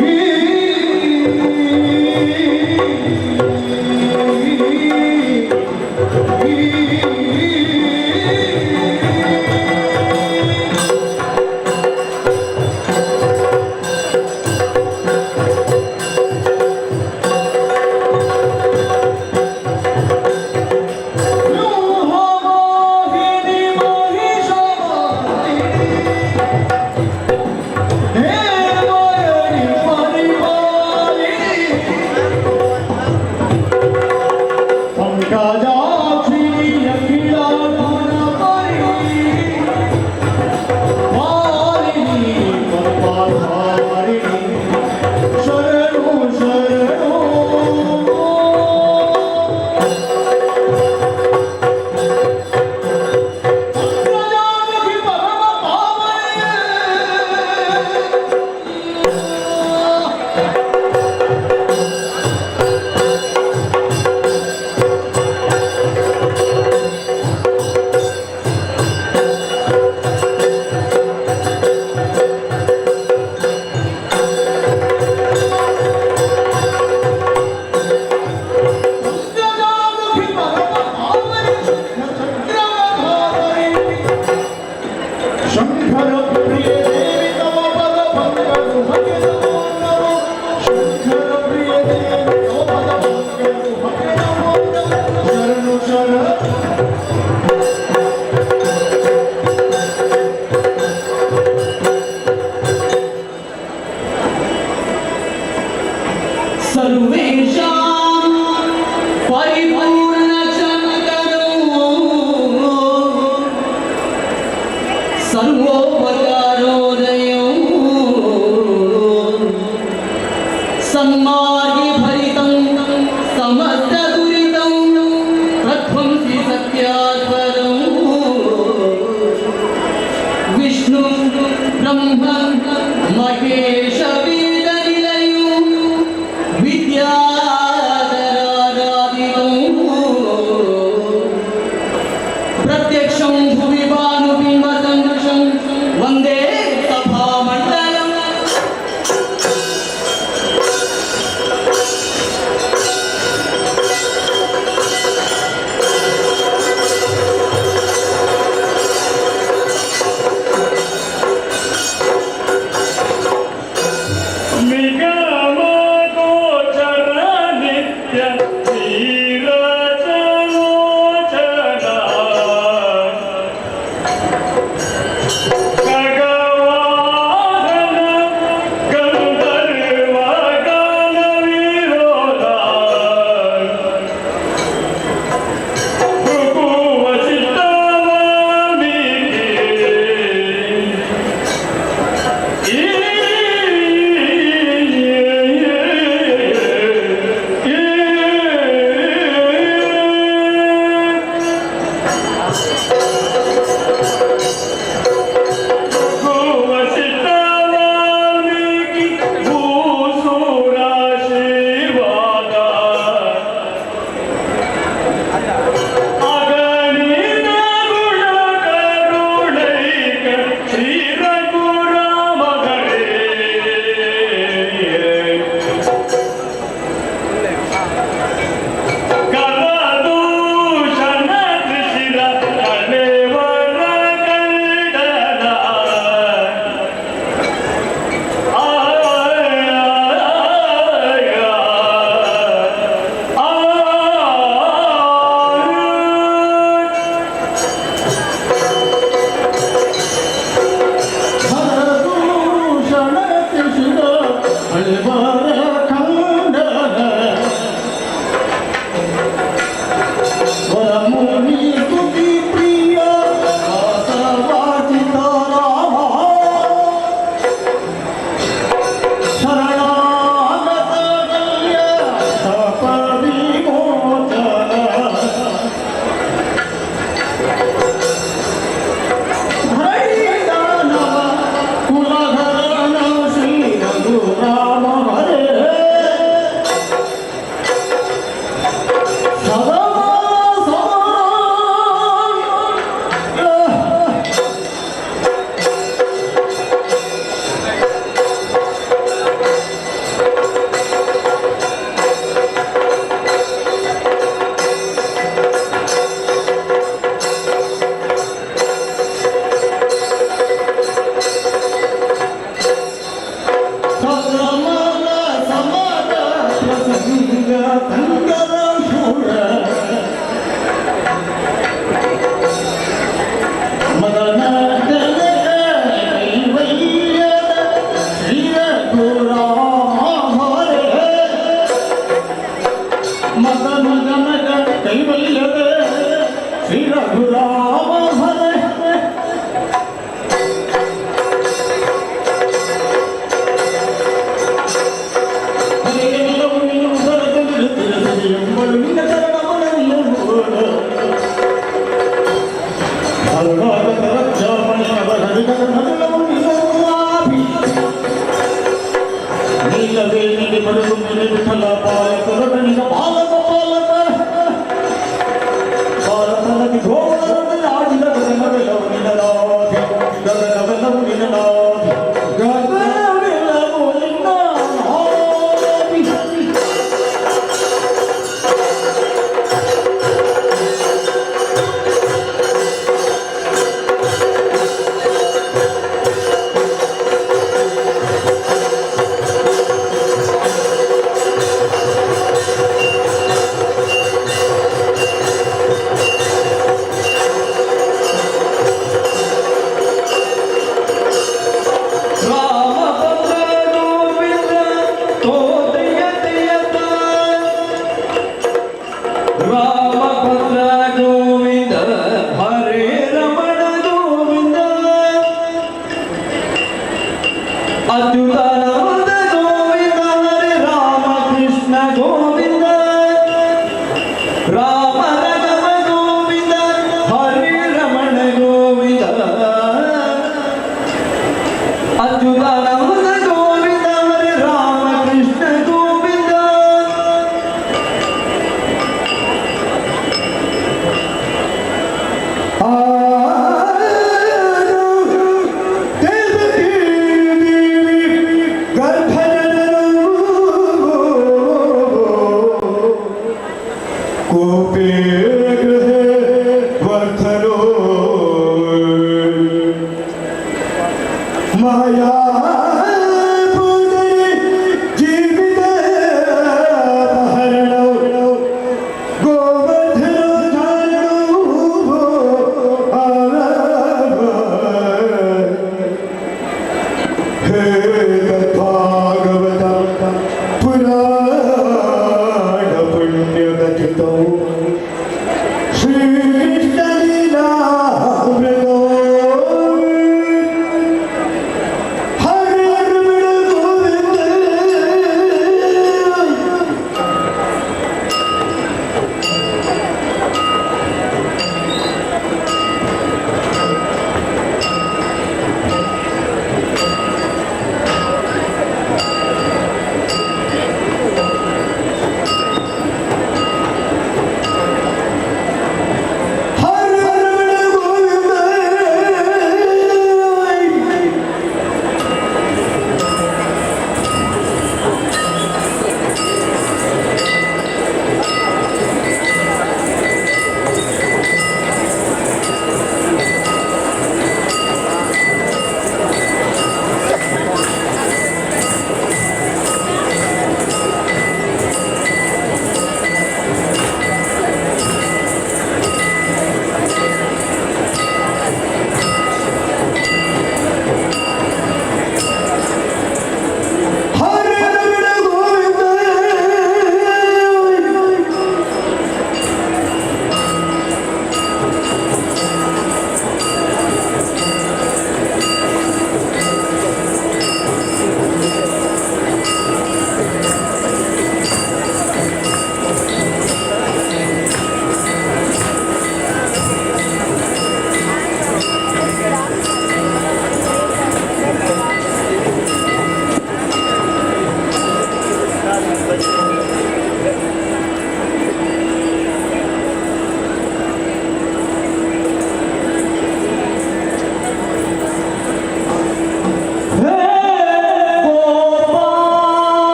ಈ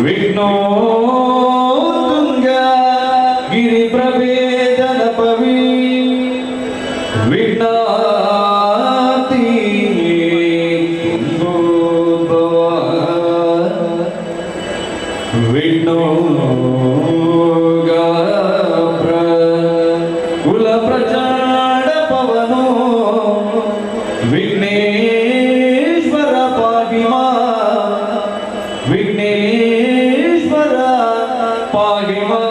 विघ्नो तुंगा गिरि प्रभेदन पवी विघ्नाति विघ्नो कुल प्रचंड पवनो विघ्नेश्वर पाहिमा विघ्नेश्वर पाहिमा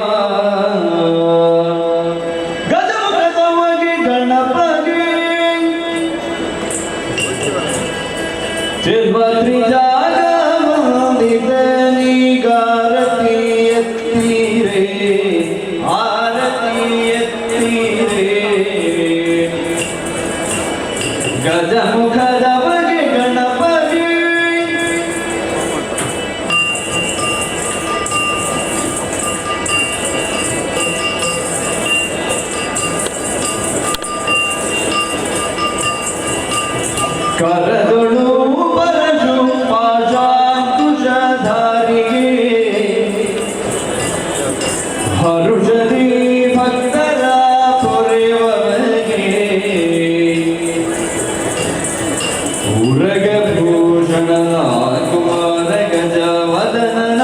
ಹರುಷದಿ ಭಕ್ತರ ತೊರೆಯುವವನಿಗೆ ಉರಗ ಭೂಷಣನ ಕುಮಾರ ಗಜವದನನ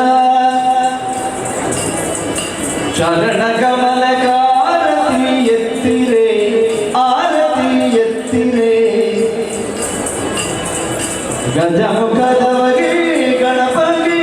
ಚರಣ ಕಮಲಕಾರತಿ ಎತ್ತಿರೆ ಆರತಿ ಎತ್ತಿರೆ ಗಜಮುಖದವಗೆ ಗಣಪಗೆ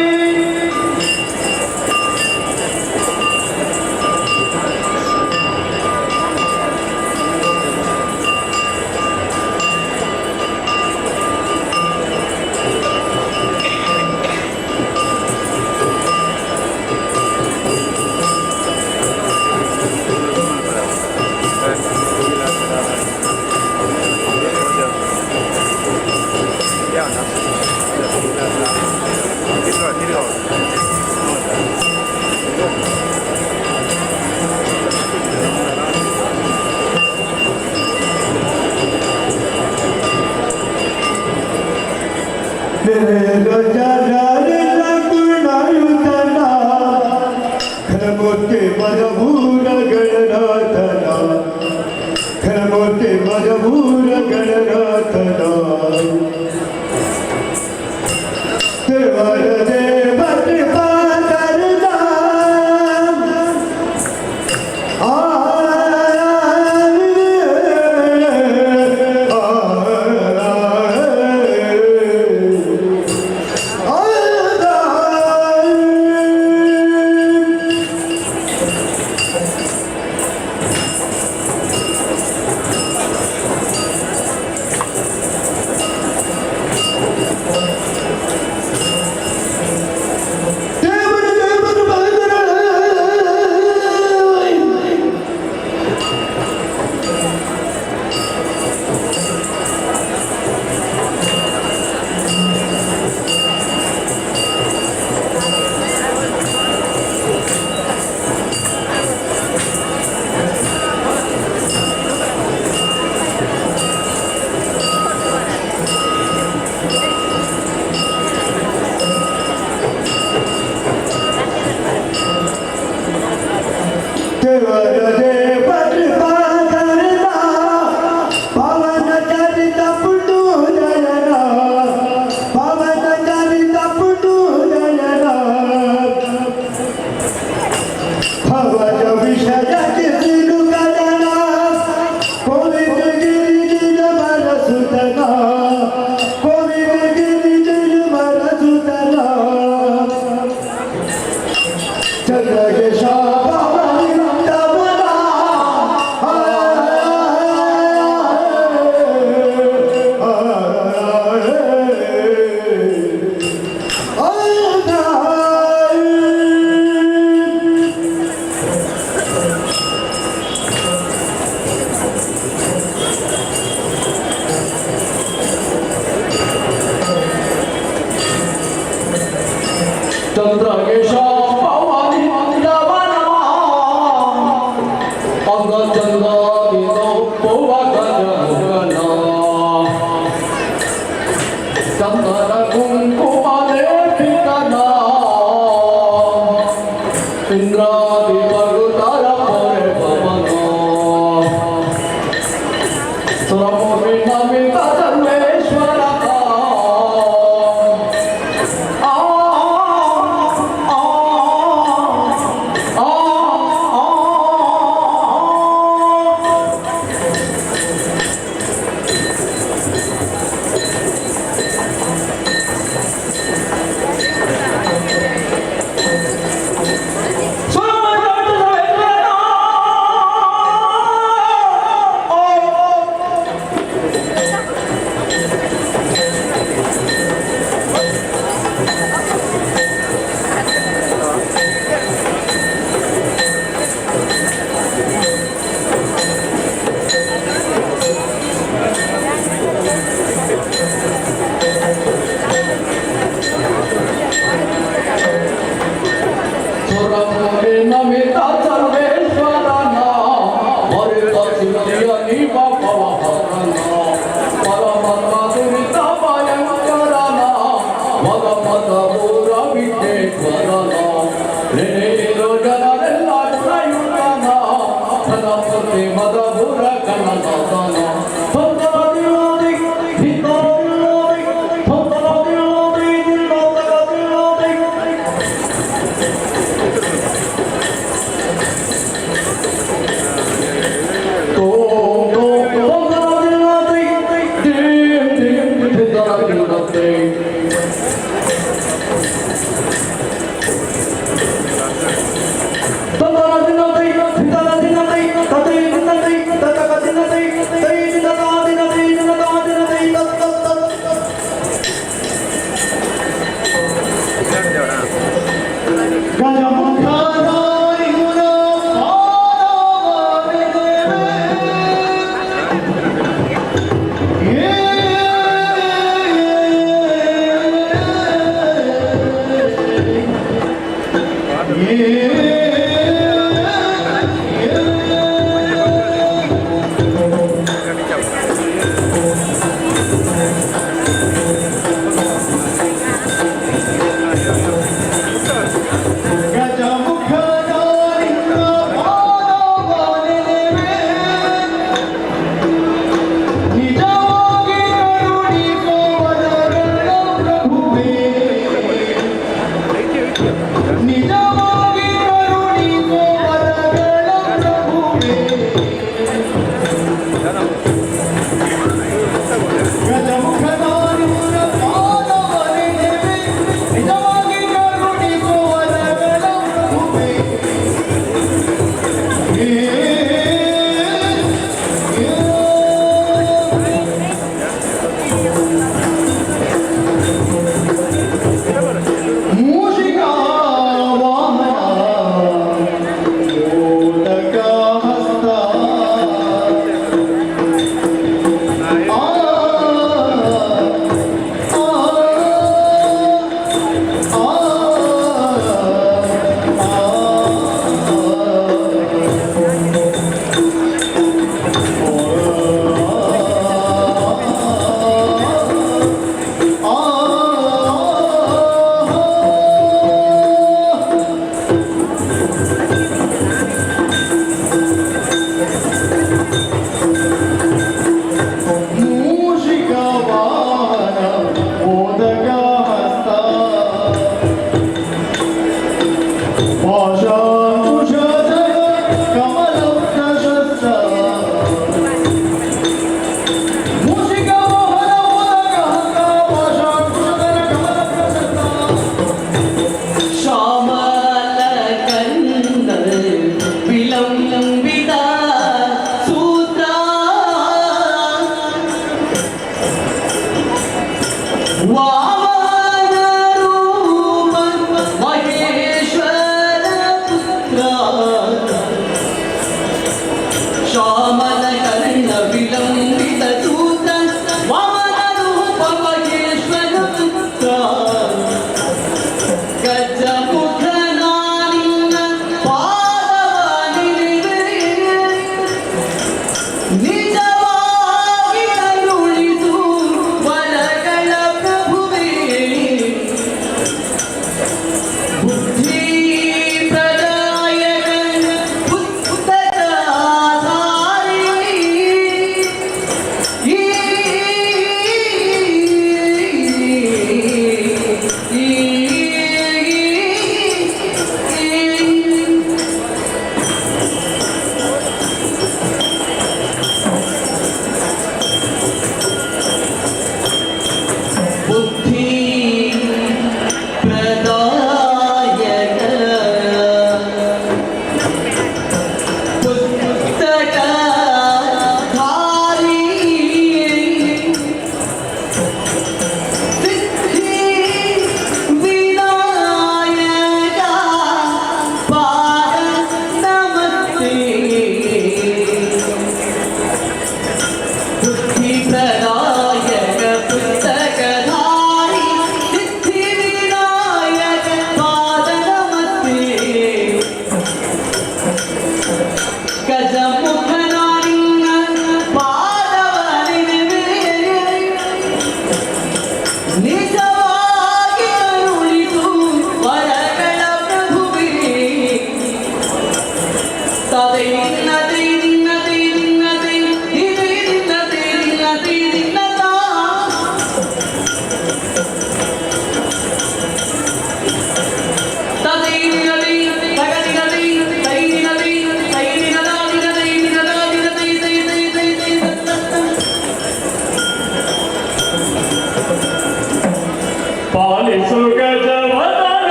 ಪಾಲಿಸು ಗಜವದನ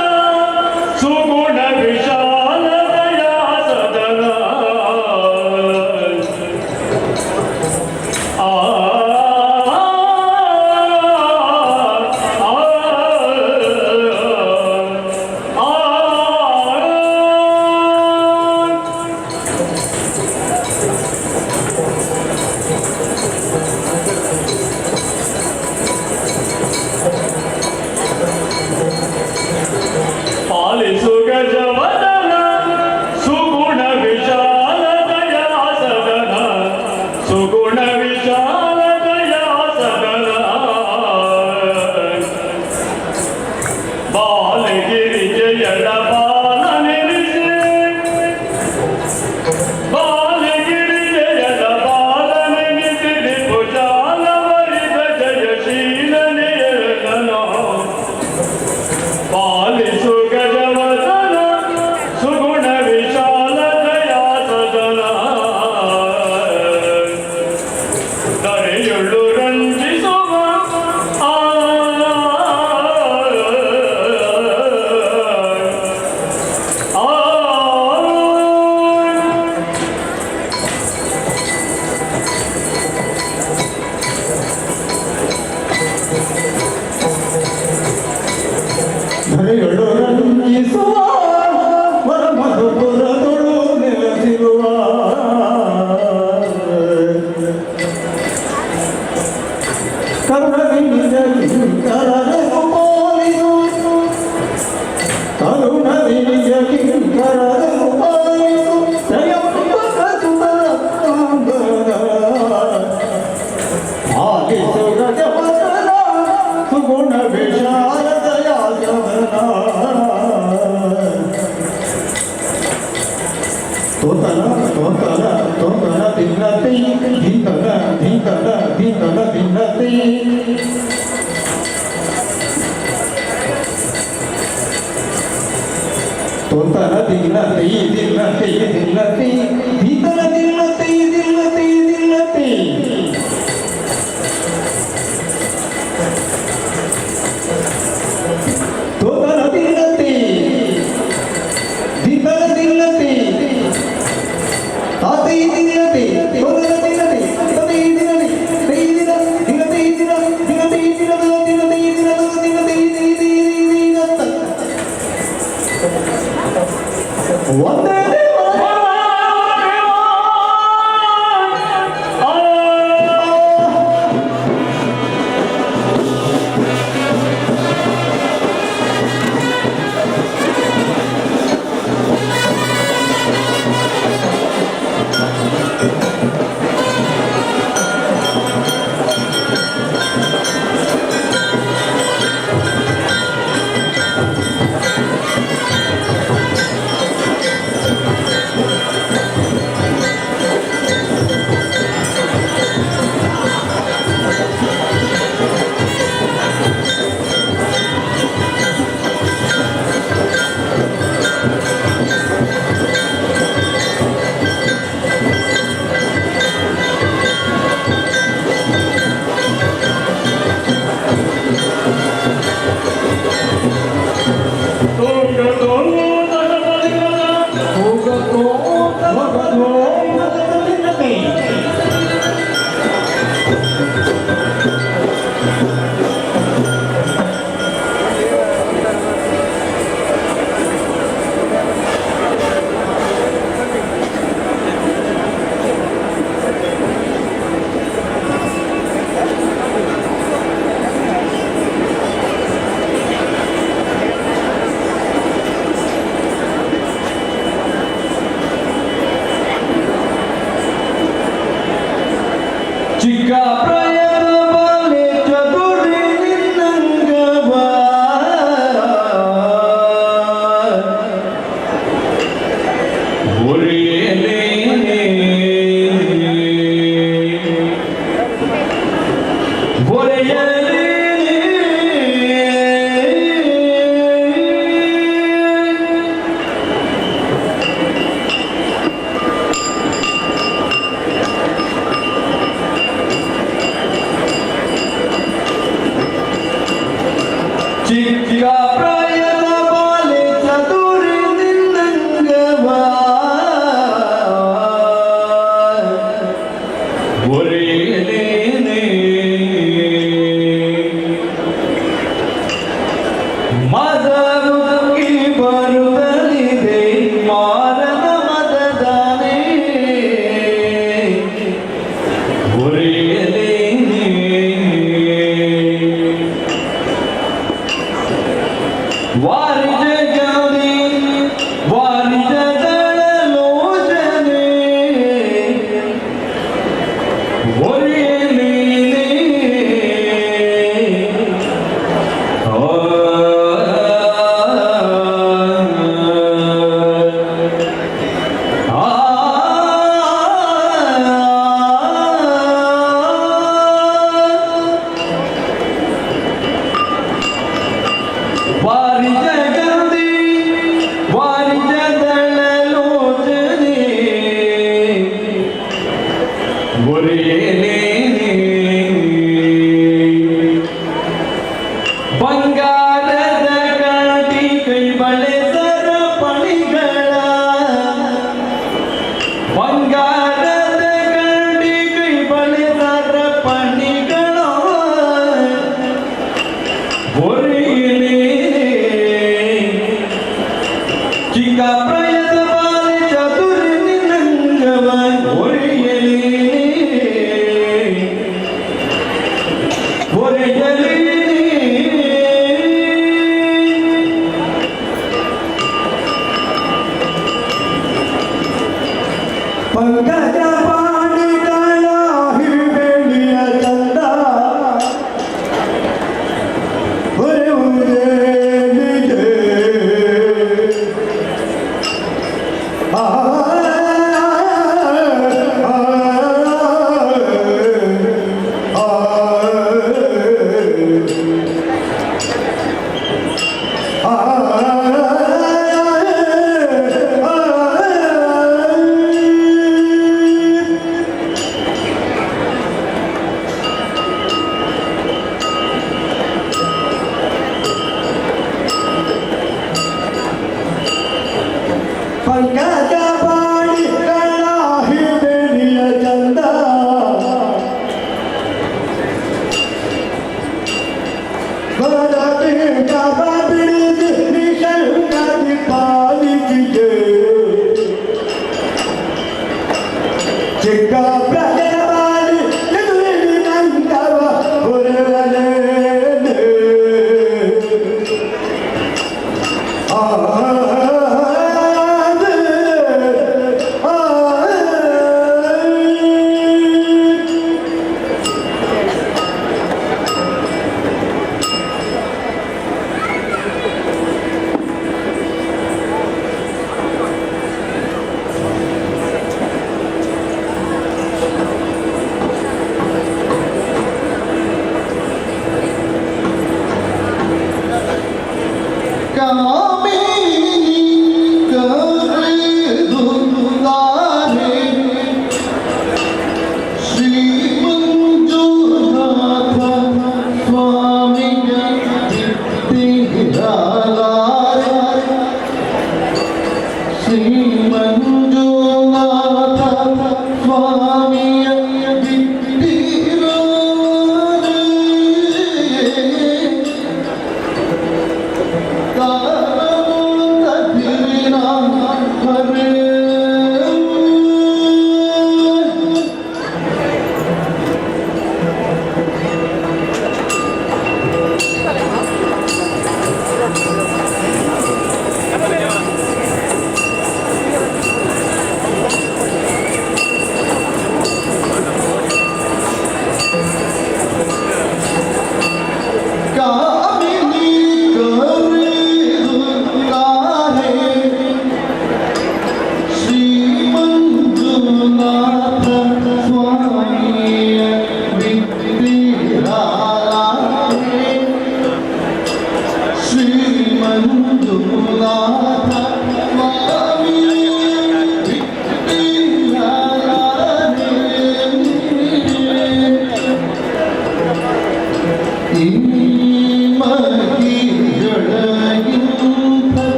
ಸುಗುಣ ವಿಶಾಲ ದಯಾನಿಧಿ ತೋತನ ತೋತನ ತೋತನ ದಿನತಿ ಧಿಂತನ ಧಿಂತನ ಧಿಂತನ ದಿನತಿ ತೋತನ ದಿನತಿ ದಿನತಿ ದಿನತಿ ಧಿಂತನ ದಿನತಿ ದಿನತಿ ದಿನತಿ ತೋತನ ದಿನತಿ ಧಿಂತನ ದಿನತಿ ತಾತೈ ದಿನತಿ ತೋತನ ದಿನತಿ ತತೈ ದಿನತಿ ತೈ ದಿನ ದಿನತಿ ದಿನ ದಿನತಿ ದಿನದ ದಿನತಿ ದಿನದ ದಿನತಿ ದಿನತ ಒಂದೇ ಚಿಕ್ಕ ಪ್ರಯತ್ನ ಬಾಲೆ ಚದುರಿ ನಿನ್ನಂಗವ ಒರೆಯಲೇ ಒರೆಯಲೇ ಚಿಕ್ಕ ಪ್ರಾಯದ ಬಾಲೆ ಚದುರಿ ನಿನ್ನಂಗವ ಒರೆಯಲೇನೆ ಮದರುಗಿ ಬರುತ್ತಲಿದೆ ಮಾರನ ಮದದಾನೆ ಒರೆಯಲೇನೆ ವಾರಿಜ ಗೌರಿ ವಾರಿಜ ದಳಲೋಚನೆ ಒರೆಯಲೇನೆ ವಾರಿಜ ಗೌರಿ ವಾರಿಜ ದಳಲೋಚನೆ ಒರೆಯಲೇನೆ ಬಂಗಾರದ ಕಾಟಿ ಕೈ ಬಳೆ ಸರಪಣಿಗಳ ಬಂಗಾರದ ಕಾಟಿ ಕೈ ಬಳೆ ಸರಪಣಿಗಳ ಒರೆಯಲೇನೆ ಚಿಕ್ಕ ಪ್ರಾಯದ ಬಾಲೆ ಚದುರಿ ನಿನ್ನಂಗವ ಒರೆಯಲೇನೆ ಒರೆಯಲೇನೆ ಪಂಕಜ ಪಾಣಿಗಳ ಹಿರಿಬೇಳಿಯ ಚಂದ ಒರೆಯುವುದೇ ನಿಜ. ಚಿಕ್ಕ ಪ್ರಜೆವಾದ ಎದುರಿನ ನಂತವ ಹೊರವನೇ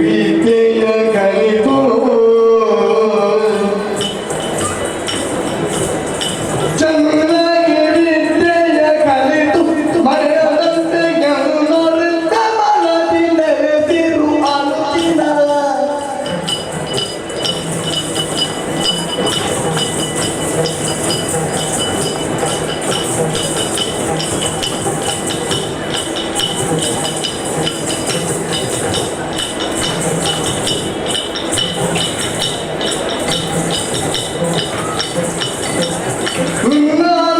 ವಿದ್ಯೆಯ ಕಲಿತು ಚೆನ್ನಾಗಿ ವಿದ್ಯೆಯ ಕಲಿತು ಮರೆಯದಂತೆ ಜ್ಞಾನದ ಮನದಿ ನೆಲೆಸಿರು ಅನುದಿನ.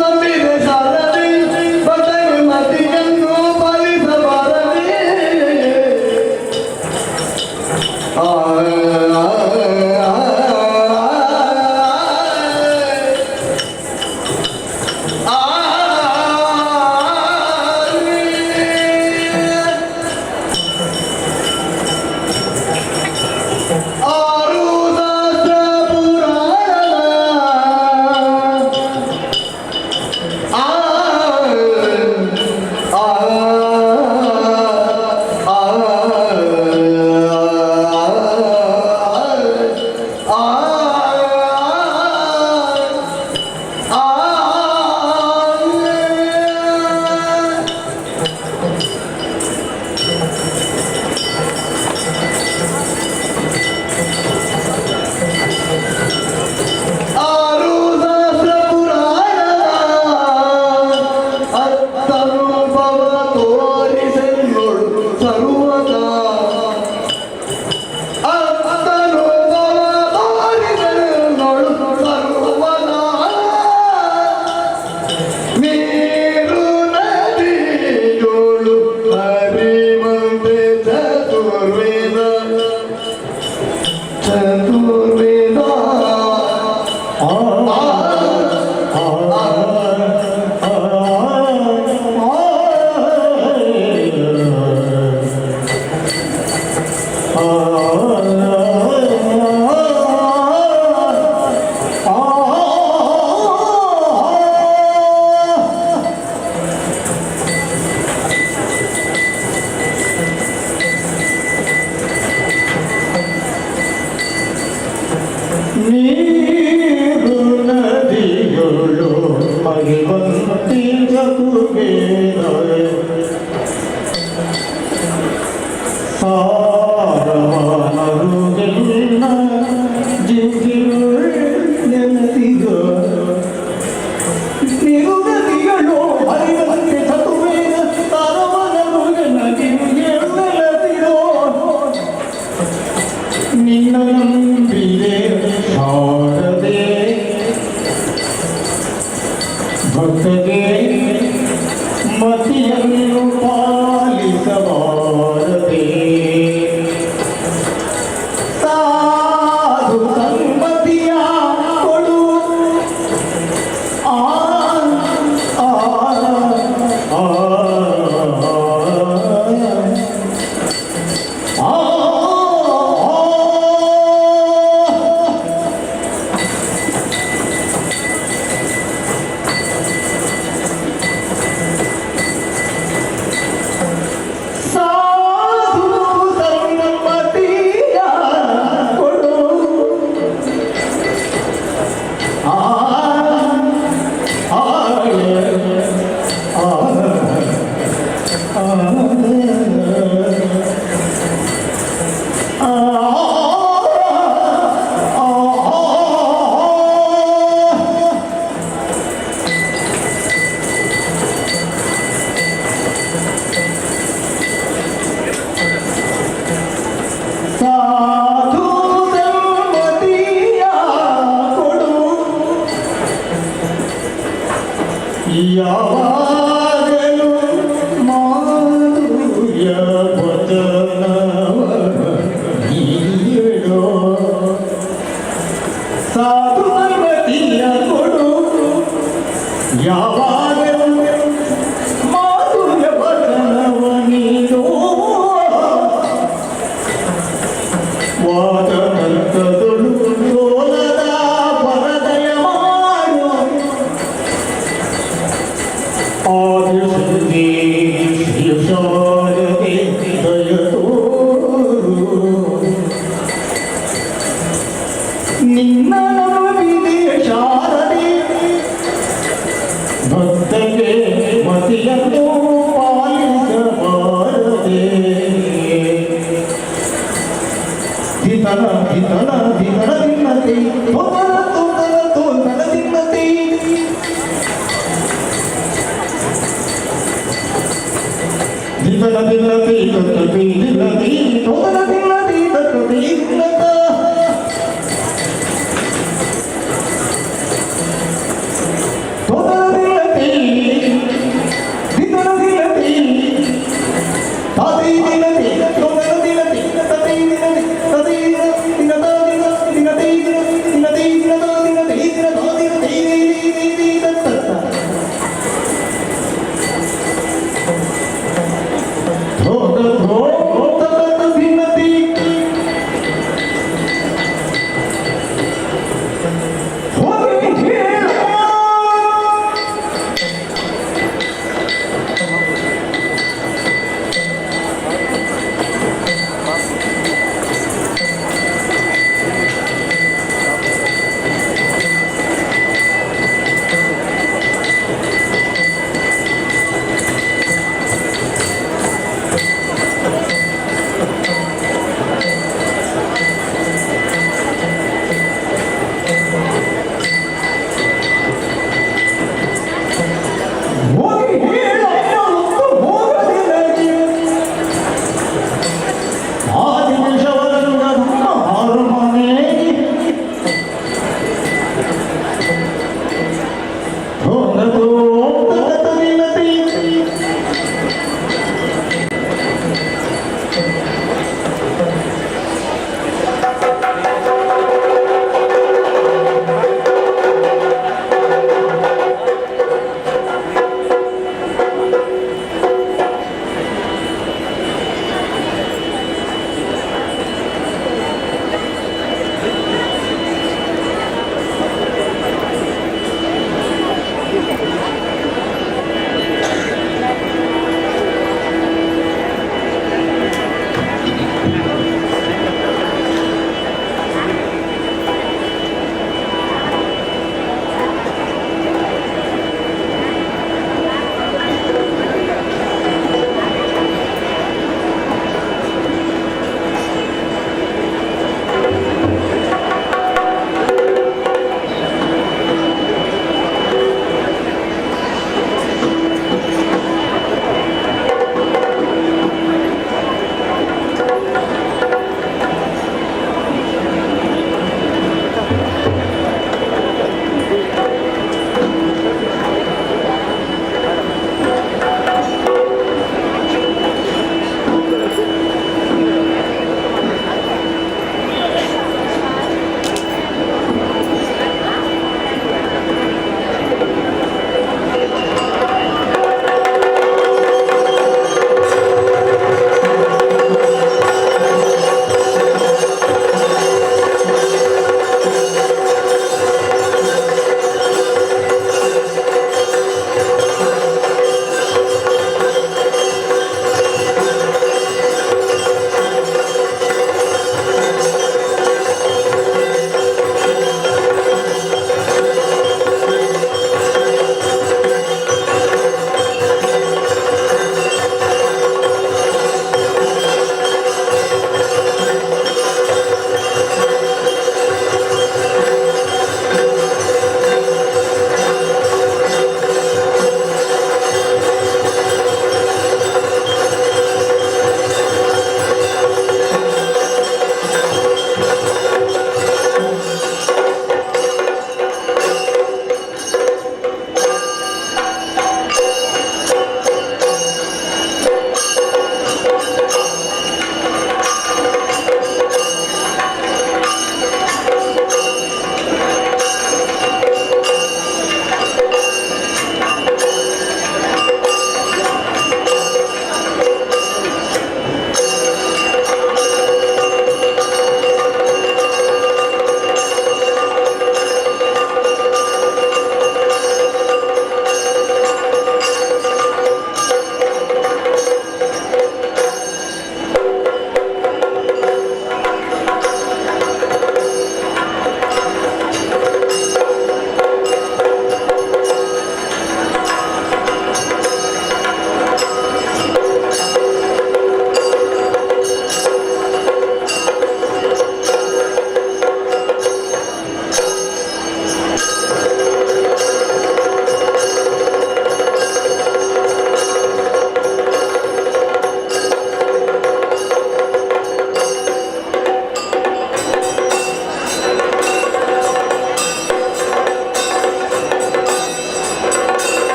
ನಂಬಿದ ಸಾರದಿ ಬದಲ ಮತಿಯನ್ನು ಪಾಲಿಸಬಾರದೆ. ಆರು ಸಹಸ್ರ ಪುರಾಣ ಅರ್ಥರೂಪವ ತೋರಿಸೆನ್ನೋಳು ಸರ್ವದ ಅರ್ಥರೂಪವ ತೋರಿಸೆನ್ನೋಳು ಸರ್ವದ ನೀರು ನದಿಯೋಳು ಹರಿವಂತೆ ಚತುರ್ವೇದ ಚತುರ್ವೇದ ನೀರು ನದಿಗಳು ಹರಿವಂತಿ ಚತುರ್ವೇದ ಸಾರವನರುಗೆಲ್ಲ ಜಿಗಿಯುಳ್ಳೆನದಿಗೋ ನೀರು ನದಿಗಳು ಹರಿವಂತಿ ಚತುರ್ವೇದ ಸಾರವನರುಗೆಲ್ಲ ಜಿಗಿಯುಳ್ಳೆನದಿಗೋ ನಿನ್ನ ನಂಬಿದೆ ಶಾರದೆ ಭಕ್ತಗೆ ಮತಿಯನ್ನು ಪಾಲಿಸಬಾರದೆ. ಸಾಧು ಸಂಪತ್ತಿಯ ಕೊಡು ಆ ಆ ಆ ಯಾವಾಗಲೂ ಮಾಧುರ್ಯ ವಚನವ ನೀಡೋ ಸಾಧು ಸಂಗತಿಯ ಕೊಡು. ಯಾವಾಗಲೂ ಮಾಧುರ್ಯ ವಚನವ ನೀಡೋ ವಾದನರ್ತದೊಳು ತೋಲದ ಪರದಯ ಮಾಡು. ಆದಿಶಕ್ತಿ ಶಾರದೆ ದಯ ತೋರು. ದಿನನ ದಿನನ ದಿನನ ದಿನತಿ ತೋದನ ತೋದನ ತೋದನ ದಿನತಿ ದಿನನ ದಿನತಿ ತೋದನ ದಿನತಿ ತೋದನ ದಿನತಿ ತೋದನ ದಿನತ ತೋದನ ದಿನತಿ ದಿನನ ದಿನತಿ ತಾದಿ ದಿನತಿ ತೋದನ ದಿನತಿ ತದಿ ದಿನತಿ ತದಿ ದಿನತ ದಿನತಿ ದಿನತಿ ದಿನತ ದಿನತಿ ದಿನತ ದಿನತಿ ತತ್ತ ತೋದ ತೋದ ದಿನತಿ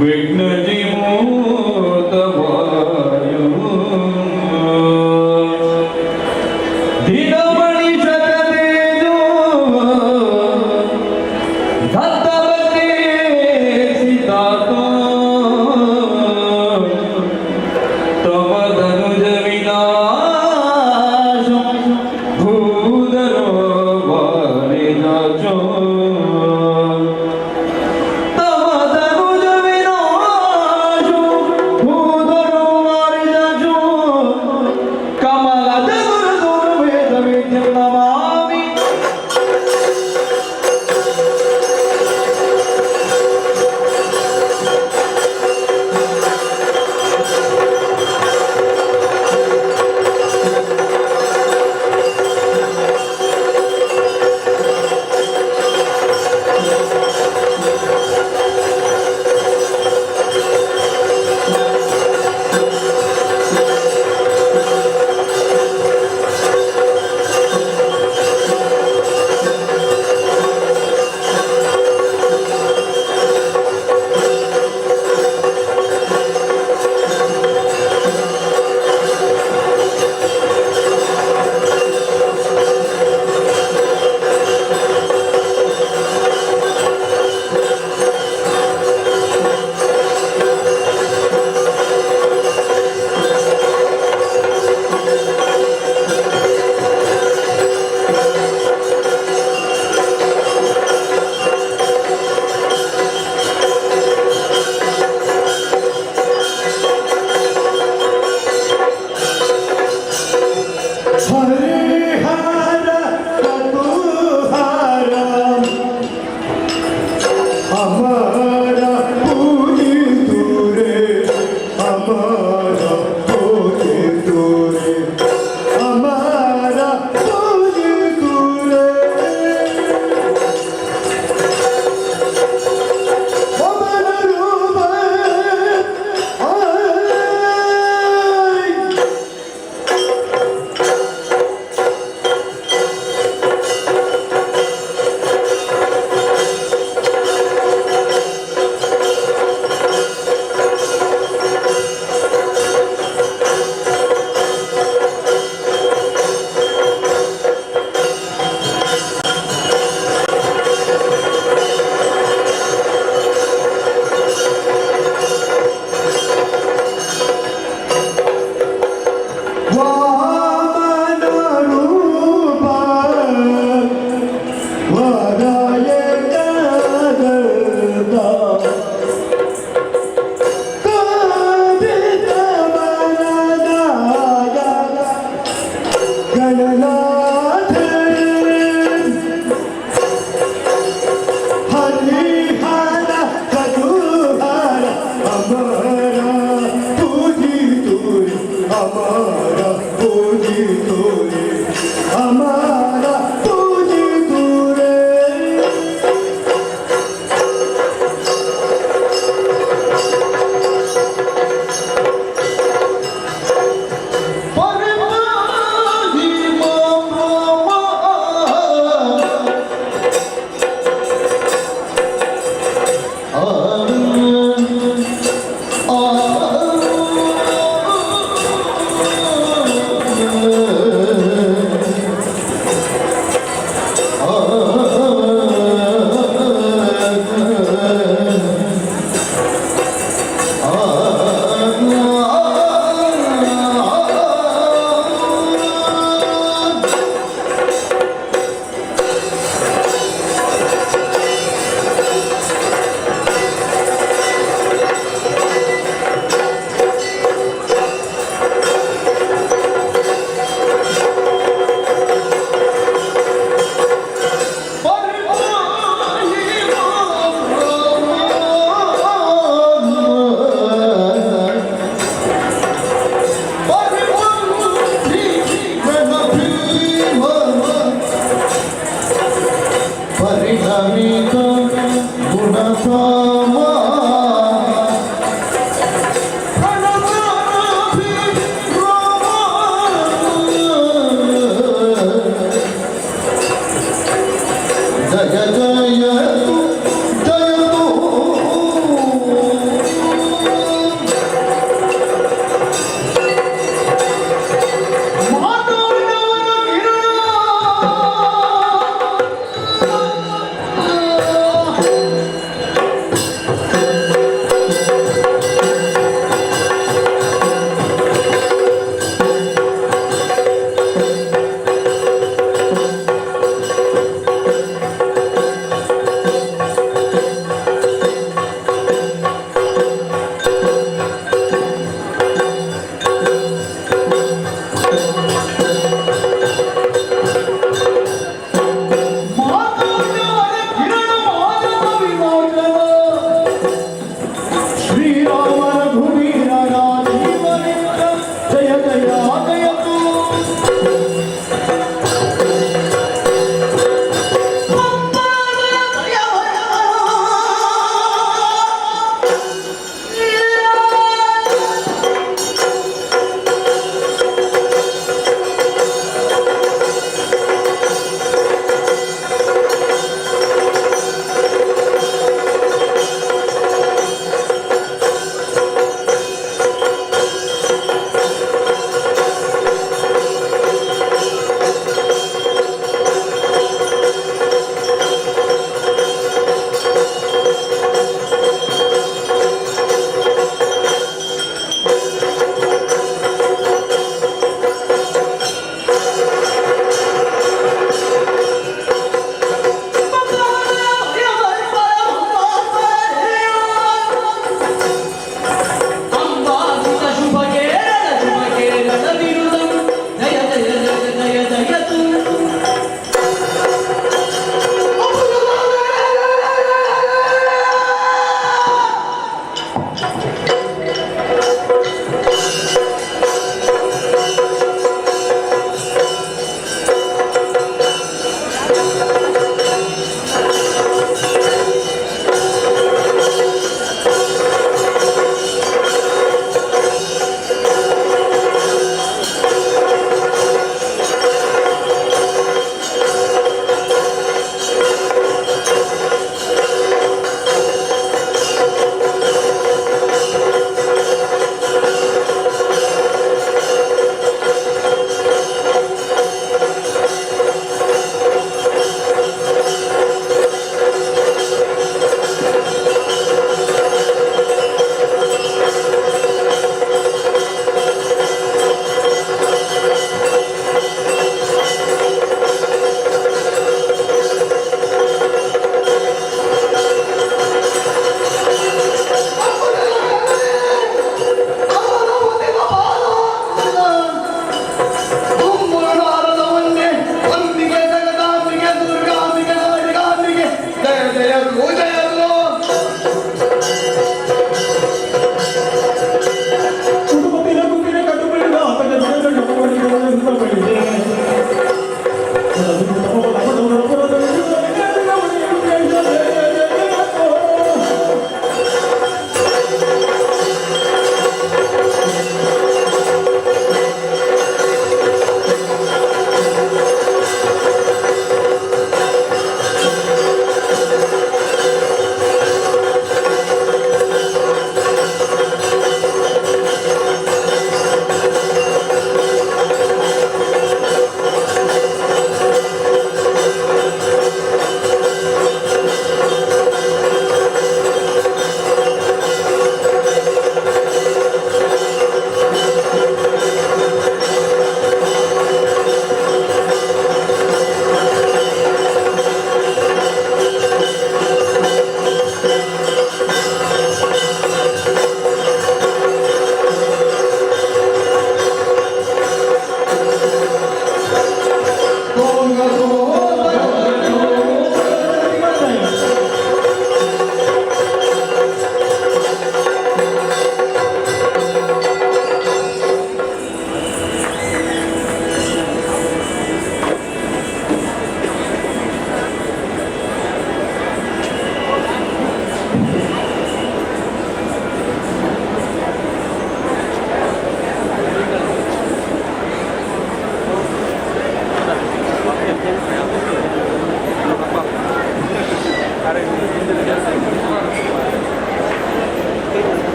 विघ्नजिमूतवायु धीरमणि शततेजो दत्तवते सितातो तव धनुज विनाशं भूधरो वारिजाचो तव धनुज विनाशं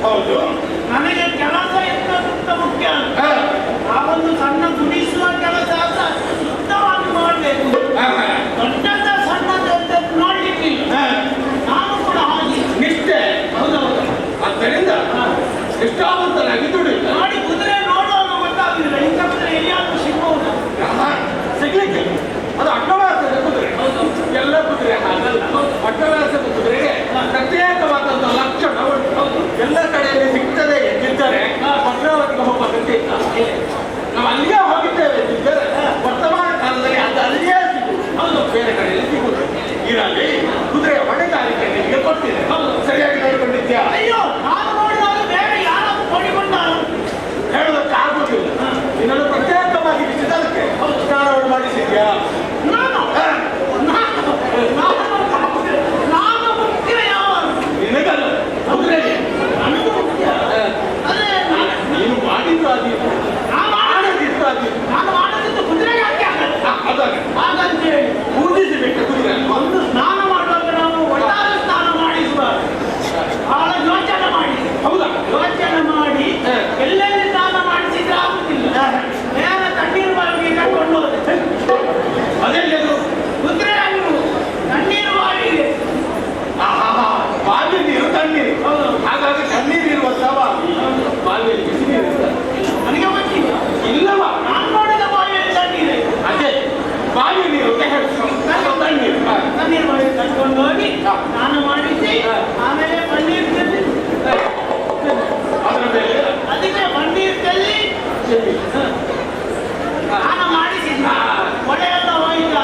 ಹೌದು. ನನಗೆ ಕೆಲಸ ಎಂತ ಮುಖ್ಯ ಹ, ಆ ಒಂದು ಸಣ್ಣ ಗುಡಿಸುವ ಕೆಲಸ ಅಂತ ಶುದ್ಧವಾಗಿ ಮಾಡಬೇಕು. ಹ, ಹ. ದೊಡ್ಡದ ಸಣ್ಣದ ಅಂತ ನೋಡ್ಲಿಕ್ಕಿಲ್ಲ. ಹ. ನಾನು ಕೂಡ ಹಾಗೆ. ನಿಷ್ಠೆ. ಹೌದೌದು. ಆದ್ದರಿಂದ ನಿಷ್ಠಾವಂತನಾಗಿ ದುಡಿದ. ನೋಡಿ ಕುದುರೆ ನೋಡುವಾಗ ಗೊತ್ತಾಗುದಿಲ್ಲ ಇಂಥ ಕುದುರೆ ಎಲ್ಲಿಯಾದ್ರೂ ಸಿಗಬಹುದು. ಸಿಗ್ಲಿಕ್ಕೆ ಅದು ಅಡ್ಡವಾಸದ ಕುದುರೆ. ಎಲ್ಲ ಕುದುರೆ ಹಾಗಲ್ಲ. ಅಡ್ಡವಾಸದ ಕುದುರೆಗೆ ಪ್ರತ್ಯೇಕವಾದಂತ ಲಕ್ಷಣ ಉಂಟು. ಎಲ್ಲ ಕಡೆಯಲ್ಲಿ ಸಿಗ್ತದೆ ಎಂದಿದ್ದರೆ ಪದ್ಮಾವತಿಗೆ ಹೋಗುವ ಅಗತ್ಯ ಇಲ್ಲ. ನಾವು ಅಲ್ಲಿಗೆ ಹೋಗಿದ್ದೇವೆ ಎಂದಿದ್ದರೆ ವರ್ತಮಾನ ಕಾಲದಲ್ಲಿ ಅದು ಅಲ್ಲಿಯೇ ಸಿಗುವುದು. ಹೌದು, ಬೇರೆ ಕಡೆಯಲ್ಲಿ ಸಿಗುವುದು. ಹೀಗಾಗಿ ಕುದುರೆಯ ಹೊಣೆಗಾರಿಕೆ ನಿಮಗೆ ಕೊಟ್ಟಿದೆ. ಸರಿಯಾಗಿ ನೋಡಿಕೊಂಡಿದ್ಯಾ? ಅಯ್ಯೋ, ನಾನು ನೋಡಿದಾಗ ಬೇರೆ ಯಾರಾದ್ರೂ ನೋಡಿಕೊಂಡ ಹೇಳೋದಕ್ಕೆ ಆಗುದಿಲ್ಲ. ನಿನ್ನನ್ನು ಪ್ರತ್ಯೇಕವಾಗಿ ಬಿಟ್ಟಿದ್ದಕ್ಕೆ ಸ್ನಾನವನ್ನು ಮಾಡಿಸಿದ್ಯಾ? ನಾನು ನಾನು ಮುಖ್ಯ ಯಾವ ನಿನಗಲ್ಲ, ಕುದುರೆಗೆ. ನನಗೂ ಮುಖ್ಯ. ಅದೇ ನೀನು ಮಾಡಿದ್ದು ಅದಿತ್ತು, ಮಾಡದಿತ್ತು ಅದಿತ್ತು. ನಾನು ಮಾಡೋದಿದ್ದು ಕುದುರೆಗೆ ಹಾಕಿ ಆಗಲ್ಲ. ಅದಾಗ ಹಾಗಂತೇಳಿ ಪೂಜಿಸಬೇಕು ಕುದುರೆ. ಒಂದು ಸ್ನಾನ ಮಾಡುವಾಗ ನಾವು ಒಟ್ಟಾರೆ ಸ್ನಾನ ಮಾಡಿಸುವ ಬಹಳ ಯೋಚನೆ ಮಾಡಿ. ಹೌದಾ? ಯೋಚನೆ ಮಾಡಿ ಎಲ್ಲೆಲ್ಲಿ ಸ್ನಾನ ಮಾಡಿಸಿದ್ರೆ ಆಗುತ್ತಿಲ್ಲ. ನೇರ ತಣ್ಣೀರು ಬಾವಿಗೆ ಕರ್ಕೊಂಡು ಹೋದೆ. ಅದೆಲ್ಲದು ಕುದುರೆ ನೀವು ತಣ್ಣೀರು ಬಾವಿಗೆ. ಬಾವಿ ನೀರು ತಣ್ಣೀರು. ಹೌದು. ಹಾಗಾಗಿ ತಣ್ಣೀರು ಇರುವಂತ ಬಾವಿಯಲ್ಲಿ ಬಿಸಿ ನೀರು ಇರ್ತದೆ. ನನಗೆ ಗೊತ್ತಿಲ್ಲ. ಇಲ್ಲವಾ? ನಾನು ನೋಡಿದ ಬಾವಿಯಲ್ಲಿ ತಣ್ಣೀರು. ಅದೇ ಬಾವಿ ನೀರು ತಣ್ಣೀರು. ತಣ್ಣೀರು ಬಾವಿಗೆ ಕರ್ಕೊಂಡು ಹೋಗಿ ಸ್ನಾನ ಮಾಡಿಸಿ ಆಮೇಲೆ ಪನ್ನೀರ್ ಚೆಲ್ಲಿ ಅದರ ಮೇಲೆ ಅದಕ್ಕೆ ಪನ್ನೀರ್ ಚೆಲ್ಲಿ ಸ್ನಾನ ಮಾಡಿಸಿದ್ದ. ಒಳ್ಳೆಯಲ್ಲ ಹೋಯ್ತ.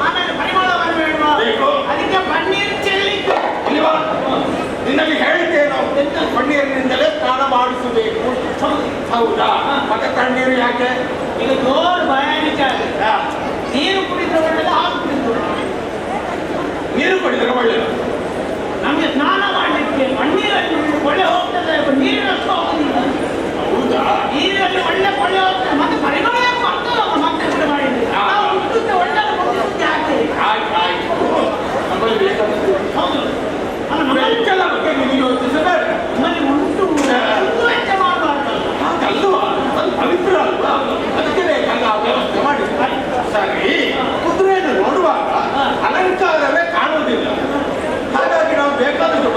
ಆಮೇಲೆ ಪರಿಮಳ ಬರಬೇಡುವ ಬೇಕು. ಅದಕ್ಕೆ ಪನ್ನೀರ್ ಚೆಲ್ಲಿ ಇಲ್ವಾ? ನಿನ್ನಲ್ಲಿ ಹೇಳಿದ್ದೇನೋ ಪನ್ನೀರಿನಿಂದಲೇ ಸ್ನಾನ ಮಾಡಿಸಬೇಕು. ಹೌದಾ? ಮತ್ತೆ ತಣ್ಣೀರು ಯಾಕೆ? ಈಗ ಜೋರು ಭಯಾನಿಕ ಆ, ನೀರು ಕುಡಿದ್ರೆ ಒಳ್ಳೆದು, ಹಾಲು ಕುಡಿದ್ರೆ ನೀರು ಕುಡಿದರೆ ಒಳ್ಳೆಯದು. ನಮಗೆ ಸ್ನಾನ ಮಾಡಲಿಕ್ಕೆ ಪನ್ನೀರಲ್ಲಿ ಒಳ್ಳೆ ಹೋಗ್ತದೆ, ನೀರಿನಷ್ಟು ಹೋಗುದಿಲ್ಲ. ಹೌದಾ? ನೀರಿನಲ್ಲಿ ಒಳ್ಳೆ ಒಳ್ಳೆ ಹೋಗ್ತದೆ. ಮತ್ತೆ ಪರಿಮಳ ಬರ್ತದಲ್ಲ ಮತ್ತೆ ಕೂಡ ಮಾಡಿದ್ರೆ ನಾವು ಉಂಟುತ್ತೆ ಒಳ್ಳೆ ಮುಗಿಸುತ್ತೆ ಹಾಕ್ತೇವೆ. ಆಯ್ತು. ನಮ್ಮಲ್ಲಿ ಬೇಕಾದದ್ದು ಹೌದು. ಅಲ್ಲ ನಮ್ಮಲ್ಲಿ ವೆಚ್ಚದ ಬಗ್ಗೆ ನೀವು ಯೋಚಿಸಬೇಡ. ನಮ್ಮಲ್ಲಿ ಉಂಟು ಒಂದು ವೆಚ್ಚ ಮಾಡಬಾರ್ದಲ್ಲ. ಹಾಗಲ್ವಾ? ಅದು ಪವಿತ್ರ ಅಲ್ವಾ? ಅದಕ್ಕೆ ಬೇಕಾದ ಆ ವ್ಯವಸ್ಥೆ ಮಾಡಿ. ಸರಿ, ಕುದುರೆಯನ್ನು ನೋಡುವಾಗ ಅಲಂಕಾರವೇ ಕಾಣುವುದಿಲ್ಲ. ಹಾಗಾಗಿ ನಾವು ಬೇಕಾದಷ್ಟು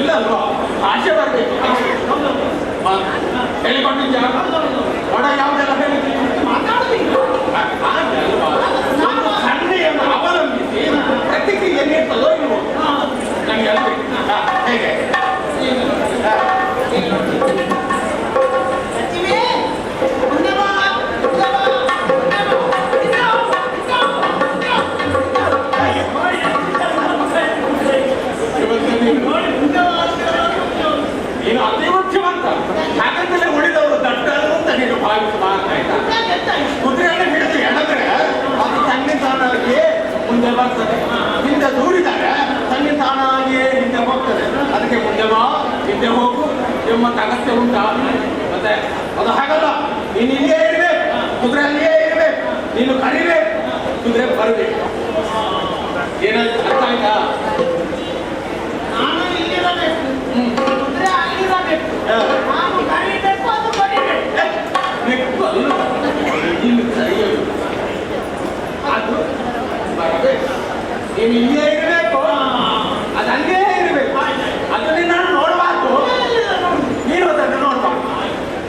ಇಲ್ಲ ಅಲ್ವಾ ಆಸೆ ಬರಬೇಕು ಹೇಳಿಕೊಂಡಿದ್ದ ಒಡ ಯಾವುದೆಲ್ಲ ಹೇಳಿದ್ದೀನಿ ಮಾತಾಡುದಿಲ್ಲ. ಒಂದು ಸನ್ನೆಯನ್ನು ಅವಲಂಬಿಸಿ ಪ್ರತಿಕ್ರಿಯೆ ನೀಡ್ತದೋ ಇಲ್ವೋ ನಂಗೆ ಅಲ್ಬೇಕು ಹೇಗೆ ಸಚಿವೆ, ಮುಂದೆ ಬಾ, ಮುಂದೆ ಬಾ, ಮುಂದೆ ಬಾ. ನೀನು ಅತಿ ಮುಖ್ಯವಂತ ಹಾಗಂತಲೇ ಉಳಿದವರು ದಡ್ಡರು ಅಂತ ನೀನು ಭಾವಿಸಬಾರ್ದು ಆಯ್ತಾ ಕುದುರೆಯನ್ನು ಹಿಡಿದು ಎಳೆದ್ರೆ ಅದು ತನ್ನಿಂತಾನಾಗಿ ಮುಂದೆ ಬರ್ತದೆ ಹಿಂದೆ ದೂರಿದಾಗ ತನ್ನಿಂತಾನಾಗಿಯೇ ಹಿಂದೆ ಹೋಗ್ತದೆ ಅದಕ್ಕೆ ಮುಂದೆ ಬಾ ಹಿಂದೆ ಹೋಗು ಎಂಬಂತ ಅಗತ್ಯ ಉಂಟಾ ಮತ್ತೆ ಅದು ಹಾಗಲ್ಲ ನೀನು ಇಲ್ಲಿಯೇ ಇರ್ಬೇಕು ಕುದುರೆ ಅಲ್ಲಿಯೇ ಇರ್ಬೇಕು ನೀನು ಕರಿಬೇಕು ಕುದುರೆ ಬರಬೇಕು ಏನಾಯ್ತು ಅರ್ಥ ಆಯ್ತಾ ನಾನು ಇಲ್ಲಿರಬೇಕು, ಕುದುರೆ ಅಲ್ಲಿರಬೇಕು. ನಾನು ಕರೀಬೇಕು, ಅದು ಬರೀಬೇಕು. ನೀನು ಸರಿಯಾಗಿ ಅದು ಬರಬೇಕು ನೀನು ಇಲ್ಲೇ ಇರಬೇಕು ಅದು ಅಲ್ಲೇ ಇರಬೇಕು ಅದನ್ನೇ ನಾನು ನೋಡಬಾರ್ದು ನೀನು ಅದನ್ನು ನೋಡಬಾರ್ದು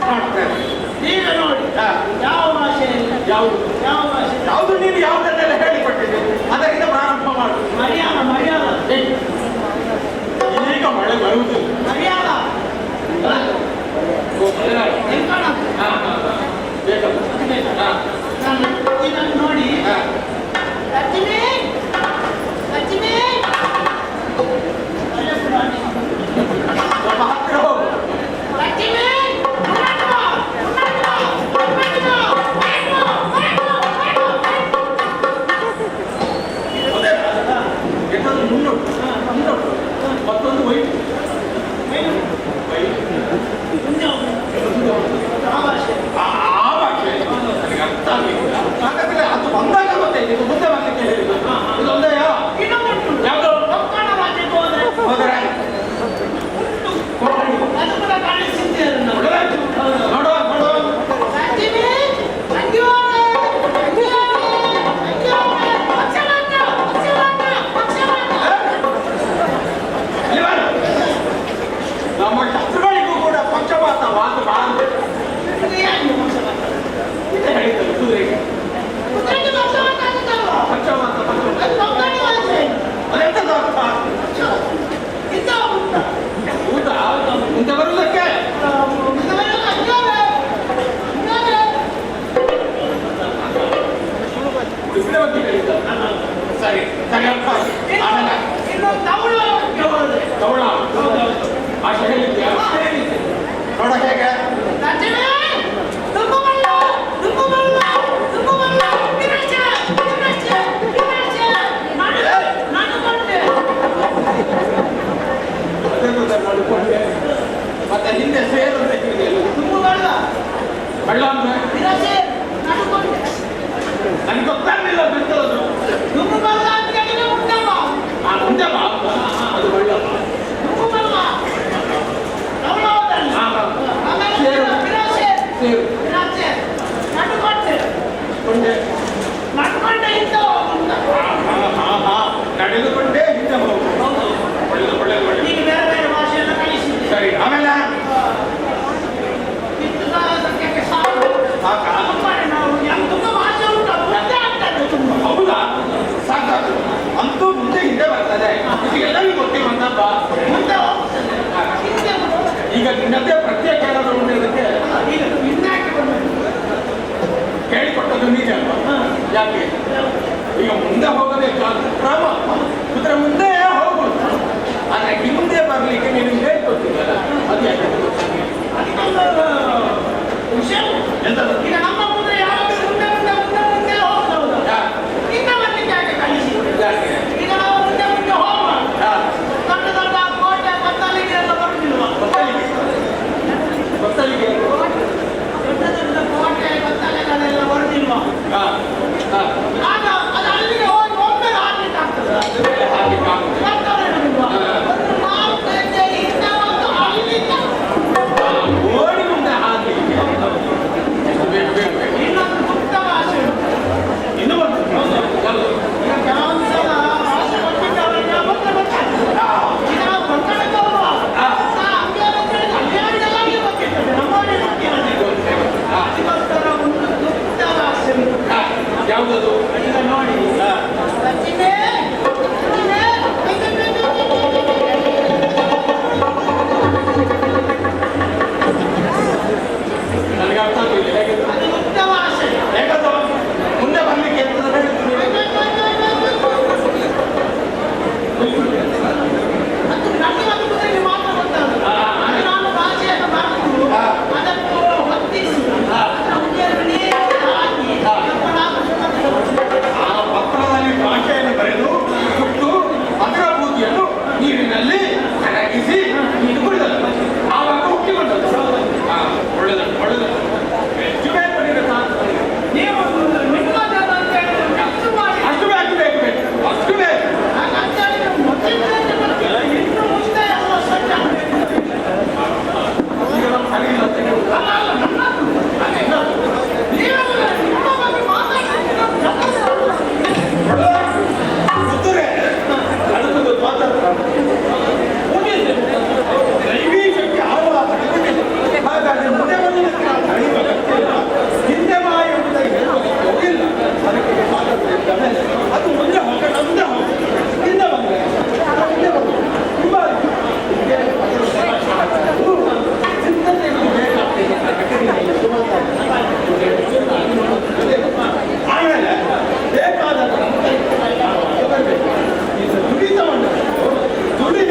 ಮಾಡ್ತೇನೆ ಈಗ ನೋಡಿ ಯಾವ ಭಾಷೆಯಲ್ಲಿ ಯಾವುದು ಯಾವ ಭಾಷೆ ಯಾವುದು ನೀನು ಯಾವುದನ್ನೆಲ್ಲ ಹೇಳಿಕೊಟ್ಟಿದ್ದೆ ಅದರಿಂದ ಪ್ರಾರಂಭ ಮಾಡು ಮರ್ಯಾದ ಮರ್ಯಾದ ಈಗ ಮಳೆ ಬರುವುದಿಲ್ಲ ಮರ್ಯಾದ ಎಂಕಣ ಬೇಕಲ್ಲ ಇದನ್ನು ನೋಡಿ ಲಕ್ಷ್ಮಿ ಲಕ್ಷ್ಮಿ ಸ್ವಲ್ಪ ಹತ್ತಿರ ಹೋಗು ಲಕ್ಷ್ಮಿ ಎಷ್ಟೊಂದು ಮುನ್ನೋಟು ಮತ್ತೊಂದು ವೈಟ್ ಆ ಭಾಷೆ ನನಗೆ ಅರ್ಥ ಆಗಲಿಲ್ಲ ಹಾಗಾದ್ರೆ ಅದು ಬಂದಾಗ ಗೊತ್ತಾಯ್ತು ಇದು ಮುಂದೆ ಬರ್ಲಿಕ್ಕೆ ಹೇಳಿದ್ದು ಇದೊಂದೆಯಾ ಯಾವುದು ಹೋದರೆ ಅದು ಕೂಡ ಕಾಣಿಸಿದ್ದೇನೆ ಒಳ್ಳೆದಾಯ್ತು ನೋಡುವ ನೋಡುವ ನಮ್ಮ ಶತ್ರುಗಳಿಗೂ ಕೂಡ ಪಕ್ಷಪಾತ ವಾದಬಾರದು ಇದೆ ಹೇಳಿದ್ದಲ್ಲ ಕುದುರೆಗೆ ಪಕ್ಷಪಾತ ಅದೆಂತದ ಅರ್ಥ ಊಟ ಮುಂದೆ ಬರುವುದಕ್ಕೆ ಬಿಸಿಲ ಬಗ್ಗೆ ಹೇಳಿದ್ದ ಸರಿ ಸರಿ ಅರ್ಥ ಆಯ್ತು. ಆಮೇಲೆ ತವಳ ಭಾಷೆ ಹೇಳಿದ್ಯಾ ನೋಡ ಹೇಗೆ ಅದೇ ನೋಡಿಕೊಂಡೆ ಮತ್ತೆ ಹಿಂದೆ ಸೇರು ಅಂತ ಹೇಳಿದೆಯಲ್ಲ ಬಳ್ಳ ಅಂದ್ರೆ ನನಗೆ ಗೊತ್ತಾಗಲಿಲ್ಲ ಬಿದ್ದದು ನಾನು ಮುಂದೆ ಬಾ ಅದು ಬಳ್ಳ ಸೇರು ಕೊಂಡೆ ನಡೆದುಕೊಂಡೇ ಹಿಂದೆ ಹೋಗು ಒಳ್ಳೆದು ಒಳ್ಳೆದು ಒಳ್ಳೆದು ಬೇರೆ ಬೇರೆ ಭಾಷೆಯನ್ನು ಕಲಿಸಿದ್ದೆ ಸರಿ ಆಮೇಲೆ ಸಾಕಾ ಹೌದಾ ಸಾಕಾಗ್ತದೆ ಅಂತೂ ಮುಂದೆ ಹಿಂದೆ ಬರ್ತದೆ ಇದೆಲ್ಲರಿಗೂ ಗೊತ್ತಿರುವಂತಪ್ಪ ಮುಂದೆ ಹೋಗ್ತದೆ ಈಗ ನಿನ್ನದೇ ಪ್ರತ್ಯೇಕ ಏನಾದರೂ ಉಂಟು ಇದಕ್ಕೆ ಈಗ ಇನ್ನಾಕೆ ಬಂದ ಹೇಳಿಕೊಟ್ಟದ್ದು ನೀನೇ ಅಲ್ವಾ ಯಾಕೆ ಈಗ ಮುಂದೆ ಹೋಗಬೇಕಾದ ಕ್ರಮ ಕುದುರೆ ಮುಂದೆ ಹೋಗುದು ಆದ್ರೆ ಹಿಂದೆ ಬರ್ಲಿಕ್ಕೆ ನೀನು ಹೇಳ್ಕೊಟ್ಟಿದ್ದಲ್ಲ ಅದು ಯಾಕೆ ಅದಕ್ಕೊಂದು ವಿಷಯ ಎಂತದು ಈಗ ನಮ್ಮ ಮುಂದೆ ಯಾವಾಗ ಮುಂದೆ ಮುಂದೆ ಮುಂದೆ ಮುಂದೆ ಹೋಗ್ತೌದು ಹಿಂದೆ ಬರ್ಲಿಕ್ಕೆ ಯಾಕೆ ಕಲಿಸಿದ್ರು ಯಾಕೆ ಈಗ ನಾವು ಮುಂದೆ ಮುಂದೆ ಹೋಗುವ ದೊಡ್ಡ ದೊಡ್ಡ ಕೋಟೆ ಬತ್ತಲಿಗೆ ಎಲ್ಲ ಬರುದಿಲ್ವಾ ಗೊತ್ತಲಿಗೆ ದೊಡ್ಡ ದೊಡ್ಡ ಕೋಟೆ ಬತ್ತಲೆಗಳೆಲ್ಲ ಬರುದಿಲ್ವಾ ಹಾ ಹಾ ಆಗ ಅದು ಅಲ್ಲಿಗೆ ಹೋಗಿ ಒಮ್ಮೆ ಹಾಕ್ಲಿಕ್ಕೆ ಆಗ್ತದೆ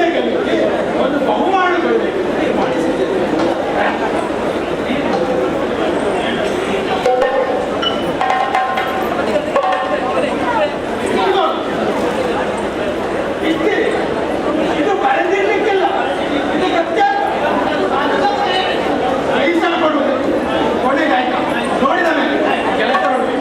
ಪಂದ್ಯ ಗೆಲ್ಲಿ ಒಂದು ಬಹುಮಾನ ಕೊಡಬೇಕು ಮಾಡಿಸಿದ್ದೇನೆ. ಇದು ಬರೆದಿರ್ಲಿಕ್ಕಿಲ್ಲ, ಇದು ಸತ್ಯ. ಪೈಸಾ ಕೊಡುವುದು ಕೊನೆಗೆ ಆಯ್ತಾ ನೋಡಿದ ಮೇಲೆ ಕೆಲಸ ಮಾಡಬೇಕು.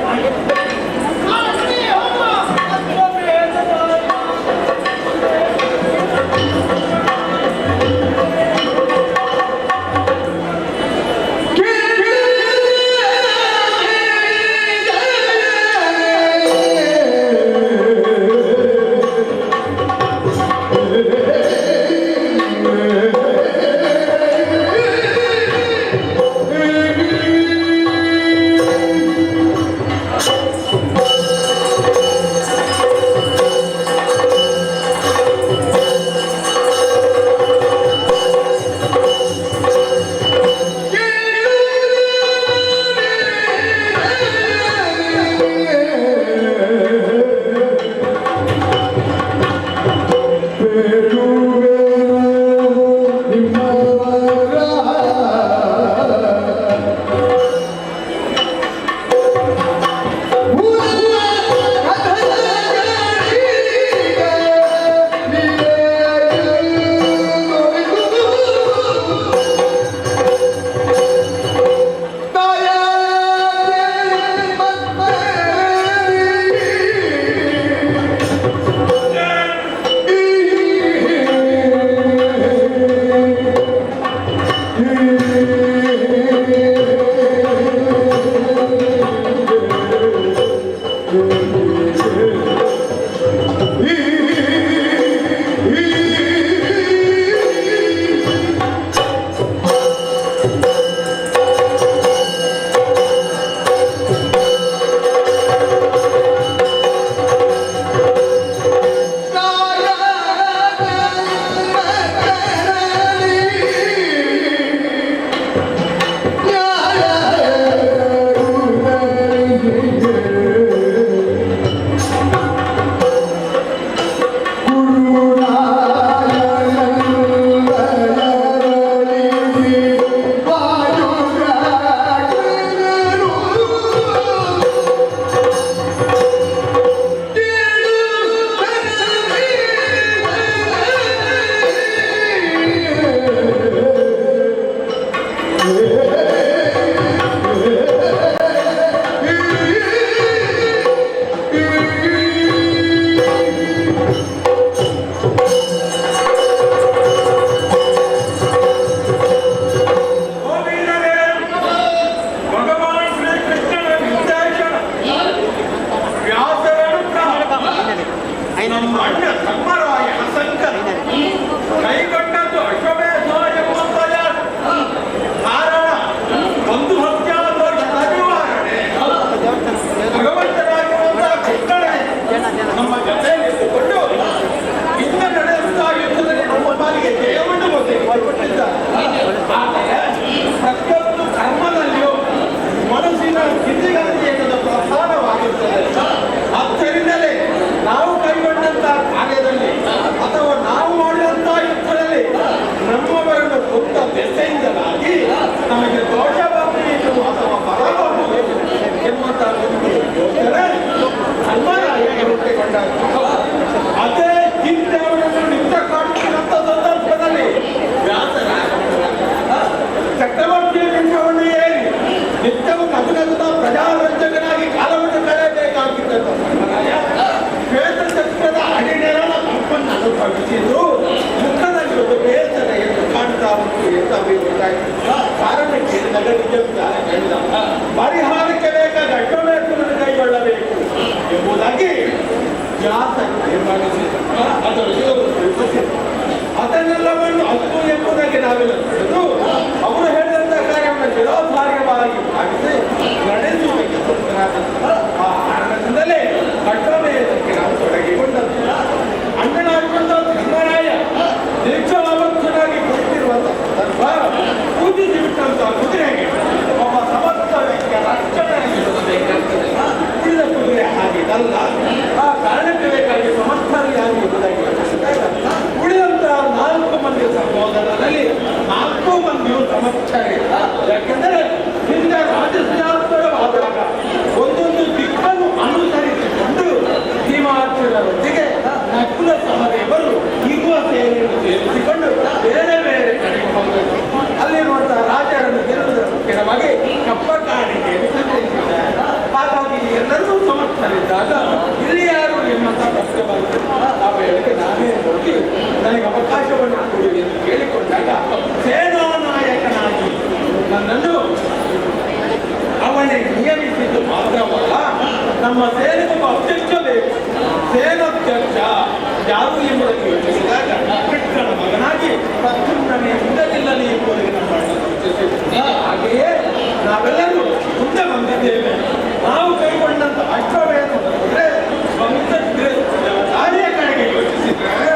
ಪರಿಹಾರಕ್ಕೆ ಬೇಕಾದ ಅಡ್ಡಮೇಟನ್ನು ಕೈಗೊಳ್ಳಬೇಕು ಎಂಬುದಾಗಿ ಅದನ್ನೆಲ್ಲವನ್ನು ಹಕ್ಕು ಎಂಬುದಾಗಿ ನಾವೆಲ್ಲ ತಿಳಿದು ಅವರು ಹೇಳಿದಂತ ಕಾರ್ಯವನ್ನು ಶಿರೋಧಾರ್ಯವಾಗಿ ಭಾವಿಸಿ ನಡೆಸುವುದಕ್ಕೆ ಆ ಕಾರಣದಿಂದಲೇ ಅಡ್ಡಮೇಟಕ್ಕೆ ನಾವು ತೊಡಗಿಕೊಂಡದ್ದು. ಅಣ್ಣನಾಗಿಕೊಂಡ ಧರ್ಮರಾಯ ದೀಕ್ಷಾವರ್ತನಾಗಿ ಕುಳಿತಿರುವಂತಹ ಸಂದರ್ಭ ಪೂಜಿಸಿ ಬಿಟ್ಟಂತಹ ಕುದುರೆಗೆ ಒಬ್ಬ ಸಮರ್ಥ ವ್ಯಕ್ತಿಯ ರಕ್ಷಣೆಯಾಗಿ ಇರಬೇಕಾಗ್ತದೆ. ಉಳಿದ ಕುದುರೆ ಹಾಗಿದಲ್ಲ. ಆ ಕಾರಣಕ್ಕೆ ಬೇಕಾಗಿ ಸಮರ್ಥರಿಯಾಗಿ ಇರುವುದಾಗಿ ಉಳಿದಂತಹ ಯಾರು ಎಂಬುದನ್ನು ಯೋಚಿಸಿದಾಗ ಕೃಷ್ಣನ ಮಗನಾಗಿ ಪ್ರದ್ಯುಮ್ನನೇ ಹಿಂದಲಿಲ್ಲಲಿ ಎಂಬುದಕ್ಕೆ ನಮ್ಮ ಅಣ್ಣ ಸೂಚಿಸಿದ್ರು. ಹಾಗೆಯೇ ನಾವೆಲ್ಲರೂ ಮುಂದೆ ಬಂದಿದ್ದೇವೆ. ನಾವು ಕೈಗೊಂಡಂತ ಅಶ್ವವೇನು ಅಂದ್ರೆ ಸ್ವಂತ ದಾರಿಯ ಕಡೆಗೆ ಯೋಚಿಸಿದ್ರೆ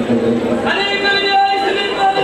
ಅನೇಕ ವಿಜಯಿಸಲಿದ್ದಾರೆ.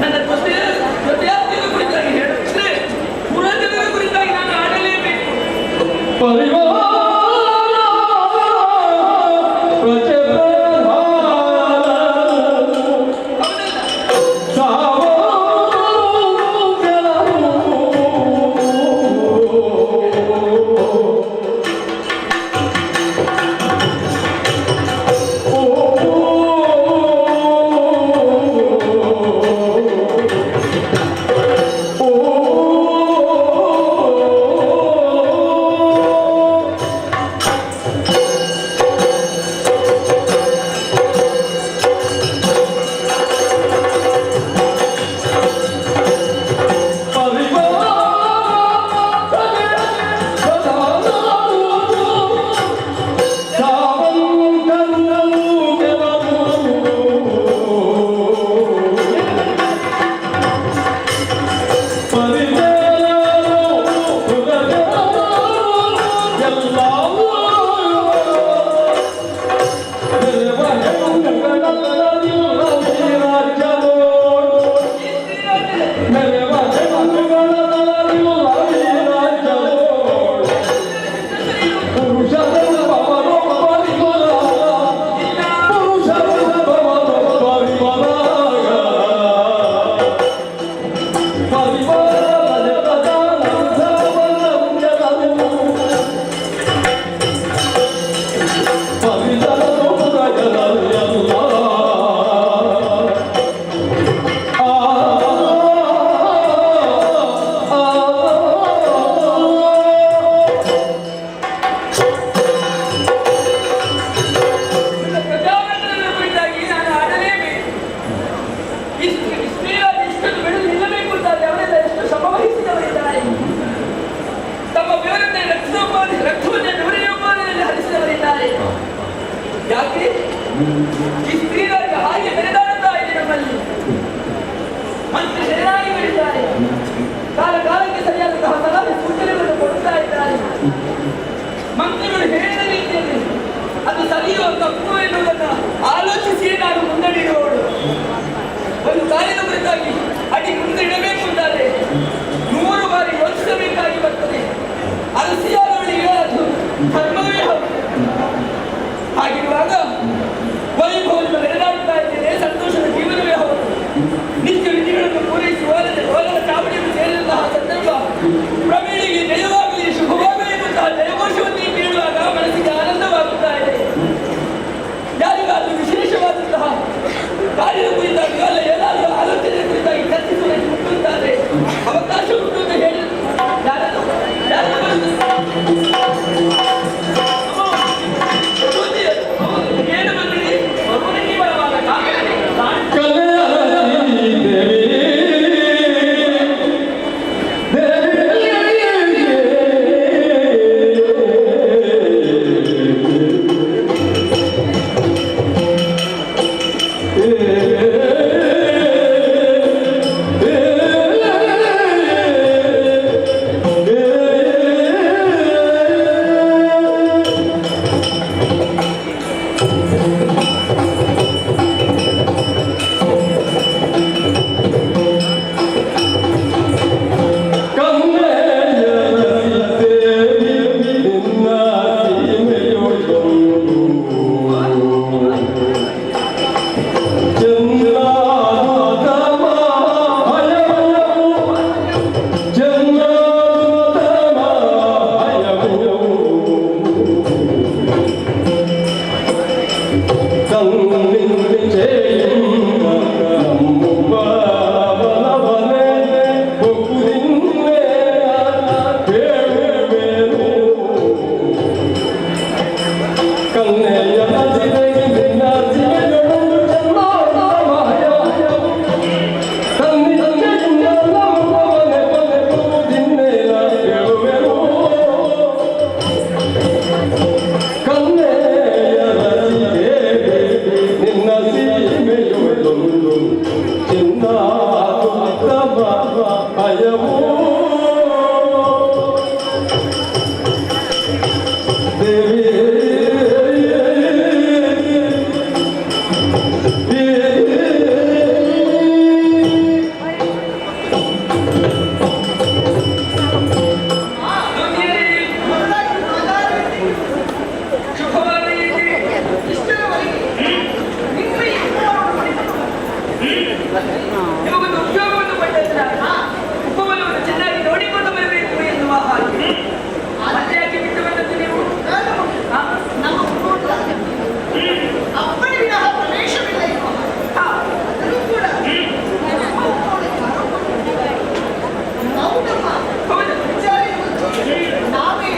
ನನ್ನ ಜೊತೆಯಾತ್ಮಕ ಕುರಿತಾಗಿ ಹೇಳುತ್ತೇನೆ. ಯಾಕೆ ಈ ಸ್ತ್ರೀಯರಿಗೆ ಹಾಗೆ ಬೆಳೆದಾಡುತ್ತಾ ಇದೆ ನಮ್ಮಲ್ಲಿ ಮಂತ್ರಿ ಶರಣಾಗಿಗಳಿದ್ದಾರೆ. ಕಾಲ ಕಾಲಕ್ಕೆ ಸರಿಯಾದಂತಹ ಸಲಹೆ ಸೂಚನೆಗಳನ್ನು ಕೊಡುತ್ತಾ ಇದ್ದಾರೆ. ಮಂತ್ರಿಗಳು ಹೇಳಿದ ರೀತಿಯಲ್ಲಿ ಅದು ಸರಿಯೋ ತಪ್ಪು ಎನ್ನುವುದನ್ನು ಆಲೋಚಿಸಿಯೇ ನಾನು ಮುನ್ನಡೆಯುವವಳು. ಒಂದು ಕಾರ್ಯದ ಕುರಿತಾಗಿ ಅಡಿ ಮುಂದೆ ಇಡಬೇಕು ಅಂತಾದರೆ 100 ಬಾರಿ ಯೋಚಿಸಬೇಕಾಗಿ ಬರ್ತದೆ. ಅದು ಸಿಯಾದವಳಿಗೆ ಅದು ಧರ್ಮವೇ ಹೌದು. ಹಾಗಿರುವಾಗ ವೈಭವದಿಂದ ನಡೆದಾಡುತ್ತಾ ಇದ್ದೇನೆ, ಸಂತೋಷದ ಜೀವನವೇ ಹೌದು. ನಿತ್ಯ ವಿಧಿಗಳನ್ನು ಪೂರೈಸಿ ಓಲದ ಚಾವಡಿಯನ್ನು ಸೇರಿದಂತಹ ಸಂದರ್ಭ ಪ್ರವೀಣಿಗೆ ಜಯವಾಗಲಿ ಶುಭವಾಗಲಿ ಎನ್ನುವಂತಹ ಜಯಘೋಷವನ್ನು ಕೇಳುವಾಗ ಮನಸ್ಸಿಗೆ ಆನಂದವಾಗುತ್ತಾ ಇದೆ. ಯಾರಿಗಾದರೂ ವಿಶೇಷವಾದಂತಹ ಕಾರ್ಯದ ಕುರಿತಾಗಿ ಅಲ್ಲ ಏನಾದರೂ ಆಲೋಚನೆ ಕುರಿತಾಗಿ ಚರ್ಚಿಸುವುದಕ್ಕೆ ಮುಟ್ಟುತ್ತಾರೆ ಅವಕಾಶ ಉಂಟು ಅಂತ ಹೇಳಿ ಏನು ಬಂದಿರಿ ಮಗುವಿಗೆ ಬರುವಾಗ ನಿಮಗೊಂದು ಉದ್ಯೋಗವನ್ನು ಪಡೆದ ಉಪವನವನ್ನು ಚೆನ್ನಾಗಿ ನೋಡಿಕೊಂಡು ಬರಬೇಕು ಎನ್ನುವ ಹಾಗೆ ಮತ್ತೆ ಯಾಕೆ ಬಿಟ್ಟು ಬಂದದ್ದು ನೀವು? ನಮ್ಮ ಅಪ್ಪಣೆ ವಿನಃ ಪ್ರವೇಶವಿಲ್ಲ ಇರುವ ಅದನ್ನು ಕೂಡ ನಾವು ನಮ್ಮ ವಿಚಾರ ನಾವೇ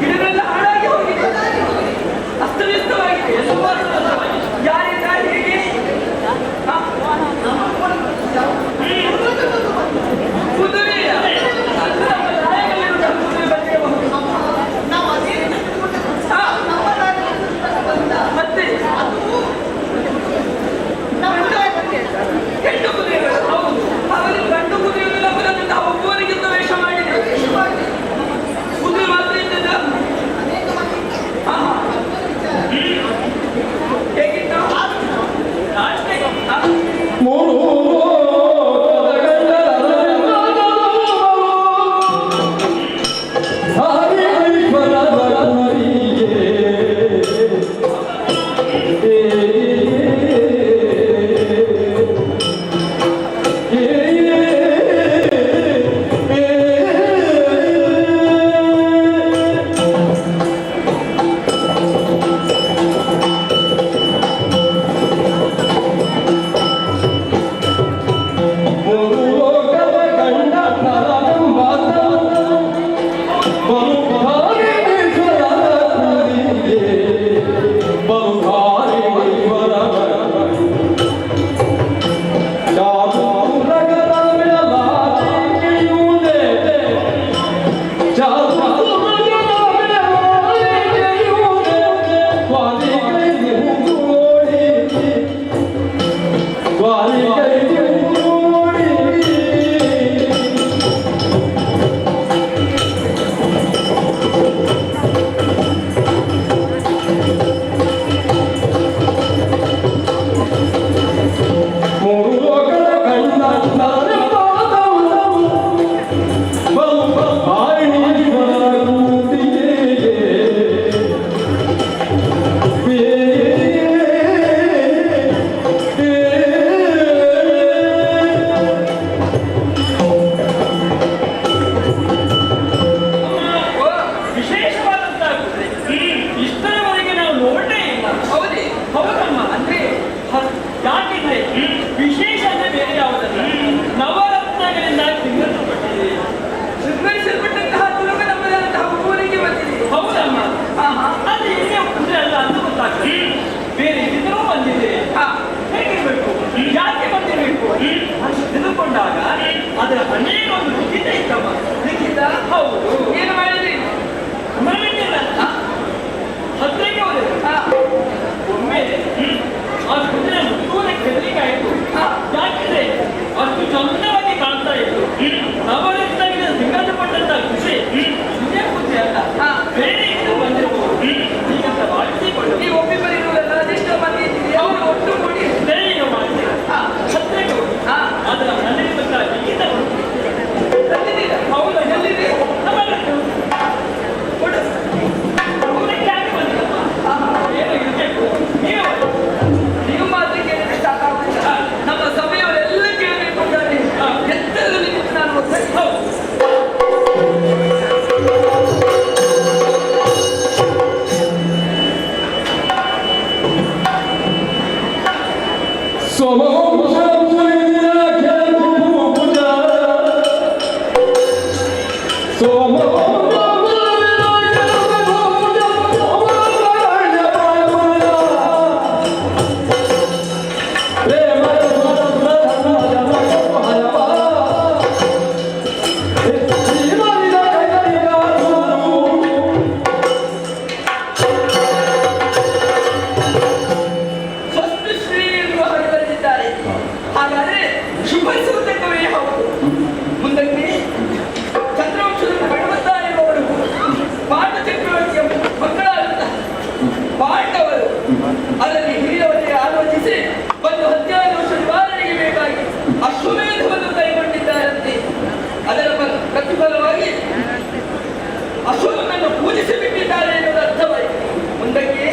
ಗಿಡಗಳೆಲ್ಲ ಹಾಳಾಗಿ ಹೋಗಿದೆ, ಅಸ್ತವ್ಯಸ್ತವಾಗಿದೆ. ಯಾರಿಂದ ಹೇಗೆ ಕುದುರೆಯ ನಾವು ಅದೇ ಮತ್ತೆ ಅದು ನಮ್ಮ ಅದರ ಮನೆಗೆ ಒಂದು ಲಿಖಿತ ಇತ್ತಮ್ಮ. ಲಿಖಿತ? ಹೌದು. ಏನು ಮಾಡಿದ್ರಿ? ಮನೆಗಿಲ್ಲ, ಹತ್ತಿರಕ್ಕೆ ಹೋದ್ರೆ ಒಮ್ಮೆ ಆ ಕುದುರೆ ಮುಟ್ಟುವುದೇ ಕೆದಲಿಗಾಯಿತು. ಯಾಕಿದ್ರೆ ಅಷ್ಟು ಚಂದವಾಗಿ ಕಾಣ್ತಾ ಇತ್ತು. ನವರತ್ನಾಗಿನ ಸಿಂಗಾರಪಟ್ಟಂತ ಖುಷಿ ಇದೇ ಖುಷಿ ಅಲ್ಲ, ಬೇರೆ ಇದು ಬಂದಿರಬಹುದು. ಹೀಗಂತ ಭಾವಿಸಿಕೊಂಡು ನೀವು ಒಬ್ಬಿಬ್ಬರಿರುವುದಲ್ಲ, ಅದೆಷ್ಟೋ ಮಂದಿ ಇದ್ದೀರಿ, ಅವರು ಒಟ್ಟು ಕೂಡಿ ದಯೆಯ ಮಾಡಿ ಹತ್ತಿರಕ್ಕೆ ಹೋಗಿ ಅದರ ಮನೆಗೆ ಬಂದ ಲಿಖಿತ ತಂದಿದ್ದೀರ? ಹೌದು. ಎಲ್ಲಿದೆ? ಏನು ಇರಬೇಕು? ನೀವು ಮಾತ್ರ ಕೇಳಿದ್ರೆ ಸಾಕಾಗುತ್ತಿಲ್ಲ. ನಮ್ಮ ಸಭೆಯವರೆಲ್ಲ ಕೇಳಬೇಕು ಅಂತಾರೆ. ಎತ್ತಲು ನಿಂತು ನಾನು ಹೌದು. ಅದರಲ್ಲಿ ಹಿರಿಯವರಿಗೆ ಆಲೋಚಿಸಿ ಒಂದು 15 ವರ್ಷ ನಿವಾರಣೆಗೆ ಬೇಕಾಗಿ ಅಶ್ವಮೇಧವನ್ನು ಕೈಗೊಂಡಿದ್ದಾರಂತೆ. ಅದರ ಪ್ರತಿಫಲವಾಗಿ ಅಶ್ವವನ್ನು ಪೂಜಿಸಿ ಬಿಟ್ಟಿದ್ದಾರೆ ಎನ್ನುವುದು ಅರ್ಥವಾಯಿತು. ಮುಂದಕ್ಕೆ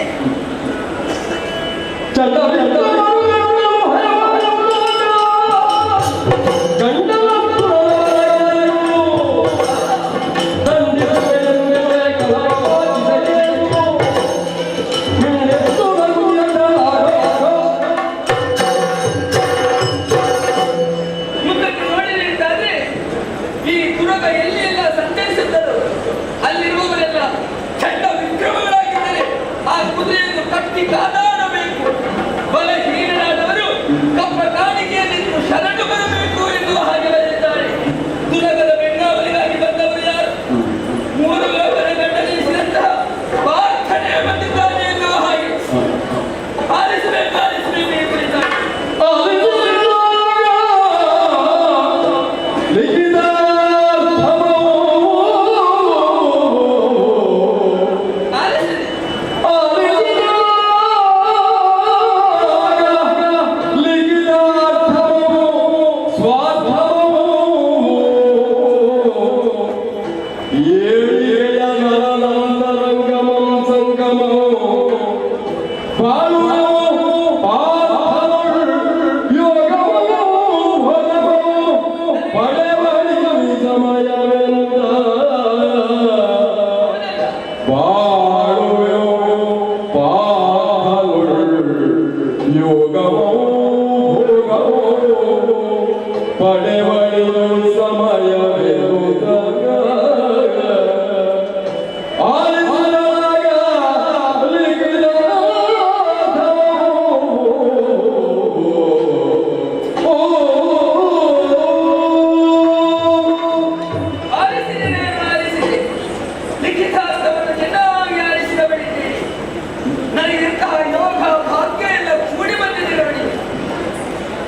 ಕಾದಾಡಬೇಕು. ಬಲಹೀನರಾದವರು ಕಪ್ಪ ಕಾಣಿಕೆಯಲ್ಲಿದ್ದು ಶರಣು ಬರಬೇಕು ಎನ್ನುವ ಹಾಗೆ ಬರೆದಿದ್ದಾರೆ. ದುರಗದ ಬೆಂಗಾವಲಿಗಾಗಿ ಬಂದವರು ಯಾರು? 3 ಲೋಕದ ಗಂಡನಿಸಿದಂತಹ ಪ್ರಾರ್ಥನೆ ಬಂದಿದ್ದಾರೆ ಎನ್ನುವ ಹಾಗೆ ಆಲಿಸಬೇಕು ಈ ಕುರಿತಾಗಿ.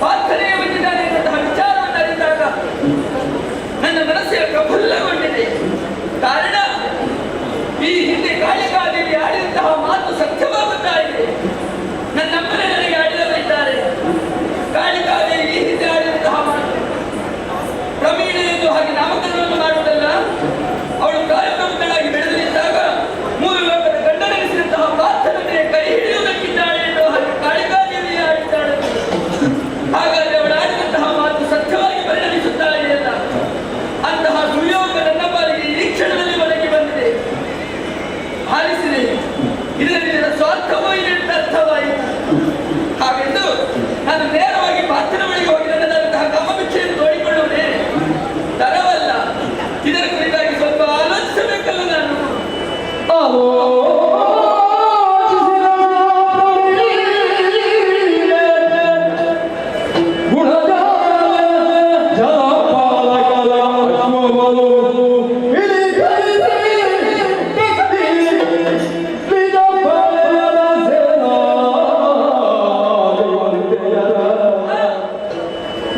ಪ್ರಾರ್ಥನೆ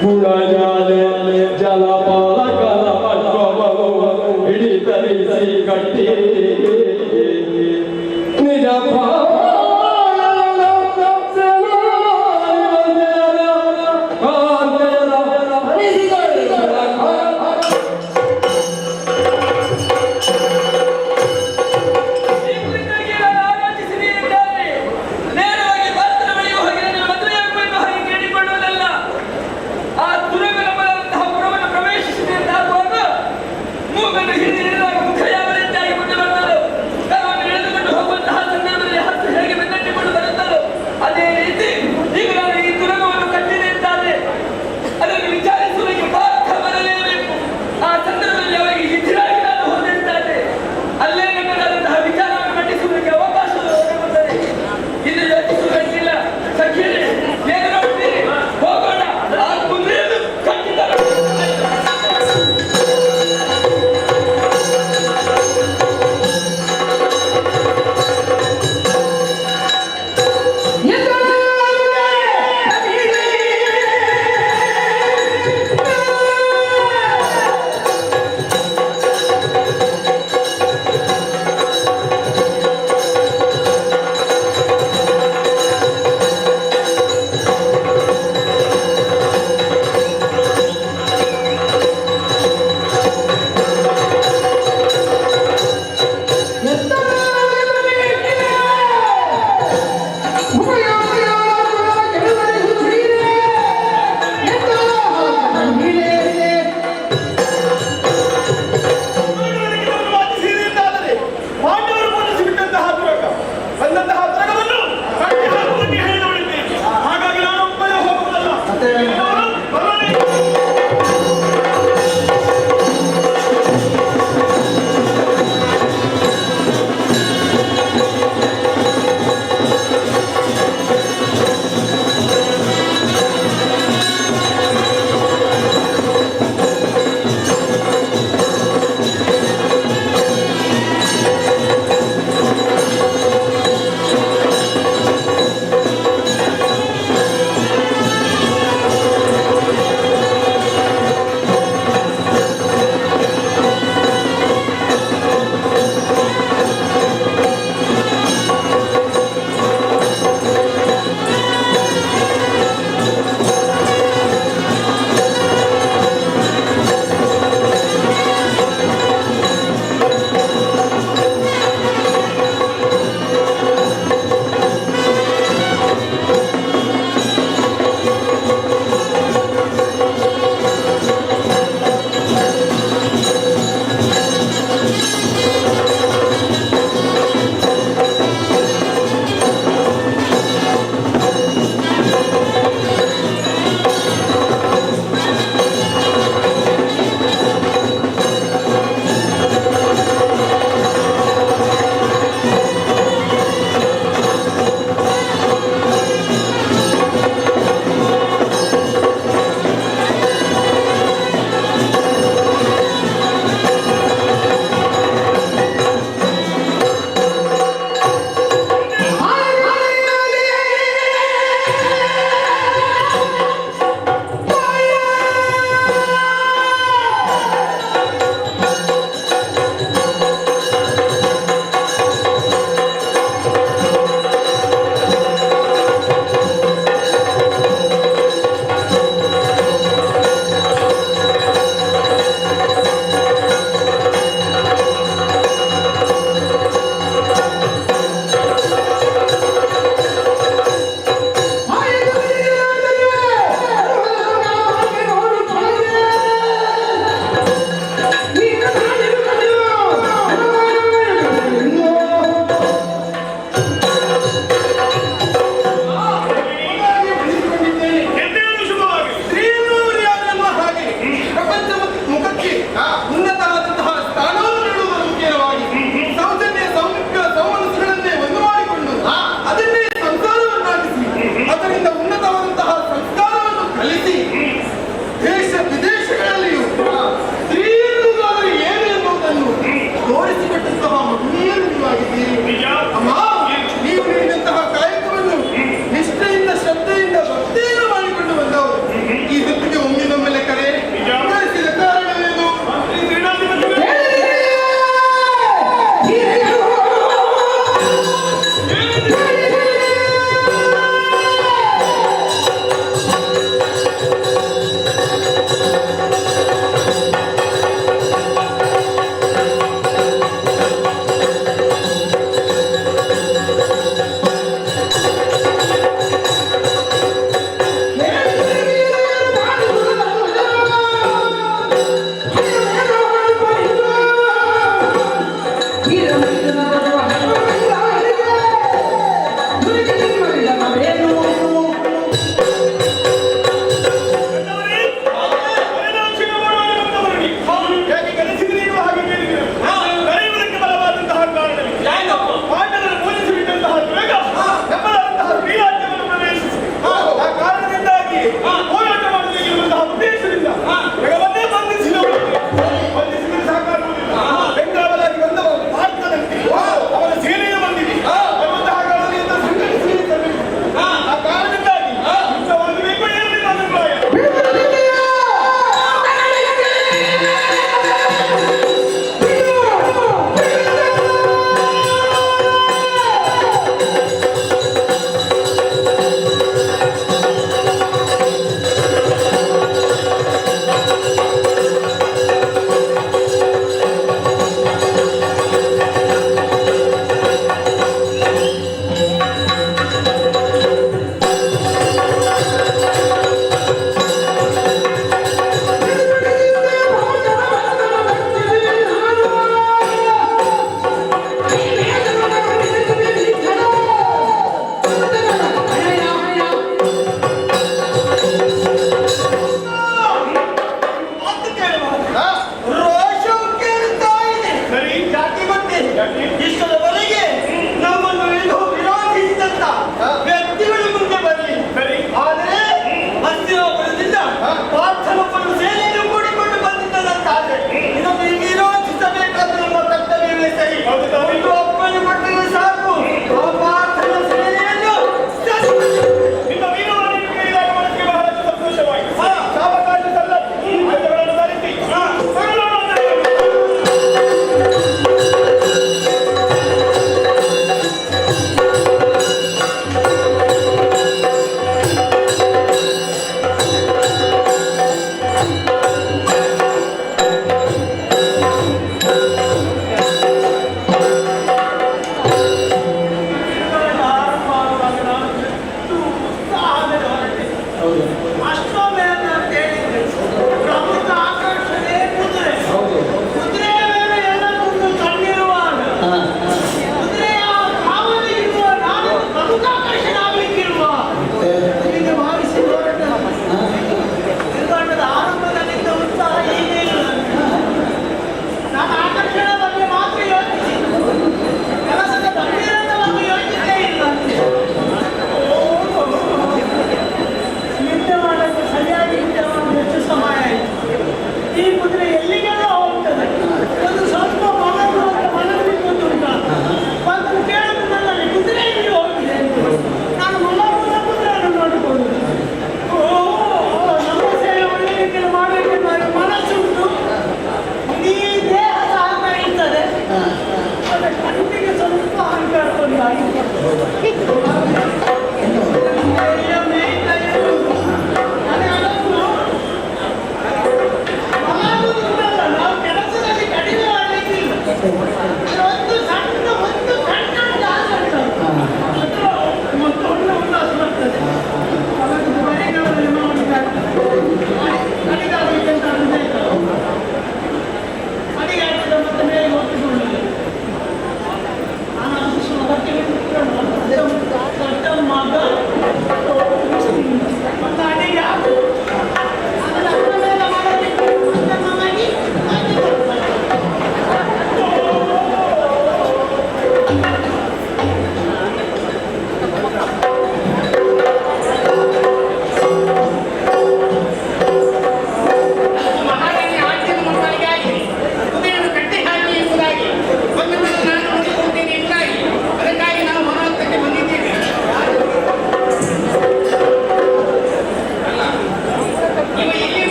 ಗುಣಜಾಲೆ ಜಲಪಾಲಕಲ ಪದ್ಮವು ಹಿಡಿತರಿಸಿ ಕಟ್ಟಿ ನಿಜ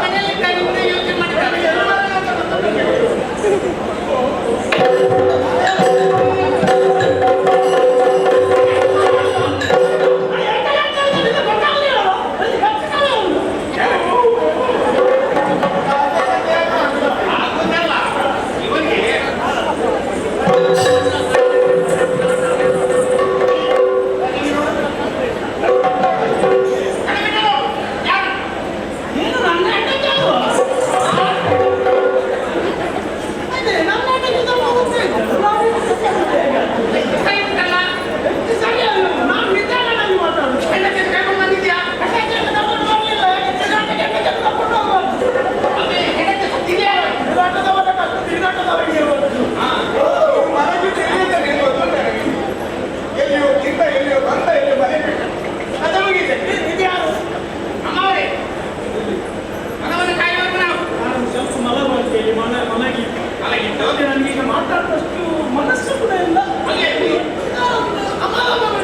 ಮನೆಯಲ್ಲಿ ಕರೆಯುತ್ತೆ ಯೋಚನೆ ಮಾಡ್ತಾರೆ ನನಗೀಗ ಮಾತಾಡಿದಷ್ಟು ಮನಸ್ಸು ಕೂಡ ಇಲ್ಲ.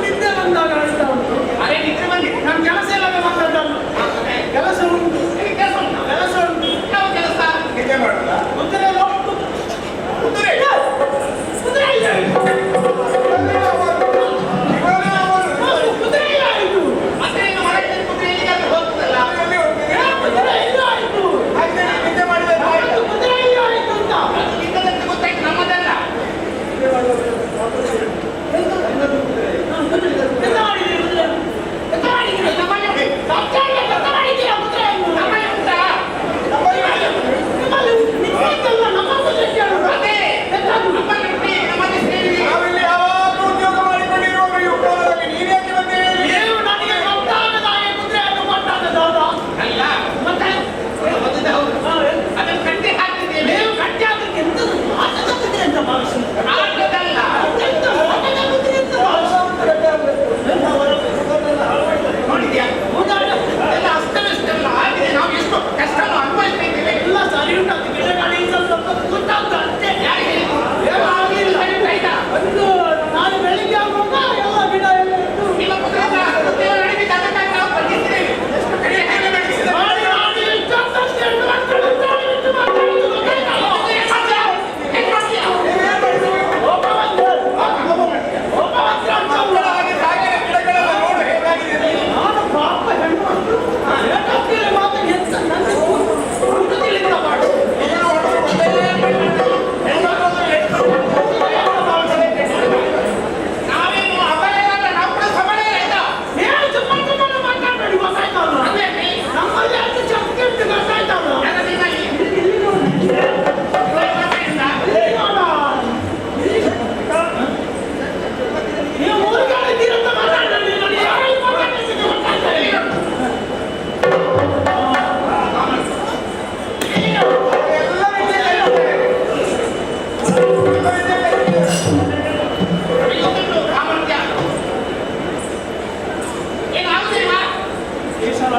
ನಿದ್ದೆ ಬಂದಾಗ ಹೇಳ್ತಾ ಉಂಟು. ನಮ್ಮ ಕೆಲಸ ಎಲ್ಲ ಮಾತಾಡಲ್ಲ. ಕೆಲಸ ಉಂಟು, ಕೆಲಸ ಉಂಟು. ಯಾವ ಕೆಲಸ? ನಿದ್ದೆ ಮಾಡಲ್ಲ. ಕುದುರೆ ಕುದುರೆ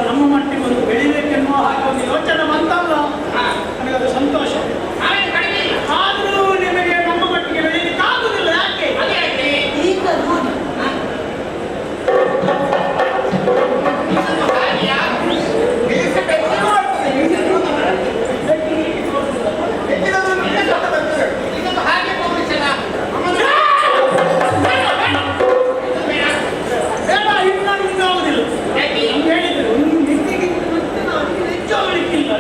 ನಮ್ಮ ಮಟ್ಟಿಗೆ ಒಂದು ಬೆಳಿಬೇಕೆನ್ನುವ ಹಾಗೆ ಒಂದು ಯೋಚನೆ ಬಂತಲ್ಲ, ನನಗದು ಸಂತೋಷ. ಆದರೂ ನಿಮಗೆ ನಮ್ಮ ಮಟ್ಟಿಗೆ ಬೆಳೀಲಿಕ್ಕೆ ಆಗುದಿಲ್ಲ. ಯಾಕೆ? ಈಗ ನೋಡಿ ಬೇಡ, ಇನ್ನು ಆಗುದಿಲ್ಲ. ಹೇಳಿದ್ರು ಹೆಚ್ಚಾಗಲಿಕ್ಕಿಲ್ಲ.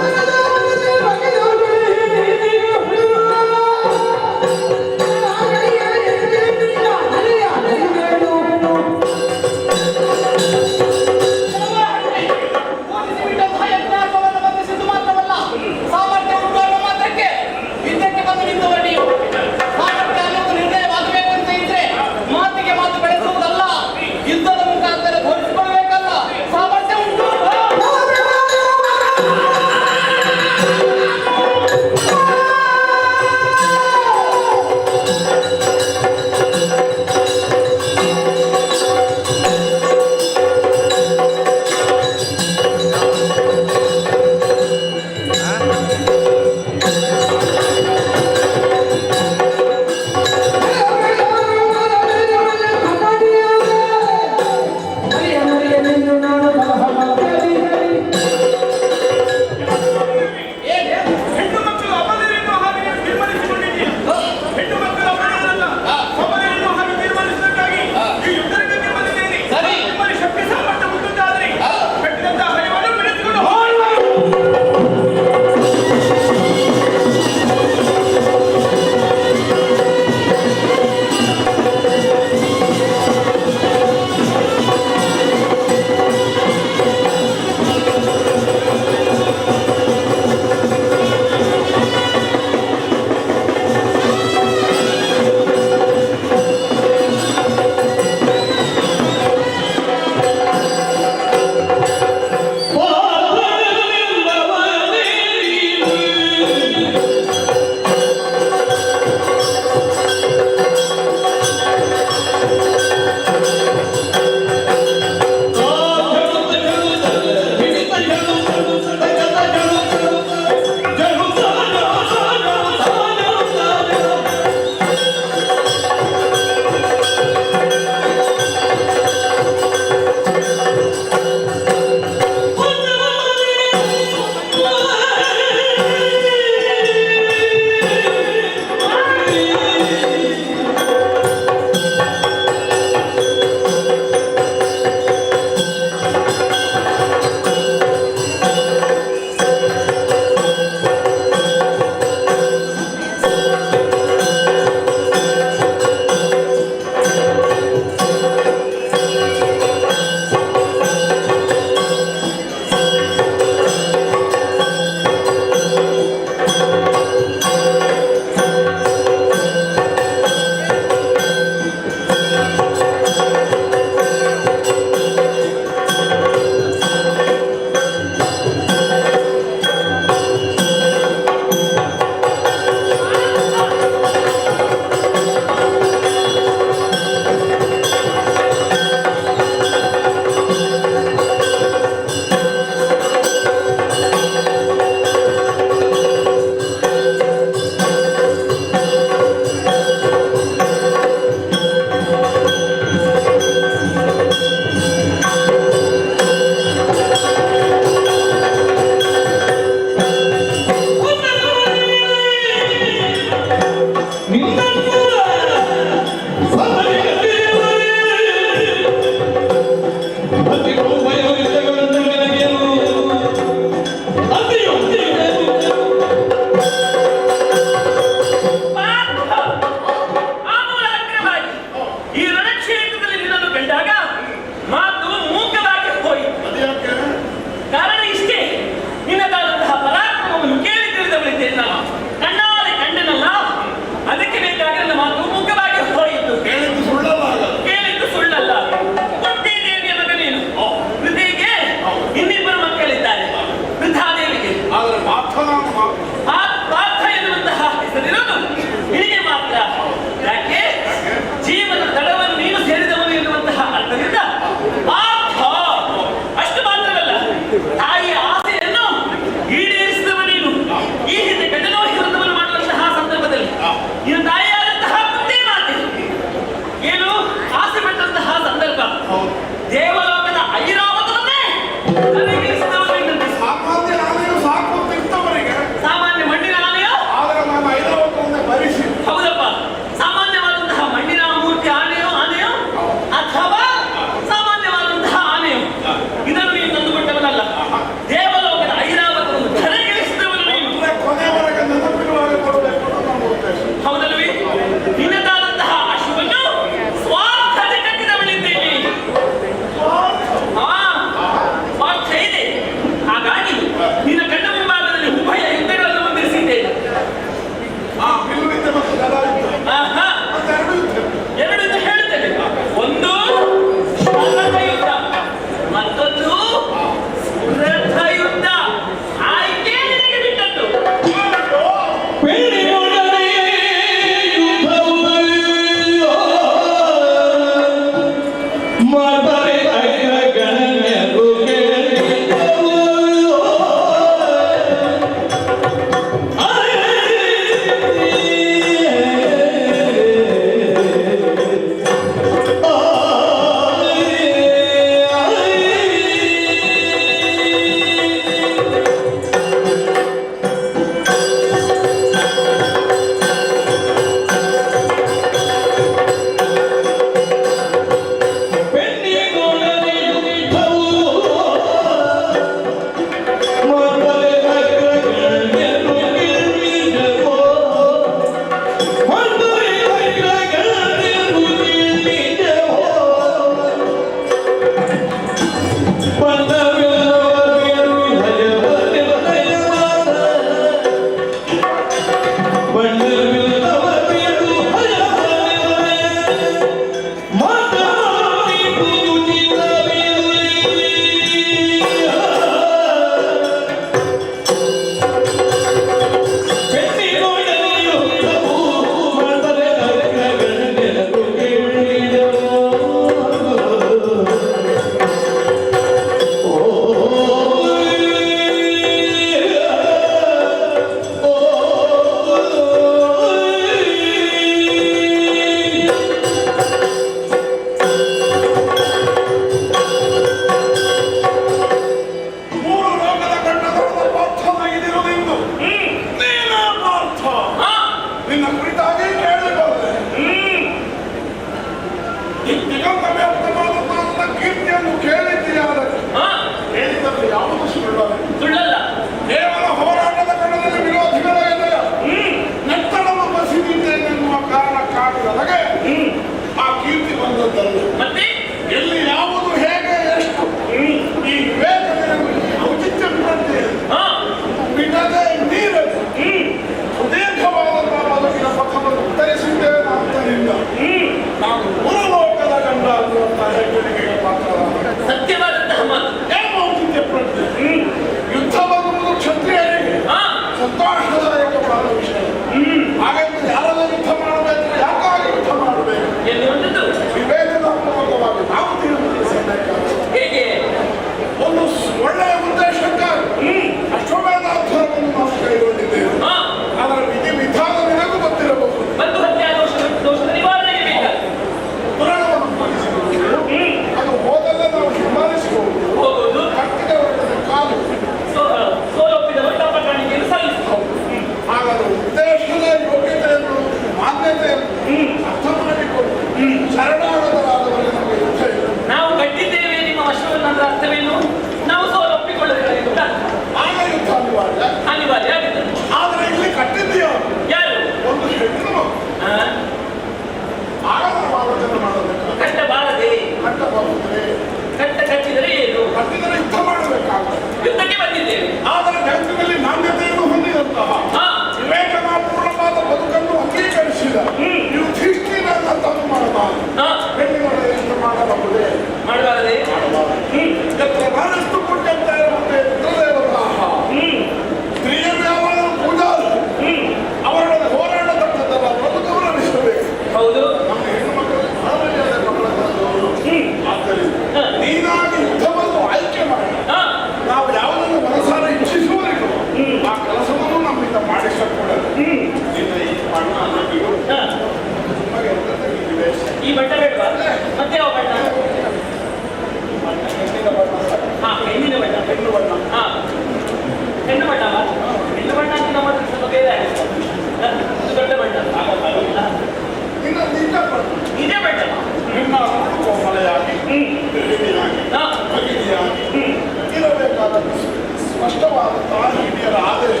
ಸ್ಪಷ್ಟವಾದಂತಹ ಹಿರಿಯರ ಆದೇಶ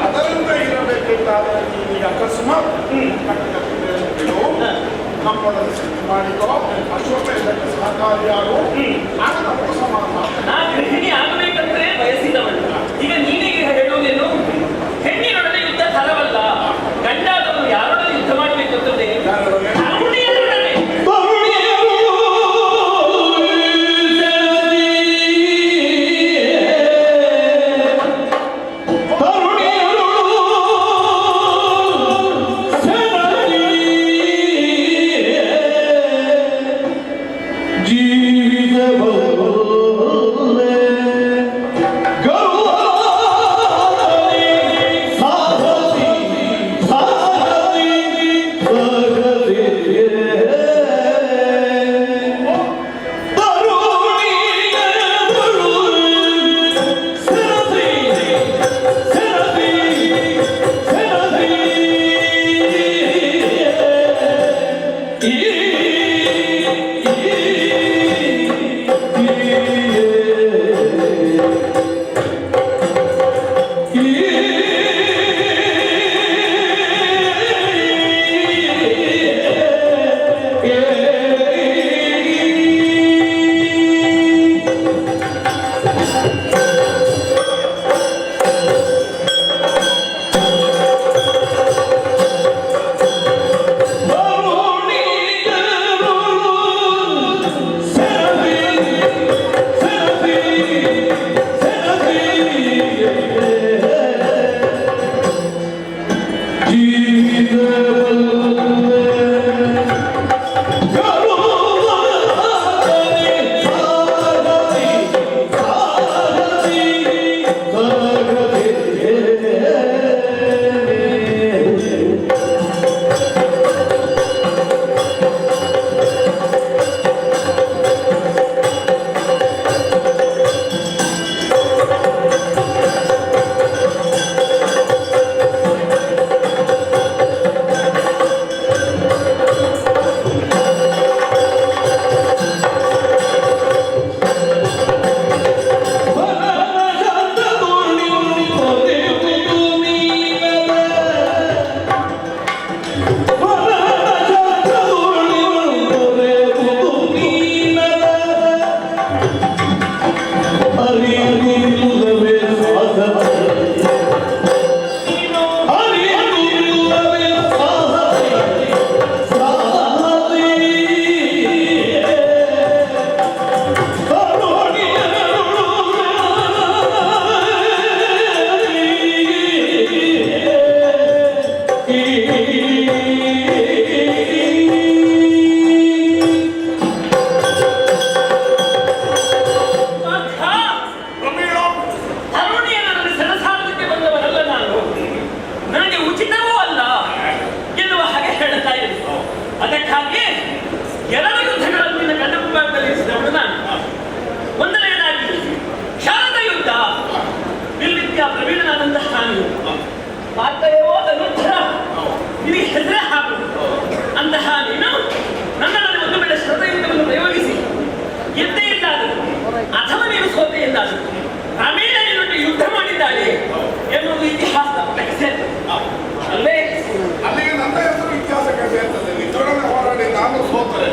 ಅದರಿಂದ ಇರಬೇಕೆಂದಾದರೆ ಈಗ ಅಕಸ್ಮಾತ್ ಕಟ್ಟಿದ ಪ್ರದೇಶಗಳು ನಮ್ಮನ್ನು ಸಿದ್ಧ ಮಾಡಿಕೋ ಅಶ್ವಮೇಧಕ್ಕೆ ಸಹಕಾರಿಯಾಗೋ ಆಗ ನಮಗೂ ಸಮಾಧಾನ. ನಾ ಗೃಹಿಣಿ ಆಗಬೇಕಂದ್ರೆ ಬಯಸಿದವಳು. ಈಗ ನೀನೀಗ ಹೇಳುವುದೇನು? ಹೆಣ್ಣಿನೊಡನೆ ಯುದ್ಧ ಫಲವಲ್ಲ, ಗಂಡಾದವನು ಯಾರೊಡನೆ ಯುದ್ಧ ಮಾಡಬೇಕು ಅಂತಂದ್ರೆ ಜೀವಿತ ಅಥವಾ ನೀನು ಸೋತೆ ಎಂದಾದರು ಕ್ರಮೇಣ ನಿನ್ನೊಟ್ಟಿಗೆ ಯುದ್ಧ ಮಾಡಿದ್ದಾಳೆ ಎನ್ನುವುದು ಇತಿಹಾಸದ ಪುಟಕ್ಕೆ ಸೇರ್ತದೆ ಅಲ್ವೇ? ಅಲ್ಲಿಗೆ ನನ್ನ ಹೆಸರು ಇತಿಹಾಸಕ್ಕೆ ಸೇರ್ತದೆ. ನಿಜವಾಗಿ ಹೋರಾಡಿ ನಾನು ಸೋತರೆ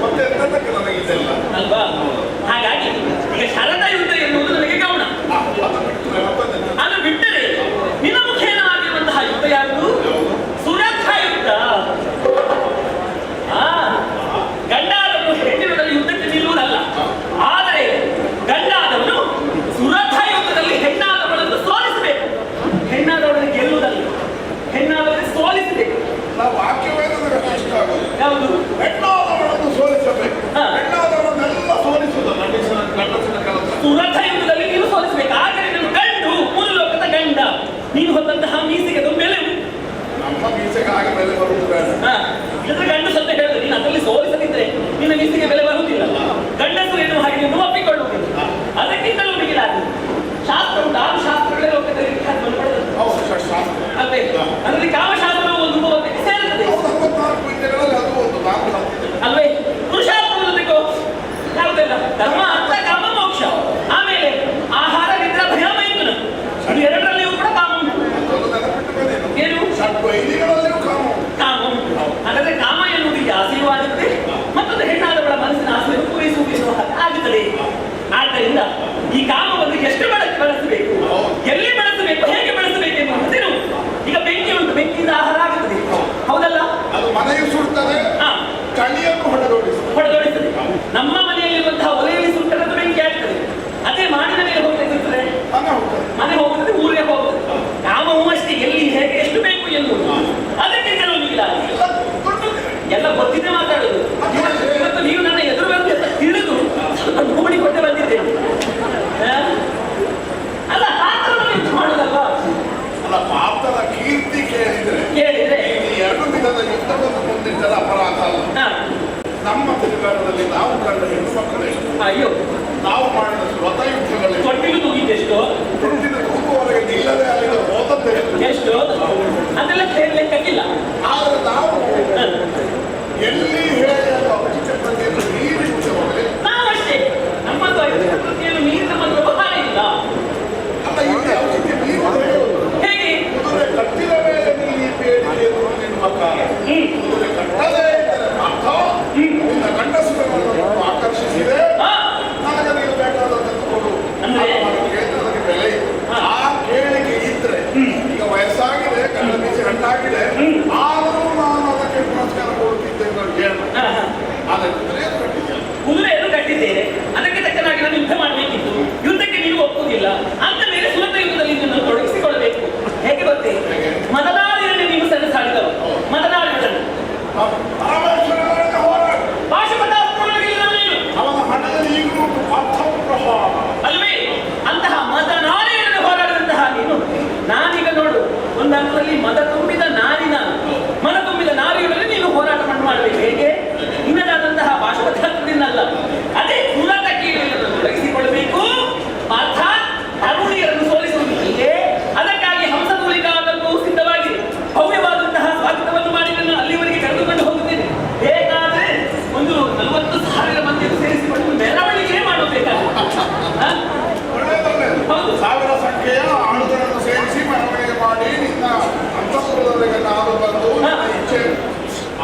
ಮತ್ತೆ ಎಂತಕ್ಕೆ ನನಗೆ ಇದೆಲ್ಲ ಅಲ್ವಾ? ಹಾಗಾಗಿ ಈಗ ಶರದ ಯುದ್ಧ ಎನ್ನುವುದು ನನಗೆ ಗೌಣ. ಅದು ಬಿಟ್ಟರೆ ನಿನ್ನ ಮುಖೇನವಾಗಿರುವಂತಹ ಯುದ್ಧ ಯಾವುದು? ಸುರಥ ಯುದ್ಧ. ಗಂಡಾದವನು ಹೆಣ್ಣಿನಲ್ಲಿ ಯುದ್ಧಕ್ಕೆ ನಿಲ್ಲುವುದಲ್ಲ, ಆದರೆ ಗಂಡಾದವನು ಸುರಥ ಯುದ್ಧದಲ್ಲಿ ಹೆಣ್ಣಾದವಳನ್ನು ಸೋಲಿಸಬೇಕು. ಹೆಣ್ಣಾದವಳನ್ನು ಗೆಲ್ಲುವುದಲ್ಲ, ಹೆಣ್ಣಾದವರನ್ನು ಸೋಲಿಸಬೇಕು. ನಾವು ವಾಕ್ಯವೇ ನನಗೆ ಇಷ್ಟ ಆಗೋದು. ಯಾವುದು? ಹೆಣ್ಣಾದವಳನ್ನು ಸೋಲಿಸಬೇಕು. ಹೆಣ್ಣಾದವರನ್ನೆಲ್ಲ ಸೋಲಿಸುವುದು ಗಂಡಸಿನ ಕೆಲಸ. ಸುರಥ ಯುದ್ಧದಲ್ಲಿ ನೀನು ಸೋಲಿಸಬೇಕು. ಆದರೆ ನೀನು ಗಂಡು, ಮೂರು ಲೋಕದ ಗಂಡ. ನೀನು ಹೊತ್ತಂತಹ ಮೀಸೆಗೆ ಅದು ಬೆಲೆ. ನಮ್ಮ ಮೀಸೆಗೆ ಹಾಗೆ ಬೆಲೆ ಬರುವುದು ಬೇಡ. ಇಲ್ಲದ್ರೆ ಗಂಡು ಸತ್ಯ ಹೇಳಿದ್ರೆ ನೀನು ಅದರಲ್ಲಿ ಸೋಲಿಸದಿದ್ರೆ ನಿನ್ನ ಮೀಸೆಗೆ ಬೆಲೆ ಬರುವುದಿಲ್ಲ. ಗಂಡಸು ಎನ್ನುವ ಹಾಗೆ ನೀನು ಒಪ್ಪಿಕೊಳ್ಳುವುದಿಲ್ಲ. ಅದಕ್ಕಿಂತಲೂ ಮಿಗಿಲಾಗಿ ಶಾಸ್ತ್ರ ಉಂಟು. ಆ ಶಾಸ್ತ್ರಗಳೇ ಲೋಕದಲ್ಲಿ ವಿಖ್ಯಾತವನ್ನು ಪಡೆದದ್ದು ಅಲ್ವೇ? ಅಂದ್ರೆ ಕಾಮಶಾಸ್ತ್ರವು ಒಂದು ಮೂವತ್ತಕ್ಕೆ ಸೇರುತ್ತದೆ 94 ವಿದ್ಯೆಗಳಲ್ಲಿ ಅದು ಒಂದು ನಾನು ಅಲ್ವೇ? ಪುರುಷಾರ್ಥವನ್ನು ತೆಗೋ ಯಾವುದೆಲ್ಲ ಧರ್ಮ, ಅರ್ಥ, ಕಾಮ, ಮೋಕ್ಷ. ಆಮೇಲೆ ಆಹಾರ, ನಿದ್ರೆ, ಭಯ, ಮೈಥುನ. ಅದು ಎರಡರಲ್ಲಿಯೂ ಕೂಡ ಕಾಮ ಉಂಟು. ಏನು? ವೈದಿಗಳಲ್ಲಿಯೂ ಕಾಮ ಹಾಗಾದ್ರೆ ಕಾಮ ಎನ್ನುವುದು ಈ ಆಸೆಯೂ ಆಗುತ್ತೆ, ಮತ್ತೊಂದು ಹೆಣ್ಣಾದವಳ ಮನಸ್ಸಿನ ಆಸೆಯನ್ನು ಪೂರೈಸುವುದು ಆಗುತ್ತದೆ. ಆದ್ದರಿಂದ ಈ ಕಾಮವನ್ನು ಎಷ್ಟು ಬಳಸಬೇಕು, ಎಲ್ಲಿ ಬಳಸಬೇಕು, ಹೇಗೆ ಬಳಸಬೇಕು ಎನ್ನುವುದು ಈಗ ಬೆಂಕಿ ಉಂಟು, ಬೆಂಕಿಯಿಂದ ಆಹಾರ ಆಗುತ್ತದೆ, ಹೌದಲ್ಲ? ಅದು ಮನೆಯು ಸುಡುತ್ತದೆ, ಕಣಿಯನ್ನು ಹೊಡೆದೊಡಿಸುತ್ತದೆ. ನಮ್ಮ ಮನೆಯಲ್ಲಿರುವಂತಹ ಒಲೆಯಲ್ಲಿ ಸುಟ್ಟದ್ದು ಬೆಂಕಿ ಆಗ್ತದೆ. ಅದೇ ಮಾಡಿದ ಮೇಲೆ ಹೋಗ್ತದೆ, ಮನೆ ಹೋಗುತ್ತದೆ, ಊರಿಗೆ ಹೋಗುತ್ತದೆ. ಕಾಮವೂ ಅಷ್ಟೇ, ಎಲ್ಲಿ ಹೇಗೆ ಎಷ್ಟು ಬೇಕು ಎನ್ನುವುದು. ಅದಕ್ಕೆ ಕೆಲವು ಮಿಗಿಲಾಗಿ ಎಲ್ಲ ಗೊತ್ತಿದ್ದೆ ಮಾತಾಡುದು. ಇವತ್ತು ನೀವು ನನ್ನ ಎದುರು ಬರುತ್ತೆ ತಿಳಿದು ನೋಡಿಕೊಂಡೆ ಬಂದಿದ್ದೇನೆ. ಅಲ್ಲ, ಪಾತ್ರವನ್ನು ಮಾಡುದಲ್ವಾ? ಅಲ್ಲ, ಪಾತ್ರದ ಕೀರ್ತಿ ಕೇಳಿದ್ರೆ ಎರಡು ವಿಧದ ಯುದ್ಧವನ್ನು ಮುಂದಿಟ್ಟರೆ ಅಪರಾಧ ಅಲ್ಲ. ನಮ್ಮ ತಿರುಗಾಟದಲ್ಲಿ ನಾವು ಕಂಡ ಹೆಣ್ಣು ಮಕ್ಕಳು ಎಷ್ಟು, ಅಯ್ಯೋ, ನಾವು ಮಾಡಿದ ವ್ರತ ಯುದ್ಧಗಳಲ್ಲಿ ತೊಟ್ಟಿಲು ತೂಗಿದ್ದೆಷ್ಟು, ತೊಟ್ಟಿನ ತೂಗುವವರೆಗೆ ನಿಲ್ಲದೆ ಅಲ್ಲಿಗೆ ಹೋದದ್ದೇ ಎಷ್ಟು, ಅದೆಲ್ಲ ಲೆಕ್ಕಕ್ಕಿಲ್ಲ. ಆದರೆ ನಾವು ಎಲ್ಲಿ ಹೇಳಿ ಔಚಿತ್ಯ ಪ್ರತಿಯನ್ನು ಮೀರಿಬಿಟ್ಟವರೆ ನಾವಷ್ಟೇ. ನಮ್ಮದು ಔಚಿತ್ಯ ಪ್ರತಿಯನ್ನು ಮೀರಿ ನಮ್ಮ ವ್ಯವಹಾರ ಇಲ್ಲ. ಅಲ್ಲ, ಇಲ್ಲಿ ಔಚಿತ್ಯ ಮೀರುವುದು ಹೇಗೆ? ಕುದುರೆ ಕಟ್ಟಿದ ಮೇಲೆ ನೀಲಿ ಬೇಡಿಕೆಯನ್ನು ನಿನ್ನ ಕಾಲ ಕುದುರೆ ಕಟ್ಟದೇ ಇದ್ದರೆ ಅರ್ಥ ನಿನ್ನ ಗಂಡಸುಗಳನ್ನು ಆಕರ್ಷಿಸಿದೆ, ನನಗೆ ನೀನು ಬೇಕಾದದ್ದನ್ನು ಕೊಡು ಅದಕ್ಕೆ ಬೆಲೆ ಇದೆ. ಆ ಕೇಳಿಕೆ ಇದ್ರೆ ಈಗ ವಯಸ್ಸಾಗಿದೆ, ಗಂಡ ಬೀಸಿ ಹಣ್ಣಾಗಿದೆ, ಆದರೂ ನಾನು ಅದಕ್ಕೆ ಪುರಸ್ಕಾರ ಕೊಡುತ್ತಿದ್ದೆ ಹೇಳ. ಆದರೆ ಕುದುರೆಯನ್ನು ಕಟ್ಟಿದ್ದೇನೆ, ಅದಕ್ಕೆ ತಕ್ಕನಾಗಿ ನಾನು ಯುದ್ಧ ಮಾಡಬೇಕಿತ್ತು. ಯುದ್ಧಕ್ಕೆ ನೀವು ಒಪ್ಪುವುದಿಲ್ಲ ಅಂತ ಮೇಲೆ ಸುಲಭ ಯುದ್ಧದಲ್ಲಿ ನಿನ್ನನ್ನು ತೊಡಗಿಸಿಕೊಳ್ಳಬೇಕು. ಹೇಗೆ ಗೊತ್ತೇ? ಮತದಾರರನ್ನೇ ನೀವು ಸೆಣಸಾಡಿದವರು. ಮತದಾರರನ್ನು ಅವನ ಹಣದಲ್ಲಿ ಈಗಲೂ ಅಲ್ವೇ? ಅಂತಹ ಮತನಾರಿಯನ್ನು ಹೋರಾಡಿದಂತಹ ನೀನು, ನಾನೀಗ ನೋಡು, ಒಂದು ಅರ್ಥದಲ್ಲಿ ಮತ ತುಂಬಿದ ನಾರಿನ ಮನ ತುಂಬಿದ ನಾರಿಯಲ್ಲಿ ನೀನು ಹೋರಾಟ ಮಾಡಬೇಕು. ಹೇಗೆ? ನಿನ್ನದಾದಂತಹ ಪಾಶುಪತಾರ್ಥದಿಂದಲ್ಲ, ಅದೇ ಪುರಾತ ಕೀಳನ್ನು ತೊಡಗಿಸಿಕೊಳ್ಳಬೇಕು. ಅರ್ಥಾತ್ ತರುಣಿಯರನ್ನು ಸೋಲಿಸುವುದು ಹೀಗೆ. ಅದಕ್ಕಾಗಿ ಹಂಸತೂಲಿಕಾದಲ್ಲೂ ಸಿದ್ಧವಾಗಿದೆ. ಭವ್ಯವಾದಂತಹ ಸ್ವಾಗತವನ್ನು ಮಾಡಿ ನಾನು ಅಲ್ಲಿವರೆಗೆ ಕರೆದುಕೊಂಡು ಹೋಗುತ್ತೇನೆ. ಹೇಗಾದ್ರೆ ಒಂದು 40,000 ಮಂದಿಯನ್ನು ಸೇರಿಸಿಕೊಂಡು ಮೆರವಣಿಗೆ ಮಾಡಬೇಕಾಗುತ್ತೆ. ಹೌದು, 1000 ಸಂಖ್ಯೆಯ ಆಳುಗಳನ್ನು ಸೇರಿಸಿ ಮೆರವಣಿಗೆ ಮಾಡಿ ನಿನ್ನ ಅಂತಃಪುರದವರೆಗೆ ನಾನು ಬಂದು ನನ್ನ ಇಚ್ಛೆ.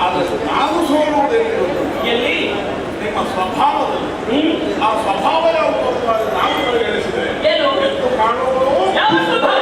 ಆದರೆ ನಾನು ಸೋಲುವುದೇನು ಎಲ್ಲಿ? ನಿಮ್ಮ ಸ್ವಭಾವದಲ್ಲಿ. ಆ ಸ್ವಭಾವ ಯಾವುದು ನಾನು ಪರಿಗಣಿಸಿದೆ. ಏನು? ಎಷ್ಟು ಕಾಣುವುದು ಯಾವ ಸ್ವಭಾವ?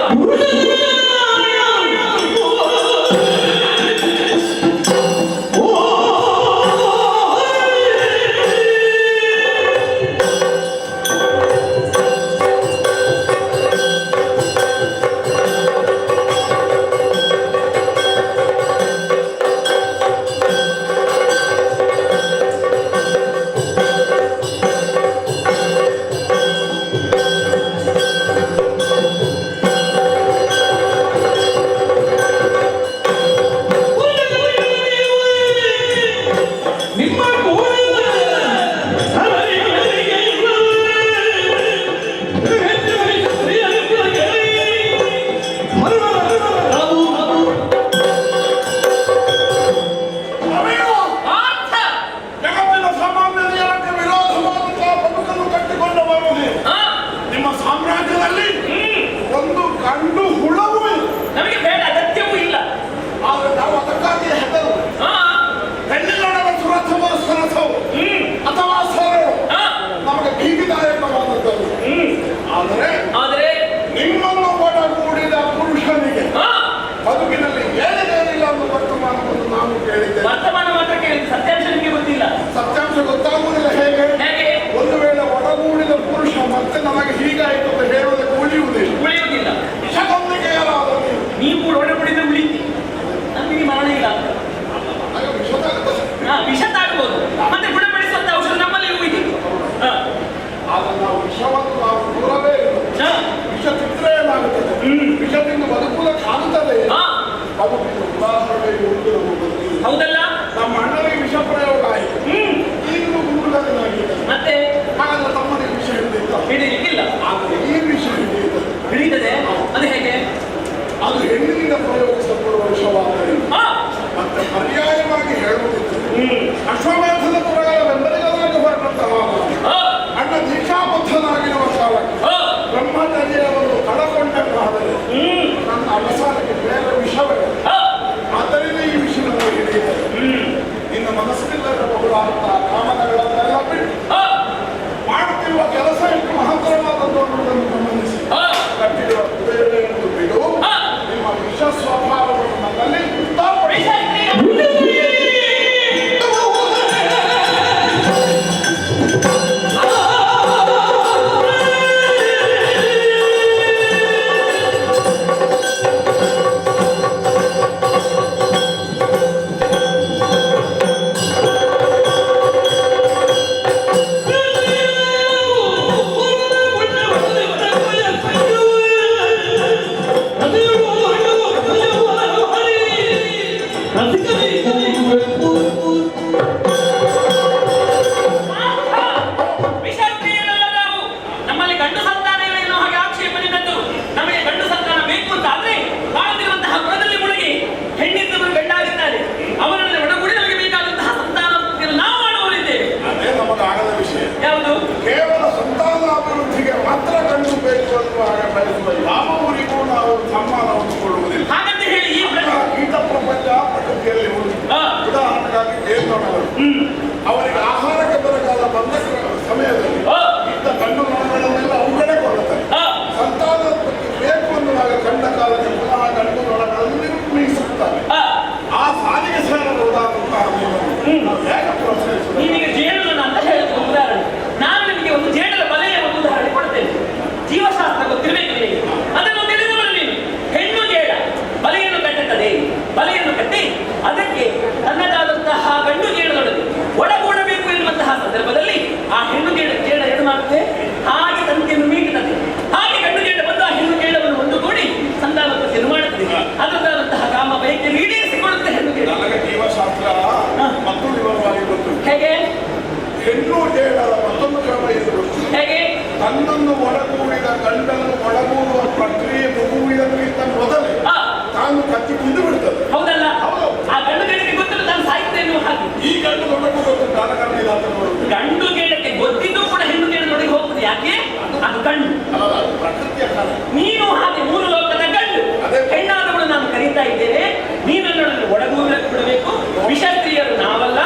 ವಿಷವನ್ನು ನಾವು ದೂರವೇ ಇರಬೇಕು. ವಿಷ ತಿಂದ್ರೆ ಏನಾಗುತ್ತದೆ? ವಿಷ ತಿಂದು ಬದುಕುವುದಕ್ಕೆ ಕಾಣುತ್ತದೆ. ಬದುಕಿನ ಉದಾಹರಣೆ ಉಂಟು ನಮ್ಮ ಬದುಕಿನಲ್ಲಿ. ಹೌದಲ್ಲ? ನಮ್ಮ ಅಣ್ಣನಿಗೆ ವಿಷ ಪ್ರಯೋಗ ಆಯಿತು. ಈಗಲೂ ಗುರುಗಳಾಗಿದೆ. ಮತ್ತೆ ಹಾಗಾದ್ರೆ ತಮ್ಮನಿಗೆ ವಿಷ ಹಿಡಿದಿಲ್ಲ. ಹಿಡಿಲಿಕ್ಕಿಲ್ಲ. ಆದರೆ ಈ ವಿಷ ಹಿಡಿಯುತ್ತದೆ. ಹಿಡಿತದೆ. ಅದು ಹೇಗೆ? ಅದು ಹೆಣ್ಣಿನಿಂದ ಪ್ರಯೋಗಿಸಲ್ಪಡುವ ವಿಷವಾದರೆ ಮತ್ತೆ ಪರ್ಯಾಯವಾಗಿ ಹೇಳುವುದಿದ್ದರೆ ಅಶ್ವಮೇಧದ ಪುರಗಳ ಬೆಂಬಲಿಗರಾಗಿ ಹೊರಟಂತಹ ಅಣ್ಣ ದೀಕ್ಷಾಬದ್ಧನಾಗಿರುವ ಕಾಲಕ್ಕೆ ಬ್ರಹ್ಮಚರ್ಯವನ್ನು ಕಳಕೊಂಡಾದರೆ ನನ್ನ ಅವಸಾನಕ್ಕೆ ಬೇರೆ ವಿಷವೇ. ಆದ್ದರಿಂದ ಈ ವಿಷಯವನ್ನು ಹಿಡಿಯುತ್ತದೆ. ನಿನ್ನ ಮನಸ್ಸಿನಲ್ಲಿರಬಹುದಾದಂತಹ ಕಾಮನೆಗಳನ್ನೆಲ್ಲ ಬಿಟ್ಟು ಮಾಡುತ್ತಿರುವ ಕೆಲಸ ಎಷ್ಟು ಮಹತ್ತರವಾದದ್ದು ಅನ್ನೋದನ್ನು ಗಮನಿಸಿ ಕಟ್ಟಿರುವ ಕುದುರೆಯನ್ನು ಬಿಡು. ನಿಮ್ಮ ವಿಷ ಸ್ವಭಾವವನ್ನು ನನ್ನಲ್ಲಿ ಉತ್ತಾಪಡಿಸಿ. ನಮ್ಮಲ್ಲಿ ಗಂಡು ಸಂತಾನಗಳೇನು ಹಾಗೆ ಆಕ್ಷೇಪಣೆದ್ದು ನಮಗೆ ಗಂಡು ಸಂತಾನ ಬೇಕು ಅಂತ ಆದ್ರೆ ಬಾಳದಿರುವಂತಹ ಗುಣದಲ್ಲಿ ಮುಳುಗಿ ಹೆಣ್ಣಿದ್ದವರು ಗಂಡಾಗಿದ್ದಾರೆ. ಅವರಲ್ಲಿ ಒಡಗೂಡಿ ನಮಗೆ ಬೇಕಾದಂತಹ ಸಂತಾನ ನಾವು ಮಾಡುವವರಿದ್ದೇವೆ. ಅದೇ ನಮಗಾಗದ ವಿಷಯ. ಯಾವುದು? ಕೇವಲ ಸಂತಾನಾಭಿವೃದ್ಧಿಗೆ ಮಾತ್ರ ಗಂಡು ಬೇಕು ಅನ್ನುವ ಹಾಗೆ ಬಯಸುವ ಯಾವ ಊರಿಗೂ ನಾವು ಸಮ್ಮಾನವನ್ನು ಕೊಡುವುದಿಲ್ಲ. ಹಾಗಂತ ಹೇಳಿ ಈ ಕೀಟ ಪ್ರಪಂಚ ಪ್ರಕೃತಿಯಲ್ಲಿ ಉಂಟು. ಉದಾಹರಣೆಗಾಗಿ ಜೇನುನೊಣಗಳು ಅವರಿಗೆ ಆಹಾರಕ್ಕೆ ಬರಗಾಲ ಬಂದ ಸಮಯದಲ್ಲಿ ಇದ್ದ ಗಂಡು ನೊಣಗಳನ್ನೆಲ್ಲ ಅವುಗಳೇ ಕೊಡುತ್ತಾರೆ. ಸಂತಾನೋತ್ಪತ್ತಿ ಬೇಕು ಅನ್ನುವಾಗ ಕಂಡ ಕಾಲಕ್ಕೆ ಪುನಃ ಗಂಡು ನೊಣಗಳನ್ನು ನಿರ್ಮಿಸುತ್ತಾರೆ. ಆ ಸಾಲಿಗೆ ಸೇರಬಹುದಾದಂತಹ ಹೇಗೆ ಪ್ರೋತ್ಸಾಹಿಸುವುದು? ನೀವೀಗ ಜೇನುನೊಣ ಅಂತ ಹೇಳಿದ ಉದಾಹರಣೆ, ನಾನು ನಿಮಗೆ ಒಂದು ಜೇಡರ ಬಲೆಯ ಒಂದು ಉದಾಹರಣೆ ಕೊಡ್ತೇನೆ. ಜೀವಶಾಸ್ತ್ರ ಗೊತ್ತಿರಬೇಕು ನಿಮಗೆ. ಅದನ್ನು ತಿಳಿದವರು ನೀವು. ಹೆಣ್ಣು ಜೇಡ ಬಲೆಯನ್ನು ಕಟ್ಟುತ್ತದೆ. ಬಲೆಯನ್ನು ಕಟ್ಟಿ ಅದಕ್ಕೆ ತನ್ನದಾದಂತಹ ಗಂಡು ಜೇಡದೊಳಗೆ ಒಳಗೂಡಬೇಕು ಎನ್ನುವಂತಹ ಸಂದರ್ಭದಲ್ಲಿ ಆ ಹೆಣ್ಣು ಜೇಡ ಏನು ಮಾಡುತ್ತೆ? ಹಾಗೆ ತಂತಿಯನ್ನು ಮೀಟುತ್ತದೆ. ಹಾಗೆ ಗಂಡು ಜೇಡ ಬಂದು ಆ ಹೆಣ್ಣು ಜೇಡವನ್ನು ಒಂದುಗೂಡಿ ಸಂತಾನೋತ್ಪತ್ತಿಯನ್ನು ಮಾಡುತ್ತದೆ. ಅದರದಾದಂತಹ ಕಾಮ ಬಯಕೆ ಈಡೇರಿಸಿಕೊಳ್ಳುತ್ತೆ ಹೆಣ್ಣು ಜೇಡ. ನನಗೆ ಜೀವಶಾಸ್ತ್ರ ಮತ್ತು ವಿವರವಾಗಿ ಗೊತ್ತು. ಹೇಗೆ? ಹೆಣ್ಣು ಜೇಡರ ಮತ್ತೊಂದು ಕ್ರಮ ಇದು ಗೊತ್ತು. ಹೇಗೆ? ತನ್ನನ್ನು ಒಳಗೂಡಿದ ಗಂಡನ್ನು ಒಳಗೂಡುವ ಪ್ರಕ್ರಿಯೆ ಮುಗುವುದಕ್ಕಿಂತ ಮೊದಲೇ ತಾನು ಕತ್ತಿ ತಿಂದು ಬಿಡ್ತದೆ. ಹೌದಲ್ಲ? ಆ ಗಂಡು ಜೇಡಕ್ಕೆ ಗೊತ್ತಿಲ್ಲ ತಾನು ಸಾಹಿತ್ಯ ಎನ್ನುವ ಹಾಗೆ. ಈ ಗಂಡು ದೊಡ್ಡಕ್ಕೂ ಗೊತ್ತು ಕಾಲಕರ್ಣಿದ ಅಂತ ನೋಡುದು. ಗಂಡು ಜೇಡಕ್ಕೆ ಗೊತ್ತಿದ್ದು ಕೂಡ ಹೆಣ್ಣು ಜೇಡದೊಳಗೆ ಹೋಗ್ತದೆ. ಯಾಕೆ? ಅದು ಗಂಡು. ಅಲ್ಲ, ಪ್ರಕೃತಿಯ ಕಾಲ. ನೀನು ಹಾಗೆ ಮೂರು ಲೋಕದ ಗಂಡು. ಹೆಣ್ಣಾದವಳು ನಾನು ಕರೀತಾ ಇದ್ದೇನೆ. ನೀನನ್ನು ಒಳಗೂಡಕ್ಕೆ ಬಿಡಬೇಕು. ವಿಷಕ್ರಿಯರು ನಾವಲ್ಲ.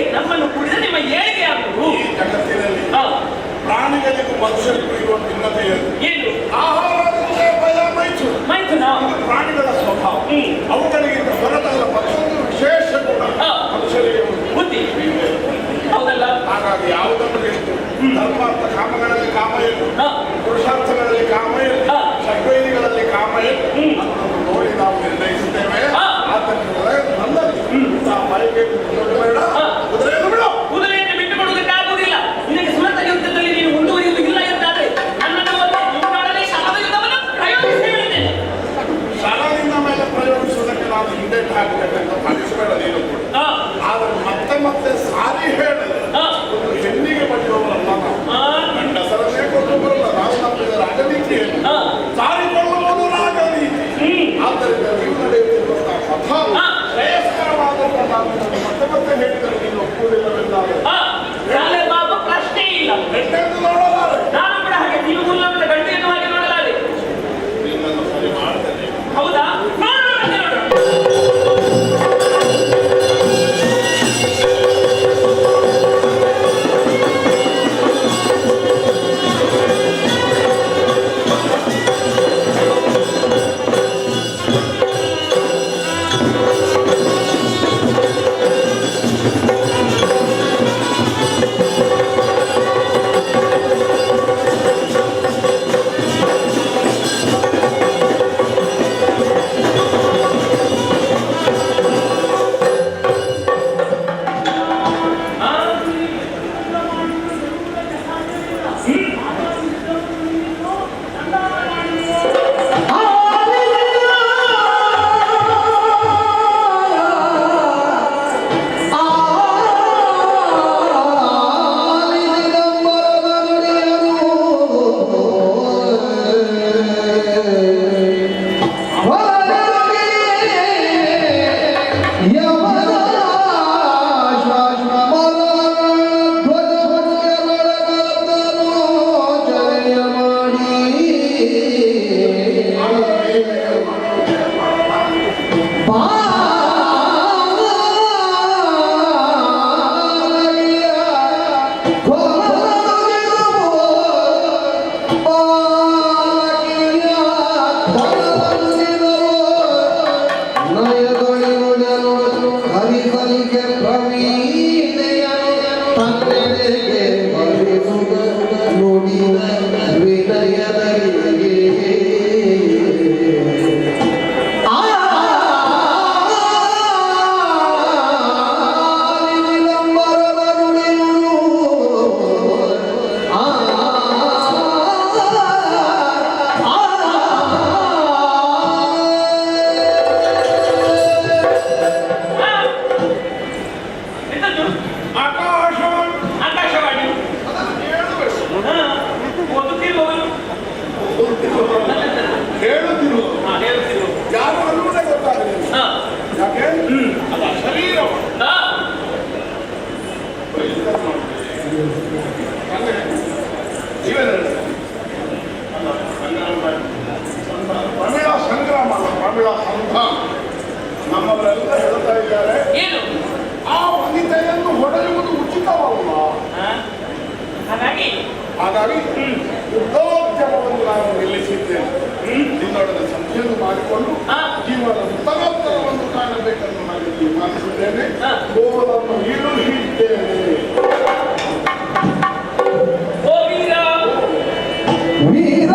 ನಮ್ಮನ್ನು ಕುಡಿದ ನಿಮ್ಮ ಏಳಿಗೆ ಆಗುವುದು. ಈ ಜಗತ್ತಿನಲ್ಲಿ ಪ್ರಾಣಿಗಳಿಗೂ ಮನುಷ್ಯರಿಗೂ ಇರುವ ಭಿನ್ನತೆ ಏನು? ಆಹಾರ ಭಯ ಮೈಥುನ ಪ್ರಾಣಿಗಳ ಸ್ವಭಾವ. ಅವುಗಳಿಗಿಂತ ಹೊರತಾದ ಮತ್ತೊಂದು ವಿಶೇಷ ಗುಣ ಮನುಷ್ಯರಿಗೆ ಬುದ್ಧಿ. ಹೌದಲ್ಲ? ಹಾಗಾಗಿ ಯಾವುದನ್ನು ಎಷ್ಟು ಧರ್ಮಾರ್ಥ ಕಾಮಗಳಲ್ಲಿ ಕಾಮ ಏನು, ಪುರುಷಾರ್ಥಗಳಲ್ಲಿ ಕಾಮ ಏನು, ಷಡ್ವೈರಿಗಳಲ್ಲಿ ಕಾಮ ಏನು ಅದನ್ನು ನೋಡಿ ನಾವು ನಿರ್ಣಯಿಸುತ್ತೇವೆ. ಆದ್ದರಿಂದ ನನ್ನಲ್ಲಿ ಬಯಕೆ ಬೇಡ, ಕುದುರೆಯನ್ನು ಬಿಡು. ಕುದುರೆಯನ್ನು ಬಿಟ್ಟು ಕೊಡುವುದಕ್ಕಾಗುವುದಿಲ್ಲ. ನಿನಗೆ ಸುರತ ಯುದ್ಧದಲ್ಲಿ ನೀನು ಮುಂದುವರಿಯುವುದಿಲ್ಲ ಎಂದಾದ್ರೆ ನನ್ನನ್ನು ನಿಮ್ಮೊಡನೆ ಶರಣ ಯುದ್ಧವನ್ನು ಪ್ರಯೋಗಿಸಿ ಹೇಳಿದ್ದೇನೆ. ಶರಣಿನ ಮೇಲೆ ಪ್ರಯೋಗಿಸುವುದಕ್ಕೆ ನಾನು ಹಿಂದೇಟು ಹಾಕಬೇಕಂತ ಭಾವಿಸಬೇಡ ನೀನು ಕೂಡ. ಆದರೆ ಮತ್ತೆ ಮತ್ತೆ ಸಾರಿ ಹೇಳಿದ್ರೆ ಒಂದು ಹೆಣ್ಣಿಗೆ ಬಡಿಯುವವರಲ್ಲ ನಾವು. ಗಂಡಸರನ್ನೇ ಕೊಳ್ಳುವವರಲ್ಲ ನಾವು. ನಮ್ಮ ರಾಜನೀತಿಯನ್ನು ಸಾರಿಕೊಳ್ಳುವುದು ರಾಜನೀತಿ. ಆದ್ದರಿಂದ ನೀವು ನಡೆಯುತ್ತಿರುವಂತಹ ಪಥ ಶ್ರೇಯಸ್ಕರವಾದಂತಹ ನಾನು ಮತ್ತೆ ಮತ್ತೆ ಹೇಳಿದರೆ ಯುದ್ಧೋದ್ಯಮವನ್ನು ನಾನು ನಿಲ್ಲಿಸಿದ್ದೇನೆ. ನಿನ್ನೊಡನೆ ಸಂಧಿಯನ್ನು ಮಾಡಿಕೊಂಡು ಜೀವನ ಉತ್ತರೋತ್ತರವನ್ನು ಕಾಣಬೇಕೆಂದು ನಾನು ತೀರ್ಮಾನಿಸಿದ್ದೇನೆ. ಗೋವನ್ನು ಇಳಿಸಿದ್ದೇನೆ. ಓ ವೀರ, ವೀರ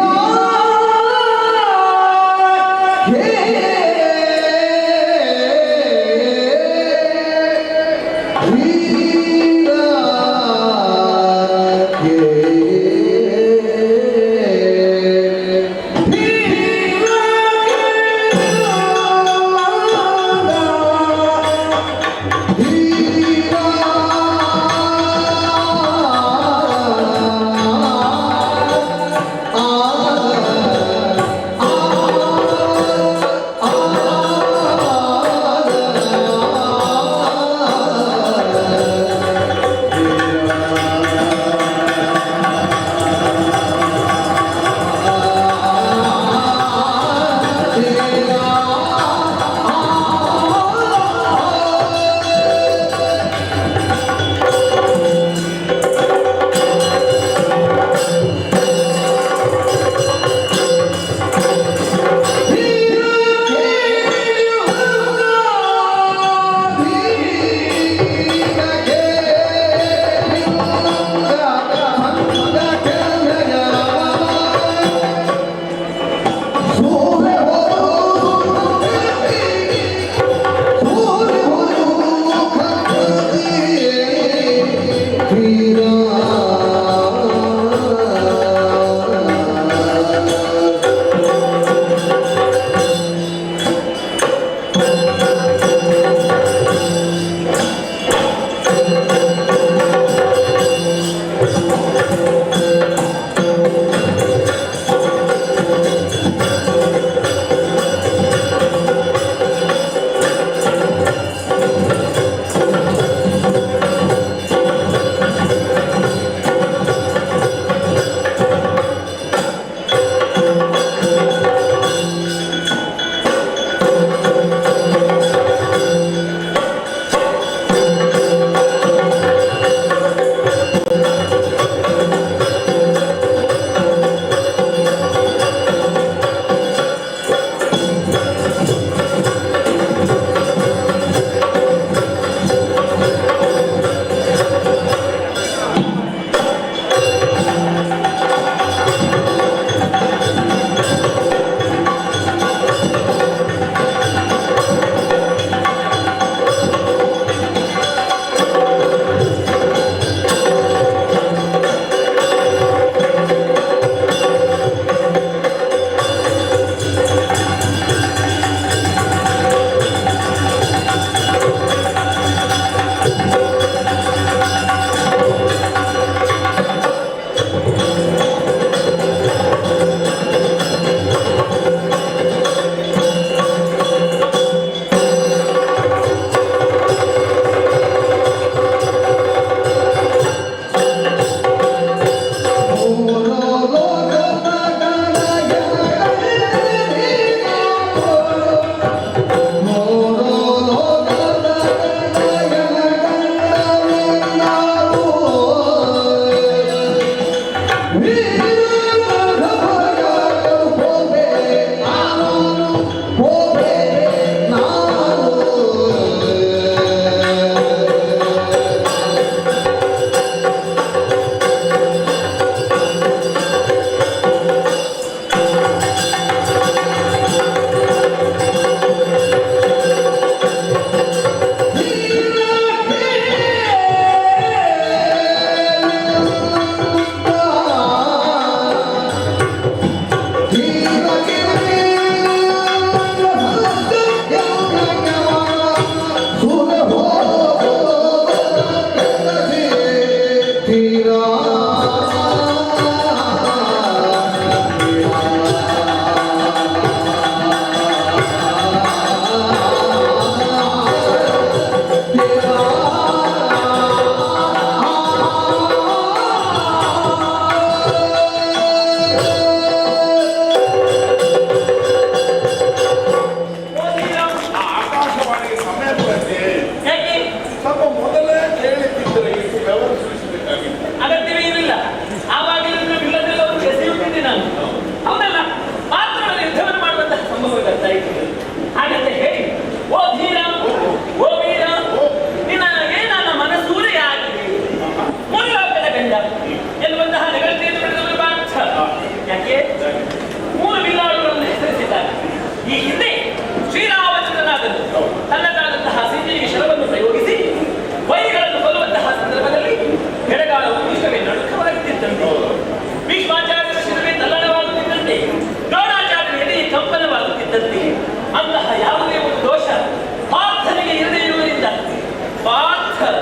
ಪಾರ್ಥ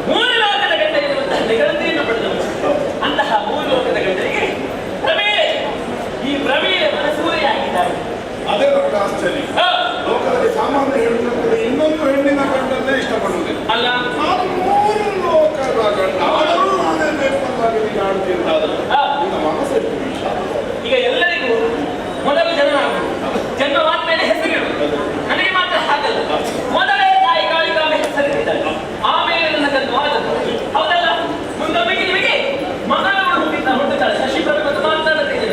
ಮೂರು ಲೋಕದ ಗಂಡ ಎನ್ನುವಂತಹ ನಿಗದಿಯನ್ನು ಪಡೆದವರು. ಅಂತಹ ಮೂರು ಲೋಕದ ಗಂಡರಿಗೆ ಪ್ರಮೀಳೆ, ಈ ಪ್ರಮೀಳೆ ಮನಸೂರೆಯಾಗಿದ್ದಾರೆ. ಅದೇ ನಮಗೆ ಆಶ್ಚರ್ಯ. ಆ, ಲೋಕದಲ್ಲಿ ಸಾಮಾನ್ಯ ಹೆಣ್ಣು ಕೂಡ ಇನ್ನೊಂದು ಹೆಣ್ಣಿನ ಗಂಡನ್ನೇ ಇಷ್ಟಪಡುವುದಿಲ್ಲ. ಅಲ್ಲ ನಾನು ಮೂರು ಲೋಕದ ಗಂಡ ಆದರೂ ನಾನೇ ಬೇಕಂತಾಗಿ ನೀನು ಆಡ್ತಿರ್ತಾದ್ರೆ ಆ, ನಿನ್ನ ಮನಸ್ಸು ಎಷ್ಟು ವಿಶಾಲ. ಈಗ ಎಲ್ಲರಿಗೂ ಮೊದಲು ಜನ್ಮವಾದ್ಮೇಲೆ ಹೆಸರಿಡುವುದು. ನನಗೆ ಮಾತ್ರ ಹಾಗಲ್ಲ. ಮೊದಲೇ ತಾಯಿ ಕಾಳಿಕಾಂಬೆ ಹೆಸರಿಟ್ಟಿದ್ದಾರೆ, ಆಮೇಲೆ ನನ್ನ ಜನ್ಮವಾದದ್ದು. ಹೌದಲ್ಲ? ಮುಂದೊಮ್ಮೆಗೆ ನಿಮಗೆ ಮಗಳು ಹುಟ್ಟುತ್ತಾಳೆ. ಶಶಿಪ್ರಭೆ ಮತ್ತು ಮಾತನಾಡುತ್ತೇನೆ.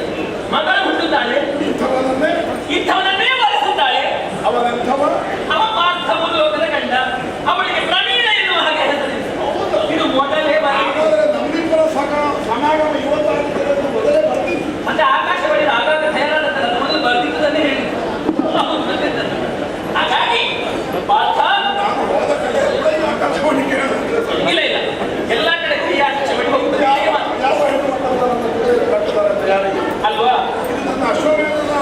ಮಗಳು ಹುಟ್ಟುತ್ತಾಳೆ, ಇಂಥವನನ್ನೇ ವರಿಸುತ್ತಾಳೆ. ಅವನೆಂಥವ? ಅವ ಪಾರ್ಥ ಮೂರು ಲೋಕದ ಗಂಡ. ಅವಳಿಗೆ ಪ್ರವೀಣ ಎನ್ನುವ ಹಾಗೆ ಹೆಸರಿಸಿತು. ಇದು ಮೊದಲೇ ಬಾರಿ. ಹಾಗಾದ್ರೆ ನಮ್ಮಿಬ್ಬರ ಸಮಾಗಮ ಇವತ್ತಾಗುತ್ತದೆ ಅಂತ ಮೊದಲೇ ಬರ್ತಿತ್ತು. ಮತ್ತೆ ಆಕಾಶವಾಣಿ ಆಗಾಗ ತಯಾರಾದ ಮೊದಲು ಬರ್ತಿದ್ದನ್ನೇ ಹೇಳಿದ್ರು. ಹಾಗಾಗಿ ಪಾರ್ಥ ನಾನು ಹೋದ ಕಡೆ ಎಲ್ಲ ಈ ಆಕಾಶವಾಣಿ ಕೇಳಿದ್ರೆ ಸಾಕು. ಇಲ್ಲ ಇಲ್ಲ, ಎಲ್ಲ ಕಡೆ ಈ ಆಕಾಶವಾಣಿ ಹೋಗ್ತದೆ ಯಾವ ಹೆಣ್ಣು ಮಕ್ಕಳನ್ನ ಕುದುರೆ ಕಟ್ಟುತ್ತಾರೆ ಅಂತ ಯಾರಿಗೆ? ಅಲ್ವಾ? ಇದು ನನ್ನ ಅಶ್ವಮೇಧದ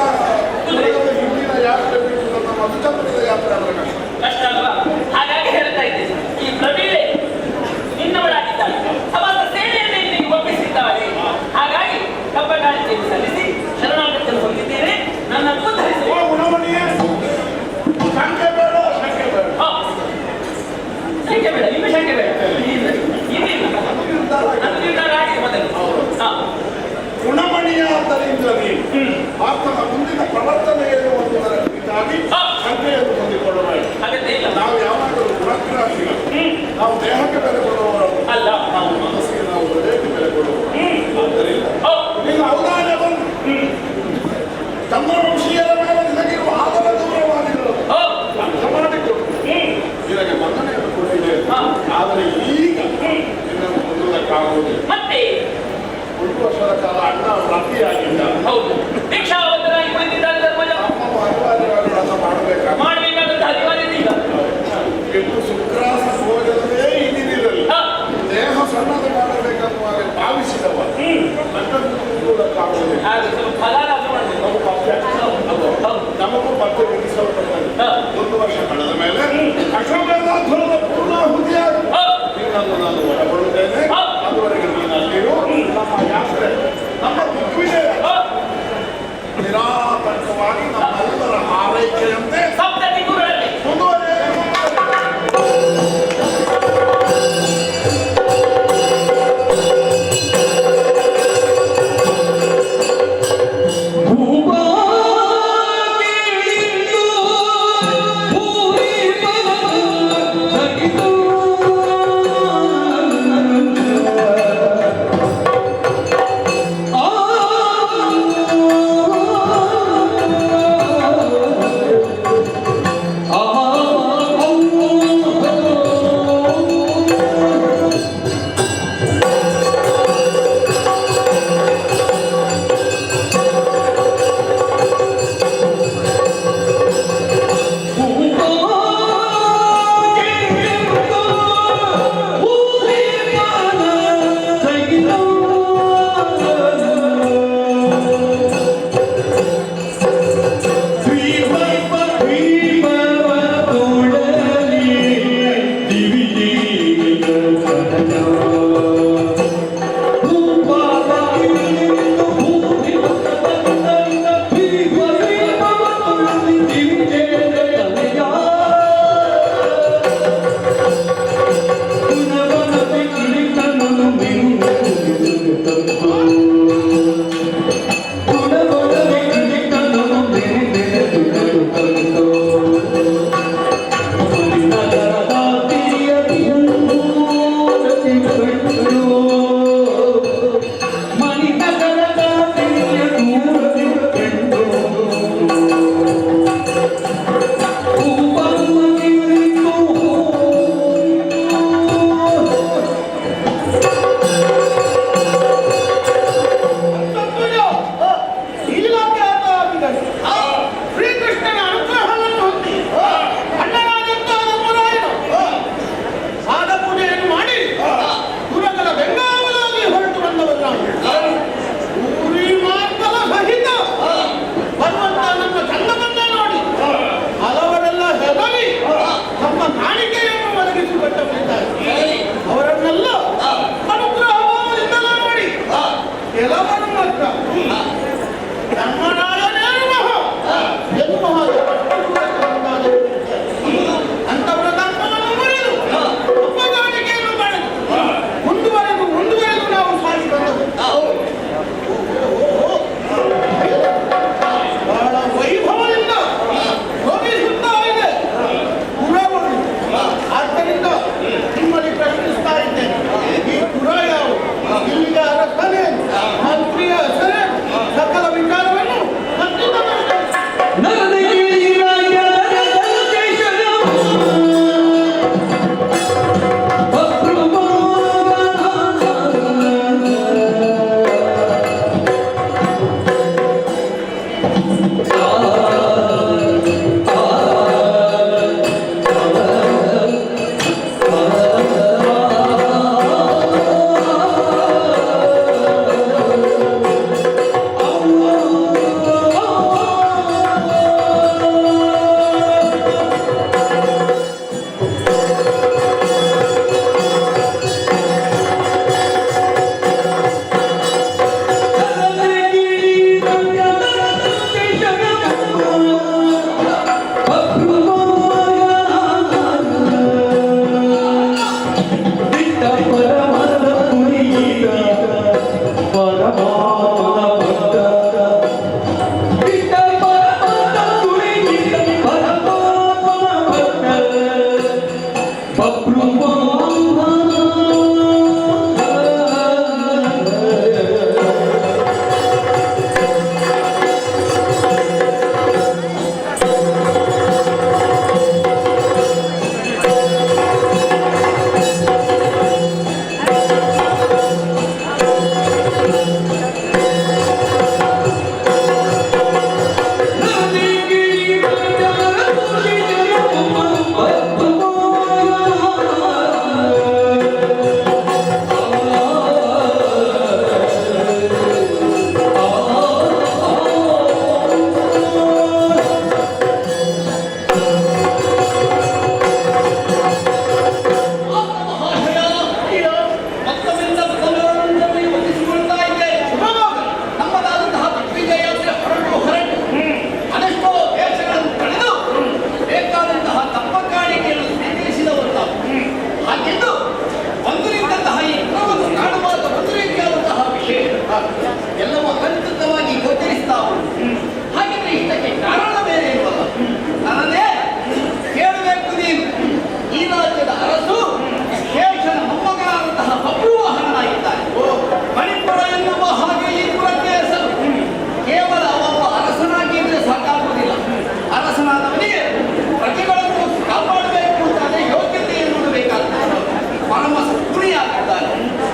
ಕುದುರೆಗಳ ಹಿಂದಿನ ಯಾತ್ರೆ ಬಿಟ್ಟು ನನ್ನ ಮಧುಚಂದ್ರದ ಯಾತ್ರೆ ಅಂದ್ರೆ ಕಷ್ಟ. ಕಷ್ಟ ಅಲ್ವಾ? ಹಾಗಾಗಿ ಹೇಳ್ತಾ ಇದ್ದೇನೆ, ಈ ಪ್ರವೀಳೆ ನಿನ್ನವಳಾಗಿದ್ದಾಳೆ. ಸಮಸ್ತ ಸೇನೆಯನ್ನೇ ನಿನಗೆ ಒಪ್ಪಿಸಿದ್ದಾಳೆ. ಹಾಗಾಗಿ ಕಬ್ಬ ಕಾಣಿಕೆಯನ್ನು ಸಲ್ಲಿಸಿ ಶರಣಾಗತಿಯನ್ನು ಹೊಂದಿದ್ದೇನೆ. ನನ್ನನ್ನು ಉದ್ಧರಿಸಿ. ಓ ಗುಣಮಣಿಯೇ, ಶಂಕೆ ಬೇಡ, ಶಂಕೆ ಬೇಡ. ಶಂಕೆ ಬೇಡ, ನಿಮ್ಮ ಶಂಕೆ ಬೇಡ. ಇನ್ನೇನು ನನ್ನ ನಿರ್ಧಾರ ಆಗಿದೆ ಮೊದಲು. ಗುಣಮಣಿಯ ಆದ್ದರಿಂದ ನೀನು ಆತನ ಮುಂದಿನ ಪ್ರವರ್ತನೆ ಏನು ಅನ್ನುವುದರ ಕುರಿತಾಗಿ ಶಂಕೆಯನ್ನು ಹೊಂದಿಕೊಳ್ಳಬೇಕು. ಅಗತ್ಯ ಇಲ್ಲ. ನಾವು ಯಾವಾಗಲೂ ಗುಣಗ್ರಾಹಿಗಳು. ನಾವು ದೇಹಕ್ಕೆ ಬೆಲೆ ಕೊಡುವವರು ಅಲ್ಲ, ನಾವು ಮನಸ್ಸಿಗೆ ನಾವು ಹೃದಯಕ್ಕೆ ಬೆಲೆ ಕೊಡುವವರು. ಆದ್ದರಿಂದ ನಿನ್ನ ಔದಾರ್ಯವನ್ನು ಚಂದ್ರವಂಶೀಯರ ಮೇಲೆ ನಿನಗಿರುವ ಆದರ ದೂರವಾಗಿರುವುದು ಅರ್ಥ ಮಾಡಿಕೊಂಡು ನಿನಗೆ ಮನ್ನಣೆಯನ್ನು ಕೊಟ್ಟಿದ್ದೇನೆ. ಆದರೆ ಈಗ ನಿನ್ನನ್ನು ಹೊಂದುವುದಕ್ಕಾಗುವುದಿಲ್ಲ. ಮತ್ತೆ 1 ವರ್ಷದ ಕಾಲ ಅಣ್ಣ ವ್ರತಿಯಾಗಿದ್ದ. ಹೌದು, ದೀಕ್ಷಾಬದ್ಧರಾಗಿ ಕುಳಿತಿದ್ದಾರೆ. ಧರ್ಮಜ ನಮ್ಮ ಅನಿವಾರ್ಯವಾಗಿ ವ್ರತ ಮಾಡಬೇಕಾಗ ಮಾಡಬೇಕಾದಂತ ಅನಿವಾರ್ಯತೆ ಈಗ. ಕೆಟ್ಟು ಶುಕ್ರಾಸ ಭೋಜನವೇ ಇನ್ನಿರಲಿ. ದೇಹ ಸಣ್ಣದು ಮಾಡಬೇಕನ್ನುವಾಗ ಭಾವಿಸಿದವ ನನ್ನನ್ನು ಹೊಂದುವುದಕ್ಕಾಗುವುದಿಲ್ಲ. ಹಾಗೆ ಸ್ವಲ್ಪ ಫಲಾರಾಧ ಮಾಡಬೇಕು. ನಮಗೂ ಮತ್ತೆ ವಿಧಿಸಲ್ಪಟ್ಟದ್ದು. 1 ವರ್ಷ ಕಳೆದ ಮೇಲೆ ಅಶ್ವಮೇಧಾಧ್ವರದ ಪೂರ್ಣಾಹುತಿಯಾಗಿ ನಿನ್ನನ್ನು ನಾನು ಒಳಗೊಳ್ಳುತ್ತೇನೆ. ಅದುವರೆಗೆ ನೀನು ಅಲ್ಲಿರು. ನಮ್ಮ ಯಾತ್ರೆ, ನಮ್ಮ ದಿಗ್ವಿಜಯ ನಿರಾತಂಕವಾಗಿ ನಮ್ಮೆಲ್ಲರ ಆರೈಕೆಯಂತೆ ಸಪ್ತ ದಿಕ್ಕುಗಳಲ್ಲಿ ಮುಂದುವರಿಯುತ್ತದೆ.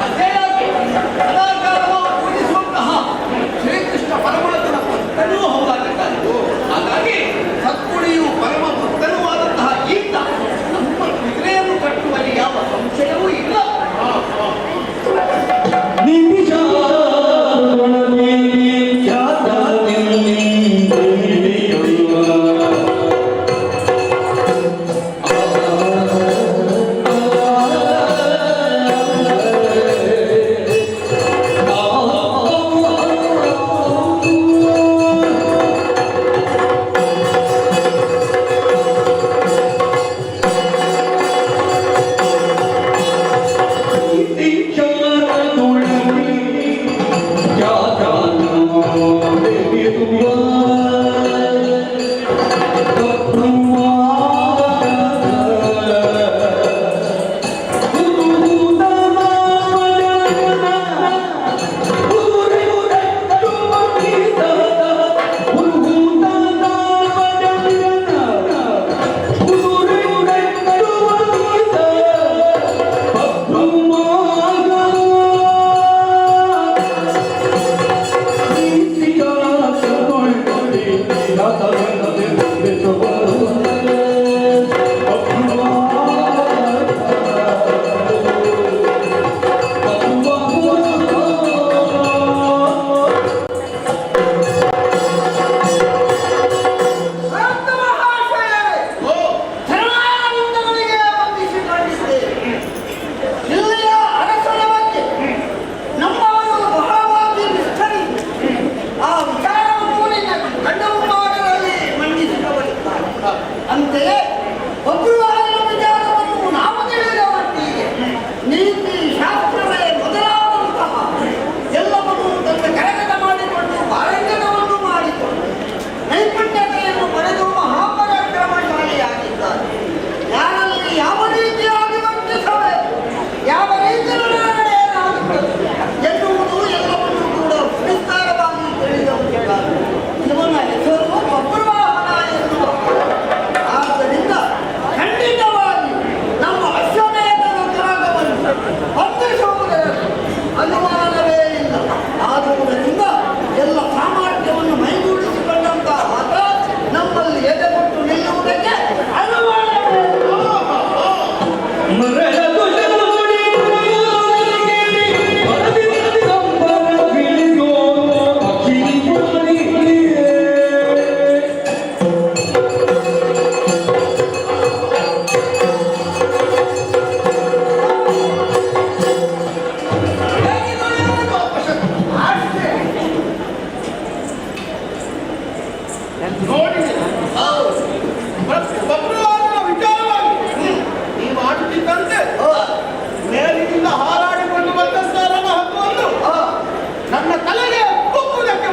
ಅಷ್ಟೇ ಯಾಕೆ ಸದಾಕಾಲವೂ ಪೂಜಿಸುವಂತಹ ಶ್ರೀ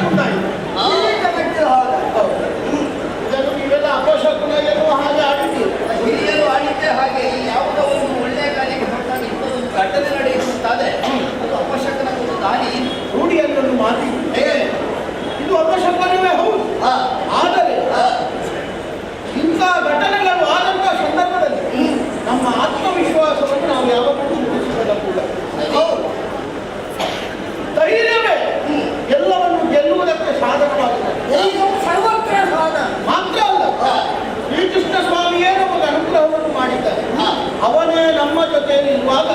ಮುಂದಾಯಿತು. ಕಿರೀಟ ಕಟ್ಟಿದ ಹಾಗೆ. ಇದನ್ನು ನೀವೆಲ್ಲ ಅಪಶಕುನ ಎನ್ನುವ ಹಾಗೆ ಆಡಿದ್ದೀರಿ. ಹಿರಿಯರು ಆಡಿದ್ದೇ ಹಾಗೆ ಯಾವುದೋ ಒಂದು ಒಳ್ಳೆಯ ಕಾರ್ಯಕ್ಕೆ ಹೊರಟಾಗ ಇಂಥದೊಂದು ಘಟನೆ ನಡೆಯುತ್ತಾದ್ರೆ ಅದು ಅಪಶಕನ ಒಂದು ದಾರಿ. ರೂಢಿಯನ್ನು ಮಾತಿ ಹೇಗೆ? ಇದು ಅಪಶಕನವೇ ಹೌದು. ಆದರೆ ಇಂಥ ಘಟನೆಗಳು ಆದಂಥ ಸಂದರ್ಭದಲ್ಲಿ ನಮ್ಮ ಆತ್ಮವಿಶ್ವಾಸವನ್ನು ನಾವು ಯಾವಾಗಲೂ ಉಳಿಸಿಕೊಳ್ಳಬಹುದು. ಹೌದು. ಧೈರ್ಯವೇ ಎಲ್ಲವನ್ನು ಗೆಲ್ಲುವುದಕ್ಕೆ ಸಾಧನವಾಗಿದೆ. ಈಗ ಸರ್ವತ್ರ ಸಾಧನ. ಮಾತ್ರ ಅಲ್ಲ, ಶ್ರೀಕೃಷ್ಣ ಸ್ವಾಮಿಯೇ ನಮಗೆ ಅನುಗ್ರಹವನ್ನು ಮಾಡಿದ್ದಾರೆ. ಅವನೇ ನಮ್ಮ ಜೊತೆಯಲ್ಲಿ ಇರುವಾಗ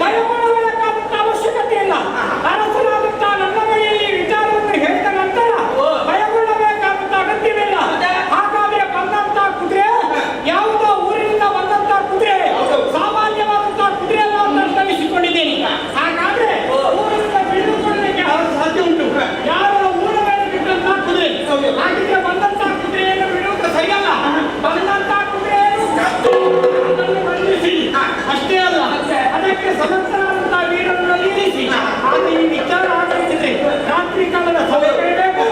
ಭಯಪಡಬೇಕಾದಂತ ಅವಶ್ಯಕತೆ ಇಲ್ಲ. ಅರಸನಾದಂತ ನನ್ನ ಬಳಿಯಲ್ಲಿ ವಿಚಾರವನ್ನು ಹೇಳಿದ ನಂತರ ಭಯಪಡಬೇಕಾದಂತ ಅಗತ್ಯವಿಲ್ಲ. ಹಾಗಾದ್ರೆ ಬಂದಂತ ಕುದುರೆ ಯಾವುದೋ ಊರಿನಿಂದ ಬಂದಂತ ಕುದುರೆ, ಸಾಮಾನ್ಯವಾದಂತ ಕುದುರೆ ಅಲ್ಲ ಅಂತ ಅರ್ಥೈಸಿಕೊಂಡಿದ್ದೇನೆ. ಹಾಗಾದ್ರೆ ಊರಿನಿಂದ ಬಿಡಿದುಕೊಳ್ಳಲಿಕ್ಕೆ ಸಾಧ್ಯ ಉಂಟು. ಯಾರ ಊರ ಮೇಲೆ ಬಿಟ್ಟಂತ ಕುದುರೆ, ಹಾಗಿದ್ರೆ ಬಂದಂತ ಕುದುರೆಯನ್ನು ಬಿಡುವುದು ಸರಿಯಲ್ಲ. ಬಂದಂತ ಕುದುರೆಯನ್ನು ಬಂಧಿಸಿ ಅಷ್ಟೇ ಅಲ್ಲ, ಅದಕ್ಕೆ ಸಮರ್ಥನಾದಂತ ವೀರನ್ನು ನಿಲ್ಲಿಸಿ. ಆದರೆ ಈ ವಿಚಾರ ಆಗಬೇಕಿದ್ರೆ ರಾತ್ರಿ ಕಾಲದ ಸಭೆ ಕರೆಯಬೇಕು.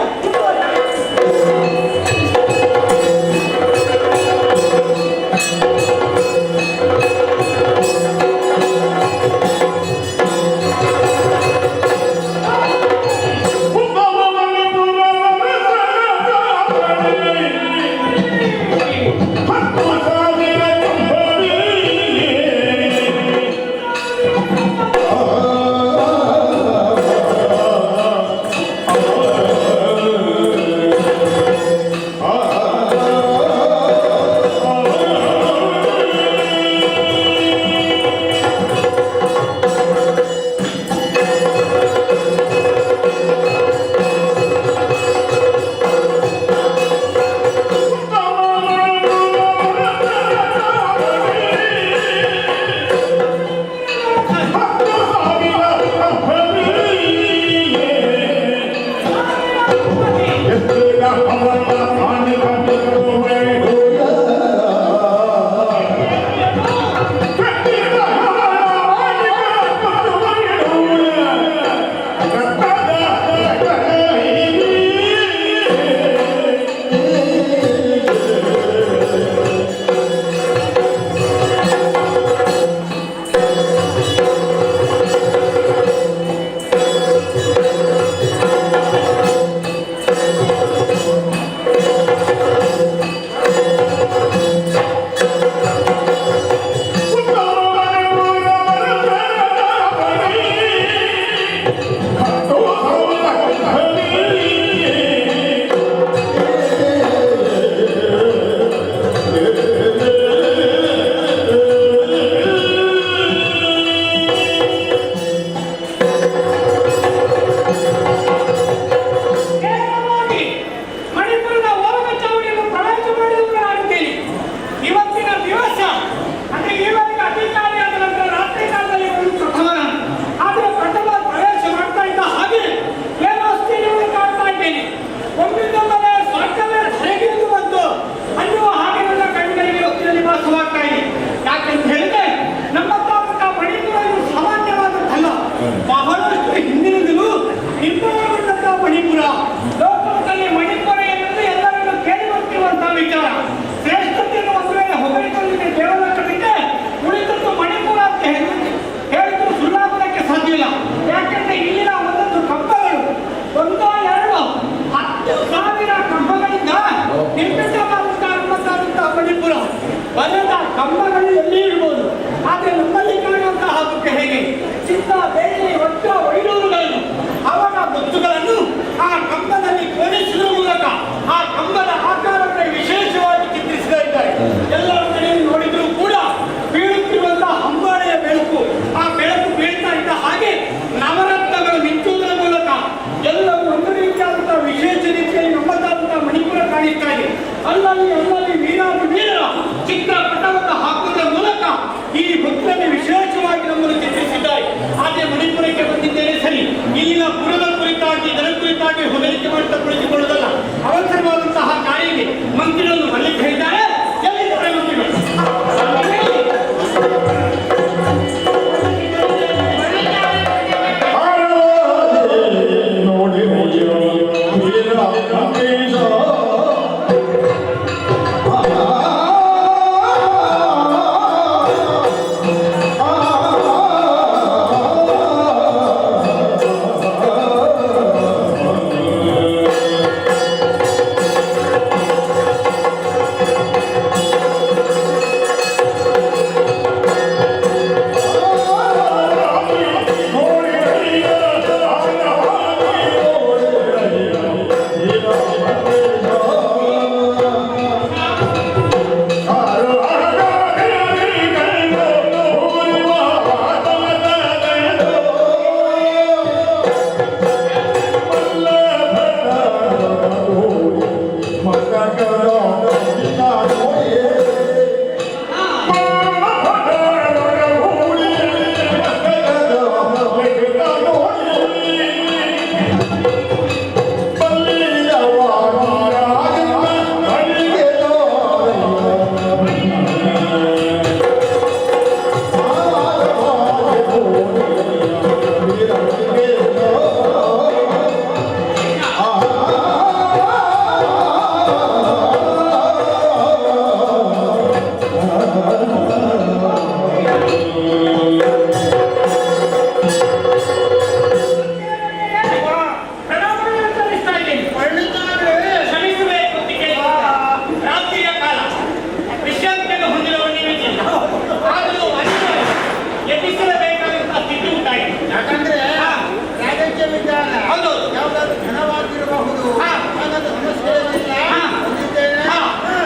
ಹೌದು. ಯಾವುದಾದ್ರು ಘನವಾಗಿರಬಹುದು. ಹಾ. ಹಾಗಾದ್ರೆ ಸಮಸ್ಯೆ ಏನಿಲ್ಲ. ಹಾ. ಹೊಂದಿದ್ದೇನೆ.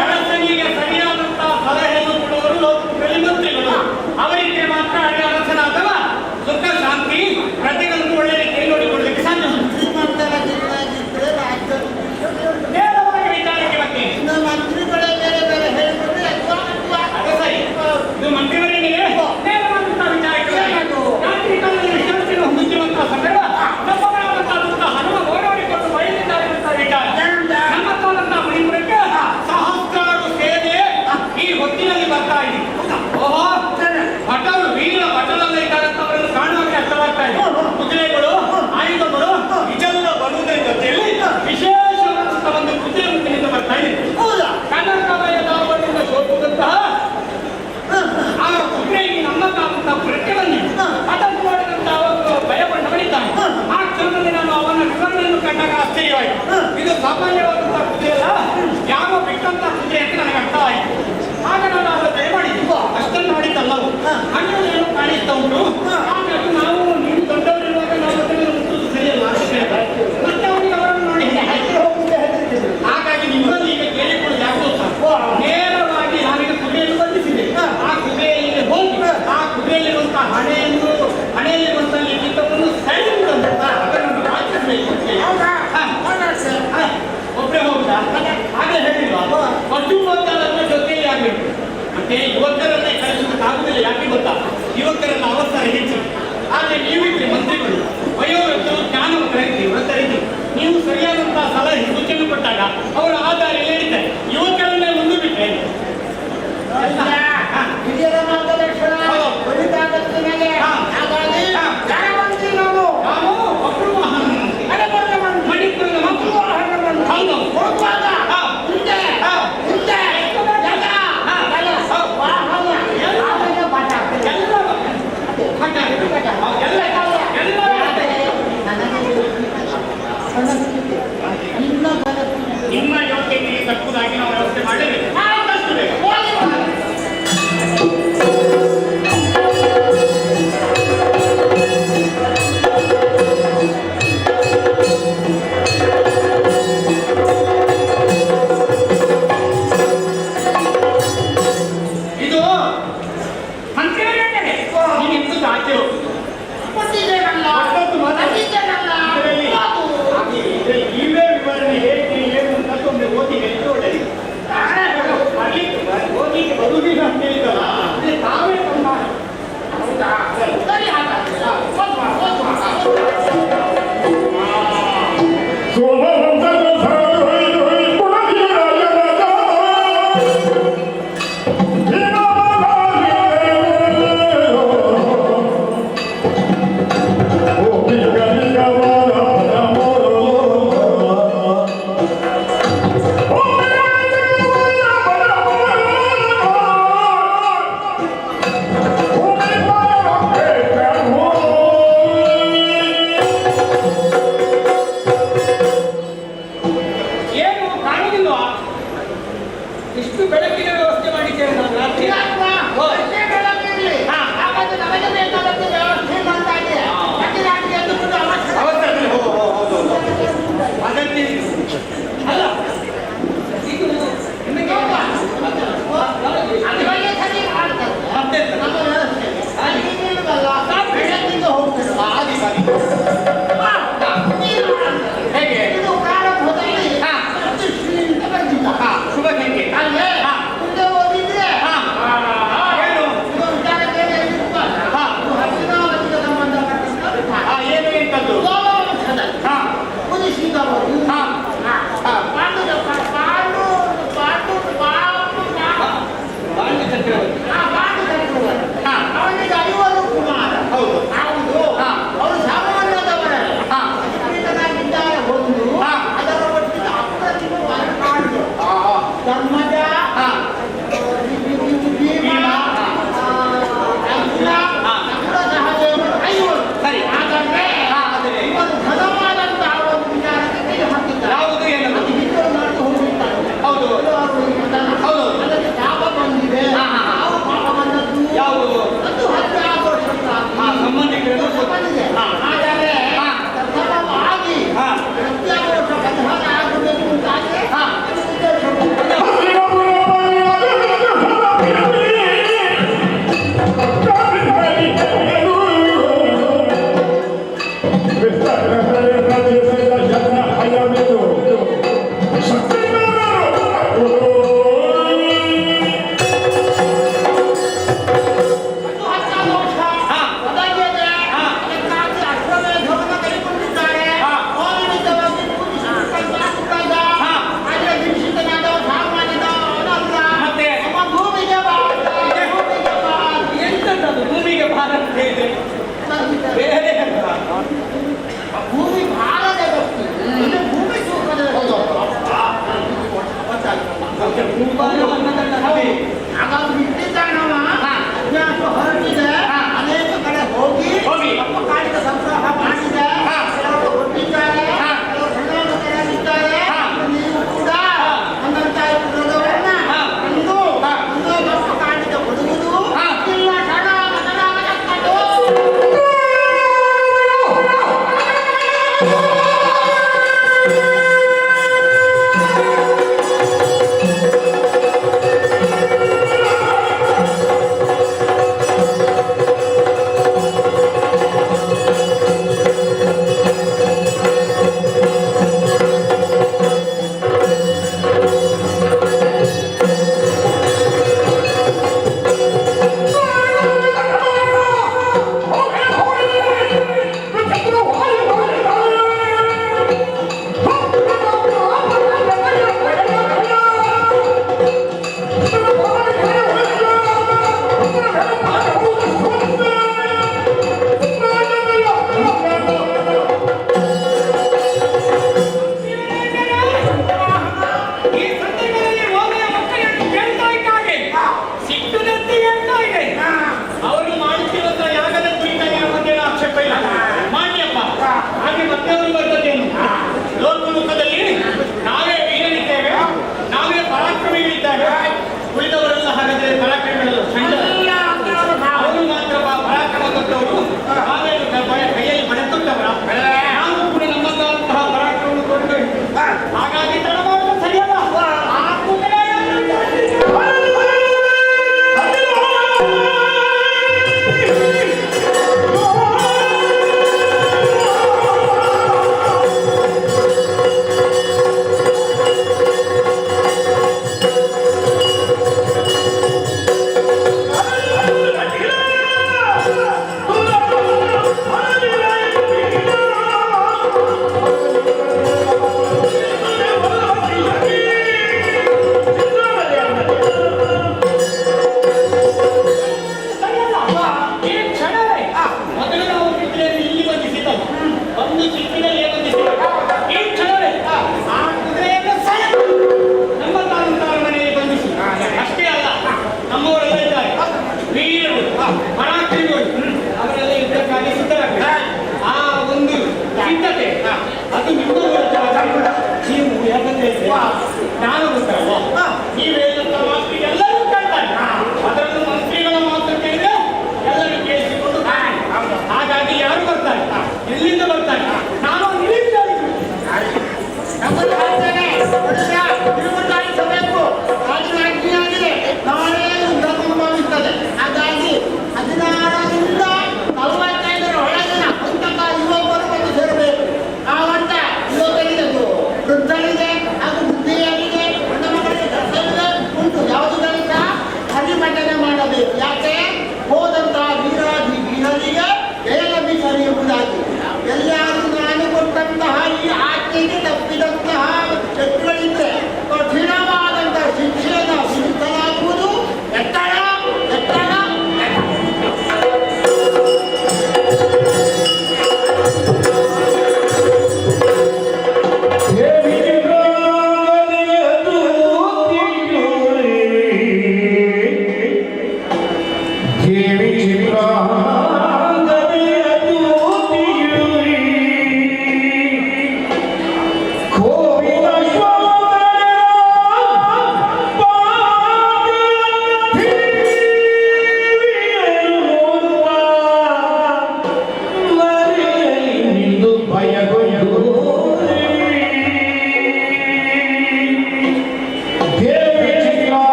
ಅರಸನಿಗೆ ಸರಿಯಾದಂತಹ ಸಲಹೆಯನ್ನು ಕೊಡುವರು ಮಂತ್ರಿಗಳು. ಅವರಿಗೆ ಮಾತ್ರ ಅರಸನಾದವ ಸುಖ ಶಾಂತಿ ಪ್ರಜೆಗಳನ್ನು ಒಳ್ಳೆ ರೀತಿಯಲ್ಲಿ ನೋಡಿಕೊಳ್ಳಲಿಕ್ಕೆ ಸಾಧ್ಯ. ಶ್ರೀಮಂತರಾಗಿದ್ರೆ ರಾಜ್ಯದ ನೇರವಾಗಿ ವಿಚಾರಕ್ಕೆ ಬಗ್ಗೆ ಇನ್ನು ಮಂತ್ರಿಗಳೇ ಬೇರೆ ಬೇರೆ ಹೇಳಿದ್ರೆ ಅದು ಸರಿ. ಇದು ಮಂತ್ರಿವರಿಗೆ ನೇರವಾದಂತಹ ವಿಚಾರಕ್ಕೆ ವಿಚಾರಿಸಿದ ಹೊಂದಿರುವಂತಹ ಸಂದರ್ಭ ನಮ್ಮವರಾದಂತಹ ಹನುಮ ಓಡಾಡಿಕೊಂಡು ಬಯಲಿದ್ದಾರಂತಹ ವಿಚಾರ ನಮ್ಮತ್ತಾದಂತಹ ಮಣಿಪುರಕ್ಕೆ ಸಹಸ್ರಾರು ಸೇನೆ ಈ ಹೊತ್ತಿನಲ್ಲಿ ಬರ್ತಾ ಇದೆ. ಓಹೋ, ಭಟರು ವೀರ ಭಟರೆಲ್ಲ ಇದ್ದಾರಂತ ಅವರನ್ನು ಕಾಣುವಾಗ ಅರ್ಥವಾಗ್ತಾ ಇದೆ. ಕುದುರೆಗಳು ಆಯುಧಗಳು ಇದೆಲ್ಲ ಬರುವುದರ ಜೊತೆಯಲ್ಲಿ ವಿಶೇಷವಾದಂತಹ ಒಂದು ಕುದುರೆ ಮುತ್ತಿನಿಂದ ಬರ್ತಾ ಇದೆ. ಕನಕಮಯದ ಅವರಿಂದ ಶೋಧುವಂತಹ ಆ ಕುದುರೆಗೆ ನಮ್ಮದಾದಂತಹ ಪುರಕ್ಕೆ ಬಂದಿದೆ. ಅದನ್ನು ಮಾಡಿದಂತಹ ಅವರು ಭಯಪಟ್ಟವನಿದ್ದಾನೆ. ಆ ಕ್ಷಣದಲ್ಲಿ ನಾನು ಅವನ ವಿವರಣೆಯನ್ನು ಕಂಡಾಗ ಆಶ್ಚರ್ಯವಾಯಿತು. ಇದು ಸಾಮಾನ್ಯವಾದಂತಹ ಕುದುರೆ ಅಲ್ಲ, ಯಾವ ಬಿಟ್ಟಂತಹ ಕುದುರೆ ಅಂತ ನನಗೆ ಅರ್ಥ ಆಯಿತು. ಆಗ ನಾನು ಅವರ ದಯ ಮಾಡಿದ್ದು ಅಷ್ಟನ್ನು ಮಾಡಿದ್ದಲ್ಲವು ಹಣ್ಣು ಏನು ಕಾಣಿಸ್ತಾ ಉಂಟು. ಹಾಗಾಗಿ ನಾವು ನೀವು ದೊಡ್ಡವರಿರುವಾಗ ನಾವು ಅದನ್ನು ಮುಟ್ಟುವುದು ಸರಿಯಲ್ಲ ಮತ್ತೆ ಅವರಿಗೆ ಅವರನ್ನು ನೋಡಿ ಹಾಗಾಗಿ ನಿಮ್ಮಲ್ಲಿ ಈಗ ಕೇಳಿಕೊಳ್ಳುವುದು ಯಾಕೋ ನೇರವಾಗಿ ನಾನೀಗ ಕುದುರೆಯನ್ನು ಬಂಧಿಸಿದೆ. ಆ ಕುದುರೆಯಲ್ಲಿ ಹೋಗಿ ಆ ಕುದುರೆಯಲ್ಲಿರುವಂತಹ ಹಣೆಯಲ್ಲಿರುವಂತಹ ಲಿಖಿತವನ್ನು ಸೆಳೆದು ಅದನ್ನು ವಾಚಿಸಬೇಕು. ಒಬ್ಬರೇ ಹೋಗುದಾ? ಹಾಗೆ ಹೇಳಿಲ್ವಾ? ಪಶುಪೋಷಕರ ಜೊತೆಯಲ್ಲಿ ಆಗಬೇಕು. ಮತ್ತೆ ಯುವಕರನ್ನೇ ಕಳಿಸೋದಕ್ಕಾಗುದಿಲ್ಲ. ಯಾಕೆ ಗೊತ್ತಾ? ಯುವಕರನ್ನ ಅವಸರ ಹೆಚ್ಚು. ಆದರೆ ನೀವಿದ್ರೆ ಮಂತ್ರಿಗಳು ವಯೋವೃದ್ಧರು ಜ್ಞಾನವಂತರಿದ್ದೀವಿ, ವೃತ್ತರಿದ್ದೀವಿ. ನೀವು ಸರಿಯಾದಂತಹ ಸಲಹೆ ಸೂಚನೆ ಕೊಟ್ಟಾಗ ಅವರು ಆಧಾರ ಹೇಳಿದ್ದಾರೆ. ಯುವಕರನ್ನೇ ಮುಂದೆ ಬಿಟ್ಟರೆ ಹಿರಿಯರ ಮಾರ್ಗದರ್ಶನ ಒಳಿತಾಗತ್ತೆ ನನಗೆ. ಹಾಗಾಗಿ ಜ್ಞಾನವಂತಿ ನಾನು ಒಬ್ಬರು ಮಣಿಪುರದ ಮಕ್ಕಳು ಹೌದು ಹೋಗುವಾಗ ಹಿಂದೆ ಹಿಂದೆ ಜಗ ವಾಹನ ಆಮೇಲೆ ಪಾಠ ಆಗ್ತದೆ. ನಿಮ್ಮ ಯೋಗ್ಯ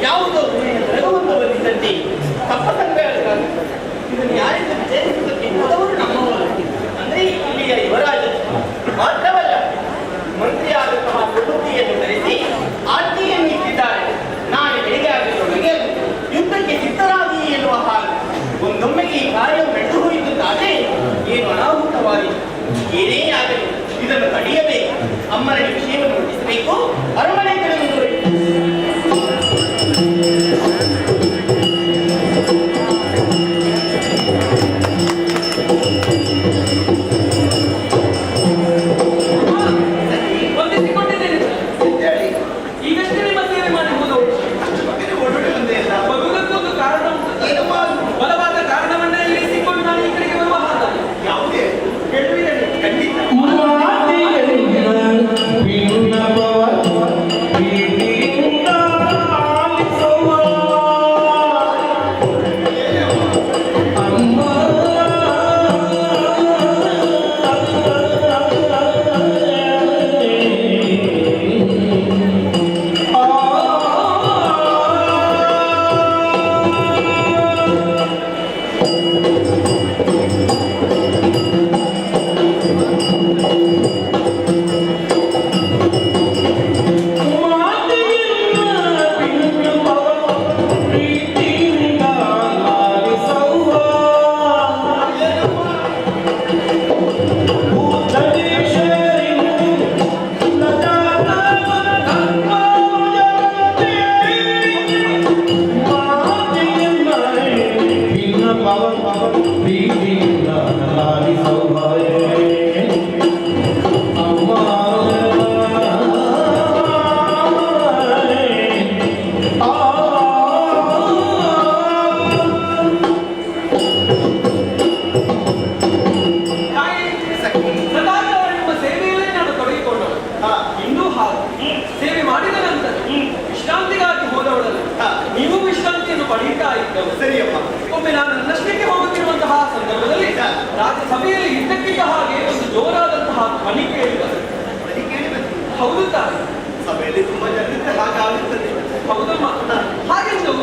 ಯಾವುದೋ ರಘುವಂತ ಬಂದಿದ್ದಂತೆ ತಪ್ಪಸಂಗ್ರಹ ಇದನ್ನು ಯಾರಿಂದ ವಿಚಾರಿಸುವುದಕ್ಕೆ ಹೋದವರು ನಮ್ಮವರು ಅಂದ್ರೆ ಇಲ್ಲಿಯ ಯುವರಾಜ ಮಾತ್ರವಲ್ಲ ಮಂತ್ರಿಯಾದಂತಹ ಪ್ರಕೃತಿಯನ್ನು ಧರಿಸಿ ಆಜ್ಞೆಯನ್ನು ಇಟ್ಟಿದ್ದಾರೆ. ನಾಳೆ ಬೆಳಿಗ್ಗೆ ಆಗುವುದರೊಳಗೆ ಯುದ್ಧಕ್ಕೆ ಸಿದ್ಧರಾಗಿ ಎನ್ನುವ ಹಾಗೆ ಒಂದೊಮ್ಮೆಗೆ ಈ ಕಾರ್ಯ ನಡೆದು ಹೋಯಿತಾದರೆ ಏನು ಅನಾಹುತವಾಗಿ ಏನೇ ಆಗಲಿ ಇದನ್ನು ತಡೆಯಬೇಕು. ಅಮ್ಮನಿಗೆ ವಿಷಯವನ್ನು ಮುಟ್ಟಿಸಬೇಕು. ಅರಮನೆ ಕಡೆಗೆ ಸೇವೆ ಮಾಡಿದ ನಂತರ ವಿಶ್ರಾಂತಿಗಾಗಿ ಹೋದವಳಲ್ಲ ನೀವು ವಿಶ್ರಾಂತಿಯನ್ನು ಪಡೆಯುತ್ತಾ ಇದ್ದವು. ಸರಿಯಪ್ಪ. ಒಮ್ಮೆ ನಾನು ನನ್ನಷ್ಟಕ್ಕೆ ಹೋಗುತ್ತಿರುವಂತಹ ಸಂದರ್ಭದಲ್ಲಿ ರಾಜ್ಯಸಭೆಯಲ್ಲಿ ಇದ್ದಕ್ಕಿದ್ದ ಹಾಗೆ ಒಂದು ಜೋರಾದಂತಹ ಧ್ವನಿ ಕೇಳಿದರು. ಹೌದು ತಾನೆ, ಸಭೆಯಲ್ಲಿ ತುಂಬಾ ಜನ ಹಾಗಾಗುತ್ತದೆ. ಹೌದಮ್ಮ. ಹಾಗೆಂದು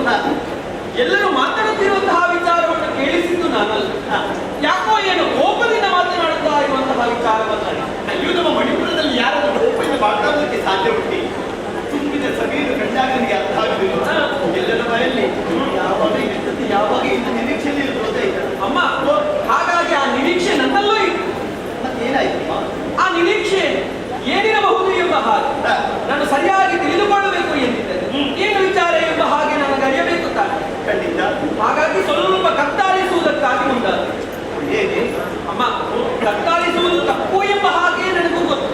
ಎಲ್ಲರೂ ಮಾತನಾಡುತ್ತಿರುವಂತಹ ವಿಚಾರವನ್ನು ಕೇಳಿಸಿದ್ದು ನಾನಲ್ಲ. ಯಾಕೋ ಏನು ಕೋಪದಿಂದ ಮಾತನಾಡುತ್ತಾ ಇರುವಂತಹ ವಿಚಾರವಲ್ಲ. ಅಯ್ಯೋ, ನಮ್ಮ ಮಣಿಪುರದಲ್ಲಿ ಯಾರಾದ್ರೂ ಕೋಪದಿಂದ ಮಾತಾಡೋದಕ್ಕೆ ಸಾಧ್ಯ ಉಂಟೆ? ತುಂಬಿದ ಸಭೆಯನ್ನು ಕಂಡಾಗ ನನಗೆ ಅರ್ಥ ಆಗುದಿಲ್ಲ. ಎಲ್ಲರ ಬಾಯಲ್ಲಿ ಯಾವಾಗ ಇರ್ತದೆ, ಯಾವಾಗ ಇಂಥ ನಿರೀಕ್ಷೆಯಲ್ಲಿ ಇರ್ಬೋದೇ ಅಮ್ಮ. ಹಾಗಾಗಿ ಆ ನಿರೀಕ್ಷೆ ನನ್ನಲ್ಲೂ ಇತ್ತು. ಮತ್ತೇನಾಯ್ತಮ್ಮ? ಆ ನಿರೀಕ್ಷೆ ಏನಿರಬಹುದು ಎಂಬ ಹಾಗೆ ನಾನು ಸರಿಯಾಗಿ ತಿಳಿದುಕೊಳ್ಳಬೇಕು ಎಂದಿದ್ದರೆ ಏನು ವಿಚಾರ ಎಂಬ ಹಾಗೆ ನನಗೆ ಅರಿಯಬೇಕು ತಾನೆ. ಖಂಡಿತ. ಹಾಗಾಗಿ ಸ್ವಲ್ಪ ಕತ್ತಾಲಿಸುವುದಕ್ಕಾಗಿ ಮುಂದಾದ. ಹೇಗೆ ಅಮ್ಮ, ಕತ್ತಾಲಿಸುವುದು ತಪ್ಪು ಎಂಬ ಹಾಗೆ ನನಗೂ ಗೊತ್ತು.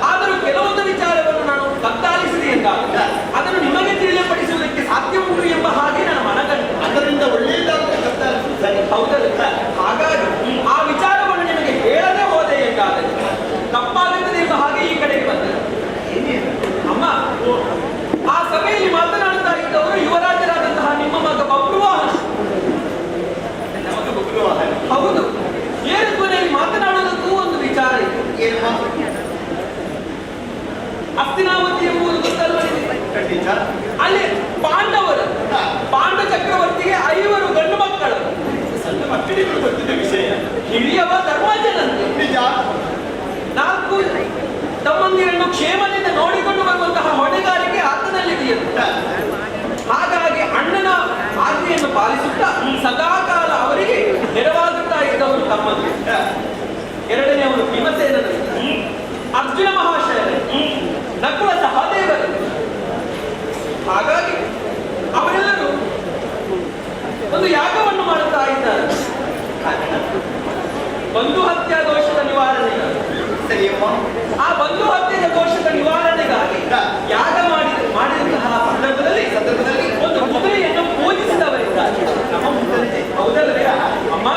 ಆದರೂ ಕೆಲವೊಂದು ವಿಚಾರವನ್ನು ನಾನು ಕತ್ತಾಲಿಸಿದೆ ಎಂದಾಗ ಅದನ್ನು ನಿಮಗೆ ತಿಳಿಯಪಡಿಸುವುದಕ್ಕೆ ಸಾಧ್ಯ ಉಂಟು ಎಂಬ ಹಾಗೆ ನನ್ನ ಮನಗಂಡು. ಅದರಿಂದ ಒಳ್ಳೆಯದಾದ ಕತ್ತಾಲಿಸುವುದು ಸರಿ. ಹೌದಲ್ಲ? ಹಾಗಾಗಿ ಆ ವಿಚಾರವನ್ನು ನಿಮಗೆ ಹೇಳದೆ ಹೋದೆ ಎಂದಾದರೆ ತಪ್ಪಾಗುತ್ತದೆ ಎಂಬ ಹಾಗೆ ಈ ಕಡೆಗೆ ಬಂದರು. ಅಮ್ಮ, ಆ ಸಭೆಯಲ್ಲಿ ಮಾತನಾಡುತ್ತಾ ಇದ್ದವರು ಯುವರಾಜರಾದಂತಹ ನಿಮ್ಮ ಮಗ ಬಬ್ರುವಾಹನ. ನಮಗೆ ಬಬ್ರುವಾಹನ? ಹೌದು. ಏನು ಧ್ವನಿಯಲ್ಲಿ ಮಾತನಾಡುವುದಕ್ಕೂ ಒಂದು ವಿಚಾರ ಇದೆ. ಹಸ್ತಿನಾವತಿ ಎಂಬುದು ಗೊತ್ತಲ್ವ ನಿಮಗೆ? ಖಂಡಿತ. ಅಲ್ಲಿ ಪಾಂಡವರು, ಪಾಂಡ ಚಕ್ರವರ್ತಿಗೆ 5 ಗಂಡು ಮಕ್ಕಳು. ಸಣ್ಣ ಮಕ್ಕಳಿಗೂ ಗೊತ್ತಿದ್ದ ವಿಷಯ. ಹಿರಿಯವ ಧರ್ಮಜನಂತೆ. ನಿಜ. 4 ತಮ್ಮಂದಿರನ್ನು ಕ್ಷೇಮದಿಂದ ನೋಡಿಕೊಂಡು ಬರುವಂತಹ ಹೊಣೆಗಾರಿಕೆ ಆತನಲ್ಲಿದೆಯಂತೆ. ಹಾಗಾಗಿ ಅಣ್ಣನ ಆಜ್ಞೆಯನ್ನು ಪಾಲಿಸುತ್ತಾ ಸದಾಕಾಲ ಅವರಿಗೆ ನೆರವಾಗುತ್ತಾ ಇದ್ದವರು ತಮ್ಮಂದಿರು. ಎರಡನೆಯವರು ಭೀಮಸೇನರು, ಅರ್ಜುನ ಮಹಾಶಯರು, ನಕುಲ ಸಹದೇವರು. ಹಾಗಾಗಿ ಅವರೆಲ್ಲರೂ ಒಂದು ಯಾಗವನ್ನು ಮಾಡುತ್ತಾ ಇದ್ದಾರೆ. ಬಂಧು ಹತ್ಯಾ ದೋಷದ ನಿವಾರಣೆಗಾಗಿ. ಸರಿಯಮ್ಮ. ಆ ಬಂಧು ಹತ್ಯೆಯ ದೋಷದ ನಿವಾರಣೆಗಾಗಿ ಯಾಗ ಮಾಡಿದಂತಹ ಸಂದರ್ಭದಲ್ಲಿ ಒಂದು ಕುದುರೆಯನ್ನು ಪೂಜಿಸಿದವರಿದ್ದಾರೆ. ನಮ್ಮ ಮುಂದೆ ಹೌದಲ್ಲವೇ ಅಮ್ಮ?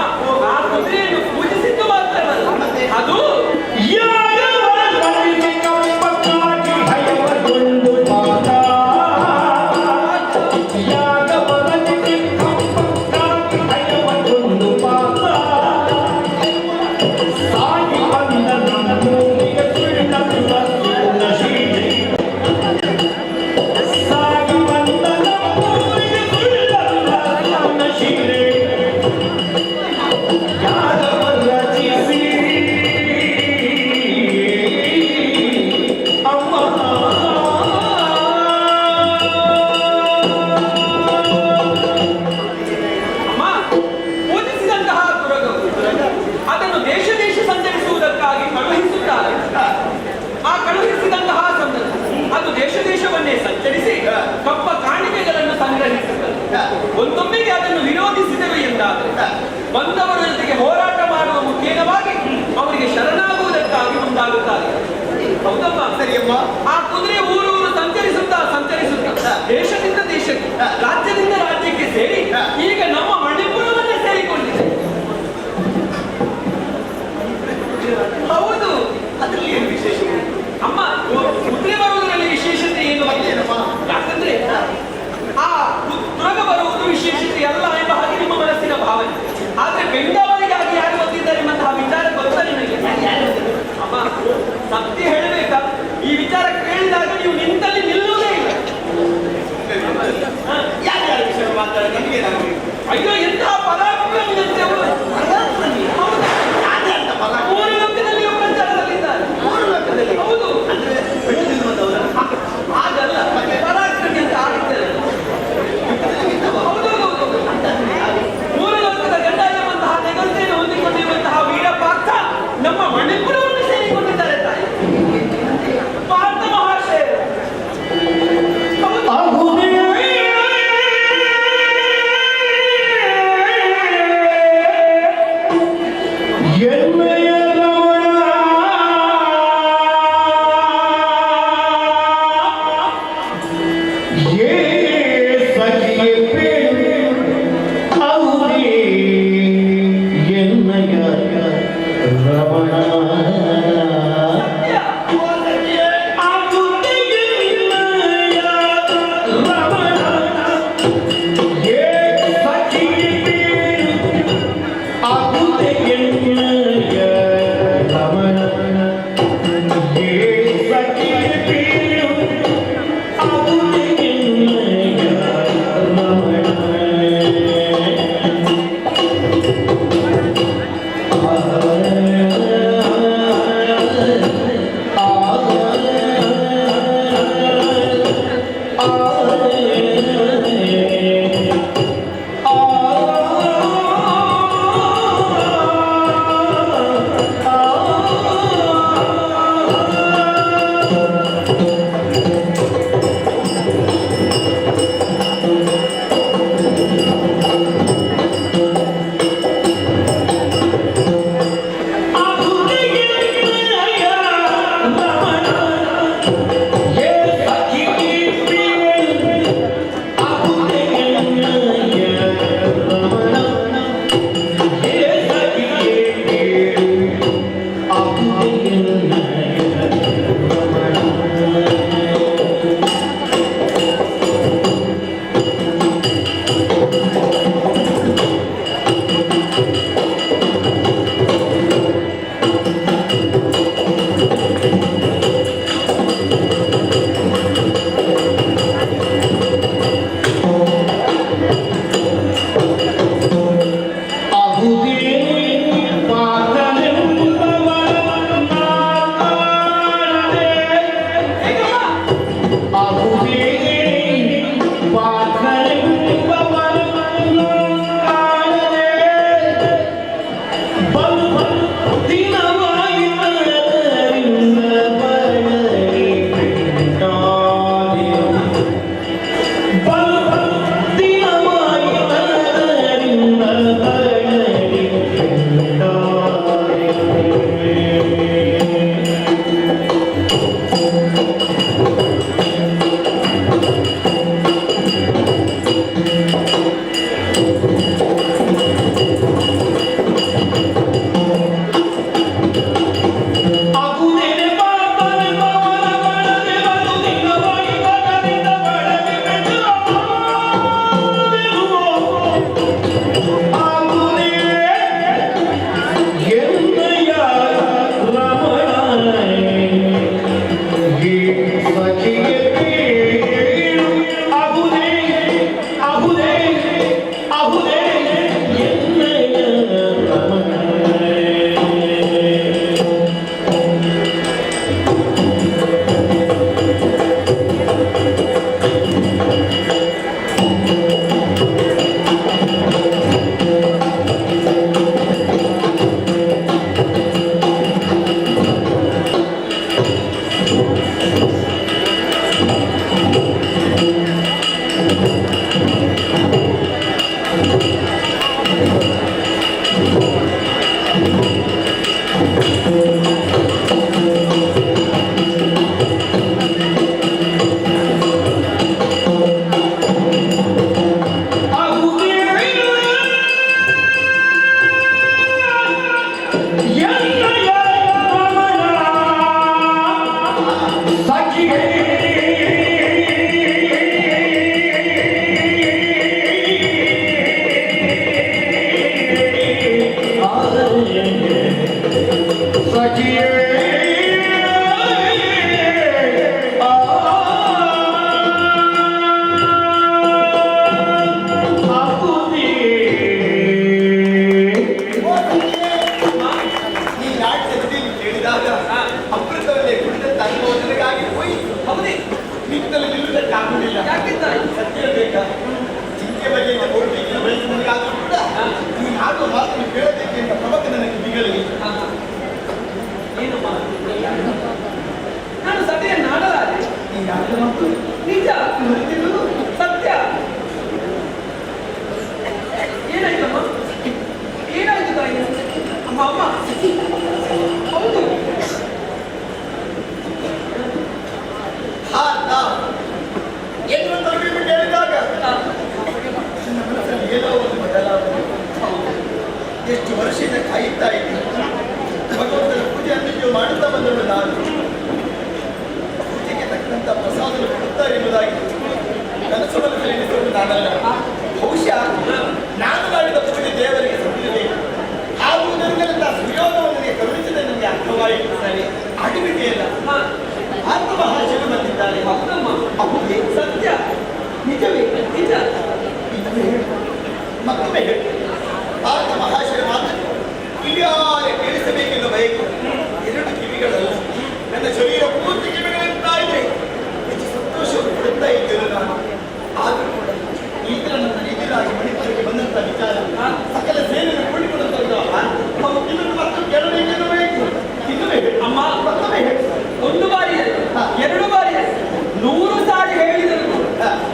ಒಂದೊಮ್ಮೆಗೆ ಅದನ್ನು ವಿರೋಧಿಸಿದರು ಎಂದಾದರೆ ಬಂದವರ ಜೊತೆಗೆ ಹೋರಾಟ ಮಾಡುವ ಮುಖೇನವಾಗಿ ಅವರಿಗೆ ಶರಣಾಗುವುದಕ್ಕಾಗಿ ಮುಂದಾಗುತ್ತಾರೆ. ಹೌದಮ್ಮ? ಸರಿಯಮ್ಮ. ಆ ಕುದುರೆ ಊರೂರು ಸಂಚರಿಸುತ್ತಾ ದೇಶದಿಂದ ದೇಶಕ್ಕೆ, ರಾಜ್ಯದಿಂದ ರಾಜ್ಯಕ್ಕೆ ಸೇರಿ ಈಗ ನಮ್ಮ ಮಣಿಪುರವನ್ನೇ ಸೇರಿಕೊಂಡಿದೆ. ಹೌದು, ಅದರಲ್ಲಿ ಏನು ವಿಶೇಷ? ಅಮ್ಮ, ಕುದುರೆ ಬರುವುದರಲ್ಲಿ ವಿಶೇಷತೆ ಏನು? ಯಾಕಂದ್ರೆ ಆ ತುರಗ ಬರುವುದು ವಿಶೇಷತೆ ಅಲ್ಲ ಎಂಬ ಹಾಗೆ ನಿಮ್ಮ ಮನಸ್ಸಿನ ಭಾವನೆ. ಆದ್ರೆ ಬೆಂಗಾವಲಿಗಾಗಿ ಯಾರು ಬಂದಿದ್ದಾರೆ ಎಂಬಂತಹ ವಿಚಾರ ಗೊತ್ತಾ ನಿಮಗೆ? ಅಮ್ಮ, ಸತ್ಯ ಹೇಳಬೇಕಾ? ಈ ವಿಚಾರ ಈ ನಾಟ್ಯದಲ್ಲಿ ಕೇಳಿದಾಗ ಅಮೃತವನ್ನೇ ಕುಡಿದ ತನ್ಮೋದನೆಗಾಗಿ ಹೋಯಿ ಹೌದೇ ನಿಂತಲ್ಲಿ ನಿಲ್ಲುವುದಕ್ಕಾಗುವುದಿಲ್ಲ. ಯಾಕಿಂತ ಸತ್ಯ ಬೇಕಾ ಚಿಂತೆ ಬಗೆಯಿಂದ ಓಡಬೇಕಿನ ಬಯಸಿದವರಿಗಾದರೂ ಕೂಡ ನೀನು ಆಡುವ ಮಾತನ್ನು ಕೇಳಬೇಕೆ ಎಂಬ ಪ್ರಮುಖ ನನಗೆ ಬಿಗಲಿಗೆ ಏನು ಮಾತು? ನಾನು ಸಭೆಯನ್ನು ಆಡಲಾರೆ. ಈ ಆಟದ ಮಾತು ನಿಜ ಗೊತ್ತಿರುವುದು ಸತ್ಯ. ಏನಾಯ್ತಮ್ಮ? ಏನಾಯ್ತು ತಾಯಿ? ಅಮ್ಮ ಅಮ್ಮ ಹೌದು ಏನು ತರಬೇತಿ ಕೇಳಿದಾಗ ನನ್ನ ಮನಸ್ಸಲ್ಲಿ ಏನೋ ಒಂದು ಬದಲಾವಣೆ. ಎಷ್ಟು ವರ್ಷದಿಂದ ಕಾಯುತ್ತಾ ಇದ್ದೆ. ಭಗವಂತನ ಪೂಜೆ ಅಂತಿದ್ದು ಮಾಡುತ್ತಾ ಬಂದಳು ನಾನು. ಪೂಜೆಗೆ ತಕ್ಕಂತ ಪ್ರಸಾದ ಕೊಡುತ್ತಾರೆ ಎಂಬುದಾಗಿ ಕನಸು ಮನಸ್ಸಲ್ಲಿ ಎಣಿಸುವುದು ನಾನಲ್ಲ. ಬಹುಶಃ ನಾನು ಮಾಡಿದ ಪೂಜೆ ದೇವರಿಗೆ ಸಲ್ಲಿಸಬೇಕು ಆಗುವುದರಿಂದ ಸುಯೋಗವನ್ನು ನನಗೆ ಕರುಣಿಸಿದ ನನಗೆ ಅರ್ಥವಾಯಿತು. ಸರಿ ಅಡಿಬಿಟ್ಟಿಯಲ್ಲ ಆತ್ಮ ಮಹಾಶಿವ ಬಂದಿದ್ದಾರೆ. ಹೌದಮ್ಮ ಹೌದೇ ಸತ್ಯ ನಿಜವೇ ನಿಜ. ಇನ್ನೊಮ್ಮೆ ಹೇಳು. ಮತ್ತೊಮ್ಮೆ ಹೇಳು. ಭಾರತ ಮಹಾಶಯ ಮಾತನ್ನು ಕಿವಿಯಾರೆ ಕೇಳಿಸಬೇಕೆಂದು ಬಯಕು. ಎರಡು ಕಿವಿಗಳಲ್ಲ ನನ್ನ ಶರೀರ ಪೂರ್ತಿ ಕಿವಿಗಳಿರ್ತಾ ಇದೆ. ಹೆಚ್ಚು ಸಂತೋಷವನ್ನು ಪಡುತ್ತಾ ಇದ್ದೇನೆ ನಾನು. ಆದರೂ ಕೂಡ ಈಗ ನನ್ನ ಎದುರಾಗಿ ಮಣಿಪುರಕ್ಕೆ ಬಂದಂತ ವಿಚಾರ ಸಕಲ ಸೇನೆಯನ್ನು ಕೊಂಡಿಕೊಳ್ಳುತ್ತಲ್ಲ. ಇನ್ನೊಂದು ಮತ್ತು ಕೇಳಬೇಕೆಂದು ಬಯಕು. ಇನ್ನೊಮ್ಮೆ ಹೇಳು. ಅಮ್ಮ ಮತ್ತೊಮ್ಮೆ ಹೇಳು. ಒಂದು ಬಾರಿ ಎರಡು ಬಾರಿ 100 ಸಾರಿ ಹೇಳಿದರು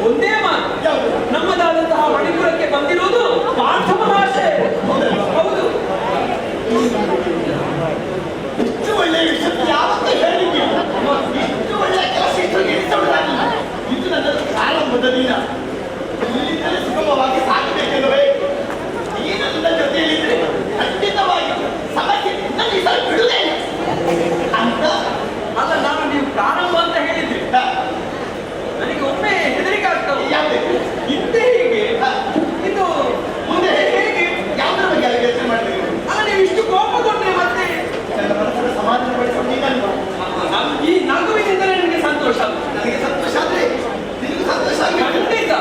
ಒಂದೇ ಮಾತು. ಯಾವುದು? ನಮ್ಮದಾದಂತಹ ಮಣಿಪುರಕ್ಕೆ ಬಂದಿರುವುದು ಪಾರ್ಥ ಮಹಾಶಯ. ಹೌದು ಇಷ್ಟು ಒಳ್ಳೆಯ ವಿಷಯ ಯಾವತ್ತೂ ಹೇಳಿದ್ದಿಲ್ಲ. ಇಷ್ಟು ಒಳ್ಳೆಯ ಕೆಲಸ ಇಷ್ಟು ಎಣಿಸೋದಾಗಿಲ್ಲ. ಇದು ನನ್ನ ಪ್ರಾರಂಭದ ದಿನ. ಇಲ್ಲಿಂದಲೇ ಸುಗಮವಾಗಿ ಸಾಗಬೇಕೆಂದರೆ ಈ ನನ್ನ ಜೊತೆಯಲ್ಲಿದ್ದರೆ ಖಂಡಿತವಾಗಿ ಸಮಸ್ಯೆ ನಿನ್ನಲ್ಲಿ ಬಿಡುವುದೇ ಅಂತ ಅಲ್ಲ ನಾನು ನೀವು ಪ್ರಾರಂಭ ಅಂತ ಹೇಳಿದ್ರಿ. ನನಗೆ ಒಮ್ಮೆ ಹೆದರಿಕೆ ಆಗ್ತದೆ. ಯಾವುದು? ಹಿಂದೆ ಹೀಗೆ ಇದು ಮುಂದೆ ಹೇಗೆ? ಯಾವುದರ ಬಗ್ಗೆ ಅಲ್ಲಿ ಯೋಚನೆ ಮಾಡಿದ್ದೀರಿ? ಅಲ್ಲ ನೀವು ಇಷ್ಟು ಕೋಪಗೊಂಡ್ರೆ ಮತ್ತೆ ನನ್ನ ಮನಸ್ಸನ್ನು ಸಮಾಧಾನಪಡಿಸೋದು ನೀನಲ್ವಾ? ಈ ನಗುವಿನಿಂದಲೇ ನನಗೆ ಸಂತೋಷ. ನನಗೆ ಸಂತೋಷ ಆದ್ರೆ ನಿನಗೂ ಸಂತೋಷ ಆಗಿ ಖಂಡಿತ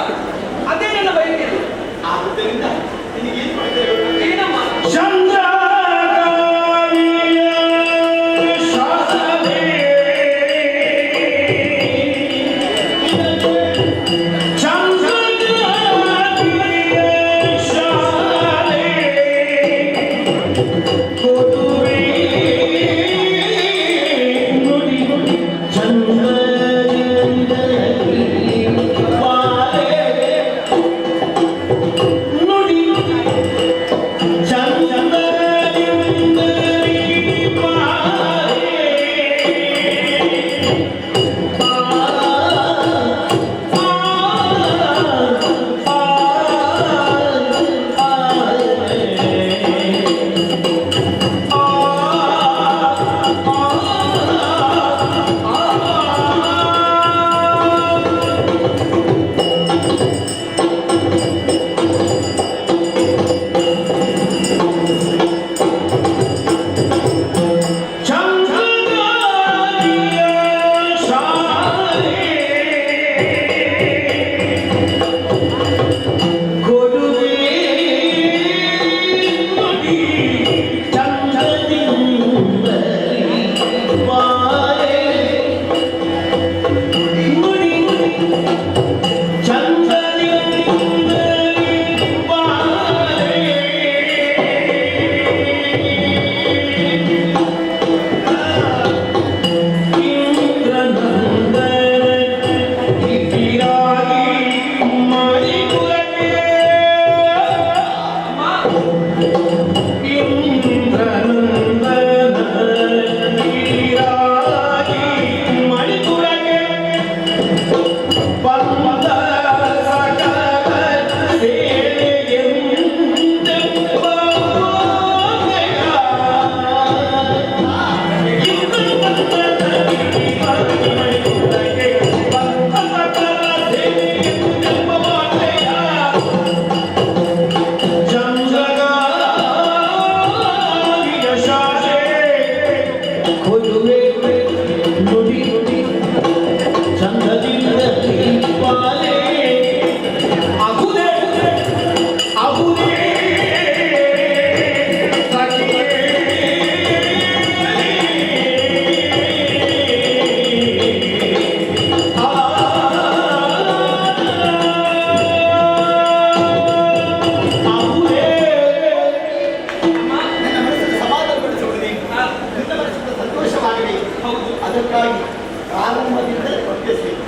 ನಿನ್ನ ಮನಸ್ಸಿನ ಸಂತೋಷವಾಗಬೇಕು. ಹೌದು. ಅದಕ್ಕಾಗಿ ಪ್ರಾರಂಭದಿಂದಲೇ ಕೊಟ್ಟೆ ಸೇವೆ.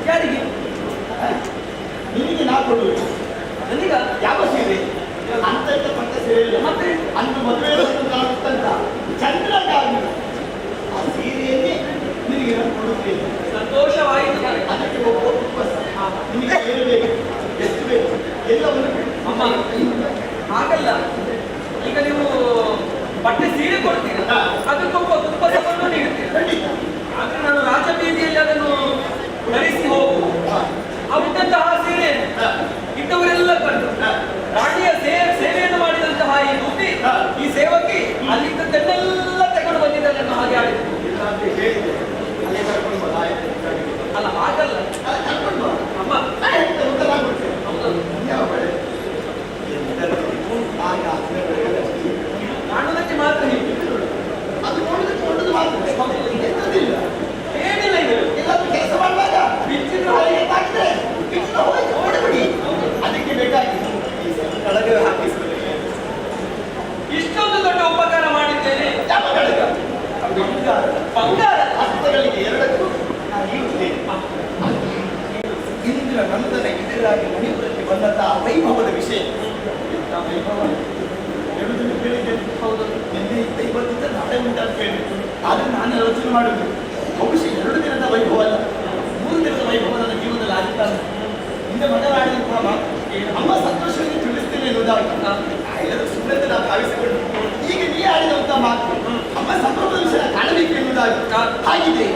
ಯಾರಿಗೆ? ನಿನಗೆ ನಾ ಕೊಡುವುದು. ನನಗ ಯಾವ ಸೇವೆ? ಅಂತ ಪಟ್ಟ ಸೇವೆ ಇಲ್ಲ. ಮತ್ತೆ ಅಂದು ಮದುವೆ ಕಾಣುತ್ತಂತ ಚಂದ್ರಗಾಗಿ ಆ ಸೀರೆಯನ್ನೇ ನಿನಗೆ ನಾನು ಕೊಡುತ್ತೇನೆ. ಸಂತೋಷವಾಯಿತು ನನಗೆ. ಅದಕ್ಕೆ ಒಬ್ಬ ಉಪವಾಸ. ನಿನಗೆ ಏನು ಬೇಕು, ಎಷ್ಟು ಬೇಕು, ಎಲ್ಲವನ್ನು ಅಮ್ಮ ಹಾಗಲ್ಲ, ಈಗ ನೀವು ಬಟ್ಟೆ ಸೀರೆ ಕೊಡ್ತೀರ, ಹಾ. ಅದಕ್ಕೊಬ್ಬ ತುಪ್ಪಸವನ್ನು ನೀಡುತ್ತೀರ. ಖಂಡಿತ. ಆದ್ರೆ ನಾನು ರಾಜಬೀದಿಯಲ್ಲಿ ಅದನ್ನು ಧರಿಸಿ ಹೋಗು ಅವಿದ್ದಂತಹ ಸೀರೆ ಹಾ. ಇದ್ದವರೆಲ್ಲ ಕಂಡು ಹಾ. ರಾಣಿಯ ಸೇವೆಯನ್ನು ಮಾಡಿದಂತಹ ಈ ಬುದ್ಧಿ, ಹಾ. ಈ ಸೇವಕಿ ಅಲ್ಲಿದ್ದನ್ನೆಲ್ಲ ತಗೊಂಡು ಬಂದಿದ್ದಾನೆ ಅನ್ನೋ ಹಾಗೆ ಆಡಿದೆ. ಇಲ್ಲ ಅಂತ ಹೇಳಿದೆ. ಅಲ್ಲೇ ಕರ್ಕೊಂಡು ಬಾ. ಆಯ್ತು. ಅಲ್ಲ ಹಾಗಲ್ಲ ಅಲ್ಲ, ಕರ್ಕೊಂಡು ಬಾ. ಅಮ್ಮ. ನಾ ಹೇಳ್ತೇನೆ, ಉತ್ತರ ನಾನು ಕೊಡ್ತೇನೆ. ಹೌದು. ಯಾವ ಬೆಳೆ? ಎಂತದ್ದು? ಆಗ ಅದನ್ನ ಬೆಳೆಗಳಷ್ಟೇ. ಕಾಣುವುದಕ್ಕೆ ಮಾತ್ರ ಹೀಗೆ. ಅದು ನೋಡಿದಕ್ಕೆ ನೋಡುದು ಮಾತ್ರ. ಎಂತದಿಲ್ಲ. ಏನಿಲ್ಲ ಇದು. ಎಲ್ಲಾದ್ರೂ ಕೆಲಸ ಮಾಡುವಾಗ ಬಿಚ್ಚಿದ್ರು ಹಾಗೆ ಹಾಕಿದ್ರೆ ಬಿಚ್ಚಿದ ಹೋಗಿ ಓಡಿಬಿಡಿ. ಅದಕ್ಕೆ ಬೇಕಾಗಿ ಈ ಕಳಗ ಹಾಕಿಸ್ಬೇಕು. ಇಷ್ಟೊಂದು ದೊಡ್ಡ ಉಪಕಾರ ಮಾಡಿದ್ದೇನೆ. ಯಾವ ಕಳಗ? ಬಂಗಾರ. ಬಂಗಾರ ಹಸ್ತಗಳಿಗೆ ಎರಡಕ್ಕೂ ನಾನು ಇರುತ್ತೇನೆ. ಇಂದ್ರ ನಂದನ ಎದುರಾಗಿ ಮಣಿಪುರಕ್ಕೆ ಬಂದಂತಹ ವೈಭವದ ವಿಷಯ. ಎಂಥ ವೈಭವ ಹೇಳುವುದನ್ನು ಕೇಳಿದ್ದೇನೆ. ಹೌದು. ನಿನ್ನೆ ಇದ್ದ ಇವತ್ತಿದ್ದ ನಾಳೆ ಉಂಟು ಅಂತ ಹೇಳಿದ್ರು. ಆದ್ರೆ ನಾನು ಯೋಚನೆ ಮಾಡುದು ಬಹುಶಃ 2 ದಿನದ ವೈಭವ ಅಲ್ಲ, 3 ದಿನದ ವೈಭವ ನನ್ನ ಜೀವನದಲ್ಲಿ ಆಗಿದ್ದಾನೆ. ಹಿಂದೆ ಮಗನಾಡಿದಂತಹ ಮಾತು ಅಮ್ಮ ಸಂತೋಷವಾಗಿ ತಿಳಿಸ್ತೇನೆ ಎನ್ನುವುದಾಗಿ ಎಲ್ಲರೂ ಸುಮ್ಮನೆ ನಾವು ಭಾವಿಸಿಕೊಂಡು ಈಗ ನೀ ಆಡಿದಂತಹ ಮಾತು ಅಮ್ಮ ಸಂಭ್ರಮದ ವಿಷಯ ಕಾಣಬೇಕು ಎನ್ನುವುದಾಗಿ ಹಾಗಿದೆ.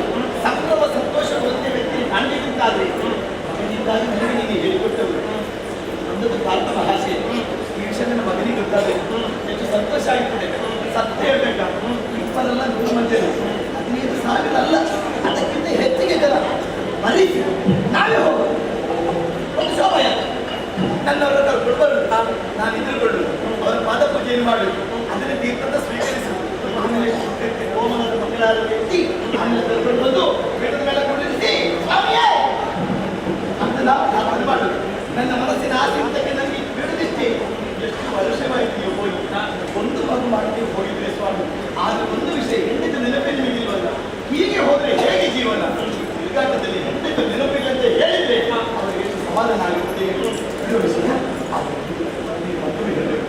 ಸಂಭ್ರಮ ಸಂತೋಷ ಒಂದೇ ವ್ಯಕ್ತಿ ಕಾಣಬೇಕಂತಾದ್ರೆ ಮಗನಿಂದಾಗಿ ನನಗೆ ನೀನು ಹೇಳಿಕೊಟ್ಟವರು ಒಂದೊಂದು ಭಾರತ ಭಾಷೆ ಈ ವಿಷಯ ನನ್ನ ಮಗನಿಗೆ ಗೊತ್ತಾಗಬೇಕು. ಹೆಚ್ಚು ಸಂತೋಷ ಆಗ್ತದೆ. ಸತ್ಯ ಹೇಳ್ಬೇಕಾ, ಇಪ್ಪರೆಲ್ಲ 100 ಮಂದಿ 15,000 ಅಲ್ಲ, ಅದಕ್ಕಿಂತ ಹೆಚ್ಚಿಗೆ ಜನ ಮರೀಸಿ ನಾವೇ ಹೋಗು. ಒಂದು ಶೋಭಯ ನನ್ನವರ ಕೊಡ್ಬಾರು. ನಾನು ಎದುರುಕೊಳ್ಳು, ಅವರ ಪಾದ ಪೂಜೆಯನ್ನು ಮಾಡುದು, ಅದನ್ನು ತೀರ್ಥದ ಸ್ವೀಕರಿಸು. ಆಮೇಲೆ ಹೋಮನದ ಮಂಗಳಾರ ವ್ಯಕ್ತಿ ಆಮೇಲೆ ಕರ್ಕೊಂಡು ಬಂದು ಬೆಟ್ಟದ ಮೇಲೆ ಕೊಡಿಸಿ ಸ್ವಾಮಿಯೇ ಅಂತ ನಾವು ಅದು ಮಾಡುದು. ನನ್ನ ಮನಸ್ಸಿನ ಆಸಕ್ತಕ್ಕೆ ನನಗೆ ಬಿಡುದಿಷ್ಟೇ. ಎಷ್ಟು ವರ್ಷವಾಯಿತು ಹೋಗಿ ಒಂದು ಮಗು ಮಾಡ್ತೀವಿ ಹೋಗಿದ್ರೆ ಸ್ವಾಮಿ. ಆದ್ರೆ ಒಂದು ವಿಷಯ ಎಂದಿದ್ದ ನೆನಪೇ ನಿಮಗಿಲ್ವಲ್ಲ. ಹೀಗೆ ಹೋದ್ರೆ ಹೇಗೆ ಜೀವನ? ತಿರುಗಾಟದಲ್ಲಿ ಎಂದಿದ್ದ ನೆನಪಿಲ್ಲ ಅಂತ ಹೇಳಿದ್ರೆ ಅವರಿಗೆ ಎಷ್ಟು ಸಮಾಧಾನ ಆಗುತ್ತೆ. ವಿಷಯ ನೀವು ಮಕ್ಕಳು ಹೇಳಬೇಕು.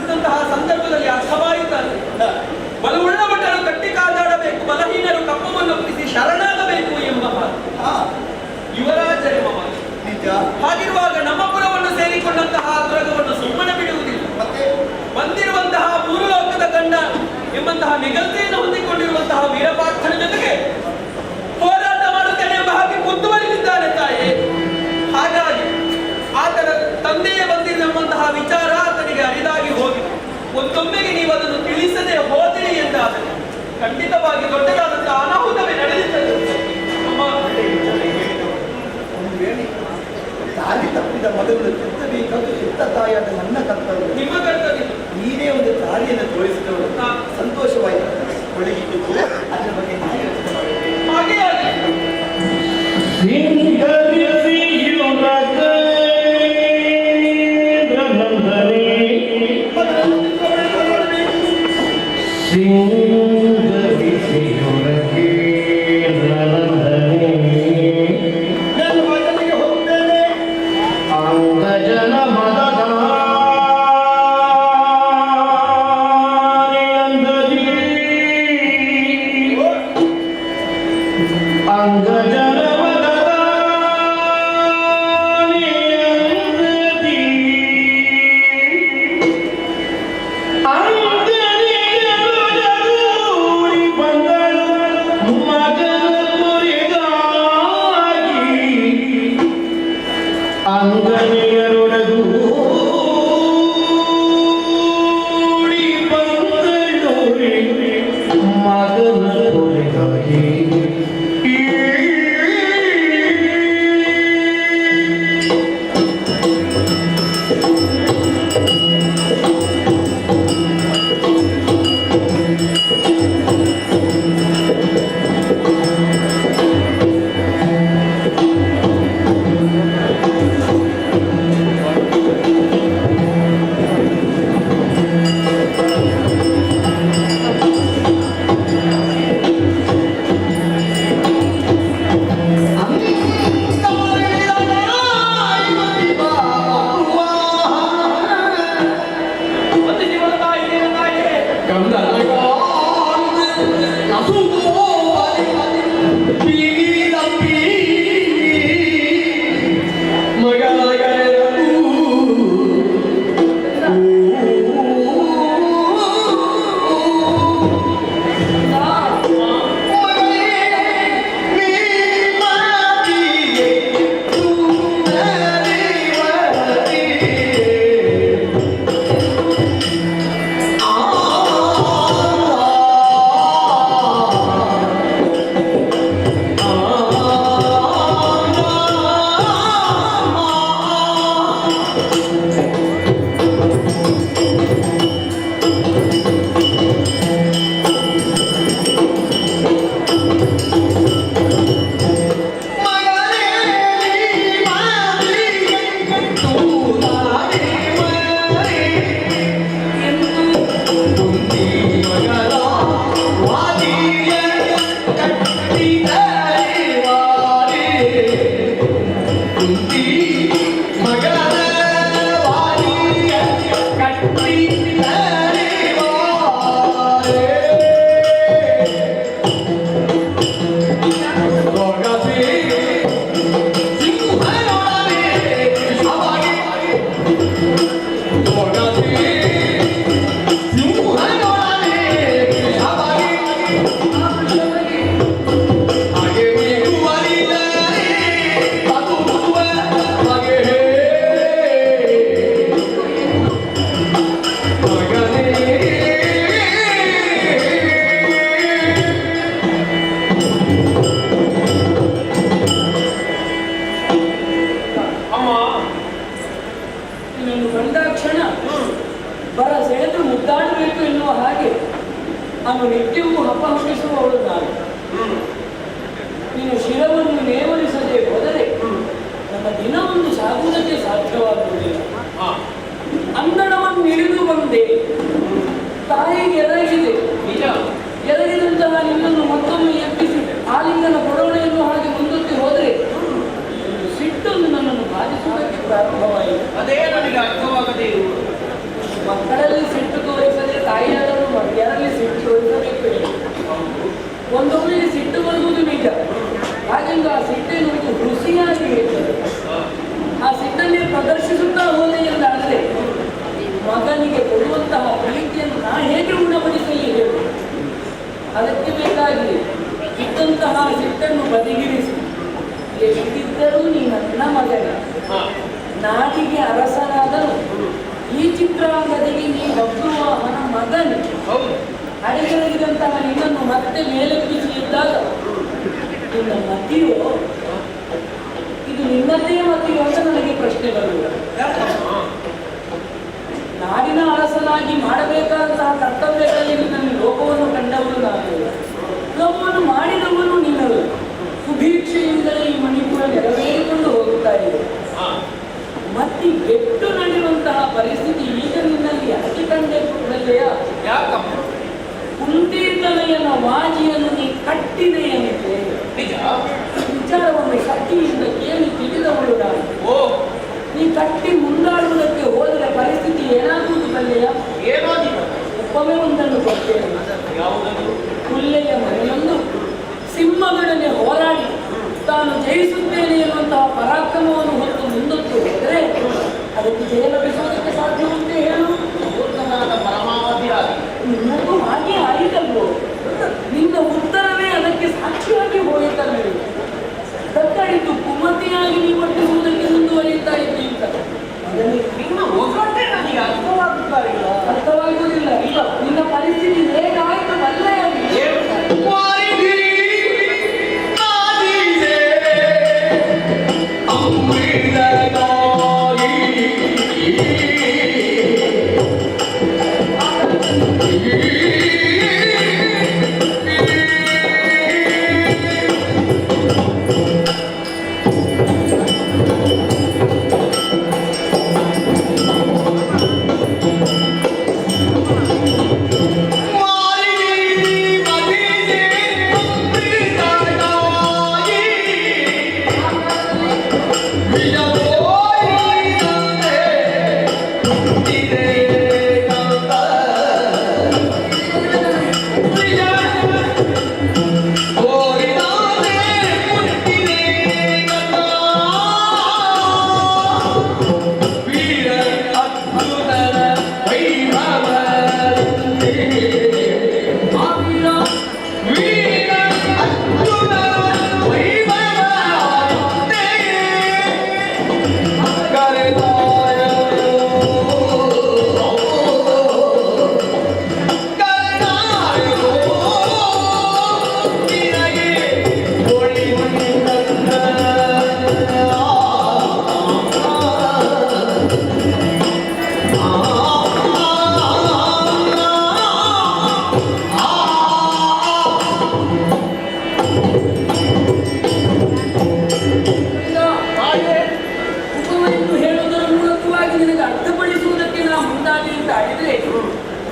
ಪ್ರಾರ್ಥಿಸಿದಂತಹ ಸಂದರ್ಭದಲ್ಲಿ ಅರ್ಥವಾಯಿತಾರೆ. ಬಲವುಳ್ಳ ಭಟರು ಕಟ್ಟಿ ಕಾದಾಡಬೇಕು, ಬಲಹೀನರು ಕಪ್ಪವನ್ನು ಒಪ್ಪಿಸಿ ಶರಣಾಗಬೇಕು ಎಂಬ ಮಾತು ಯುವರಾಜರೇ ಮಮ. ನಿಜ. ಹಾಗಿರುವಾಗ ನಮ್ಮ ಪುರವನ್ನು ಸೇರಿಕೊಂಡಂತಹ ದುರ್ಗವನ್ನು ಸುಮ್ಮನೆ ಬಿಡುವುದಿಲ್ಲ. ಮತ್ತೆ ಬಂದಿರುವಂತಹ ಮೂರು ಲೋಕದ ಗಂಡ ಎಂಬಂತಹ ನಿಗದಿಯನ್ನು ಹೊಂದಿಕೊಂಡಿರುವಂತಹ ವೀರಪಾರ್ಥನ ಜೊತೆಗೆ ಹೋರಾಟ ಮಾಡುತ್ತೇನೆ ಎಂಬ ಹಾಗೆ ಮುಂದುವರಿದಿದ್ದಾನೆ ತಾಯಿ. ಹಾಗಾಗಿ ಆತನ ತಂದೆಯೇ ಬಂದಿರುವಂತಹ ವಿಚಾರ ಆತನಿಗೆ ಅರಿದಾಗಿ ಹೋಗಿದೆ. ಒಂದೊಮ್ಮೆಗೆ ನೀವು ಅದನ್ನು ತಿಳಿಸದೆ ಹೋದಿರಿ ಎಂದಾದರೆ ಖಂಡಿತವಾಗಿ ದೊಡ್ಡದಾದಂತಹ ಅನಾಹುತವೇ ನಡೆಯುತ್ತದೆ. ಒಂದು ವೇಳೆ ದಾರಿ ತಪ್ಪಿದ ಮಗವನ್ನು ತಿದ್ದಬೇಕಾದ ಹೆತ್ತ ತಾಯಿಯಾದ ನನ್ನ ಕರ್ತವ್ಯ. ನಿಮ್ಮ ಕರ್ತವ್ಯ. ನೀನೇ ಒಂದು ದಾರಿಯನ್ನು ತೋರಿಸಿದವರು. ಸಂತೋಷವಾಯಿತು. ಒಳಗಿದ್ದು ಅದರ ಬಗ್ಗೆ ನಾನು ಯೋಚನೆ ಮಾಡಿದ್ದೇನೆ. ಹಾಗೆ ಹಾಗೆ ನನ್ನ ಮಗನಿಗೆ ಹೋಗ್ತೇನೆ. ನಾನು ನಿತ್ಯವೂ ಹಬ್ಬ ಹಮ್ಮಿಸುವವಳು ನಾನು. ನೀನು ಶಿರವನ್ನು ನೇವರಿಸದೆ ಹೋದರೆ ನನ್ನ ದಿನವೊಂದು ಸಾಗುವುದಕ್ಕೆ ಸಾಧ್ಯವಾಗುವುದಿಲ್ಲ. ಅಂಗಣವನ್ನು ಹಿಡಿದು ಬಂದೆ, ತಾಯಿಗೆ ಎರಗಿದೆ. ನಿಜ ಎರಗಿದಂತಹ ನಿನ್ನನ್ನು ಮತ್ತೊಮ್ಮೆ ಎಬ್ಬಿಸಿ ಆಲಿಂಗನ ಕೊಡವಣೆಯನ್ನು ಹಾಗೆ ಮುಂದಕ್ಕೆ ಹೋದರೆ ಸಿಟ್ಟನ್ನು ನನ್ನನ್ನು ಬಾಧಿಸುವುದಕ್ಕೆ ಪ್ರಾರಂಭವಾಯಿತು. ಅದೇ ನನಗೆ ಅರ್ಥವಾಗದೇ ಇರುವುದು. ಮಕ್ಕಳಲ್ಲಿ ಸಿಟ್ಟು ತೋರಿಸದೆ ತಾಯಿಯಾದವರು ಮಕ್ಕಳಲ್ಲಿ ಸಿಟ್ಟು ತೋರಿಸಬೇಕು. ಒಂದೊಮ್ಮೆ ಸಿಟ್ಟು ಬರುವುದು ನಿಜ, ಹಾಗೆಂದು ಆ ಸಿಟ್ಟೆನ್ನುವುದು ರುಚಿಯಾಗಿ ಇರ್ತದೆ. ಆ ಸಿಟ್ಟನ್ನೇ ಪ್ರದರ್ಶಿಸುತ್ತಾ ಹೋದೆ ಎಂದಾದರೆ ಮಗನಿಗೆ ಕೊಡುವಂತಹ ಪ್ರೀತಿಯನ್ನು ನಾ ಹೇಗೆ ಉಣಬಡಿಸಲಿ ಹೇಳು? ಅದಕ್ಕೆ ಬೇಕಾಗಿ ಇದ್ದಂತಹ ಸಿಟ್ಟನ್ನು ಬದಿಗಿರಿಸಿ, ಎಷ್ಟಿದ್ದರೂ ನೀ ನನ್ನ ಮಗನ, ನಾಡಿಗೆ ಅರಸನಾದನು, ಈ ಚಿತ್ರಾಂಗದಿಗೆ ನೀ ಬಬ್ರುವಾಹನ ಮಗನು, ಅಡೆಗಳಿದಂತಹ ನಿನ್ನನ್ನು ಮತ್ತೆ ಮೇಲೆಬ್ಬಿಸಿ ಇದ್ದಾಗ ನಿನ್ನ ಮತಿಯೋ ಇದು ನಿನ್ನದೇ ಮತಿಯೋ ಅಂತ ನನಗೆ ಪ್ರಶ್ನೆ ಬರುವುದು. ನಾಡಿನ ಅರಸನಾಗಿ ಮಾಡಬೇಕಾದಂತಹ ಕರ್ತವ್ಯಗಳಲ್ಲಿ ನಿನ್ನಲ್ಲಿ ಲೋಕವನ್ನು ಕಂಡವನು ನಾನು, ಲೋಕವನ್ನು ಮಾಡಿದವನು ನೀನಲ್ಲ. ಸುಭೀಕ್ಷೆಯಿಂದಲೇ ಈ ಮಣಿಪುರ ನೆರವೇರಿಕೊಂಡು ಹೋಗುತ್ತಾ ಇದೆ. ಮತ್ತೆ ಬೆಟ್ಟು ನಡೆಯುವಂತಹ ಪರಿಸ್ಥಿತಿ ಈಗ ನಿನ್ನಲ್ಲಿ ಅತಿ ಕಂಡೆಯ ಯಾಕಮ್ಮ? ಕುಂತಿತನಯನ ವಾಜಿಯನ್ನು ನೀ ಕಟ್ಟಿದೆಯಂತೆ. ವಿಚಾರವನ್ನು ಕಟ್ಟಿಯಿಂದ ಕೇಳಿ ತಿಳಿದವಳು ನಾನು. ನೀ ಕಟ್ಟಿ ಮುಂದಾಡುವುದಕ್ಕೆ ಹೋದರೆ ಪರಿಸ್ಥಿತಿ ಏನಾಗುವುದು ಬಲ್ಲೆಯ? ಒಪ್ಪವೇ ಒಂದನ್ನು ಕೊಡ್ತೇನೆ. ಹುಲ್ಲೆಯ ಮನೆಯೊಂದು ಸಿಂಹಗಳನ್ನೇ ಹೋರಾಡಿ ತಾನು ಜಯಿಸುತ್ತೇನೆ ಎನ್ನುವಂತಹ ಪರಾಕ್ರಮವನ್ನು ಹೊತ್ತು ಮುಂದಕ್ಕೆ ಹೋದರೆ ಅದಕ್ಕೆ ಜಯ ಲಭಿಸುವುದಕ್ಕೆ ಸಾಧ್ಯ ಉಂಟೆ ಹೇಳು? ನಿನ್ನದು ಹಾಗೆ ಆಯಿತಲ್ವೋ? ನಿನ್ನ ಉತ್ತರವೇ ಅದಕ್ಕೆ ಸಾಕ್ಷಿಯಾಗಿ ಹೋಯಿತಲ್ಲ. ಕತ್ತಡಿತು ಕುಮತಿಯಾಗಿ ನೀ ಪಟ್ಟಿಸುವುದಕ್ಕೆ ಮುಂದುವರಿಯುತ್ತಾ ಇದ್ದಿ ಅಂತ ನಿಮ್ಮ ಹೋಗಂತೆ ನನಗೆ ಅರ್ಥವಾಗುತ್ತಾ ಇಲ್ಲ. ಅರ್ಥವಾಗುವುದಿಲ್ಲ. ಇಲ್ಲ, ನಿನ್ನ ಪರಿಸ್ಥಿತಿ ಹೇಗಾಯಿತು ಬಲ್ಲೆಯಾಗಿ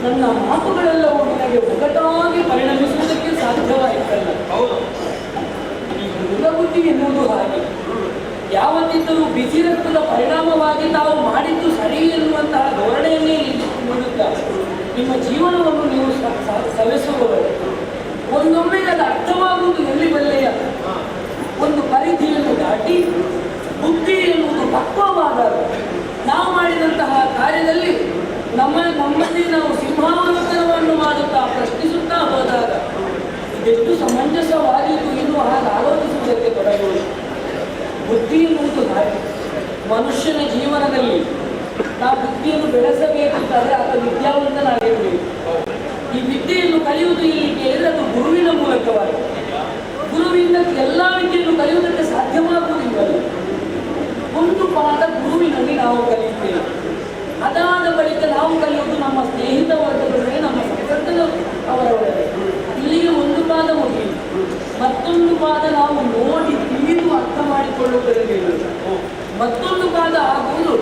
ನನ್ನ ಮಾತುಗಳೆಲ್ಲವೂ ನಿನಗೆ ಒಗಟಾಗಿ ಪರಿಣಮಿಸುವುದಕ್ಕೆ ಸಾಧ್ಯವಾಯಿತಲ್ಲ. ಈ ಮೃಗ ಬುದ್ಧಿ ಎನ್ನುವುದು ಹಾಗೆ. ಯಾವತ್ತಿದ್ದರೂ ಬಿಸಿ ರಕ್ತದ ಪರಿಣಾಮವಾಗಿ ತಾವು ಮಾಡಿದ್ದು ಸರಿ ಎನ್ನುವಂತಹ ಧೋರಣೆಯನ್ನೇ ನೀಡುತ್ತಾರೆ. ನಿಮ್ಮ ಜೀವನವನ್ನು ನೀವು ಸವೆಸುವವರು ಒಂದೊಮ್ಮೆ ಅದು ಅರ್ಥವಾಗುವುದು ಎಲ್ಲಿ ಬಲ್ಲೆಯ? ಒಂದು ಪರಿಧಿಯನ್ನು ದಾಟಿ ಬುದ್ಧಿ ಎನ್ನುವುದು ಪಕ್ವವಾದಾಗ ನಾವು ಮಾಡಿದಂತಹ ಕಾರ್ಯದಲ್ಲಿ ನಮ್ಮಲ್ಲಿ ನಾವು ಸಿಂಹಾವಲೋಕನವನ್ನು ಮಾಡುತ್ತಾ ಪ್ರಶ್ನಿಸುತ್ತಾ ಹೋದಾಗ ಇದೆಷ್ಟು ಸಮಂಜಸವಾಗಿದ್ದು ಇನ್ನು ಹಾಗೆ ಆಲೋಚಿಸುವುದಕ್ಕೆ ತೊಡಗುವುದು. ಬುದ್ಧಿ ಎನ್ನುವುದು ಹಾಗೆ. ಮನುಷ್ಯನ ಜೀವನದಲ್ಲಿ ನಾವು ಬುದ್ಧಿಯನ್ನು ಬೆಳೆಸಬೇಕಂತಾದರೆ ಆತ ವಿದ್ಯಾವಂತನಾಗಿರಬೇಕು. ಈ ವಿದ್ಯೆಯನ್ನು ಕಲಿಯುವುದು ಇಲ್ಲಿ ಕೇಳಿದರೆ ಅದು ಗುರುವಿನ ಮೂಲಕವಾಗಿ. ಗುರುವಿನ ಎಲ್ಲ ವಿದ್ಯೆಯನ್ನು ಕಲಿಯುವುದಕ್ಕೆ ಸಾಧ್ಯವಾಗುವುದಿಲ್ಲ. ಒಂದು ಪಾಠ ಗುರುವಿನಲ್ಲಿ ನಾವು ಕಲಿಯುತ್ತೇವೆ. ಅದಾದ ಬಳಿಕ ನಾವು ಕಲಿಯುವುದು ನಮ್ಮ ಸ್ನೇಹಿತ ವರ್ಗದೊಡನೆ, ನಮ್ಮ ಸಂಪರ್ಕದ ಅವರೊಡನೆ. ಇಲ್ಲಿಗೆ ಒಂದು ಪಾದ ಮುಗಿಯಿತು. ಮತ್ತೊಂದು ಪಾದ ನಾವು ನೋಡಿ ತಿಳಿದು ಅರ್ಥ ಮಾಡಿಕೊಳ್ಳುವುದರಲ್ಲಿ ಮತ್ತೊಂದು ಪಾದ ಆಗುವುದು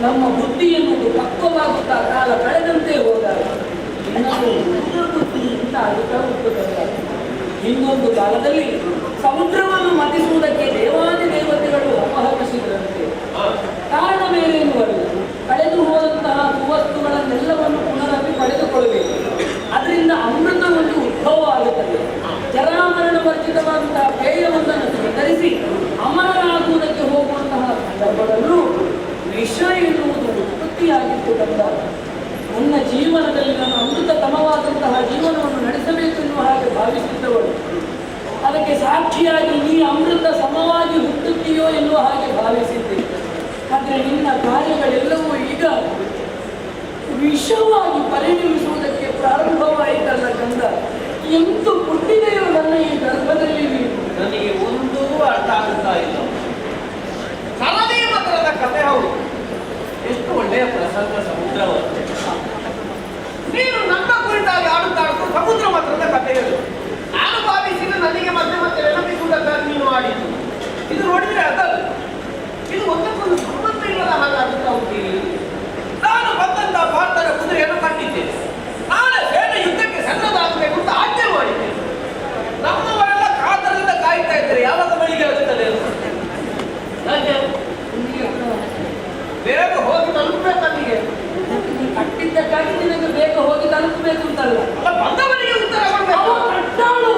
ನಮ್ಮ ಬುದ್ಧಿ ಎನ್ನುವುದು ಪಕ್ವವಾಗುತ್ತಾ ಕಾಲ ಕಳೆದಂತೆ ಹೋದಾಗ ಬುದ್ಧಿಯಿಂದ ಆಗುತ್ತಾ ಹೋಗುತ್ತದೆ. ಇನ್ನೊಂದು ಕಾಲದಲ್ಲಿ ಸಮುದ್ರವನ್ನು ಮತಿಸುವುದಕ್ಕೆ ದೇವಾದಿ ದೇವತೆಗಳು ಅಪಹರಿಸಿದ್ರಂತೆ. ಕಾರಣ ಬೇರೆ ಎನ್ನುವರು ಕಳೆದು ಹೋದಂತಹ ಸುವಸ್ತು ಎನ್ನುವ ಹಾಗೆ ಭಾವಿಸಿದ್ದೆ. ಆದರೆ ನಿನ್ನ ಕಾರ್ಯಗಳೆಲ್ಲವೂ ಈಗ ವಿಷವಾಗಿ ಪರಿಣಮಿಸುವುದಕ್ಕೆ ಪ್ರಾರಂಭವಾಯಿತಲ್ಲ ಕಂದ. ಎಂತೂ ಹುಟ್ಟಿದೆಯೋ ನನ್ನ ಈ ಗರ್ಭದಲ್ಲಿ ನೀನು. ನನಗೆ ಒಂದೂ ಅರ್ಥ ಆಗುತ್ತಾ ಇಲ್ಲ. ಸರದಿ ಮತದ ಕಥೆ ಹೌದು, ಎಷ್ಟು ಒಳ್ಳೆಯ ಪ್ರಸಂಗ ಸಮುದ್ರವಂತೆ. ನೀನು ನನ್ನ ಕುರಿತಾಗಿ ಆಡುತ್ತಾಡುತ್ತ ಸಮುದ್ರ ಮಾತ್ರದ ಕಥೆ ಹೇಳು. ನಾನು ಭಾವಿಸಿದ ನನಗೆ ಮತ್ತೆ ಮತ್ತೆ ನೆನಪಿಸುವುದಕ್ಕಾಗಿ ನೀನು ಆಡಿದ್ದು. ಇದು ನೋಡಿದ್ರೆ ಅದಲ್ಲ, ಇದು ಒಂದಕ್ಕೊಂದು ಸಂಬಂಧ ಇಲ್ಲದ ಹಾಗಾಗುತ್ತಾ ಹೋಗ್ತೀನಿ. ನಾನು ಬಂದಂತ ಭಾರತದ ಕುದುರೆಯನ್ನು ಕಟ್ಟಿದ್ದೇನೆ. ನಾಳೆ ಸೇನೆ ಯುದ್ಧಕ್ಕೆ ಸನ್ನದ್ಧಾಗಬೇಕು ಅಂತ ಆಜ್ಞೆ ಮಾಡಿದ್ದೇನೆ. ನಮ್ಮವರೆಲ್ಲ ಕಾತರದಿಂದ ಕಾಯ್ತಾ ಇದ್ದಾರೆ, ಯಾವಾಗ ಬಳಿಗೆ ಆಗುತ್ತದೆ ಅಂತ. ಬೇಗ ಹೋಗಿ ತಲುಪಬೇಕು ಅಲ್ಲಿಗೆ. ಕಟ್ಟಿದ್ದಕ್ಕಾಗಿ ನಿನಗೆ ಬೇಗ ಹೋಗಿ ತಲುಪಬೇಕು ಅಂತಲ್ಲ, ಬಂದವನಿಗೆ ಉತ್ತರ ಕೊಡಬೇಕು. ಕಟ್ಟಾಳು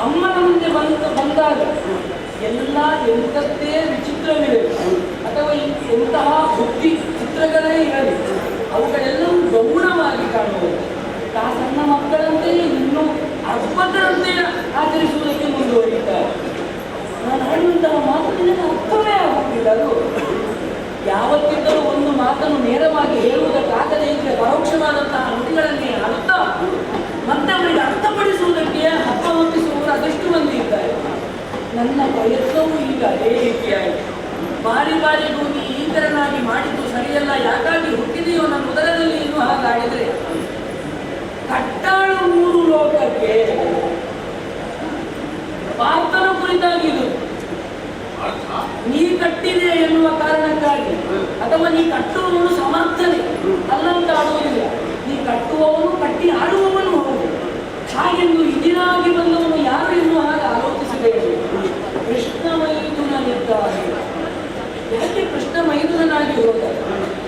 ಅಮ್ಮನ ಮುಂದೆ ಬಂದಾಗ ಎಲ್ಲ ಎಂಥದ್ದೇ ವಿಚಿತ್ರವಿದೆ ಅಥವಾ ಎಂತಹ ಬುದ್ಧಿ ಚಿತ್ರಗಳೇ ಇರಲಿ, ಅವುಗಳೆಲ್ಲವೂ ಗೌಣವಾಗಿ ಕಾಣುವುದು. ಆ ಸಣ್ಣ ಮಕ್ಕಳಂತೆ ಇನ್ನೂ ಅದ್ಭುತರಂತೆ ಆಚರಿಸುವುದಕ್ಕೆ ಮುಂದುವರಿಯುತ್ತಾರೆ. ನಾನು ಆಡುವಂತಹ ಮಾತು ನಿನಗೆ ಅರ್ಥವೇ ಆಗುತ್ತಿಲ್ಲ. ಅದು ಯಾವತ್ತಿದ್ದರೂ ಒಂದು ಮಾತನ್ನು ನೇರವಾಗಿ ಹೇಳುವುದಕ್ಕಾಗದೇ ಇದ್ದರೆ ಪರೋಕ್ಷವಾದಂತಹ ನುಡಿಗಳನ್ನೇ ಆಡುತ್ತಾ ಮತ್ತೆ ಅವರಿಗೆ ಅರ್ಥಪಡಿಸುವುದಕ್ಕೆ ಹಬ್ಬ ಹೊತ್ತಿಸುವವರು ಅದೆಷ್ಟು ಮಂದಿ ಇದ್ದಾರೆ. ನನ್ನ ಪ್ರಯತ್ನವೂ ಈಗ ಅದೇ ರೀತಿಯಾಗಿ ಬಾರಿ ಬಾರಿ ಹೋಗಿ ಈ ಥರನಾಗಿ ಮಾಡಿದ್ದು ಸರಿಯಲ್ಲ, ಯಾಕಾಗಿ ಹುಟ್ಟಿದೆಯೋ ನನ್ನ ಉದರದಲ್ಲಿ ಇನ್ನೂ ಹಾಗಾಡಿದರೆ ಕಟ್ಟಾಳು ಮೂರು ಲೋಕಕ್ಕೆ ಪಾರ್ಥನ ಕುರಿತಾಗಿದು. ನೀ ಕಟ್ಟಿದೆ ಎನ್ನುವ ಕಾರಣಕ್ಕಾಗಿ ಅಥವಾ ನೀ ಕಟ್ಟುವವನು ಸಮರ್ಥನೆ ಅಲ್ಲಂತ ಆಡುವುದಿಲ್ಲ, ನೀ ಕಟ್ಟುವವನು ಕಟ್ಟಿ ಆಡುವವನು ಹೌದು. ಹಾಗೆಂದು ಇದಿರಾಗಿ ಬಂದವನು ಯಾರು ಎನ್ನುವ ಹಾಗೆ ಆಲೋಚಿಸಬೇಕು. ಕೃಷ್ಣ ಮೈದುನನಿದ್ದಾನೆ. ಯಾಕೆ ಕೃಷ್ಣ ಮೈದುನನಾಗಿ ಹೋದ?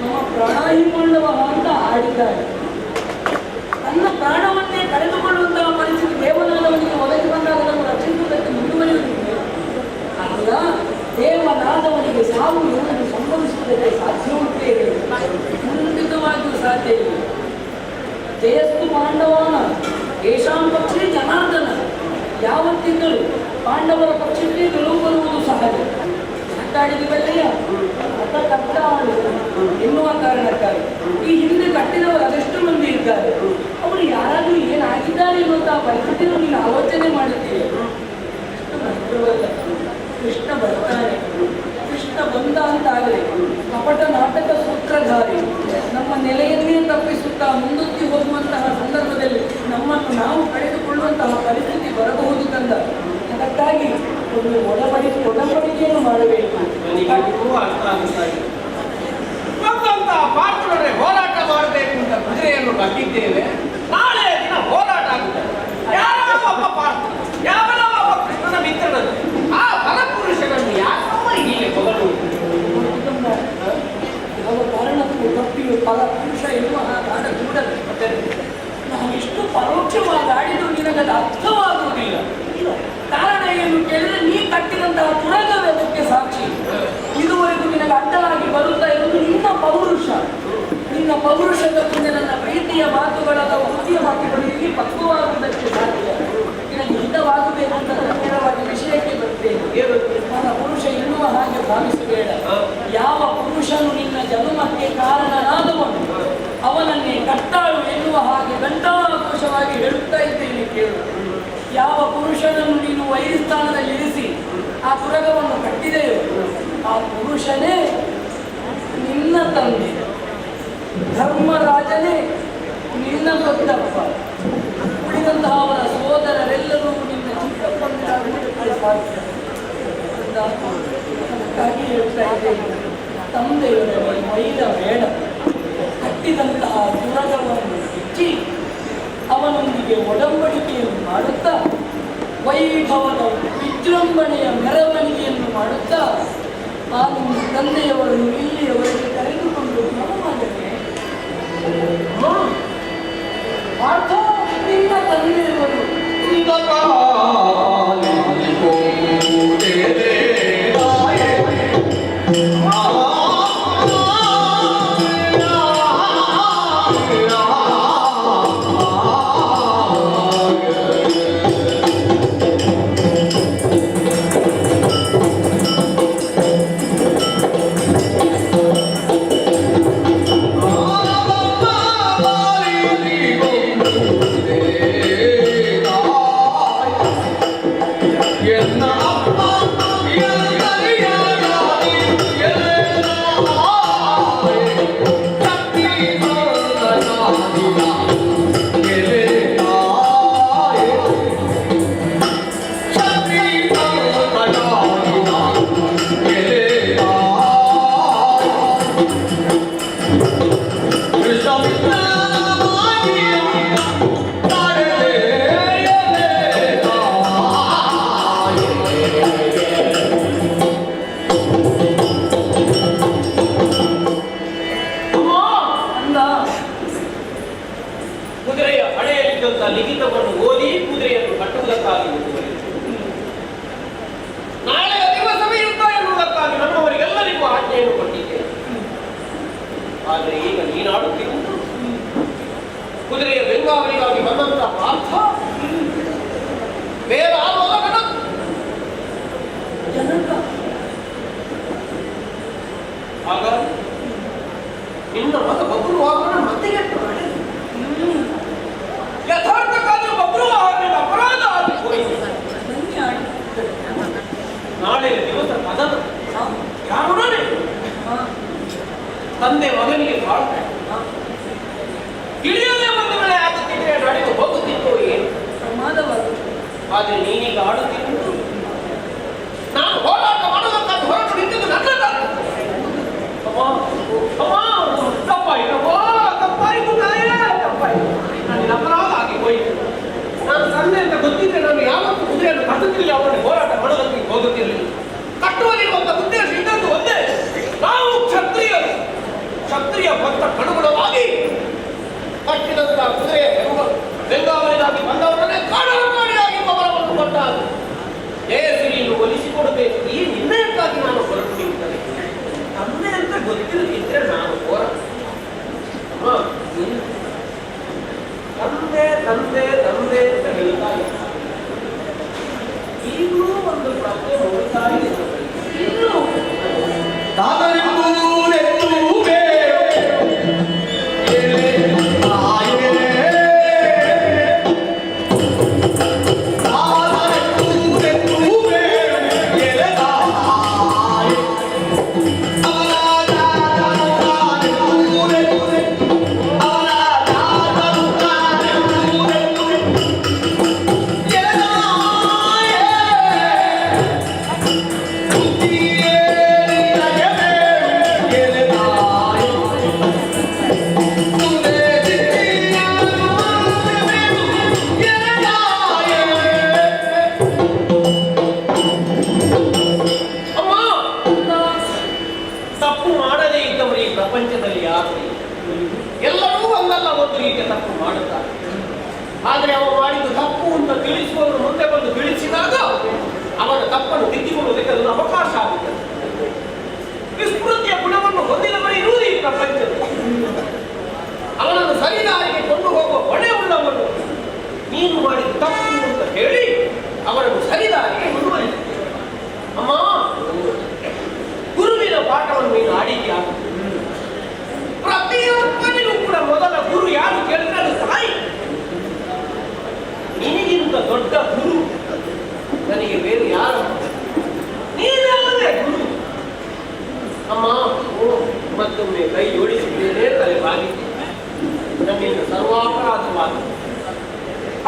ನಮ್ಮ ಪ್ರಾಣಾಹಿ ಪಾಂಡವ ಅಂತ ಆಡಿದ್ದಾರೆ. ತನ್ನ ಪ್ರಾಣವನ್ನೇ ಕಳೆದುಕೊಳ್ಳುವಂತಹ ಪರಿಸ್ಥಿತಿ ದೇವನಾದವನಿಗೆ ಒದಗಿ ಬಂದಾಗ ನಾವು ರಕ್ಷಿಸುವುದಕ್ಕೆ ಮುಂದುವರಿಯುವುದಿಲ್ಲ. ಅಲ್ಲ, ದೇವನಾದವನಿಗೆ ಸಾವು ಎನ್ನುವುದು ಸಂಭವಿಸುವುದಕ್ಕೆ ಸಾಧ್ಯವುಂಟೇ ಖಂಡಿತವಾಗಿಯೂ ಸಾಧ್ಯ ಇಲ್ಲ. ಜಯಸ್ತು ಪಾಂಡವಾನ ಯೇಷಾಂ ಪಕ್ಷೇ ಜನಾರ್ದನ. ಯಾವತ್ತಿದ್ದರೂ ಪಾಂಡವರ ಪಕ್ಷಕ್ಕೆ ಗೆಲುವು ಬರುವುದು ಸಹಜ. ಕಟ್ಟಾಡಿದಿವಲ್ಲಯ್ಯ ಅತ ಕಟ್ಟಾಡು ಎನ್ನುವ ಕಾರಣಕ್ಕಾಗಿ ಈ ಹಿಂದೆ ಕಟ್ಟಿದವರು ಅದೆಷ್ಟು ಮಂದಿ ಇದ್ದಾರೆ. ಅವರು ಯಾರಾದರೂ ಏನಾಗಿದ್ದಾರೆ ಎನ್ನುವಂತಹ ಪರಿಸ್ಥಿತಿಯನ್ನು ನೀನು ಆಲೋಚನೆ ಮಾಡುತ್ತೀಯ. ಕೃಷ್ಣ ಬರ್ತಾನೆ. ಕೃಷ್ಣ ಬಂದ ಅಂತಾಗಲಿ ಕಪಟ ನಾಟಕ ಸೂತ್ರಧಾರಿ ನಮ್ಮ ನೆಲೆಯನ್ನೇ ತಪ್ಪಿಸುತ್ತಾ ಮುಂದಕ್ಕೆ ಹೋಗುವಂತಹ ಸಂದರ್ಭದಲ್ಲಿ ನಮ್ಮನ್ನು ನಾವು ಕಳೆದುಕೊಳ್ಳುವಂತಹ ಪರಿಸ್ಥಿತಿ ಬರಬಹುದು ಕಂದ. ಅದಕ್ಕಾಗಿ ಒಂದು ಒಡಂಬಡಿಕೆಯನ್ನು ಮಾಡಬೇಕು. ಪಾರ್ಥನೊಡನೆ ಹೋರಾಟ ಮಾಡಬೇಕು ಅಂತ ಕುದುರೆಯನ್ನು ಕಟ್ಟಿದ್ದೇವೆ. ನಾಳೆ ದಿನ ಹೋರಾಟ ಆಗುತ್ತದೆ. ಯಾರೋ ಒಬ್ಬ ಪಾರ್ಥ, ಯಾವನೋ ಒಬ್ಬ ಕೃಷ್ಣನ ಮಿತ್ರನನ್ನು, ಆ ಫಲಪುರುಷನನ್ನು ಯಾಕಮ್ಮ ಹೀಗೆ ಹೊಗಳುವುದು? ಯಾವ ಕಾರಣಕ್ಕೂ ತಪ್ಪಿಯು ಫಲಪುರುಷ ಎನ್ನುವ ಕಾರಣ ಕೂಡದು. ನಾನಿಷ್ಟು ಪರೋಕ್ಷವಾಗಿ ಆಡಿದರೂ ನಿನಗದು ಅರ್ಥವಾಗುವುದಿಲ್ಲ. ಕಾರಣ ಏನು ಕೇಳಿದರೆ ನೀ ಕಟ್ಟಿದಂತಹ ತುರಗವೇ ಮುಖ್ಯ ಸಾಕ್ಷಿ. ಇದುವರೆಗೂ ನಿನಗೆ ಅಡ್ಡಲಾಗಿ ಬರುತ್ತಾ ಇರುವುದು ನಿನ್ನ ಪೌರುಷ, ನಿನ್ನ ಪೌರುಷದ ಮುಂದೆ ನನ್ನ ಪ್ರೀತಿಯ ಮಾತುಗಳನ್ನ ವೃತ್ತಿಯ ಮಾತುಗಳು ಇಲ್ಲಿ ಪಕ್ವವಾಗುವುದಕ್ಕೆ ಸಾಧ್ಯ. ನಿನಗೆ ಹಿತವಾಗಬೇಕು ಅಂತ ನೇರವಾಗಿ ವಿಷಯಕ್ಕೆ ಬರ್ತೇನೆ. ನನ್ನ ಪುರುಷ ಎನ್ನುವ ಹಾಗೆ ಭಾವಿಸಬೇಡ. ಯಾವ ಪುರುಷನು ನಿನ್ನ ಜನ್ಮಕ್ಕೆ ಕಾರಣನಾದವನು ಅವನನ್ನೇ ಕಟ್ಟಾಳು ಎನ್ನುವ ಹಾಗೆ ಘಂಟಾಘೋಷವಾಗಿ ಹೇಳುತ್ತಾ ಇದ್ದೇನೆ ಕೇಳು. ಯಾವ ಪುರುಷನನ್ನು ನೀನು ವೈರಿಸ್ಥಾನದಲ್ಲಿ ಇರಿಸಿ ಆ ತುರಗವನ್ನು ಕಟ್ಟಿದೆಯೋ ಆ ಪುರುಷನೇ ನಿನ್ನ ತಂದೆ, ಧರ್ಮರಾಜನೇ ನಿನ್ನ ದೊಡ್ಡಪ್ಪ. ಉಳಿದಂತಹ ಅವರ ಸೋದರರೆಲ್ಲರೂ ನಿನ್ನ ಚಿಕ್ಕಪ್ಪನಿಗಾಗಿ ಹೇಳ್ತಾ ಇದ್ದೇನೆ, ತಂದೆಯೊಡನೆ ಮೈದ ಬೇಡ. ಕಟ್ಟಿದಂತಹ ತುರಗವನ್ನು ಹೆಚ್ಚಿ ಅವನೊಂದಿಗೆ ಒಡಂಬಡಿಕೆಯನ್ನು ಮಾಡುತ್ತಾ ವೈಭವದ ವಿಜೃಂಭಣೆಯ ಮೆರವಣಿಗೆಯನ್ನು ಮಾಡುತ್ತಾ ಆ ನಿಮ್ಮ ತಂದೆಯವರನ್ನು ಇಲ್ಲಿಯವರೆಗೆ ಕರೆದುಕೊಂಡು ಮಾಡಲೇ ಪಾರ್ಥ ನಿನ್ನ ತಂದೆಯವರು ಕುದುರೆಯ ಹಣೆಯಲ್ಲಿದ್ದಂಥ ಲಿಖಿತವನ್ನು ಓದಿ ಕುದುರೆಯನ್ನು ಕಟ್ಟುವುದಕ್ಕಾಗಿ ನಾಳೆಯ ದಿವಸವೇ ಯುದ್ಧ ಎನ್ನುವುದಕ್ಕಾಗಿ ನಮ್ಮವರಿಗೆಲ್ಲರಿಗೂ ಆಜ್ಞೆಯನ್ನು ಕೊಟ್ಟಿದ್ದೇನೆ. ಆದರೆ ಈಗ ನೀನಾಡುತ್ತಿರುವುದು ಕುದುರೆಯ ಬೆಂಗಾವಲಿಗಾಗಿ ಬಂದಂತ ಪಾರ್ಥ ಬೇರೆ ಜನಕ. ಆಗ ನಿನ್ನ ಮಗ ಬಬ್ರುವಾಹನ ಮತ್ತಿಗೆಟ್ಟು ಮಾಡಿ ಯಥಾರ್ಥಕ್ಕಾದರೂ ಬಬ್ರುವಾಹನದ ಅಪರಾಧ ಆಗಿ ಹೋಯಿತು. ನಾಳೆ ದಿವಸ ಕದನ ಯಾರು ನೋಡಿ ತಂದೆ ಮಗನಿಗೆ ಬಾಳ್ತಾರೆ ಇಳಿಯಲೇ ಒಂದು ವೇಳೆ ಆಗುತ್ತಿದ್ರೆ ನಡೆದು ಹೋಗುತ್ತಿತ್ತು ಏನು ಪ್ರಮಾದವಾಗುವುದು. ಆದರೆ ನೀನೀಗ ಆಡುತ್ತಿರುವುದು ನಾನು ಹೋರಾಟ ಮಾಡುವುದಕ್ಕಾಗಿ ಹೊರಟು ನಿಂತಿದ್ದು ನನ್ನ ತಪ್ಪಾಯಿತು ನಾಯೇ ತಪ್ಪಾಯಿತು. ನನ್ನ ಅಪರಾಧ ಆಗಿ ಹೋಯಿತು. ನಾನು ತಂದೆ ಅಂತ ಗೊತ್ತಿದ್ರೆ ನಾನು ಯಾವತ್ತೂ ಕುದುರೆಯನ್ನು ಕಟ್ಟುತ್ತಿರಲಿಲ್ಲ, ಅವರನ್ನು ಹೋರಾಟ ಮಾಡೋದಕ್ಕೆ ಹೋಗುತ್ತಿರಲಿಲ್ಲ. ಕಟ್ಟುವಲ್ಲಿರುವಂತ ಉದ್ದೇಶ ಇದ್ದದ್ದು ಒಂದೇ, ನಾವು ಕ್ಷತ್ರಿಯರು, ಕ್ಷತ್ರಿಯ ಭಕ್ತ ಕಣಗುಣವಾಗಿ ಕಟ್ಟಿದಂತಹ ಕುದುರೆ ಬೆಂಗಾವಲಿಗಾಗಿ ಬಂದವರನ್ನೇ ಕಾಡಾಗಿ ಪವರವನ್ನು ಕೊಟ್ಟಾಗ ಜಯಶ್ರೀಯನ್ನು ಒಲಿಸಿಕೊಡಬೇಕು. ಈ ನಿರ್ಣಯಕ್ಕಾಗಿ ನಾನು ಹೊರಟು ನಿಂತರೆ ತಂದೆ ಅಂತ ಗೊತ್ತಿಲ್ಲದಿದ್ರೆ ನಾನು ಹೋರಾಟ ತಂದೆ ತಂದೆ ತಂದೆ ಅಂತ ಹೇಳ್ತಾ ಇದ್ದ. ಈಗಲೂ ಒಂದು ಪ್ರಶ್ನೆ ನೋಡ್ತಾ ಇದೆ. ಇನ್ನೂ ಪ್ರಪಂಚದಲ್ಲಿ ಯಾರು ಎಲ್ಲರೂ ಒಂದಲ್ಲ ಒಂದು ರೀತಿಯ ತಪ್ಪು ಮಾಡುತ್ತಾರೆ. ಆದರೆ ಅವರು ಮಾಡಿದ್ದು ತಪ್ಪು ಅಂತ ತಿಳಿಸುವವರು ಮುಂದೆ ಬಂದು ತಿಳಿಸಿದಾಗ ಅವರ ತಪ್ಪನ್ನು ತಿದ್ದಿಕೊಳ್ಳುವುದಕ್ಕೆ ಅದೊಂದು ಅವಕಾಶ ಆಗುತ್ತದೆ. ವಿಸ್ಮೃತಿಯ ಗುಣವನ್ನು ಹೊಂದಿದವರು ಇರುವುದು ಈ ಪ್ರಪಂಚದಲ್ಲಿ. ಅವನನ್ನು ಸರಿದಾರಿಗೆ ಕೊಂಡು ಹೋಗುವ ಹೊಣೆ ಉಳ್ಳವರು ನೀನು ಮಾಡಿದ ತಪ್ಪು ಅಂತ ಹೇಳಿ ಅವರನ್ನು ಸರಿದಾರಿಗೆ ಮುಂದುವರಿಸಿದೆ. ಅಮ್ಮ, ಗುರುವಿನ ಪಾಠವನ್ನು ನೀನು ಆಡಿದ್ಯಾ? ಪ್ರತಿಯೊಬ್ಬನಿಗೂ ಕೂಡ ಮೊದಲ ಗುರು ಯಾರು ಕೇಳಿದ್ರೆ ತಾಯಿ. ನಿನಗಿಂತ ದೊಡ್ಡ ಗುರು ನನಗೆ ಬೇರೆ ಯಾರು? ನೀನೇ ಗುರು. ಅಮ್ಮ, ಮತ್ತೊಮ್ಮೆ ಕೈ ಜೋಡಿಸಿದ್ದೇನೆ, ತಲೆ ಬಾಗಿದ್ದೆ. ನಮ್ಮಿಂದ ಸರ್ವಾಪರಾಧವಾದ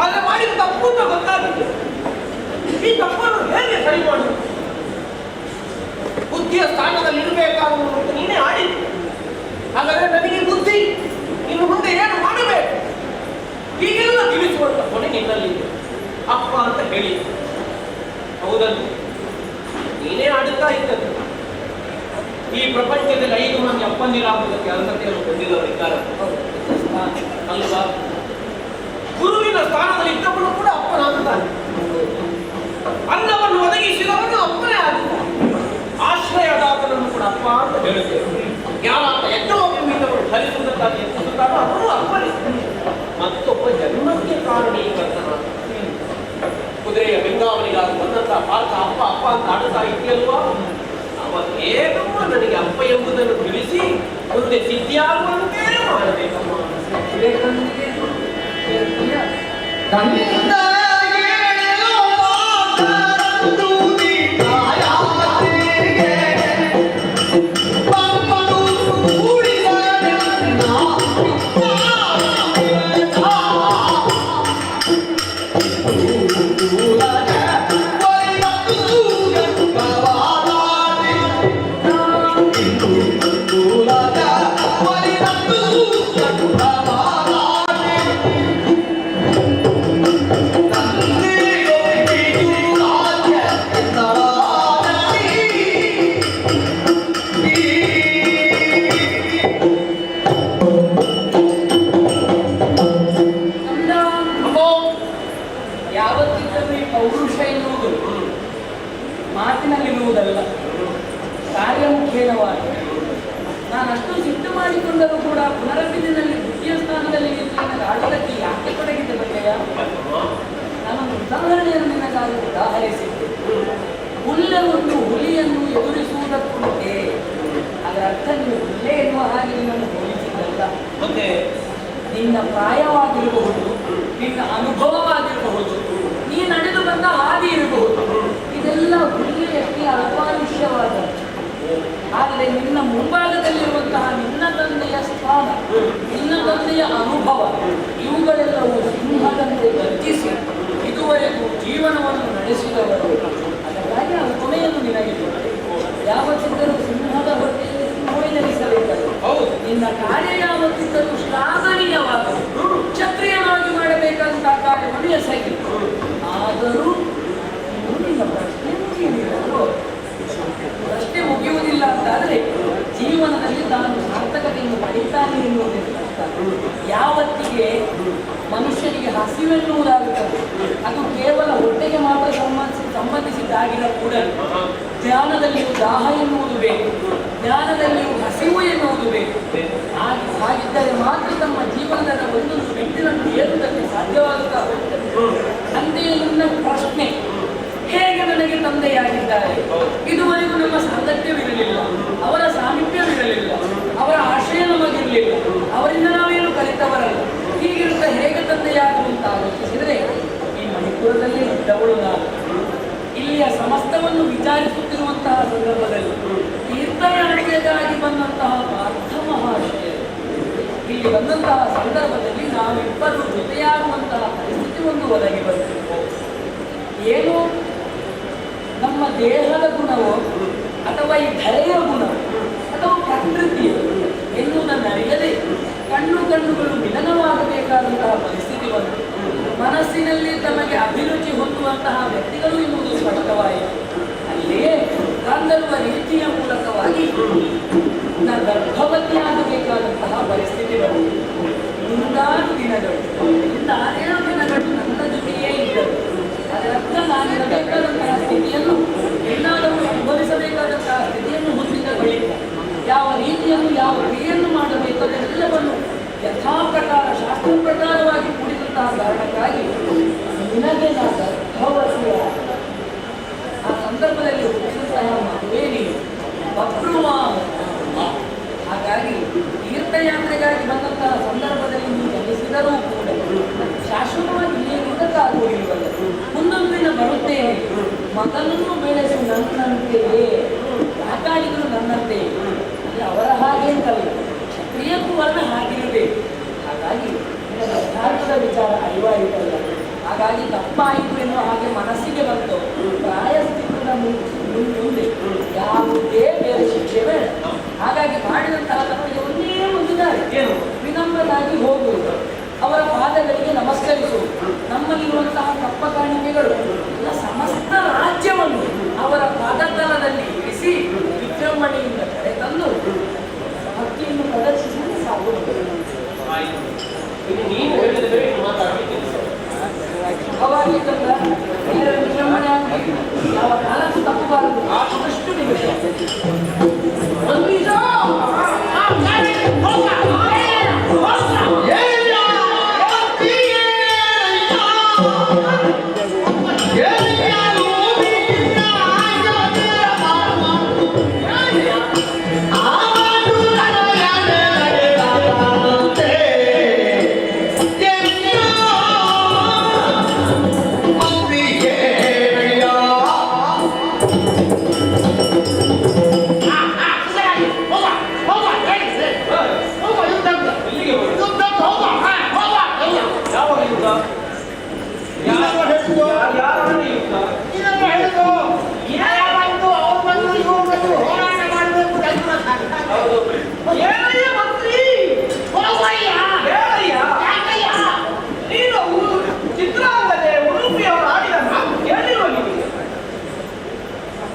ಆದ್ರೆ ಮಾಡಿದ ತಪ್ಪು ಅಂತ ಗೊತ್ತಾಗಿದೆ. ಈ ತಪ್ಪನ್ನು ಹೇಗೆ ಸರಿ ಮಾಡುದು? ಬುದ್ಧಿಯ ಸ್ಥಾನದಲ್ಲಿ ಇರಬೇಕಾಗುವುದು ನೀನೇ ಆಡಿದ್ದು. ಹಾಗಾದ್ರೆ ನನಗೆ ಬುದ್ಧಿ ಇನ್ನು ಮುಂದೆ ಏನು ಮಾಡಬೇಕು ಹೀಗೆಲ್ಲ ತಿಳಿಸುವಂತ ಹೊಣೆ ನಿನ್ನಲ್ಲಿದೆ ಅಪ್ಪ ಅಂತ ಹೇಳಿ. ಹೌದಲ್ಲ, ನೀನೇ ಆಡುತ್ತಾ ಇದ್ದದ್ದು. ಈ ಪ್ರಪಂಚದಲ್ಲಿ 5 ಮಂದಿ ಅಪ್ಪಂದಿರಾಗುವುದಕ್ಕೆ ಅರ್ಹತೆಯನ್ನು ಹೊಂದಿದವರಿದ್ದಾರೆ ಅಲ್ವಾ? ಗುರುವಿನ ಸ್ಥಾನದಲ್ಲಿ ಇದ್ದವನು ಕೂಡ ಅಪ್ಪನಾಗುತ್ತಾನೆ. ಅನ್ನವನ್ನು ಒದಗಿಸಿದವನು ಅಪ್ಪನೇ ಆಗುತ್ತಾನೆ. ಆಶ್ರಯದಾತನನ್ನು ಕೂಡ ಅಪ್ಪ ಅಂತ ಹೇಳುತ್ತೇವೆ. ಯಾರಾತ ಯಜ್ಞೋಪವೀತವನ್ನು ಧರಿಸುವುದಕ್ಕಾಗಿ ಎತ್ತಿಸುತ್ತಾನೋ ಅವನು ಅಪ್ಪನೇ. ಮತ್ತೊಬ್ಬ ಜನ್ಮಕ್ಕೆ ಕಾರಣೀಕರ್ತನ. ಕುದುರೆಯ ಬೆಂಗಾವಲಿಗಾಗಿ ಬಂದಂತಹ ಪಾರ್ಥ ಅಪ್ಪ ಅಪ್ಪ ಅಂತ ಆಡುತ್ತಾ ಇದೆಯಲ್ವಾ? ಅವ ಹೇಗಮ್ಮ ನನಗೆ ಅಪ್ಪ ಎಂಬುದನ್ನು ತಿಳಿಸಿ ಮುಂದೆ ಸಿದ್ಧಿಯಾಗುವಂತೆ ಮಾಡಬೇಕಮ್ಮ. ಮಾತಿನಲ್ಲಿರುವುದಲ್ಲ, ಕಾರ್ಯಮುಖೇನವಾಗಿ. ನಾನಷ್ಟು ಸಿಟ್ಟು ಮಾಡಿಕೊಂಡರೂ ಕೂಡ ಪುನರಭಿನಲ್ಲಿ ದ್ವಿತೀಯ ಸ್ಥಾನದಲ್ಲಿ ನಿಂತು ಆಡೋದಕ್ಕೆ ಯಾಕೆ ತೊಡಗಿದ್ದೆ ಬಗೆಯ? ನಾನೊಂದು ಉದಾಹರಣೆಯನ್ನು ನಿನಗಾಗಿ ಉದಾಹರಿಸಿದ್ದೆ. ಹುಲ್ಲವನ್ನು ಹುಲಿಯನ್ನು ಎದುರಿಸುವುದಕ್ಕುಂಟೆ. ಅದರ ಅರ್ಥ ನೀವು ಹುಲ್ಲೆ ಎನ್ನುವ ಹಾಗೆ ನಿನ್ನನ್ನು ಹೋಲಿಸಿದ್ದಲ್ಲ. ಮತ್ತೆ ನಿನ್ನ ಪ್ರಾಯವಾಗಿರಬಹುದು, ನಿನ್ನ ಅನುಭವವಾಗಿರಬಹುದು, ನೀ ನಡೆದು ಬಂದ ಹಾದಿ ಇರಬಹುದು. ಇದೆಲ್ಲ ಹುಲಿಯಕ್ಕೆ ಅಲ್ಪಾಯುಷ್ಯವಾದ. ಆದರೆ ನಿನ್ನ ಮುಂಭಾಗದಲ್ಲಿರುವಂತಹ ನಿನ್ನ ತಂದೆಯ ಸ್ಥಾನ, ನಿನ್ನ ತಂದೆಯ ಅನುಭವ, ಇವುಗಳೆಲ್ಲವೂ ಸಿಂಹದಂತೆ ಗರ್ಜಿಸಿ ಇದುವರೆಗೂ ಜೀವನವನ್ನು ನಡೆಸಿದವರು. ಅದಕ್ಕಾಗಿ ಆ ಕೊನೆಯನ್ನು ನಿನಗೆ ಯಾವತ್ತಿದ್ದರೂ ಸಿಂಹದ ಹೊಟ್ಟೆಯಲ್ಲಿ ಸಿಂಹವೆನಿಸಬೇಕಾಗಿ ನಿನ್ನ ಕಾರ್ಯ ಯಾವತ್ತಿದ್ದರೂ ಶ್ಲಾಘನೀಯವಾದದ್ದು, ಕ್ಷತ್ರಿಯನಾಗಿ ಮಾಡಬೇಕಂತ ಕಾರ್ಯವನ್ನು ಎಸಗಿ. ಆದರೂ ನಿನ್ನ ಪ್ರಶ್ನೆ ಮುಗಿಯುವುದಿಲ್ಲ. ಪ್ರಶ್ನೆ ಮುಗಿಯುವುದಿಲ್ಲ ಅಂತಾದರೆ ಜೀವನದಲ್ಲಿ ತಾನು ಸಾರ್ಥಕತೆಯನ್ನು ಪಡೀತಾನೆ ಎನ್ನುವುದನ್ನು ಕಷ್ಟ. ಯಾವತ್ತಿಗೆ ಮನುಷ್ಯನಿಗೆ ಹಸಿವೆನ್ನುವುದಾಗುತ್ತದೆ ಅದು ಕೇವಲ ಹೊಟ್ಟೆಗೆ ಮಾತ್ರ ಸಂಬಂಧಿಸಿದ್ದಾಗಿರ ಕೂಡ ಜ್ಞಾನದಲ್ಲಿಯೂ ದಾಹ ಎನ್ನುವುದು ಬೇಕು, ಜ್ಞಾನದಲ್ಲಿಯೂ ಹಸಿವು ಎನ್ನುವುದು ಬೇಕು. ಹಾಗಿದ್ದರೆ ಮಾತ್ರ ತಮ್ಮ ಜೀವನದ ಒಂದು ವ್ಯಕ್ತಿಯನ್ನು ಏರುವುದಕ್ಕೆ ಸಾಧ್ಯವಾಗುತ್ತಾ ಹೋಗುತ್ತದೆ. ಅಂತೆಯೇ ನಿನ್ನ ಪ್ರಶ್ನೆ, ಹೇಗೆ ನನಗೆ ತಂದೆಯಾಗಿದ್ದಾರೆ? ಇದುವರೆಗೂ ನಮ್ಮ ಸಾಂಗತ್ಯವಿರಲಿಲ್ಲ, ಅವರ ಸಾಮೀಪ್ಯವಿರಲಿಲ್ಲ, ಅವರ ಆಶ್ರಯ ನಮಗಿರಲಿಲ್ಲ, ಅವರಿಂದ ನಾವೇನು ಕಲಿತವರಲ್ಲ. ಹೀಗಿರುತ್ತ ಹೇಗೆ ತಂದೆಯಾಗುವಂತ ಆಲೋಚಿಸಿದರೆ ಈ ಮಣಿಪುರದಲ್ಲಿ ಇದ್ದವಳು ನಾನು. ಇಲ್ಲಿಯ ಸಮಸ್ತವನ್ನು ವಿಚಾರಿಸುತ್ತಿರುವಂತಹ ಸಂದರ್ಭದಲ್ಲಿ ತೀರ್ಥಯಾತ್ರೆಗಾಗಿ ಬಂದಂತಹ ಪಾರ್ಥ ಮಹಾಶಯ ಇಲ್ಲಿ ಬಂದಂತಹ ಸಂದರ್ಭದಲ್ಲಿ ನಾವಿಬ್ಬರು ಜೊತೆಯಾಗುವಂತಹ ಪರಿಸ್ಥಿತಿ ಒಂದು ಒದಗಿ ಬಂದಿತ್ತು. ಏನು ನಮ್ಮ ದೇಹದ ಗುಣವೋ ಅಥವಾ ಈ ಧರೆಯ ಗುಣ ಅಥವಾ ಪ್ರಕೃತಿಯೋ ಎನ್ನುವುದನ್ನು ಅರಿಯದೆ ಕಣ್ಣುಗಳು ಮಿಲನವಾಗಬೇಕಾದಂತಹ ಪರಿಸ್ಥಿತಿ ಬಂತು. ಮನಸ್ಸಿನಲ್ಲಿ ತಮಗೆ ಅಭಿರುಚಿ ಹೊಂದುವಂತಹ ವ್ಯಕ್ತಿಗಳು ಎನ್ನುವುದು ಸ್ಪಷ್ಟವಾಯಿತು. ಅಲ್ಲಿಯೇ ಗಾಂಧರ್ವ ರೀತಿಯ ಮೂಲಕವಾಗಿ ಗರ್ಭವತಿಯಾಗಬೇಕಾದಂತಹ ಪರಿಸ್ಥಿತಿ ಬಂತು. ಮುಂದಾರು ದಿನಗಳು, ಇಂದ 6 ದಿನಗಳು ನನ್ನ ಜೊತೆಯೇ ಇದ್ದರು. ಅದರರ್ಥ ನಾನಿರಬೇಕಾದಂತಹ ಸ್ಥಿತಿಯನ್ನು, ಎಲ್ಲಾದರೂ ಅನುಭವಿಸಬೇಕಾದಂತಹ ಸ್ಥಿತಿಯನ್ನು ಹೊಂದಿದ ಬಳಿಕ ಯಾವ ರೀತಿಯನ್ನು ಯಾವ ಕ್ರಿಯೆಯನ್ನು ಮಾಡಬೇಕು ಅದೆಲ್ಲವನ್ನು ಯಥಾ ಪ್ರಕಾರವಾಗಿ ಕೂಡಿದಂತಹ ಕಾರಣಕ್ಕಾಗಿ ನಿನಗೆ ನಾನು ಗರ್ಭವತಿಯ ಆ ಸಂದರ್ಭದಲ್ಲಿ ಹುಟ್ಟಿದಂತಹ ಮದುವೆ ನೀನು ಬಬ್ರುವಾ. ಹಾಗಾಗಿ ತೀರ್ಥಯಾತ್ರೆಗಾಗಿ ಬಂದಂತಹ ಸಂದರ್ಭದಲ್ಲಿ ನೀವು ಜನಿಸಿದರೂ ಕೂಡ ಶಾಶ್ವತವಾಗಿ ಇಲ್ಲಿಂದ ಕಾದುಕೊಂಡಿರುವಲ್ಲ. ಮುಂದೊಂದು ದಿನ ಬರುತ್ತೇನೆ, ಮಗನನ್ನು ಬೆಳೆಸಿ ನನ್ನಂತೆಯೇ, ಮಾತಾಡಿದ್ರು ನನ್ನಂತೆಯೇ, ಅಂದರೆ ಅವರ ಹಾಗೆ ಅಂತಲ್ಲ, ಕ್ಷತ್ರಿಯಕ್ಕೂ ವರ್ಣ ಹಾಗಿರಬೇಕು. ಹಾಗಾಗಿ ಯಥಾರ್ಥದ ವಿಚಾರ ಅರಿವಾಯಿತಲ್ಲ. ಹಾಗಾಗಿ ತಪ್ಪಾಯಿತು ಎನ್ನುವ ಹಾಗೆ ಮನಸ್ಸಿಗೆ ಬಂತು. ಪ್ರಾಯಸ್ಥಿತದ ಮುಂದೆ ಯಾವುದೇ ಬೇರೆ ಶಿಕ್ಷೆ ಬೇಡ. ಹಾಗಾಗಿ ಮಾಡಿದಂತಹ ತಪ್ಪಿಗೆ ಒಂದೇ ಒಂದು ದಾರಿ ಏನು, ವಿನಮ್ರನಾಗಿ ಹೋಗುವುದು, ಅವರ ಪಾದಗಳಿಗೆ ನಮಸ್ಕರಿಸುವುದು. ನಮ್ಮಲ್ಲಿರುವಂತಹ ತಪ್ಪ ಕಾಣಿಕೆಗಳು ಎಲ್ಲ ಸಮಸ್ತ ರಾಜ್ಯವನ್ನು ಅವರ ಪಾದತಲದಲ್ಲಿ ಇರಿಸಿ ವಿಜೃಂಭಣೆಯಿಂದ ಕರೆತಂದು ಭಕ್ತಿಯನ್ನು ಪ್ರದರ್ಶಿಸಲು ಸಾಗುವುದು. ನೀನು ಹೇಳಿದ್ರೆ ಮಾತಾಡಲಿಕ್ಕೆ ಅವಾಗಿ ಎಲ್ಲರ ವಿಜೃಂಭಣೆ ಆಗಬೇಕು. ಯಾವ ಕಾಲಕ್ಕೂ ತಪ್ಪಬಾರದು. ಆದಷ್ಟು ನಿಮಿಷ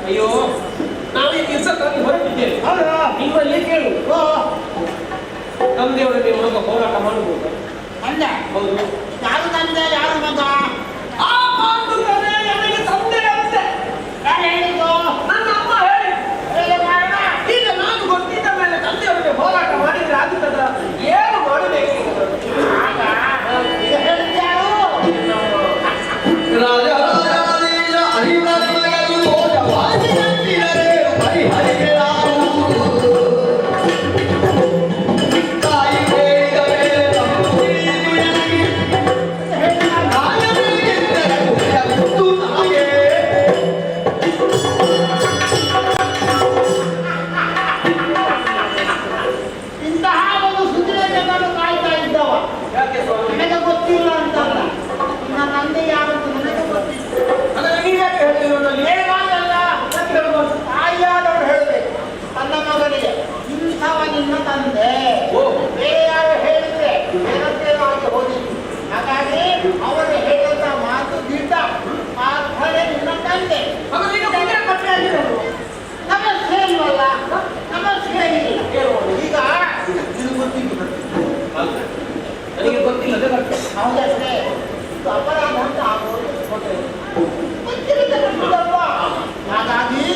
ಅಯ್ಯೋ, ನಾವು ಈ ಕೆಲಸಕ್ಕಾಗಿ ಹೊರಟಿದ್ದೇವೆ. ನೀವಲ್ಲಿ ಕೇಳು, ತಂದೆಯವರಿಗೆ ಮಗ ಹೋರಾಟ ಮಾಡಬಹುದು. ಹೌದು, ಯಾರು ತಂದೆ ಯಾರು ಮಗ? ಆ ಮಾತು ನನಗೆ ತಂದೆ ಅಂತೆ. ಯಾರು ಹೇಳಿದ್ದು? ನನ್ನ ಅಮ್ಮ ಹೇಳಿ. ಈಗ ನಾನು ಗೊತ್ತಿದ್ದ ಮೇಲೆ ತಂದೆಯವರಿಗೆ ಹೋರಾಟ ಮಾಡಿದ್ರೆ ಆಗುತ್ತದ? ಏನು ಮಾಡಬೇಕು? ಈಗ ಹೇಳಿದ್ಯಾರು? ನನಗೆ ಗೊತ್ತಿಲ್ಲ. ಹೌದಷ್ಟೇ, ಅಪರಾಧ ಅಂತ ಆಗೋದು ಗೊತ್ತಿರುತ್ತಲ್ವಾ? ಹಾಗಾಗಿ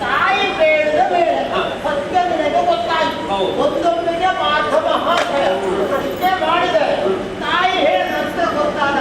ತಾಯಿ ಬೇಡದ ಬೇಡ ಸತ್ಯ ನಿನಗೆ ಗೊತ್ತಾಯ್ತು. ಒಂದೊಂದಿಗೆ ಪಾಠ ಮಹಾಶಯ ಪ್ರಶ್ನೆ ಮಾಡಿದರೆ ತಾಯಿ ಹೇಳಿದಂತೆ ಗೊತ್ತಾದ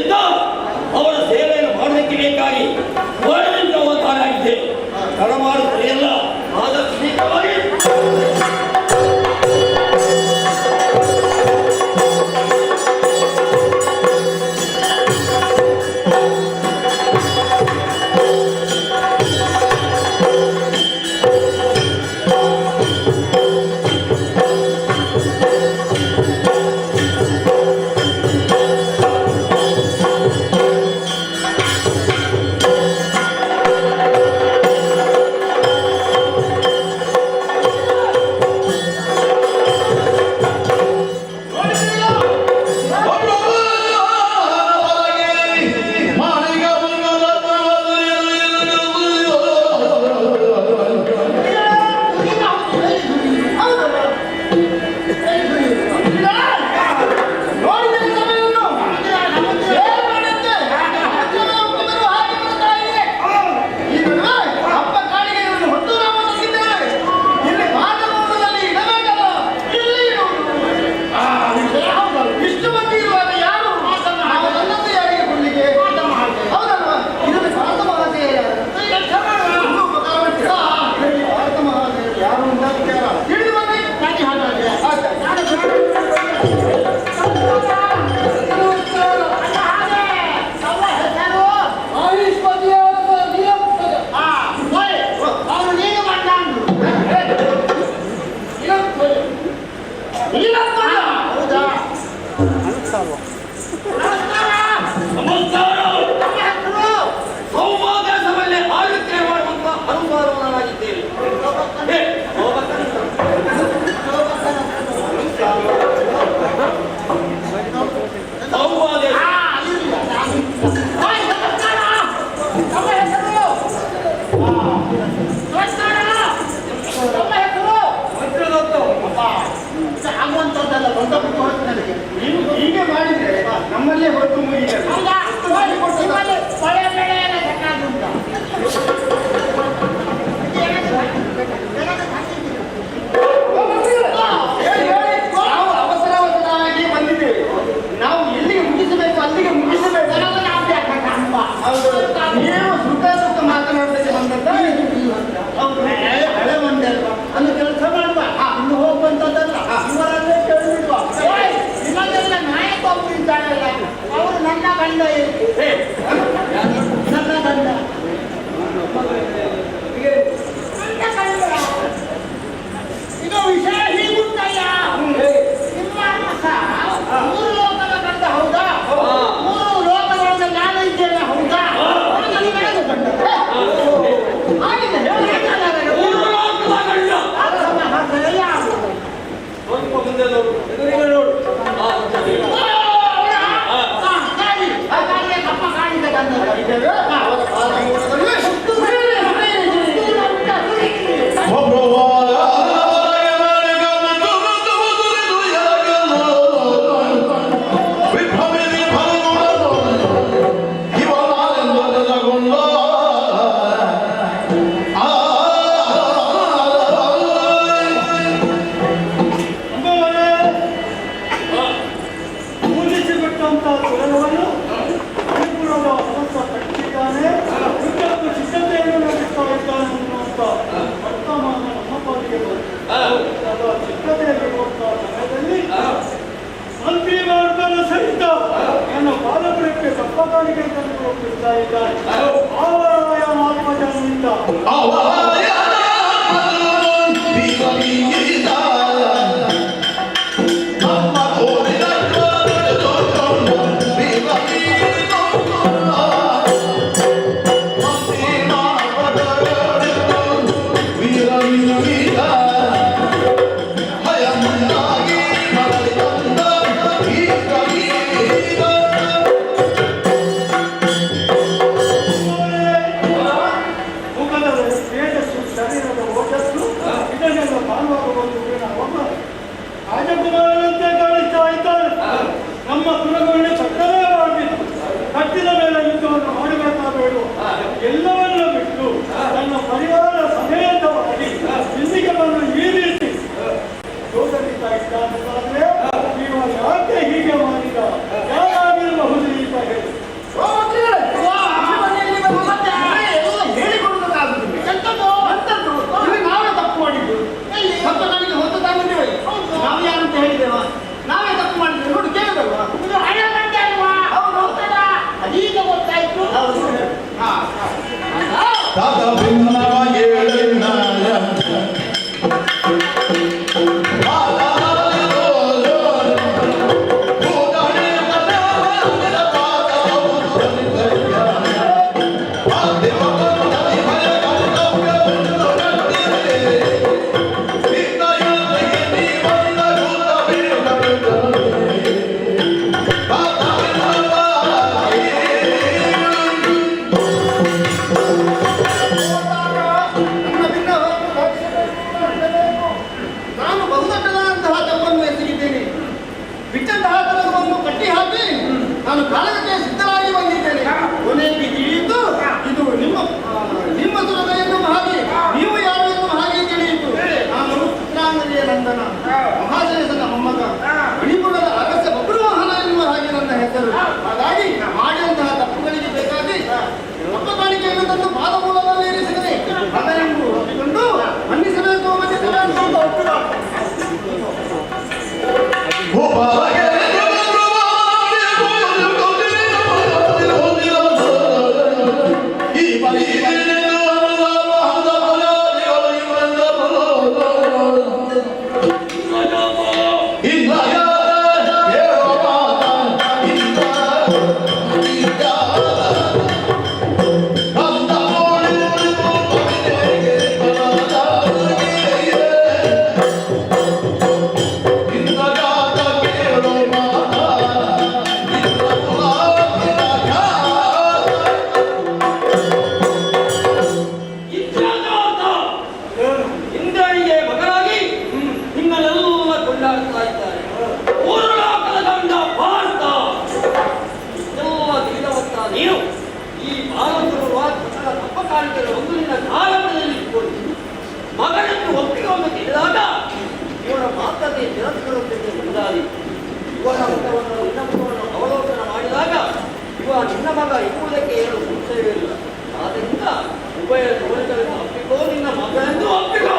ಹೇಳಿದ್ದ ಅವರ ಸೇವೆಯನ್ನು ಮಾಡೋದಕ್ಕೆ ಬೇಕಾಗಿ ವರ್ಣನಿಂದ ಅವತಾರ ಆಗಿದೆ. ತಡ ಮಾಡುತ್ತದೆಯಲ್ಲ ಆದಷ್ಟು ಶೀಘ್ರವಾಗಿ ಹೀಗೆ ಮಾಡಿದ್ರೆ ನಮ್ಮಲ್ಲೇ ಹೊತ್ತು ಮುಗಿದ ನಾವು ಅವಸರವಸರವಾಗಿ ಬಂದಿದ್ದೇವೆ. ನಾವು ಎಲ್ಲಿಗೆ ಮುಗಿಸಬೇಕು ಅಲ್ಲಿಗೆ ಮುಗಿಸಬೇಕು. ನೀವು ಸುತ್ತ ಸುತ್ತ ಮಾತನಾಡೋದಕ್ಕೆ ಬಂದದ್ದ ಹಳೆ ಮಂದಿ ಅಲ್ವಾ ಅಲ್ಲಿ ಕೆಲಸ ಮಾಡುವ ಇನ್ನು ಹೋಗುವಂತದ್ದಲ್ಲ ಇವರನ್ನೇ ಕೇಳಿಬಿಡುವ. ನಾಯಕ ಒಬ್ಬರು ಇದ್ದಾರಲ್ಲ ಅವರು ನನ್ನ ಗಂಡ ನನ್ನ ಗಂಡ ಇದು ವಿಷಯ ಹೀಗುಂಟಯ್ಯ. ನಿಮ್ಮ ಮಸ 3 ಲೋಕದ ಗಂಡ ಹೌದಾ? 3 ಲೋಕಗಳನ್ನು ನಾನು ಇದ್ದೇನೆ ಹೌದಾ? ನನಗೆ ಗಂಡ ಆಗಿದೆ ಸ್ವಲ್ಪ ಮುಂದೆ ನೋಡು, ಎದುರಿಗೆ ನೋಡು. ಕಪ್ಪ ಕಾಣಿದ ಗಂಡ ಅವರ ಕಾಲ ಮೂಲದಲ್ಲಿ ಮಂತ್ರಿಮಾರ್ಗದ ಸಹಿತ ನನ್ನ ಪಾದಪುರಕ್ಕೆ ತಪ್ಪಕಾಣಿಕೆ ತಂದು ಹೋಗ್ತಾ ಇದ್ದಾರೆ. ಆವರಾಯ ಆತ್ಮಜನಿಂದ ನಾನು ಬಹುದೊಡ್ಡದಾದಂತಹ ತಪ್ಪನ್ನು ಎಸಗಿದ್ದೇನೆ. ಬಿಟ್ಟಂತಹ ಕೆಲಸವನ್ನು ಕಟ್ಟಿ ಹಾಕಿ ನಾನು ಕಾಲಕ್ಕೆ ಸಿದ್ಧರಾಗಿ ಬಂದಿದ್ದೇನೆ. ಕೊನೆಗೆ ತಿಳಿಯಿತು ಇದು ನಿಮ್ಮ ಸುರದ ಎನ್ನುವ ಹಾಗೆ, ನೀವು ಯಾರು ಎನ್ನುವ ಹಾಗೆ ತಿಳಿಯಿತು. ನಾನು ಚಿತ್ರಾಂಗಲಿಯ ನಂದನ, ಮಹಾಶೇಷನ ಮೊಮ್ಮಗ, ಮಣಿಪುರದ ಅರಸ ಬಬ್ರುವಾಹನ ಎನ್ನುವ ಹಾಗೆ ನನ್ನ ಹೆಸರು. ಹಾಗಾಗಿ ಮಾಡಿದಂತಹ ತಪ್ಪುಗಳಿಗೆ ಬೇಕಾಗಿ ತಪ್ಪ ಕಾಣಿಕೆಯನ್ನು ತಂದು ಪಾದ ಮೂಲದಲ್ಲಿ ಇರಿಸಿದರೆ ಅದನ್ನು ಒಪ್ಪಿಕೊಂಡು ಮನ್ನಿಸಬೇಕು ಅಂತ ಒಪ್ಪಿದ. ಇಂದ್ರನಿಗೆ ಮಗನಾಗಿ ನಿಮ್ಮನ್ನೆಲ್ಲ ಕೊಂಡಾಡ್ತಾ ಇದ್ದಾರೆ. ಮೂರು ಲೋಕದ ಗಂಡ ಭಾರತ ಎಲ್ಲ ತಿಳಿದವಂತ ನೀನು ಈ ಭಾರತದ ತಪ್ಪ ಕಾಣಿಕೆಗಳು ಒಂದು ನಿನ್ನ ಕಾಲದಲ್ಲಿ ಇಟ್ಕೊಂಡು ಮಗನನ್ನು ಒಪ್ಪಿಕೊಂಡು ತಿಳಿದಾಗ ಇವರ ಮಾತನ್ನೇ ತಿರಸ್ಕರಿಸುತ್ತಿದ್ದ ಮುಂದಾದಿ. ಇವರ ಮುಖವನ್ನು ನಿನ್ನ ಮುಖವನ್ನು ಅವಲೋಕನ ಮಾಡಿದಾಗ ಇವ ನಿನ್ನ ಮಗ ಇರುವುದಕ್ಕೆ ಏನು ಸಂಶಯವಿಲ್ಲ. ಆದ್ದರಿಂದ ಉಭಯ ತೋಳಿಗಳನ್ನು ಒಪ್ಪಿಕೋ, ನಿನ್ನ ಮಗನೆಂದು ಒಪ್ಪಿಕೋ.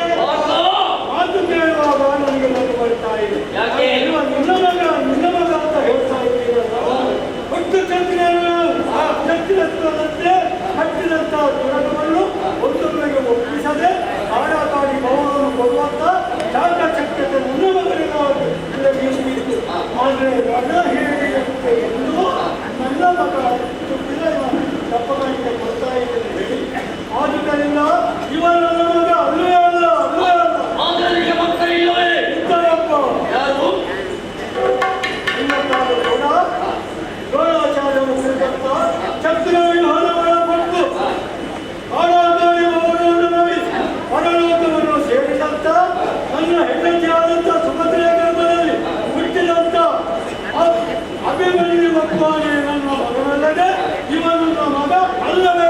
ಮಾತು ಕೇಳುವಾಗ ನನಗೆ ನಗು ಬರ್ತಾ ಇದೆ. ಯಾಕೆ? ನಿನ್ನ ಮಗ ಅಂತ ಹೇಳ್ತಾ ಇದ್ದೀರಲ್ಲ, ಒಟ್ಟು ಚಕ್ರದಂತೆ ಹಟ್ಟಿದಂತ ದುರಗವನ್ನು ಒಂದೊಂದಿಗೆ ಒಪ್ಪಿಸದೆ ಕಾಡಾಕಾಡಿ ಭವನವನ್ನು ಕೊಡುವಂತ ಚಾಕಚಕ್ಯತೆ ನನ್ನ ಮಗನಿಗಾಗಿ ನಿಲ್ಲಿಸಿತ್ತು. ಆದರೆ ನನ್ನ ಹೇಳಿದಂತೆ ಎಂದು ನನ್ನ ಮಗ ತಪ್ಪಗಳಿಗೆ ಕೊಡ್ತಾ ಇದ್ದೇನೆ ಹೇಳಿ. ಆದುದರಿಂದ ಇವ ನನ್ನ ಮಗ ಅಲ್ಲೇ ಅಲ್ಲ. ಆದರಿಗೆ ಮಕ್ಕಳಿಲ್ಲವೇ? ಇದ್ದಾರಪ್ಪ. ಯಾರು? ಇನ್ನೊಂದಾದರೂ ಕೂಡ ದ್ರೋಣಾಚಾರ್ಯರು ಕುರಿತಂತ ಚಕ್ರವ್ಯೂಹವನ್ನು ಕೊಟ್ಟು ಕಾಡಾಕಾಡಿ ಭವನವನ್ನು ನೋಡಿ ಪರಲೋಕವನ್ನು ಸೇರಿದಂತ ನನ್ನ ಹೆಂಡತಿಯಾದಂಥ ಸುಭದ್ರೆಯ ಗರ್ಭದಲ್ಲಿ ಹುಟ್ಟಿದಂತ ಅಭಿಮನ್ಯು ಮಕ್ಕಳೇ ನನ್ನ ಮಗನಲ್ಲದೆ ಇವನು ನನ್ನ ಮಗ ಅಲ್ಲವೇ?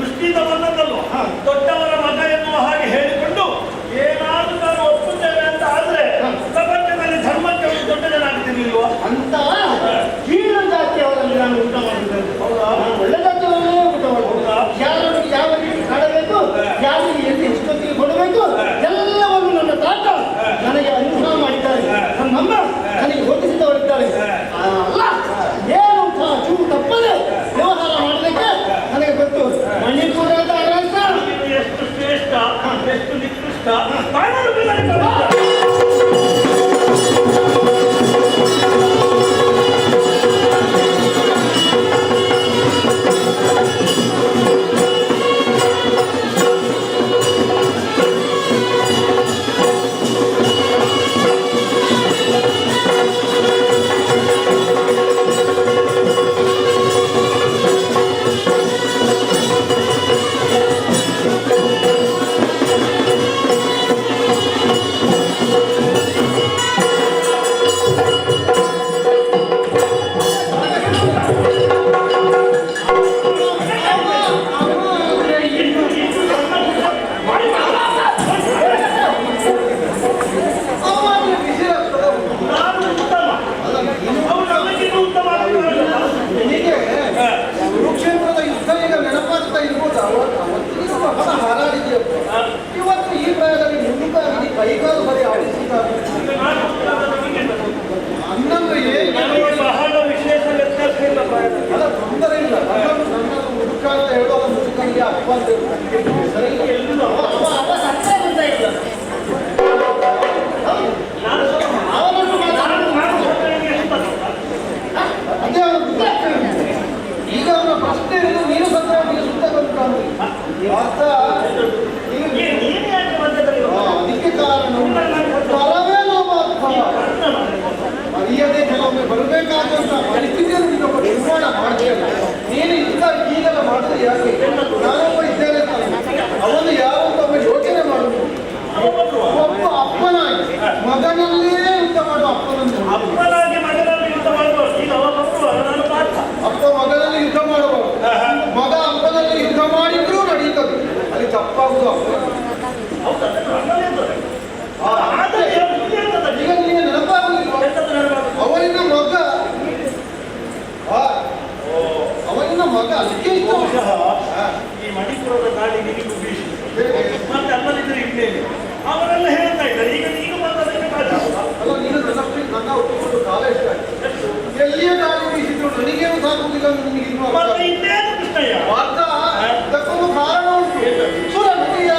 ದೃಷ್ಟಿಯಿಂದ ಬಂದದ್ದಲ್ವ ದೊಡ್ಡವರ ಮಗ ಎನ್ನುವ ಹಾಗೆ ಹೇಳಿಕೊಂಡು ಏನಾದ್ರೂ ನಾನು ಒಪ್ಪುತ್ತೇನೆ ಅಂತ ಆದ್ರೆ ಪ್ರಪಂಚದಲ್ಲಿ ಧರ್ಮಕ್ಕೆ ಒಂದು ದೊಡ್ಡ ಜನ ಆಗ್ತಿರ್ಲಿಲ್ವಾ ಅಂತ ಕೀಳ ಜಾತಿಯವರಲ್ಲಿ ನಾನು ಊಟ ಮಾಡಿದ್ದೇನೆ. ನಾನು ಒಳ್ಳೆ ಜಾತಿಯವರಲ್ಲೇ ಊಟ ಮಾಡಬಹುದು. ಯಾರಿಗೆ ಯಾವ ರೀತಿ ಕಾಡಬೇಕು, ಯಾರಿಗೆ ಎಲ್ಲಿ ಎಷ್ಟೊತ್ತಿಗೆ ಕೊಡಬೇಕು, ಎಲ್ಲವನ್ನು ನನ್ನ ತಾತ ನನಗೆ ಅನುಗ್ರಹ ಮಾಡಿದ್ದಾರೆ. ನನ್ನಮ್ಮ ನನಗೆ ಓದಿಸಿದವರಿದ್ದಾರೆ. ಅಲ್ಲ ಏನು ಚೂ ತಪ್ಪದೆ ವ್ಯವಹಾರ ಮಾಡಲಿಕ್ಕೆ ನನಗೆ ಗೊತ್ತು. ಮಣಿಪುರದ ಅರಸ ಎಷ್ಟು ಶ್ರೇಷ್ಠ ಎಷ್ಟು ನಿಕೃಷ್ಟ ಕುರುಕ್ಷೇತ್ರದ ಯುದ್ಧ ಈಗ ನೆನಪಾಗ್ತಾ ಇರ್ಬೋದು. ಅವತ್ತಿನ ಬಹಳ ಹಾರಾಡಿದೆಯಪ್ಪ. ಇವತ್ತು ಈ ಪ್ರಾಯದಲ್ಲಿ ಮುನ್ನುಗ್ಗಾಗಿ ಕೈಗಾಲು ಬರೀ ಆಡಿಸಿದ್ದಾರೆ. ಅನ್ನಂದ್ರೆ ಬಹಳ ವಿಶೇಷ ವ್ಯತ್ಯಾಸ ಇಲ್ಲ ಅಲ್ಲ, ತೊಂದರೆ ಇಲ್ಲ. ನನ್ನ ಮುದುಕ ಅಂತ ಹೇಳೋ ಮುದುಕನಿಗೆ ಅಪ್ಪ ಅಂತ ಹೇಳ್ತಾರೆ. ಸರಿ ಎಲ್ಲೂ ಅದೇ ಈಗ ಅವನ ಪ್ರಶ್ನೆ ಇರೋದು ನೀನು ಸತ್ರ ಸುತ್ತ ಬಂತ ಅರ್ಥ. ಅದಕ್ಕೆ ಕಾರಣ ಬರವೇ ನಮ್ಮ ಮರ್ಯಾದೆ ಕೆಲವೊಮ್ಮೆ ಬರಬೇಕಾದಂತ ಪರಿಸ್ಥಿತಿಯನ್ನು ನೀನೊಬ್ಬ ನಿರ್ಮಾಣ ಮಾಡ್ತೀಯಲ್ಲ. ನೀನು ಈಗೆಲ್ಲ ಮಾಡಿದ್ರೆ ಯಾಕೆ? ನಾನೊಬ್ಬ ಇದ್ದೇನೆ ತಾನೆ. ಅವನು ಯಾರು ಅಂತ ಒಮ್ಮೆ ಯೋಚನೆ ಮಾಡುದು. ಒಬ್ಬ ಅಪ್ಪನಾಗಿ ಮಗನಲ್ಲೇ ಯುದ್ಧ ಮಾಡುವ ಅಪ್ಪನನ್ನು ಅಪ್ಪನಾಗಿ ಮಗನಲ್ಲಿ ಯುದ್ಧ ಮಾಡಬಹುದು. ಈಗ ನಾನು ಪಾಠ ಅಪ್ಪ ಮಗನಲ್ಲಿ ಯುದ್ಧ ಮಾಡಬಹುದು. ಮಗ ಅಪ್ಪನಲ್ಲಿ ಯುದ್ಧ ಮಾಡಿದ್ರೂ ನಡೀತದೆ. ಅಲ್ಲಿ ತಪ್ಪಾಗುದು ಅಪ್ಪ. ಈಗ ನಿಮಗೆ ನೆನಪಾಗಲಿಲ್ಲ ಅವನಿನ ಮಗ ಅವನಿನ ಮಗ ಅದಕ್ಕೆ ಈ ಮಣಿಪುರದ ಗಾಳಿ ನಿನಗೂ ಬೀಸಿ ಮತ್ತೆ ಅಲ್ಲದಿದ್ರೆ ಇನ್ನೇನು ಅವರೆಲ್ಲ ಹೇಳ್ತಾ ಇದ್ದಾರೆ. ಈಗ ಬಂದದಕ್ಕೆ ಅಲ್ಲ, ನೀನು ನನ್ನ ಒಪ್ಪಿಕೊಂಡು ಕಾಲ ಎಷ್ಟಾಯ್ತು. ಎಲ್ಲಿಯೇ ಗಾಳಿ ಬೀಸಿದ್ರು ನನಗೇನು ಸಾಕುವುದಿಲ್ಲ. ನಿನಗೆ ಇನ್ನೇನು ಕೃಷ್ಣಯ್ಯ ವಾರ್ತಾ ಇದಕ್ಕೊಂದು ಕಾರಣ ಉಂಟು. ಸುರ ನದಿಯ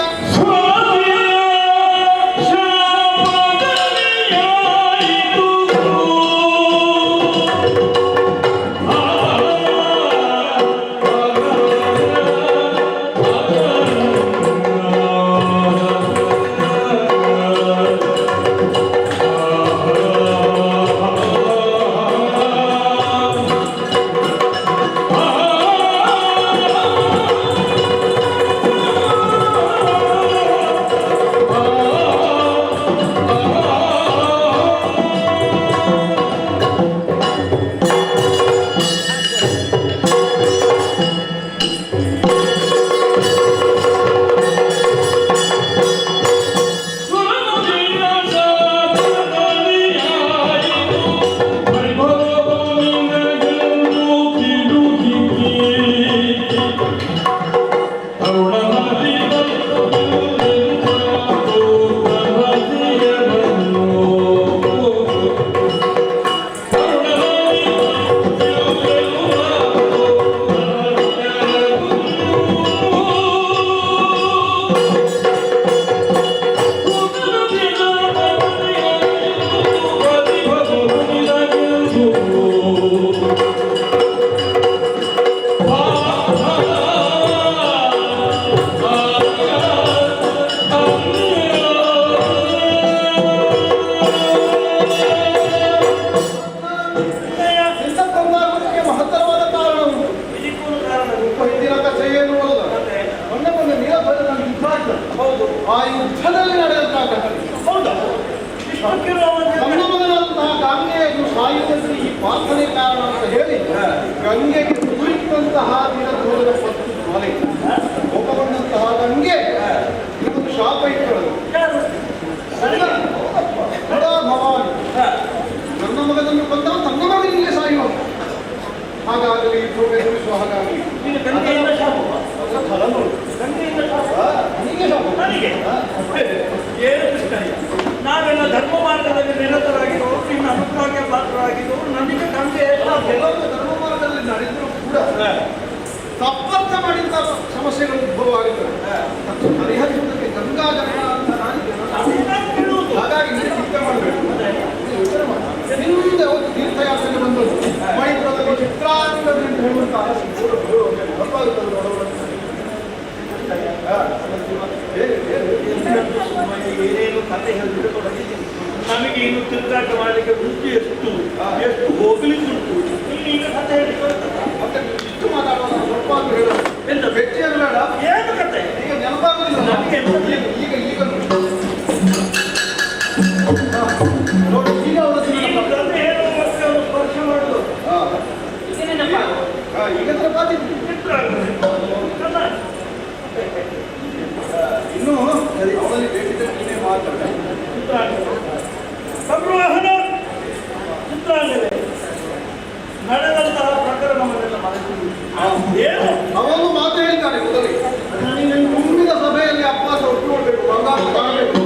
ಆ ಯುದ್ಧದಲ್ಲಿ ನಡೆದಂತಹ ಘಟನೆ. ಹೌದಾ? ನನ್ನ ಮಗನಂತಹ ಗಂಗೆಯನ್ನು ಸಾಯುವುದಕ್ಕೆ ಈ ಪ್ರಾರ್ಥನೆ ಕಾರಣ ಅಂತ ಹೇಳಿ ಗಂಗೆಗೆ ಕುರಿತಂತಹ ದಿನ ತೋರಿದ ಪತ್ತು ಶುರುವಾಗುತ್ತದೆ ಪರಿಹರಿಸುವುದಕ್ಕೆ ಗಂಗಾ ಜಗಳ ಅಂತ ನಾನು ಕೇಳುವುದು ಹಾಗಾಗಿ ನೀವು ಚಿಂತೆ ಮಾಡಬೇಕು ಹಿಂದೆ ಒಂದು ತೀರ್ಥಯಾತ್ರೆಗೆ ಬಂದದ್ದು ಮಣಿಪುರದಲ್ಲಿ ಚಿತ್ರಾಂಗದಲ್ಲಿ ಅಂತ ಹೇಳುವಂತಹ ಏನೇನು ಕತೆ ಹೇಳಿದ್ರೆ ತೊಡಗಿದ್ದೀನಿ. ನಮಗೆ ಇನ್ನು ತಿರುಗಾಟ ಮಾಡಲಿಕ್ಕೆ ಮುಂಚೆ ಎಷ್ಟು ಹೋಗ್ಲಿಕ್ಕುಂಟು ಇಲ್ಲಿ ಈಗ ಕತೆ ಹೇಳಿ ಮತ್ತೆ ಇಷ್ಟು ಮಾತಾಡುವಾಗ ಸ್ವಲ್ಪ ಅಂತ ಹೇಳೋದು ಎಂತ ಬೆಟ್ಟಿಯನ್ನು ಬೇಡ ಏನು ಕತೆ ಈಗ ನೆನಪಾಗುದಿಲ್ಲ ನನಗೆ ಎಂತ ಈಗ ಈಗ ನೋಡಿ ಈಗ ಅವರ ಈಗ ಕತೆ ಹೇಳುವ ಮತ್ತೆ ಒಂದು ಸ್ಪರ್ಶ ಮಾಡುದು ಈಗ ಬಾತಿದ್ವಿ ಚಿತ್ರ ಆಗ್ತದೆ. ಇನ್ನು ಸರಿ ಅವರಲ್ಲಿ ಬೇಕಿದ್ದರೆ ನೀನೇ ಮಾತಾಡ ಚಿತ್ರಾಂಗದ ಸಂವಾಹನ ಚಿತ್ರಾಂಗದ ನಡೆದಂತಹ ಪ್ರಕರಣವನ್ನೆಲ್ಲ ಮರೆತು ಏನು ಅವನು ಮಾತು ಹೇಳಿದ್ದಾನೆ ಮೊದಲೇ ನನಗೆ ತುಂಬಿದ ಸಭೆಯಲ್ಲಿ ಅಪ್ಪಾಸ ಒಪ್ಪಿಕೊಳ್ಬೇಕು ಬಂಗಾರ ಕಾಣಬೇಕು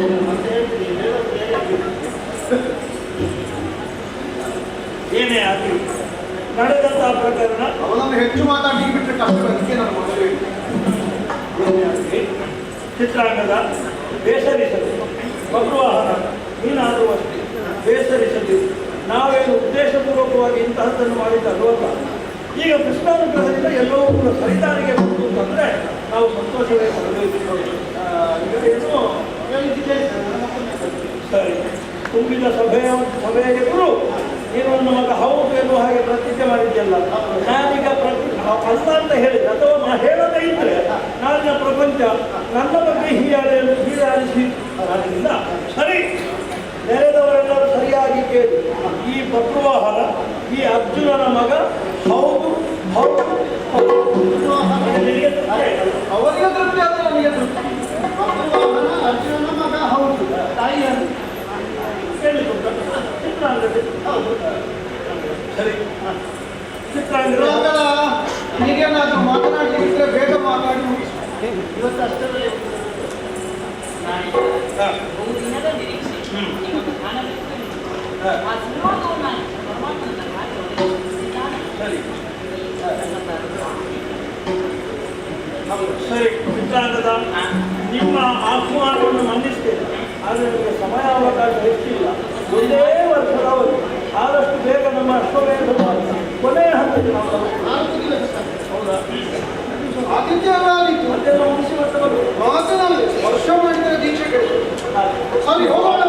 ಏನೇ ಆಗಲಿ ನಡೆದಂತಹ ಪ್ರಕರಣ ಅವನನ್ನು ಹೆಚ್ಚು ಮಾತಾಡಿ ಬಿಟ್ಟರೆ ಕಷ್ಟ ಅದಕ್ಕೆ ನಾನು ಮೊದಲೇ ಚಿತ್ರಾಂಗದ ಬೇಸರಿಸಲು ಬಬ್ರುವಾಹನ ನೀನಾದರೂ ಅಷ್ಟೇ ಬೇಸರಿಸಲಿ ನಾವೇನು ಉದ್ದೇಶಪೂರ್ವಕವಾಗಿ ಇಂತಹದ್ದನ್ನು ಮಾಡಿದ್ದಲ್ವಲ್ಲ ಈಗ ಕೃಷ್ಣಾನುಗ್ರಹದಿಂದ ಎಲ್ಲವೂ ಕೂಡ ಸರಿದಾರಿಗೆ ಬಂತು ಅಂತಂದರೆ ನಾವು ಸಂತೋಷವೇ ಪಡಬೇಕು. ಏನು ಸರಿ ತುಂಬಿದ ಸಭೆಯ ಎದುರು ನೀನು ನನ್ನ ಮಗ ಹೌದು ಎನ್ನುವ ಹಾಗೆ ಪ್ರತಿಜ್ಞೆ ಮಾಡಿದ್ಯಲ್ಲ ನಾನೀಗ ಅಲ್ಲ ಅಂತ ಹೇಳಿದೆ ಅಥವಾ ನಾ ಹೇಳದೇ ಇದ್ರೆ ನಾಳಿನ ಪ್ರಪಂಚ ನನ್ನ ಬಗ್ಗೆ ಹೀಯಾಳಿಸಿ ಆದ್ದರಿಂದ ಸರಿ ನೆರೆದವರೆಲ್ಲರೂ ಸರಿಯಾಗಿ ಕೇಳಿ ಈ ಬಬ್ರುವಾಹನ ಈ ಅರ್ಜುನನ ಮಗ ಹೌದು ಹೌದು ಅವರಿಗೆ ತೃಪ್ತಿ ಆದರೆ ನನಗೆ ತೃಪ್ತಿ ಅರ್ಜುನನ ಮಗ ಹೌದು ತಾಯಿಯನ್ನು ಕೇಳಿಕೊಂಡ ಚಿತ್ರಾಂಗದ ಹೌದು ಸರಿ ಚಿತ್ರಾಂಗದ ಹೀಗೇನಾದ್ರೂ ಮಾತನಾಡಲಿಕ್ಕೆ ಬೇಗ ಮಾತಾಡಿ ಮುಗಿಸು ಇವತ್ತು ಅಷ್ಟರಲ್ಲಿ ಒಂದು ದಿನದ ನಿರೀಕ್ಷೆ ನಿಮ್ಮನ್ನು ಕಾಣಬೇಕು ಆ ಸಿನಿಮಾವನ್ನು ಪರಮಾತ್ಮನ ಸರಿ ಸರಿ ಚಿತ್ರಾಂಗದ ನಿಮ್ಮ ಆಹ್ವಾನವನ್ನು ಮನ್ನಿಸ್ತೇನೆ ಆದರೆ ನಿಮಗೆ ಸಮಯಾವಕಾಶ ಹೆಚ್ಚಿಲ್ಲ ಒಂದೇ ವರ್ಷದ ಅವಧಿ ಆದಷ್ಟು ಬೇಗ ನಮ್ಮ ಅಶ್ವಮೇಧ ಕೊನೆಯ ಹಂತಕ್ಕೆ ನಾವು ತಲುಪುತ್ತೇವೆ. 4 ದಿವಸ ಹೌದಾ ಆದಿತ್ಯ ಆದಿತ್ತು ಅದೆಲ್ಲ ಮುಗಿಸಿ ಮತ್ತೆ ಬರಬೇಕು. ಮಾತನಾಡಿ ವರ್ಷ ಮಾಡಿದರೆ ದೀಕ್ಷೆ ಕೇಳಿ ಸರಿ ಹೋಗೋಣ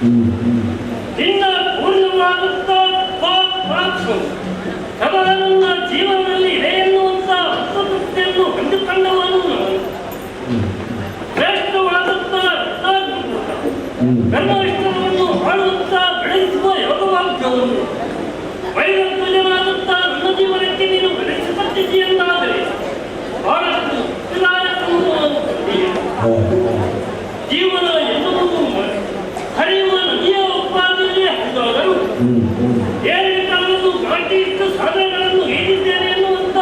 ಇನ್ನ ಪೂರ್ಣವಾಗುತ್ತಾ ಸದಾ ನನ್ನ ಜೀವನದಲ್ಲಿ ಇದೆ ಎನ್ನುವಂತ ಅರ್ಥತೃಪ್ತಿಯನ್ನು ಕಂಡುಕೊಂಡವನು ಶ್ರೇಷ್ಠವಾಗುತ್ತಾ ಧರ್ಮವಿಷ್ಣವನ್ನು ಆಳುತ್ತಾ ಬೆಳೆಸುವ ಯೋಗವಾಕ್ಯವನ್ನು ವೈರತ್ವಜನಾಗುತ್ತಾ ನನ್ನ ಜೀವನಕ್ಕೆ ನೀನು ಬೆಳೆಸಿಕೊಟ್ಟಿದ್ದೀಯನ್ನಾದರೆ ಬಹಳಷ್ಟು ಜೀವನ ಎನ್ನುವುದು ಹರಿಯುವ ನದಿಯ ಉತ್ಪಾದನೆಗೆ ಹರಿದಾದರೂ ಏಳು ಕಾಲವನ್ನು ಘಾಟಿ ಇಟ್ಟು ಸಾಧನೆಗಳನ್ನು ಹೇಳಿದ್ದೇನೆ ಎನ್ನುವಂತ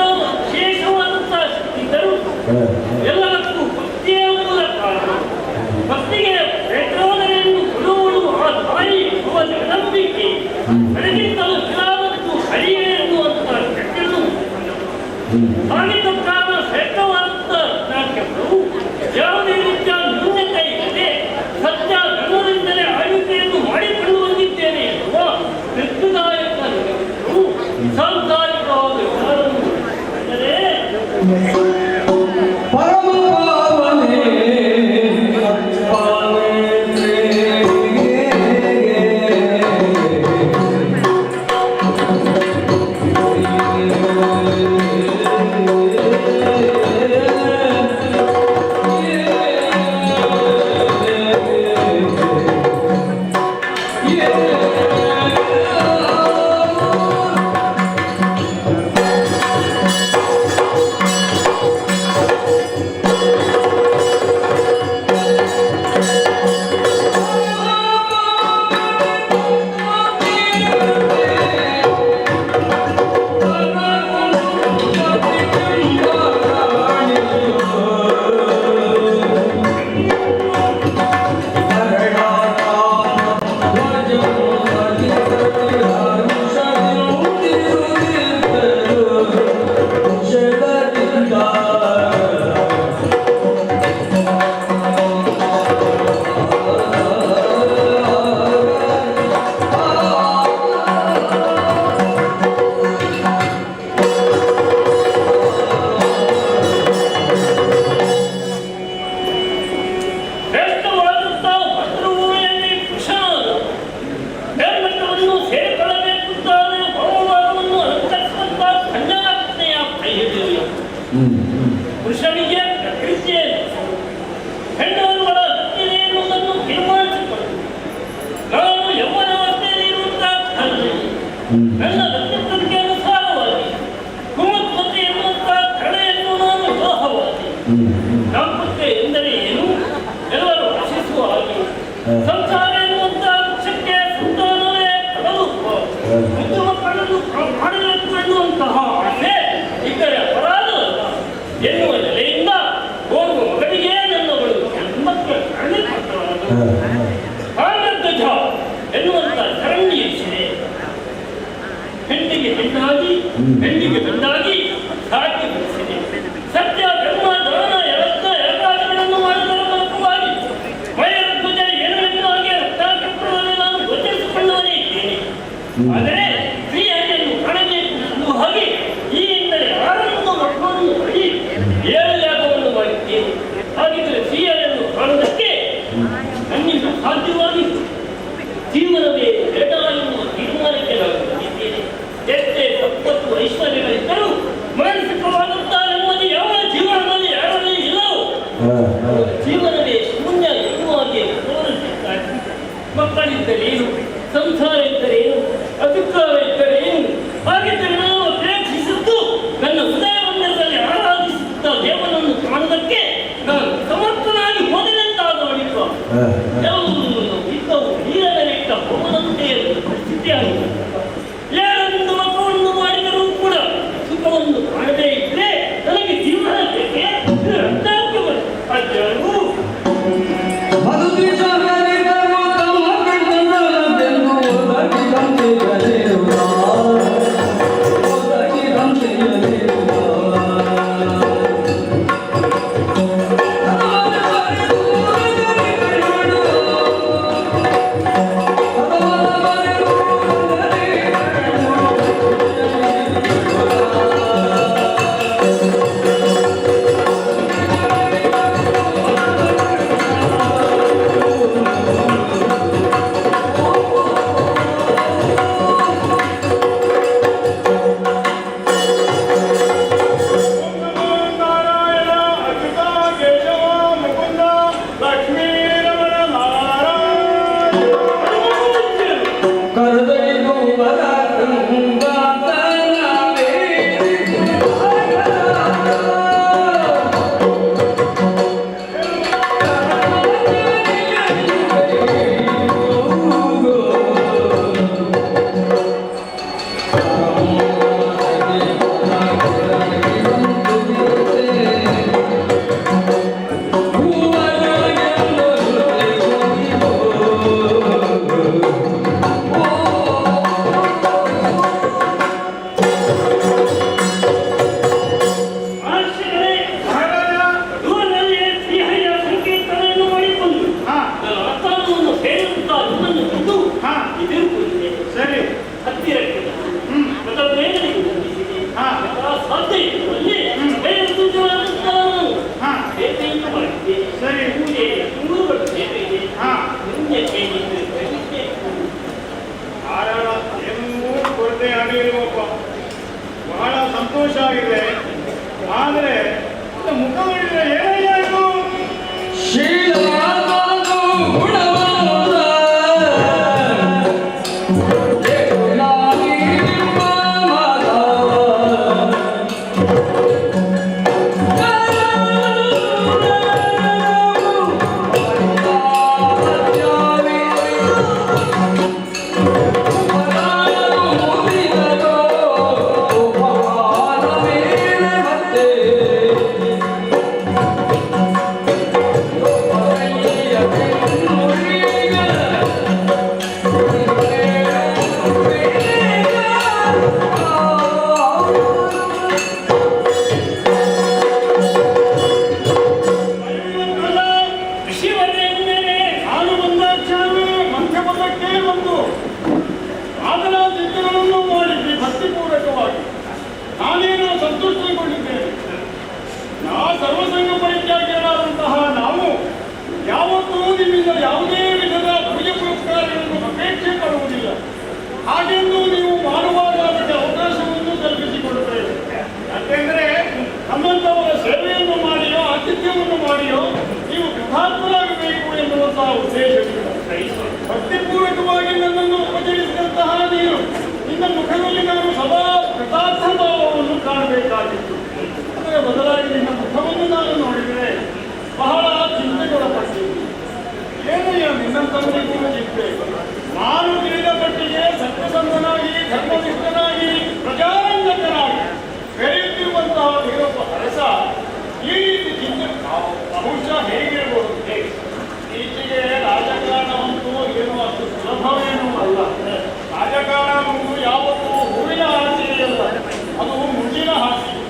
ವಿಶೇಷವಾದಂತಹ ಶಕ್ತಿದ್ದರು ಎಲ್ಲದಕ್ಕೂ ಭಕ್ತಿಯ ಮೂಲ ಕಾರಣ. ಭಕ್ತಿಗೆ ಪ್ರಚೋದನೆಯನ್ನು ಕೊಡುವಳು ಆ ತಾಯಿ ಅವರ ನಂಬಿಕೆ ಬೆಳಗಿಂತಲೂ ಕೆಲವತ್ತು ಹರಿಯೇ ಎನ್ನುವಂತ ಶಕ್ತಿಯನ್ನು ಆಗಿದ್ದ ಕಾರಣ ಶ್ರೇಷ್ಠವಾದಂತ ನಾಟ್ಯಗಳು ಯಾವುದೇ ರೀತಿಯ ನ್ಯೂನತೆ ಇಲ್ಲದೆ ಸತ್ಯ ಧರ್ಮದಿಂದಲೇ ಆಳ್ವಿಕೆಯನ್ನು ಮಾಡಿಕೊಂಡು ಬಂದಿದ್ದೇನೆ ಎನ್ನುವ ತೃಪ್ತಿದಾಯಕ ನೆರವು ಸಾಂಸಾರಿಕವಾದ ವಿಚಾರವನ್ನು ಅಂದರೆ ಪುರುಷನಿಗೆ ಪ್ರಕೃತಿಯೇ ಹೆಣ್ಣುಗಳ ಹತ್ತಿರ ಎನ್ನುವುದನ್ನು ತೀರ್ಮಾನಿಸಿಕೊಂಡು ನಾನು ಯೌವನಾವಸ್ಥೆಯಲ್ಲಿರುವಂತಹ ನನ್ನ ವ್ಯಕ್ತಿತ್ವಕ್ಕೆ ಅನುಸಾರವಾಗಿ ಕುಮತ್ವತೆ ಎನ್ನುವಂತಹ ಕಳೆಯನ್ನು ನಾನು ವಿವಾಹವಾಗಿ ದಾಂಪತ್ಯ ಎಂದರೆ ಏನು ಎಲ್ಲರೂ ಆಶಿಸುವ ಹಾಗೆ ಸಂಸಾರ ಎನ್ನುವಂತಹ ವೃಕ್ಷಕ್ಕೆ ಸಂತಾನವೇ ಕಡಲು ಮುದ್ದು ಮಕ್ಕಳನ್ನು ಮಾಡಬೇಕು ಎನ್ನುವಂತಹ ಆಸೆ ಇದ್ದರೆ ಅಪರಾಧ ಎನ್ನುವ ನೆಲೆಯಿಂದ ಹೋಗುವ ಮಗನಿಗೆ ನನ್ನಗಳು ಮಕ್ಕಳ ಕಾರಣಧ್ವಜ ಎನ್ನುವಂತ ಚರಂಡಿ ಇರಿಸಿದೆ. ಹೆಣ್ಣಿಗೆ ಹೆಣ್ಣಾಗಿ ಹೆಣ್ಣಿಗೆ ಗಂಡಾಗಿ ಸಾಕಿ ಬೆಳೆಸಿದೆ. ಸತ್ಯ ಧರ್ಮ ದಾನ ಯಾಗಾದಿಗಳನ್ನು ಮಾಡುವುದರ ಮೂಲಕವಾಗಿ ವೈರಧ್ವಜ ಏನೆಂದು ಹಾಗೆ ರಕ್ತಾಕೃತವನ್ನು ನಾನು ಗೋಚರಿಸಿಕೊಳ್ಳುವನೇ ಇದ್ದೇನೆ. ಆದರೆ ಸ್ತ್ರೀಯನ್ನು ಕಾಣಬೇಕು ಎನ್ನುವ ಹಾಗೆ ಈ ಎಂದರೆ ಆರನ್ನು ಮಕ್ಕಳನ್ನು ಮಾಡಿ 7 ಯಾಗವನ್ನು ಮಾಡಿದ್ದೇನೆ. ಹಾಗಿದ್ದರೆ ಸ್ತ್ರೀಯರನ್ನು ಕಾಣುವುದಕ್ಕೆ ನನ್ನಿಂದ ಸಾಧ್ಯವಾಗಿತ್ತು. ಜೀವನವೇ ಬೇಡ ಎನ್ನುವ ತೀರ್ಮಾನಕ್ಕೆ ನಾನು ಬಂದಿದ್ದೇನೆ. ಎಷ್ಟೇ ಸಂಪತ್ತು ಐಶ್ವರ್ಯಗಳಿದ್ದರೂ ಮಾನಸಿಕವಾದಂತಹ ನೆಮ್ಮದಿ ಯಾವ ಜೀವನದಲ್ಲಿ ಯಾರಲ್ಲಿ ಇಲ್ಲವೋ ಜೀವನವೇ ಶೂನ್ಯ ಎನ್ನುವಾಗೆ ತೋರಿಸುತ್ತಾರೆ. ಮಕ್ಕಳಿದ್ದರೇನು, ಸಂಸಾರ ಇದ್ದರೇನು, ಅಧಿಕಾರ ಇದ್ದರೇನು, ಹಾಗಿದ್ದರೆ ನಾವು ಅಪೇಕ್ಷಿಸಿದ್ದು ನನ್ನ ಹೃದಯ ಮಂದಿರದಲ್ಲಿ ಆರಾಧಿಸುತ್ತಾ ದೇವನನ್ನು ಕಾಣುವುದಕ್ಕೆ ನಾನು ಸಮರ್ಥನಾಗಿ ಹೋದನೆಂತಾದ ಬಳಿಕ ಎಲ್ಲವೂ ಇದ್ದವು ನೀರನೆಟ್ಟ ಹೋಮದಂತೆ ಪರಿಸ್ಥಿತಿಯಾಗಿದೆ. ಯಾರೊಂದು ಮಕ್ಕಳನ್ನು ಮಾಡಿದರೂ ಕೂಡ ಸುಖವನ್ನು ಕಾಣದೇ ಇದ್ರೆ ನನಗೆ ಜೀವನ ಬೇಕೆ ಅಜ್ಜರು ಮಧುಕೃಷ್ಣ ಸಂತೋಷ ಆಗಿದೆ. ಆದರೆ ಮುಖ ನೋಡಿದ್ರೆ ಏನಯ್ಯ ಇದು? ನಾನು ಬಂದಾಕ್ಷಣ ಮಂಚಪದಕ್ಕೆ ಬಂದು ಆದರ ಚಿತ್ರಗಳನ್ನು ಮಾಡಿದ್ವಿ ಭಕ್ತಿಪೂರ್ವಕವಾಗಿ. ನಾನೇನು ಸಂತುಷ್ಟಗೊಂಡಿದ್ದೇನೆ. ಸರ್ವಸಂಗ ಪರಿತ್ಯಾಗರಾದಂತಹ ನಾವು ಯಾವತ್ತೂ ನಿಮ್ಮಿಂದ ಯಾವುದೇ ವಿಧದ ಪೂಜೆ ಪುರಸ್ಕಾರಗಳನ್ನು ಅಪೇಕ್ಷೆ ಪಡುವುದಿಲ್ಲ. ಹಾಗೆಂದು ನೀವು ಮಾಡುವಾಗ ಅದಕ್ಕೆ ಅವಕಾಶವನ್ನು ಕಲ್ಪಿಸಿಕೊಡುತ್ತೇವೆ. ಯಾಕೆಂದರೆ ನಮ್ಮಂಥವರ ಸೇವೆಯನ್ನು ಮಾಡಿಯೋ ಆತಿಥ್ಯವನ್ನು ಮಾಡಿಯೋ ನೀವು ಕೃತಾರ್ಥರಾಗಬೇಕು ಎನ್ನುವಂತಹ ಉದ್ದೇಶವಿಲ್ಲ. ಭಕ್ತಿಪೂರ್ವಕವಾಗಿ ನನ್ನನ್ನು ಉಪಚರಿಸಿದಂತಹ ನೀನು ನಿನ್ನ ಮುಖದಲ್ಲಿ ನಾನು ಸದಾ ಕೃತಾರ್ಥ ಭಾವವನ್ನು ಕಾಣಬೇಕಾಗಿತ್ತು. ಅದರ ಬದಲಾಗಿ ನಿನ್ನ ಮುಖವನ್ನು ನಾನು ನೋಡಿದರೆ ಬಹಳ ಚಿಂತೆಗೊಳಪಟ್ಟಿದ್ದೆ. ಏನಯ್ಯ ನಿನ್ನಂತವರಿಗೂ ಚಿಂತೆ? ನಾನು ತಿಳಿದ ಮಟ್ಟಿಗೆ ಸತ್ಯಸಂಧನಾಗಿ ಧರ್ಮನಿಷ್ಠನಾಗಿ ಪ್ರಜಾರಂಜಕನಾಗಿ ಬೆರೆಯುತ್ತಿರುವಂತಹ ನೀರೊಬ್ಬ ಅರಸ ಈ ರೀತಿ ಚಿಂತೆ ಬಹುಶಃ ಹೇಗಿರಬಹುದು? ಈಚೆಗೆ ರಾಜಕಾರಣವಂತೂ ಏನು ಅಷ್ಟು ಸುಲಭವೇನೂ ಅಲ್ಲ. ರಾಜಕಾರಣವು ಯಾವತ್ತೂ ಹೂವಿನ ಹಾಸಿಗೆಯಲ್ಲ, ಅದು ಮುಂದಿನ ಹಾಸಿಗೆ.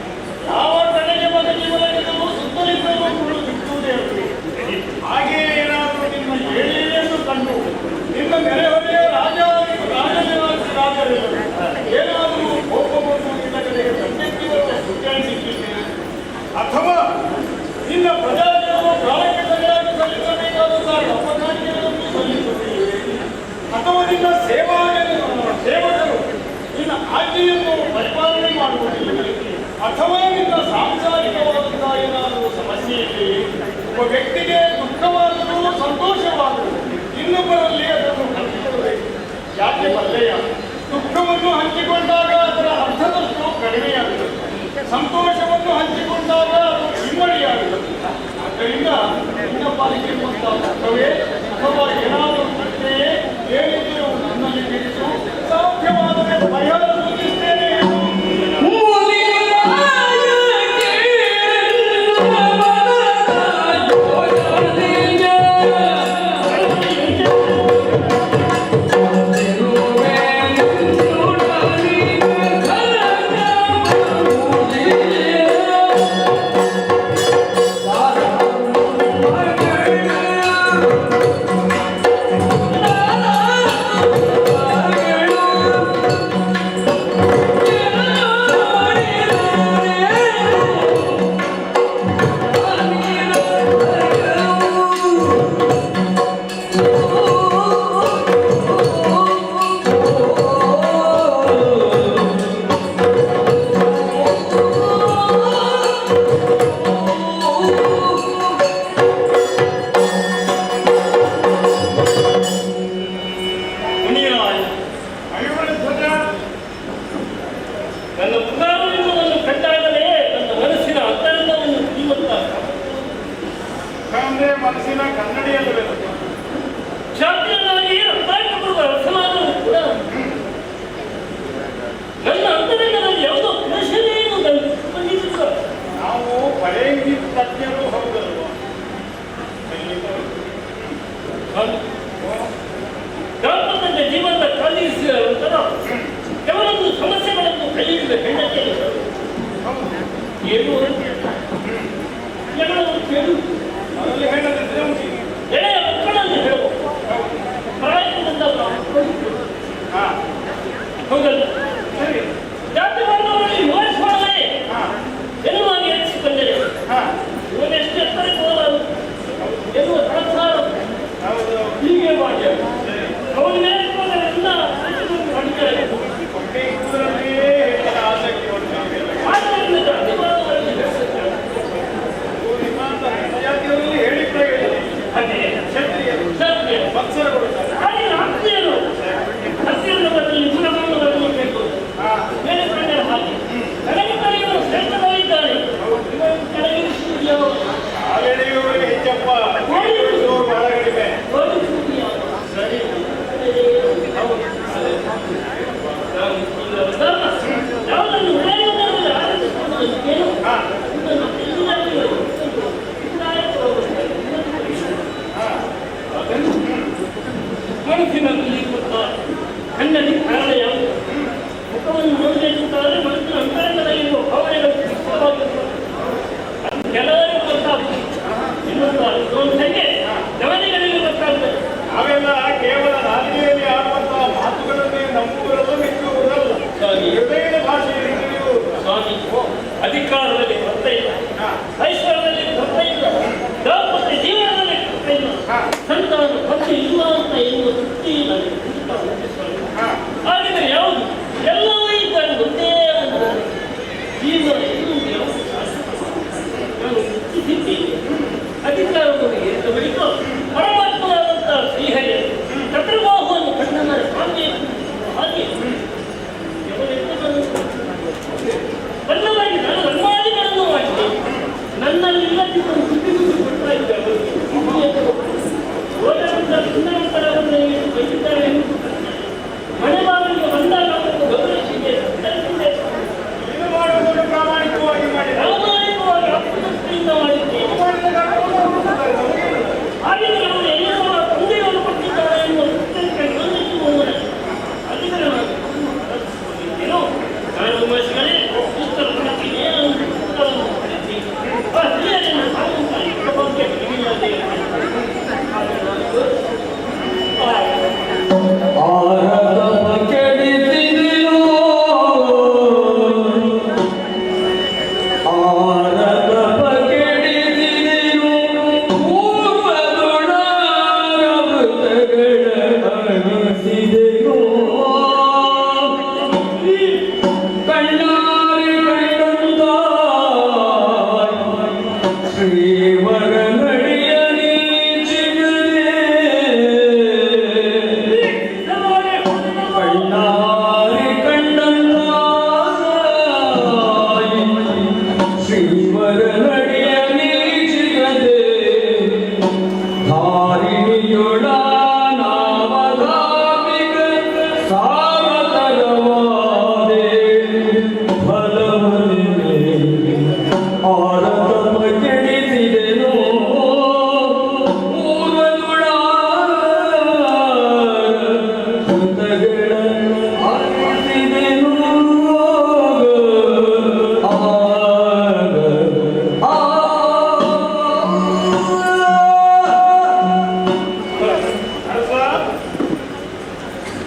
ಯಾವ ಕಡೆಗೆ ಬದುಕಿವರೆಗೂ ಸುತ್ತಲಿದ್ದಲು ಬಿಟ್ಟುವುದೇ ಇರಬೇಕು. ಹಾಗೆ ಏನಾದರೂ ನಿನ್ನ ಏಳಿಗೆಯನ್ನು ಕಂಡು ನಿನ್ನ ನೆರೆಹೊರೆಯ ರಾಜರಿಲ್ಲ ಏನಾದರೂ ಕೋಪವನ್ನು ನಿನ್ನ ಕಡೆಗೆ ಸಂಕೆತ್ತಿರುವ ಸೂಚನೆ ಸಿಕ್ಕಿದ್ದೇನೆ, ಅಥವಾ ನಿನ್ನ ಪ್ರಜಾಜನರು ಕಾಲಕ್ಕೆ ಸರಿಯಾಗಿ ಸಲ್ಲಿಸಬೇಕಾದಂತಹ ಅಪರಾಧಿಗಳನ್ನು ಸಲ್ಲಿಸುತ್ತೇವೆ, ಅಥವಾ ನಿನ್ನ ಸೇವಕರು ನಿನ್ನ ಆಜ್ಞೆಯನ್ನು ಪರಿಪಾಲನೆ ಮಾಡುವುದಿಲ್ಲ, ಅಥವಾ ನಿನ್ನ ಸಾಂಸಾರಿಕವಾದಂತಹ ಏನಾದರೂ ಸಮಸ್ಯೆ ಇದೆಯೇ? ಒಬ್ಬ ವ್ಯಕ್ತಿಗೆ ದುಃಖವಾದರೂ ಸಂತೋಷವಾದರೂ ಇನ್ನೊಬ್ಬರಲ್ಲಿ ಅದನ್ನು ಹಂಚಿಕೊಳ್ಳಬೇಕು. ಯಾಕೆ ಬಲ್ಲೆಯ? ದುಃಖವನ್ನು ಹಂಚಿಕೊಂಡಾಗ ಅದರ ಅರ್ಥದಷ್ಟು ಕಡಿಮೆಯಾಗುತ್ತದೆ, ಸಂತೋಷವನ್ನು ಹಂಚಿಕೊಂಡಾಗ ಅದು ಇಮ್ಮಡಿಯಾಗುತ್ತದೆ. ಆದ್ದರಿಂದ ನಿನ್ನ ಪಾಲಿಗೆ ದುಃಖವೇ ಅಥವಾ ಏನಾದರೂ ಪ್ರಶ್ನೆಯೇ ಏನಿದೆಯೋ ನನ್ನಲ್ಲಿ ತಿಳಿಸು. ಸಾಧ್ಯವಾದರೆ ಪರಿಹಾರ ಸೂಚಿಸ್ತೇನೆ. ಮನಸ್ಸಿನ ಕನ್ನಡಿಯಲ್ಲಿ ಶಾಂತಿಯನ್ನಾಗಿ ಅರ್ಥಾರ್ಥಪೂರ್ವ ಅರ್ಥವಾದರೂ ಕೂಡ ನನ್ನ ಅಂತರಂಗದಲ್ಲಿ ಯಾವುದೋ ಪ್ರಶ್ನೆಯನ್ನು ಬಂದಿಲ್ಲ. ನಾವು ಪಡೆಯ ತಜ್ಞರು ಹೌದಲ್ವ? ದಾಂಪತ್ಯದ ಜೀವನದ ಕಲಿಸಿದ ನಂತರ ಕೆಲವೊಂದು ಸಮಸ್ಯೆಗಳನ್ನು ಕೈಯಿಂದ ಹೆಂಡತಿ ಏನು ಎಲ್ಲವನ್ನು ಕೇಳು. ಅದರಲ್ಲಿ ಹೇಳದಿದ್ರೆ ಎಳೆಯ ಮಕ್ಕಳನ್ನು ಹೇಳುವ ಪ್ರಾಯದಿಂದ ಹೌದಲ್ಲ? ಸರಿ, ಜಾತಿ ವರ್ಗಗಳಲ್ಲಿ ನಿವಾರಿಸಬಾರದೆ ಎನ್ನುವಾಗಿ ಎನಿಸಿಕೊಂಡರೆ ಇವನೆಷ್ಟು ಎತ್ತರಕ್ಕೆ ಹೋಗಲಾರು ಎನ್ನುವ ಸಂಸಾರ ಹೀಗೆ ಮಾಡಿ ಅವನ ನೇರದಿಂದ ಹೊಟ್ಟೆ ಇದ್ದುದರಲ್ಲಿಯೇ ಹೆಚ್ಚಿನ ಆಸಕ್ತಿ ಹೊಂದಿದೆ. ನಗಲಿ ಕೊಡ್ತಾರೆ. ಕಣ್ಣಲ್ಲಿ ಕಾರಣ ಯಾವುದು? ಮುಖವನ್ನು ನೋಡಬೇಕಾದ್ರೆ ಮನಸ್ಸಿನ ಅಂತರಂಗದಲ್ಲಿರುವ ಭಾವನೆಗಳು ವಿಶಿಷ್ಟವಾಗಿರುತ್ತದೆ. ಅದು ಕೆಲವರಿಗೆ ಗೊತ್ತಾಗ್ತದೆ, ಇನ್ನೊಂದು ಗಮನಿಗಳಿಗೆ ಗೊತ್ತಾಗ್ತದೆ. ಅವೆಲ್ಲ ಕೇವಲ ನಾಲಿಗೆಯಲ್ಲಿ ಆಡುವಂತಹ ಮಾತುಗಳನ್ನೇ ನಂಬುವುದಲ್ಲ, ಮೆಚ್ಚುವುದಲ್ಲ. ಹೃದಯದ ಭಾಷೆಯಲ್ಲಿ ತಿಳಿಯುವುದು. ಸ್ವಾಮಿ, ಅಧಿಕಾರದಲ್ಲಿ ಕೊರತೆ ಇಲ್ಲ, ಐಶ್ವರ್ಯದಲ್ಲಿ ಕೊರತೆ ಇಲ್ಲ, ದಾಂಪತ್ಯ ಜೀವನದಲ್ಲಿ ಕೊರತೆ ಇಲ್ಲ, ಸಂತಾನ ಕೊರತೆ ಇಲ್ಲ ಅಂತ ಎನ್ನುವ ತೃಪ್ತಿ ನನಗೆ ಖಂಡಿತ ಉಂಟು ಸ್ವಾಮಿ. ಹಾಗಿದ್ರೆ ಯಾವುದು? ಎಲ್ಲವೂ ಇದ್ದರೆ ಒಂದೇ ಜೀವನ ಎನ್ನುವುದು ಯಾವುದು? ನಾನು ಚಿಂತಿಸಿದ್ದೇನೆ. ಅಧಿಕಾರದೊಂದಿಗೆ ಬಳಿಕ ಪರಮಾತ್ಮನಾದಂತಹ ಶ್ರೀಹರಿಯ ಚತುರ್ಬಾಹುವನ್ನು ಕಂಡ ಸ್ವಾಮಿ ಹಾಗೆ ಬಲ್ಲವಾಗಿ ನಾನು ರಂಗಾದಿಗಳನ್ನು ಮಾಡಿದೆ. ನನ್ನಲ್ಲಿ ಇಲ್ಲದಿದ್ದನ್ನು ಸುದ್ದಿ ಕೊಡ್ತಾ ಇದ್ದೆ ಅವರಿಗೆ. ಓದರಂತ ಸುಂದರಕರವನ್ನು ಬಯಸಿದ್ದಾರೆ ಎನ್ನುವುದು ಮನೆಬಾಗಿಲಿಗೆ ಬಂದಾಗ ಅವರನ್ನು ಗೌರವಿಸಿದೆ, ಸತ್ಕರಿಸಿದೆ. ಇದು ಮಾಡುವುದು ಪ್ರಾಮಾಣಿಕವಾಗಿ ಮಾಡಿ ಪ್ರಾಮಾಣಿಕವಾಗಿ ಅಪ್ರದೃಷ್ಟಿಯಿಂದ ಮಾಡಿದ್ದೆ. ಹಾಗಿದ್ರೆ ಅವರು ಎಲ್ಲರೂ ತಂದೆಯನ್ನು ಕೊಟ್ಟಿದ್ದಾರೆ ಎನ್ನುವ ಅದಕ್ಕೆ ನಾನು ನಾನು ಮನಸ್ಸಿಗಳೇ ಇಷ್ಟರ ಮನಸ್ಸಿಗೆ ಉತ್ತರವನ್ನು ಮಾಡಿದ್ದೀನಿ. ಆ ಹಿರಿಯರನ್ನು ಸಾಗುತ್ತಾರೆ ಬಗ್ಗೆ ತಿಳಿಯಿಲ್ಲದೆ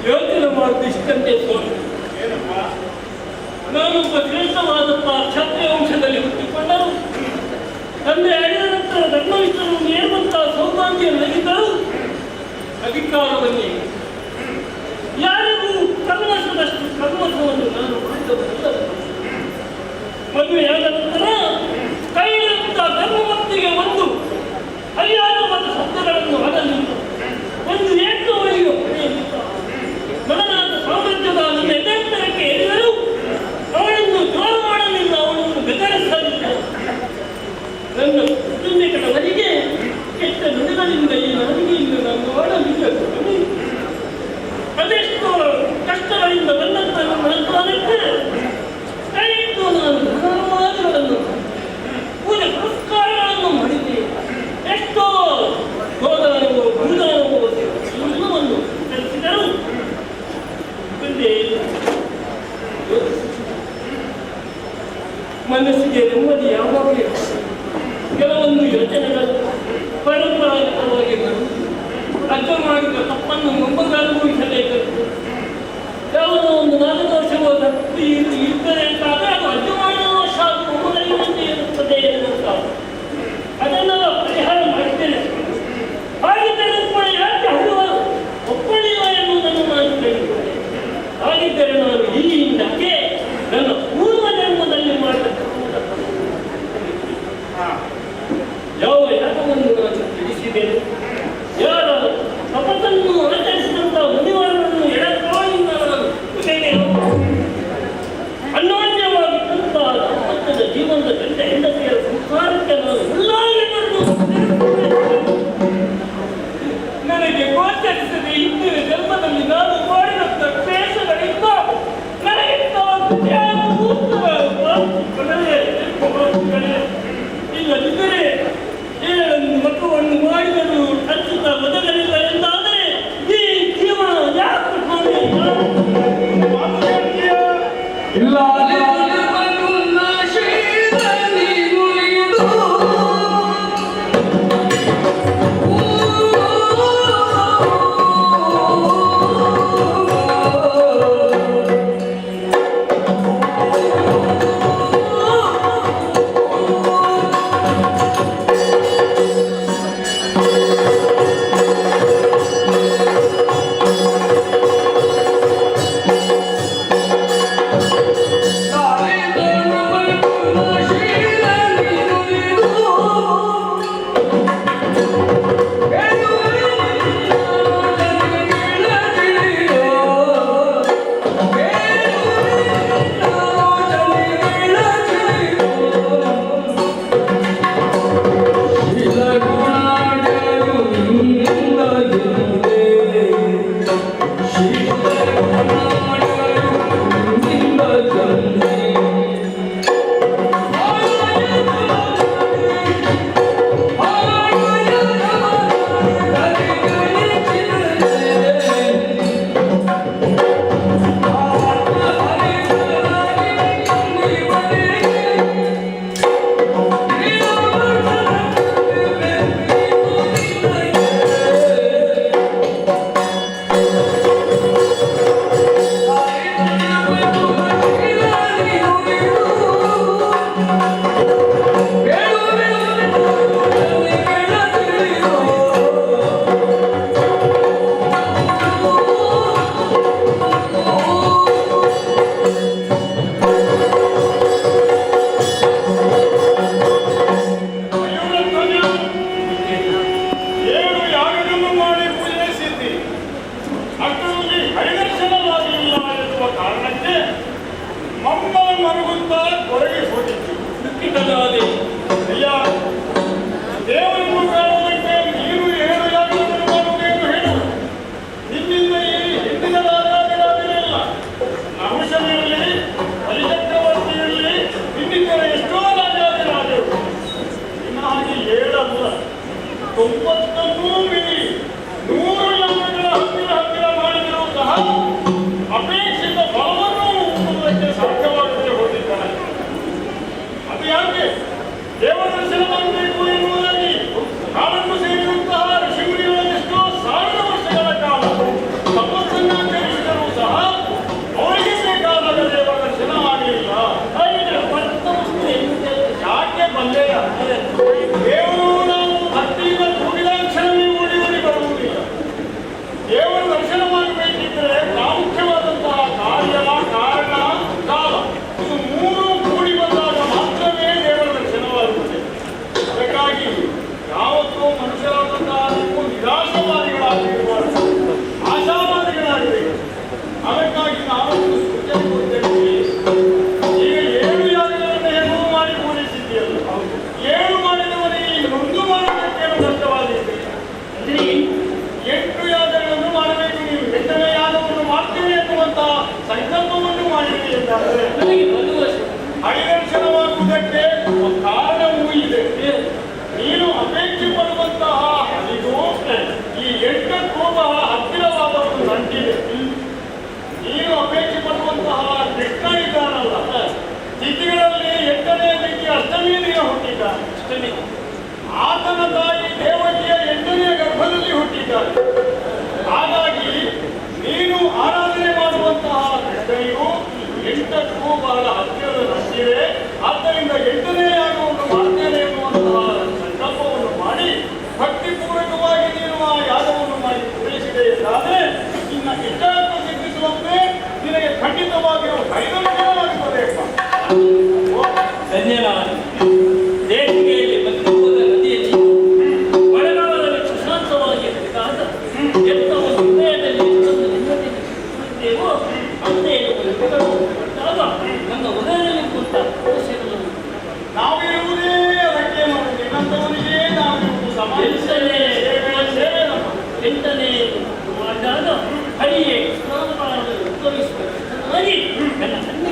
ಯೋಚನೆ ಮಾಡುವುದು ಇಷ್ಟಂತೆ ಸ್ವಾಮಿ. ನಾನೊಬ್ಬ ಶ್ರೇಷ್ಠವಾದಂತಹ ಕ್ಷತ್ರಿಯ ವಂಶದಲ್ಲಿ ಹುಟ್ಟಿಕೊಂಡರು. ತಂದೆ ಅಡಿದ ನಂತರ ಧರ್ಮವಿಷ್ಣುವನ್ನು ಏರುವಂತಹ ಸೌಭಾಗ್ಯ ನಗಿದ್ದರು. ಅಧಿಕಾರದಲ್ಲಿ ಯಾರಿಗೂ ಕಲ್ಮಸದಷ್ಟು ಕಲ್ಮಸವನ್ನು ನಾನು ಮಾಡಿದವರಲ್ಲ. ಮದುವೆಯಾದ ನಂತರ ಕೈಯಿರುವಂತಹ ಧರ್ಮಮತ್ತಿಗೆ ಒಂದು ಅರಿಯಾದವಾದ ಶಬ್ದಗಳನ್ನು ಆಗಲಿಲ್ಲ, ಒಂದು ಏಕವಳಿಯು ಪಡೆಯಲಿಲ್ಲ. ಮಗನಾದ ಸಾಮ್ರಾಜ್ಯದ ನನ್ನ ಎದೆತ್ತರಕ್ಕೆ ಏರಿದರು. ಅವಳನ್ನು ಜೋರು ಮಾಡಲಿಲ್ಲ, ಅವಳನ್ನು ಬೆದರಿಸಲಿಲ್ಲ. ನನ್ನ ಕುಟುಂಬಿಕರವರಿಗೆ ಕೆಟ್ಟ ನುಡಿಗಳಿಂದ ಈ ನನಗೆ ಇಂದು ನಾನು ಮಾಡಲಿಲ್ಲ. ಅದೆಷ್ಟೋ ಕಷ್ಟಗಳಿಂದ ಬಂದಂತ ನನ್ನ ಕಾಲಕ್ಕೆ ಕೈಯಿಟ್ಟು ನಾನು ಧರ್ಮವಾದಗಳನ್ನು ಪೂಜೆ ಪುರಸ್ಕಾರಗಳನ್ನು ಮಾಡಿದ್ದೆ. ಎಷ್ಟೋ ಗೋದಾನವೋ ಭೂದಾನವೋ ಎಲ್ಲವನ್ನು ಕಲಿಸಿದರು. ಮುಂದೆ ಮನಸ್ಸಿಗೆ ನೆಮ್ಮದಿ ಯಾವಾಗಲೂ ಕೆಲವೊಂದು ಯೋಚನೆಗಳು ಪರಂಪರಾಗತವಾಗಿ ಬರುವುದು. ಅರ್ಥ ಮಾಡಿದ ತಪ್ಪನ್ನು ಮೊಮ್ಮಗ ಅನುಭವಿಸಬೇಕಾಗುತ್ತದೆ. ಯಾವುದೋ ಒಂದು ನಾಗದೋಷವೋ ತಪ್ಪು ಇರ್ತದೆ ಅಂತಾದರೆ ಅದು ಅರ್ಥ ಮಾಡಿದ ದೋಷ ಅದು ಮೊಮ್ಮಗನಿಗೆ ಇರುತ್ತದೆ ಎನ್ನುವಂತ ಅದನ್ನೆಲ್ಲ ಪರಿಹಾರ ಮಾಡಿದ್ದೇನೆ. ಹಾಗಿದ್ದರೆ ಒಪ್ಪಣೆ ಯಾಕೆ ಹಲವಾರು ಒಪ್ಪಣೆಯ ಎನ್ನುವುದನ್ನು ನಾನು ಕೇಳಿದ್ದೇನೆ. ಹಾಗಿದ್ದರೆ ನಾನು ಈ ಹಿಂದಕ್ಕೆ ನನ್ನ ಪೂರ್ವ ಜನ್ಮದಲ್ಲಿ ಮಾಡತಕ್ಕಂಥ ಯಾವ ಯಾಗವನ್ನು ನಾನು ತಿಳಿಸಿದ್ದೇನೆ. ಯಾರ ತಪಸ್ಸನ್ನು ಆಚರಿಸಿದಂಥ ಮುನಿವರನ್ನು ಎಡಕಾಲಿಂದ ನಾನು ಅನ್ಯೋನ್ಯವಾಗಿದ್ದಂಥ ಕಾರಣಕ್ಕೆ ಮಮ್ಮ ಮರುಗುತ್ತಾ ಹೊರಗೆ ಹೋಗಿತ್ತು. ದುಃಖಿತನಾದೆ. ಅಯ್ಯ, ದೇವರನ್ನು ಕಾಣುವುದಕ್ಕೆ ನೀನು ಏನು ಯಾಗವನ್ನು ಮಾಡುವುದೇನು ಹೇಳು. ನಿನ್ನಿಂದ ಈ ಹಿಂದಿನ ರಾಜಾದಿರಾಜರೆಲ್ಲ ನಹುಷನಿರಲಿ, ಬಲಿಚಕ್ರವರ್ತಿ ಇರಲಿ, ಇನ್ನಿತರ ಎಷ್ಟೋ ರಾಜಾದಿರಾಜರು ನಿನ್ನ ಹಾಗೆ 7 ಅಲ್ಲ 90ಕ್ಕೂ ಮೀರಿ 100 ಯಜ್ಞಗಳ ಹತ್ತಿರ ಮಾಡಿದರೂ ಸಹ ಅಪೇಕ್ಷಿತ ಫಲವನ್ನು ಉಂಟುವುದಕ್ಕೆ ಸಾಧ್ಯವಾಗದೆ ಹೋಗಿದ್ದಾನೆ. ಅದು ಯಾಕೆ? ದೇವರ ದರ್ಶನ ಮಾಡಬೇಕು ಎನ್ನುವುದಾಗಿ ಕಾಲನ್ನು ಸೇರಿದಂತಹ ಋಷಿಮುನಿಗಳೆಷ್ಟೋ 1000 ವರ್ಷಗಳ ಕಾಲ ತಪಸ್ಸನ್ನಾಚರಿಸಿದರೂ ಸಹ ಅವರಿಗೆ ಬೇಕಾದಾಗ ದೇವರ ದರ್ಶನ ಆಗಲಿಲ್ಲ. ಯಾಕೆ ಬಲ್ಲೆಯ ದೇವರು ನಾವು ಭಕ್ತಿಯಿಂದ ಕೂಗಿದ ಕ್ಷಣವೇ ಓಡಿ ಬರುವುದಿಲ್ಲ. ದೇವರ ದರ್ಶನ ಮಾಡಬೇಕಿದ್ದರೆ ಪ್ರಾಮುಖ್ಯವಾದಂತಹ ಕಾರ್ಯ, ಕಾರಣ, ಕಾಲ ಇದು 3 ಕೂಡಿ ಬಂದಾಗ ಮಾತ್ರವೇ ದೇವರ ದರ್ಶನವಾಗುತ್ತದೆ. ಅದಕ್ಕಾಗಿ ಯಾವತ್ತೂ ಮನುಷ್ಯರಾದಂತಹ ನೀವು ನಿರಾಶವಾದಿಗಳಾಗಿರಬಾರದು, ಆಶಾವಾದಿಗಳಾಗಬೇಕು. ಅದಕ್ಕಾಗಿ ನಾವೊಂದು ಸೂಚನೆ ಕೊಡ್ತೇವೆ. ಈಗ 7 ಯಾಗಗಳನ್ನು ಹೇಗೂ ಮಾಡಿ ಪೂರೈಸಿದೆಯಲ್ಲ, 7 ಮಾಡಿದವನಿಗೆ ಇನ್ನೊಂದು ಮಾಡುವುದಕ್ಕೇನು ಕಷ್ಟವಾಗಿದೆ. 8 ಯಾಗಗಳನ್ನು ಮಾಡಬೇಕು. ನೀವು 8ನೇ ಯಾಗವನ್ನು ಮಾಡ್ತೇವೆ ಎನ್ನುವಂತಹ ಸಂಕಲ್ಪವನ್ನು ಮಾಡಿದೆ ಎಂದಾದರೆ ಹರಿದರ್ಶನವಾಗುವುದಕ್ಕೆ ಕಾರಣವೂ ಇದೆ. ನೀನು ಅಪೇಕ್ಷೆ ಪಡುವಂತಹ ಹರಿಗೂ ಈ 8ಕ್ಕೂ ಬಹಳ ಹತ್ತಿರವಾದ ಒಂದು ನಂಟಿದೆ. ನೀನು ಅಪೇಕ್ಷೆ ಪಡುವಂತಹ ಕೃಷ್ಣ ಇದ್ದಾನಲ್ಲ, ತಿಥಿಗಳಲ್ಲಿ 8ನೇ ತಿಥಿ ಅಷ್ಟಮಿ ದಿನ ಹುಟ್ಟಿದ್ದಾನೆ. ಆತನ ತಾಯಿ ದೇವಕಿಯ 8ನೇ ಗರ್ಭದಲ್ಲಿ ಹುಟ್ಟಿದ್ದಾನೆ. ಹಾಗಾಗಿ ನೀನು ಆರಾಧನೆ ಮಾಡುವಂತಹ ಕೃಷ್ಣನಿಗೂ 8ಕ್ಕೂ ಬಹಳ ಹತ್ತಿರದ ನಂಟಿದೆ. ಆದ್ದರಿಂದ 8ನೇ ಯಾಗವನ್ನು ಮಾಡ್ತೇನೆ ಎನ್ನುವಂತಹ ಸಂಕಲ್ಪವನ್ನು ಮಾಡಿ ಭಕ್ತಿಪೂರ್ವಕವಾಗಿ ನೀನು ಆ ಯಾಗವನ್ನು ಮಾಡಿ ಪೂರೈಸಿದೆ ಎಂದಾದರೆ ನಿನ್ನ ಇಷ್ಟಾರ್ಥ ಸಿದ್ಧಿಸುವಂತೆ ನಿನಗೆ ಖಂಡಿತವಾಗಿಯೂ ಹರಿದರ್ಶನವಾಗುತ್ತದೆಪ್ಪ. ಧನ್ಯನಾದ. ದೇಶಿಗೆಯಲ್ಲಿ ಬದುಕುವುದ ನದಿಯಲ್ಲಿ ಮಳೆಗಾಲದಲ್ಲಿ ಪ್ರಶಾಂತವಾಗಿ ಹರಿದಾದ ಎಂಥ ಒಂದು ಹೃದಯದಲ್ಲಿ ಎಷ್ಟೊಂದು ನೆಮ್ಮದಿಯೇವೋ ಅಂತೆ ನನ್ನ ಹೃದಯದಲ್ಲಿ ಕುಂತ ಕೋಶಗಳನ್ನು ನಾವಿರುವುದೇ ಅದಕ್ಕೆ ನೋಡಿ. ನಿನ್ನಂತವನಿಗೆ ನಾವಿರುವುದು ಸಮಾಜದಲ್ಲಿ ಸೇವೆ ನಮ್ಮ 8ನೇ ಮಾಡಿದಾಗ ಹರಿಯೇ ಸ್ನಾನ ಮಾಡಲು ಉದ್ಭವಿಸುವ ನನ್ನ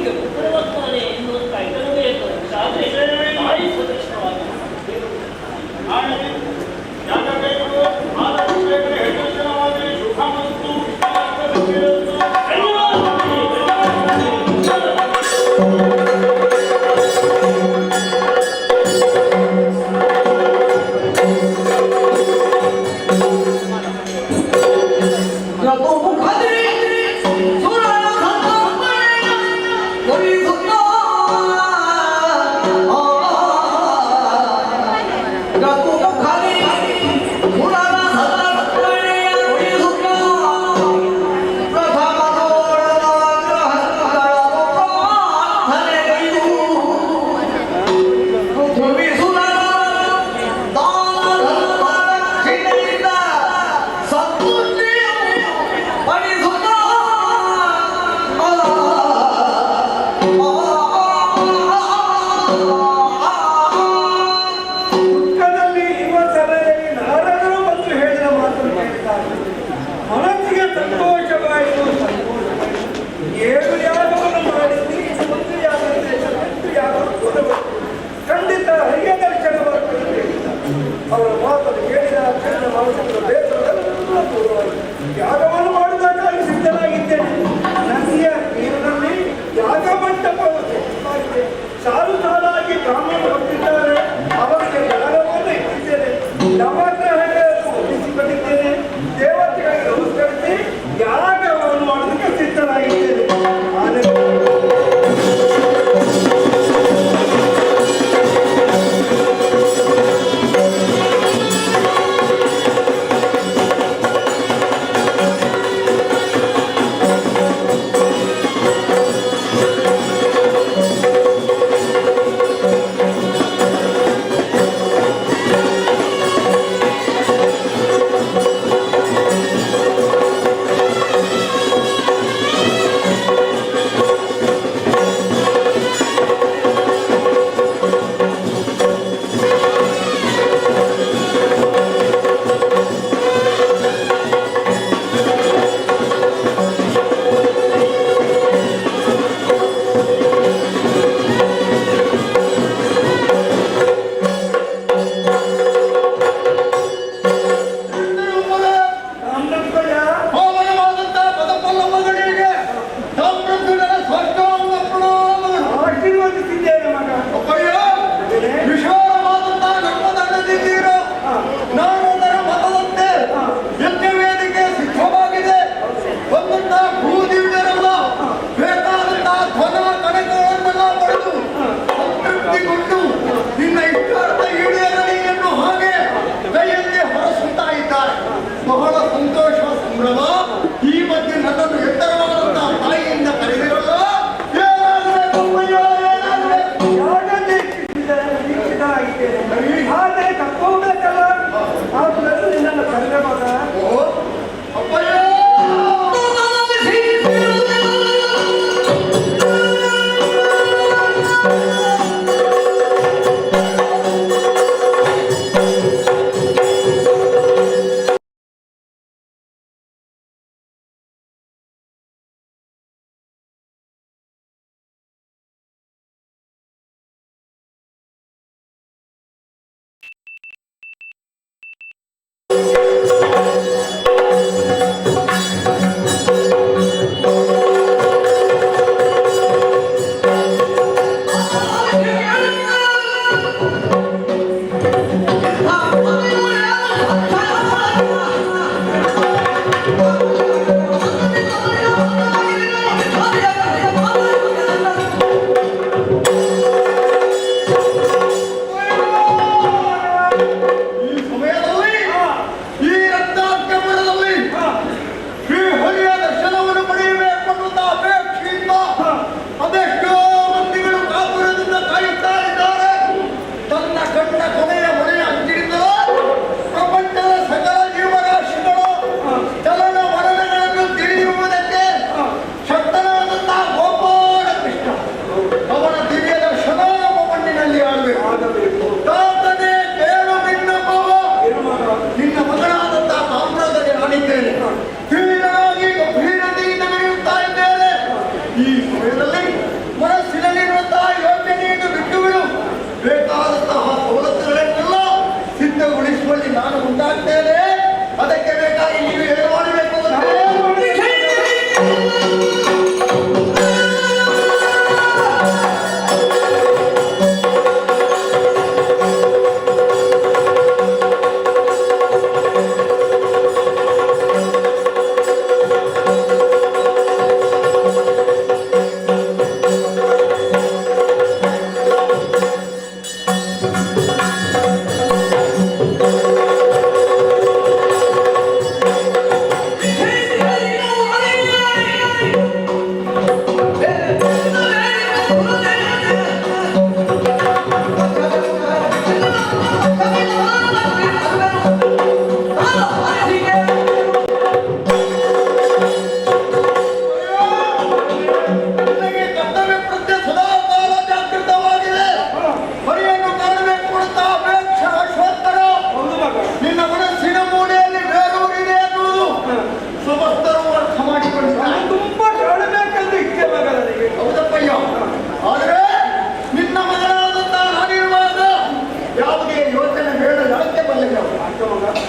ನನ್ನನ್ನು ಎತ್ತರವಾದಂತಹ ತಾಯಿಯಿಂದ ಕರೆದಿರಲ್ಲ. ಏನಾಗಬೇಕಪ್ಪಯ್ಯ, ಏನಾಗಬೇಕು? ಯಾಗಕ್ಕೆ ದೀಕ್ಷಿತನಾಗಿದ್ದೇನೆ. ಆದರೆ ಕರ್ಕೋಬೇಕಲ್ಲ, ಆದರೂ ನಿನ್ನನ್ನು ಕರೆಯಬಹುದ? ಓ ಅಪ್ಪಯ್ಯ, ನಾನು ಮುಂದಾಗ್ತೇನೆ. ಅದಕ್ಕೆ ಬೇಕಾಗಿ ನೀವು ಏನು ಮಾಡಬೇಕು ಗೊತ್ತೇ?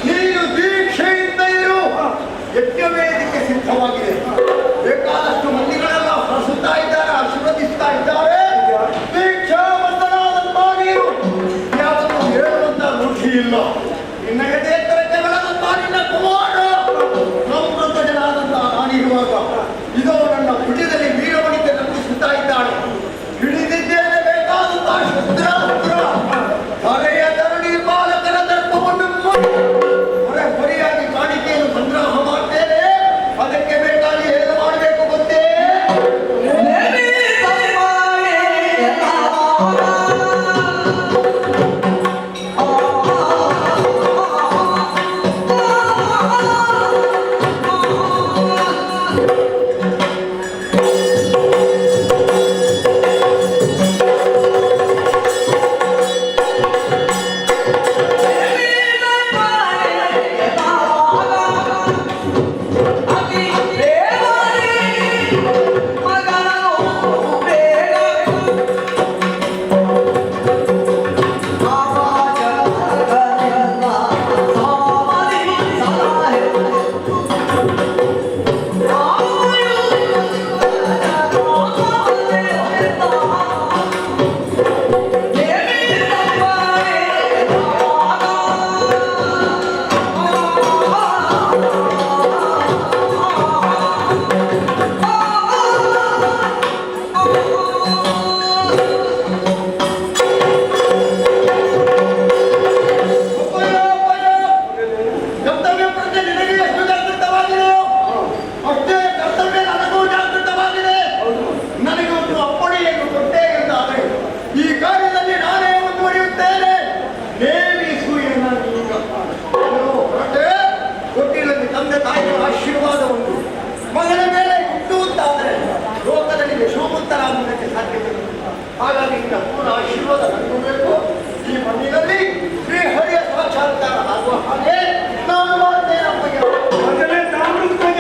ನೀನು ದೀಕ್ಷೆಯಿಂದ ಇರು. ಯಜ್ಞವೇದಿಕೆ ಸಿದ್ಧವಾಗಿದೆ. ಬೇಕಾದಷ್ಟು ಮಂದಿಗಳೆಲ್ಲ ಹಸುತ್ತಾ ಇದ್ದಾರೆ, ಆಶೀರ್ವದಿಸ್ತಾ ಇದ್ದಾರೆ. ದೀಕ್ಷಾ ಬಂಧನಾದಂತ ನೀರು ಯಾವುದನ್ನು ಹೇಳುವಂತ ರುಚಿ ಇಲ್ಲ. ನಿನ್ನ ಎದೆತ್ತರಕ್ಕೆ ಬೆಳೆದಂತ ನಿನ್ನ ಕುಮಾರ ಸಂಪ್ರತಜನಾದಂತ ನಾನಿರುವಾಗ ಇದೋ ನನ್ನ ಭುಜದಲ್ಲಿ ವೀರವನಿಕೆ ನಂಬಿಸುತ್ತಾ ಇದ್ದಾಳೆ. ಹಿಡಿದಿದ್ದೇನೆ ಬೇಕಾದಂತ ಶಸ್ತ್ರಾಸ್ತ್ರ. ಹಳೆಯ ಧರಣಿ ಬಾಲಕರ ದರ್ಪವನ್ನು ಹೊರೆಯಾಗಿ ಕಾಣಿಕೆಯನ್ನು ಸಂಗ್ರಹ ಮಾಡ್ತೇನೆ. ಅದಕ್ಕೆ ಬೇಕಾಗಿ ಏನು ಮಾಡಬೇಕು ಗೊತ್ತೇ? ಮುಕ್ತರಾಗುವುದಕ್ಕೆ ಸಾಧ್ಯವಿಲ್ಲ. ಹಾಗಾಗಿ ನಿನ್ನ ಪೂರ್ಣ ಆಶೀರ್ವಾದ ನನಗೂ ಬೇಕು. ಈ ಮಣ್ಣಿನಲ್ಲಿ ಶ್ರೀಹರಿಯ ಸಾಕ್ಷಾತ್ಕಾರ ಆಗುವ ಹಾಗೆ ನಾನು ಮಾಡ್ತೇನೆ. ಮಗನೇ ತಾಮ್ರಧ್ವಜ,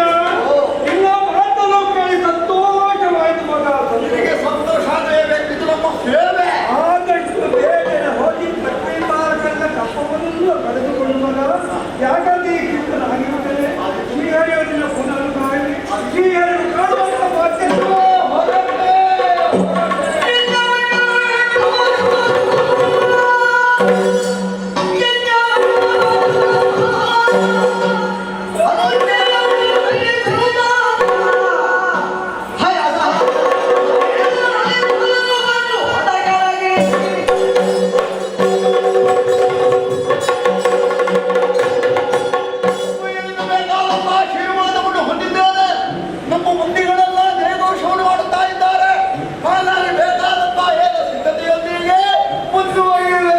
ನಿಮ್ಮ ಮಾತನ್ನು ಕೇಳಿ ಸಂತೋಷವಾಯಿತು ಮಗ. ನಿನಗೆ ಸಂತೋಷ ಆಗಲೇಬೇಕು, ಇದು ನಮ್ಮ ಸೇವೆ. ಆದಷ್ಟು ಬೇಗನೆ ಹೋಗಿ ಪ್ರತಿಪಾಲಕನ ಕಪ್ಪವನ್ನು ಪಡೆದುಕೊಂಡು ಮಗ. ಯಾಕಾಗಿ ಈ ಕಿತ್ತನಾಗಿರುತ್ತೇನೆ. ಶ್ರೀಹರಿಯವರನ್ನ ಪುನಃ ಕಾಣಿ. ಶ್ರೀಹರಿಯನ್ನು ಕಾಣುವಂತ ಬಾಧ್ಯತೆ ಆಶೀರ್ವಾದವನ್ನು ಹೊಂದಿದ್ದೇನೆ. ನಮ್ಮ ಮಂದಿಗಳೆಲ್ಲ ದೇವದೋಷವನ್ನು ಮಾಡುತ್ತಾ ಇದ್ದಾರೆ. ಹಾಗಾಗಿ ಬೇಕಾದಂತಹ ಹೇಗ ಸಿದ್ಧತೆಯೊಂದಿಗೆ ಮುಂದುವರಿಯುವೆ.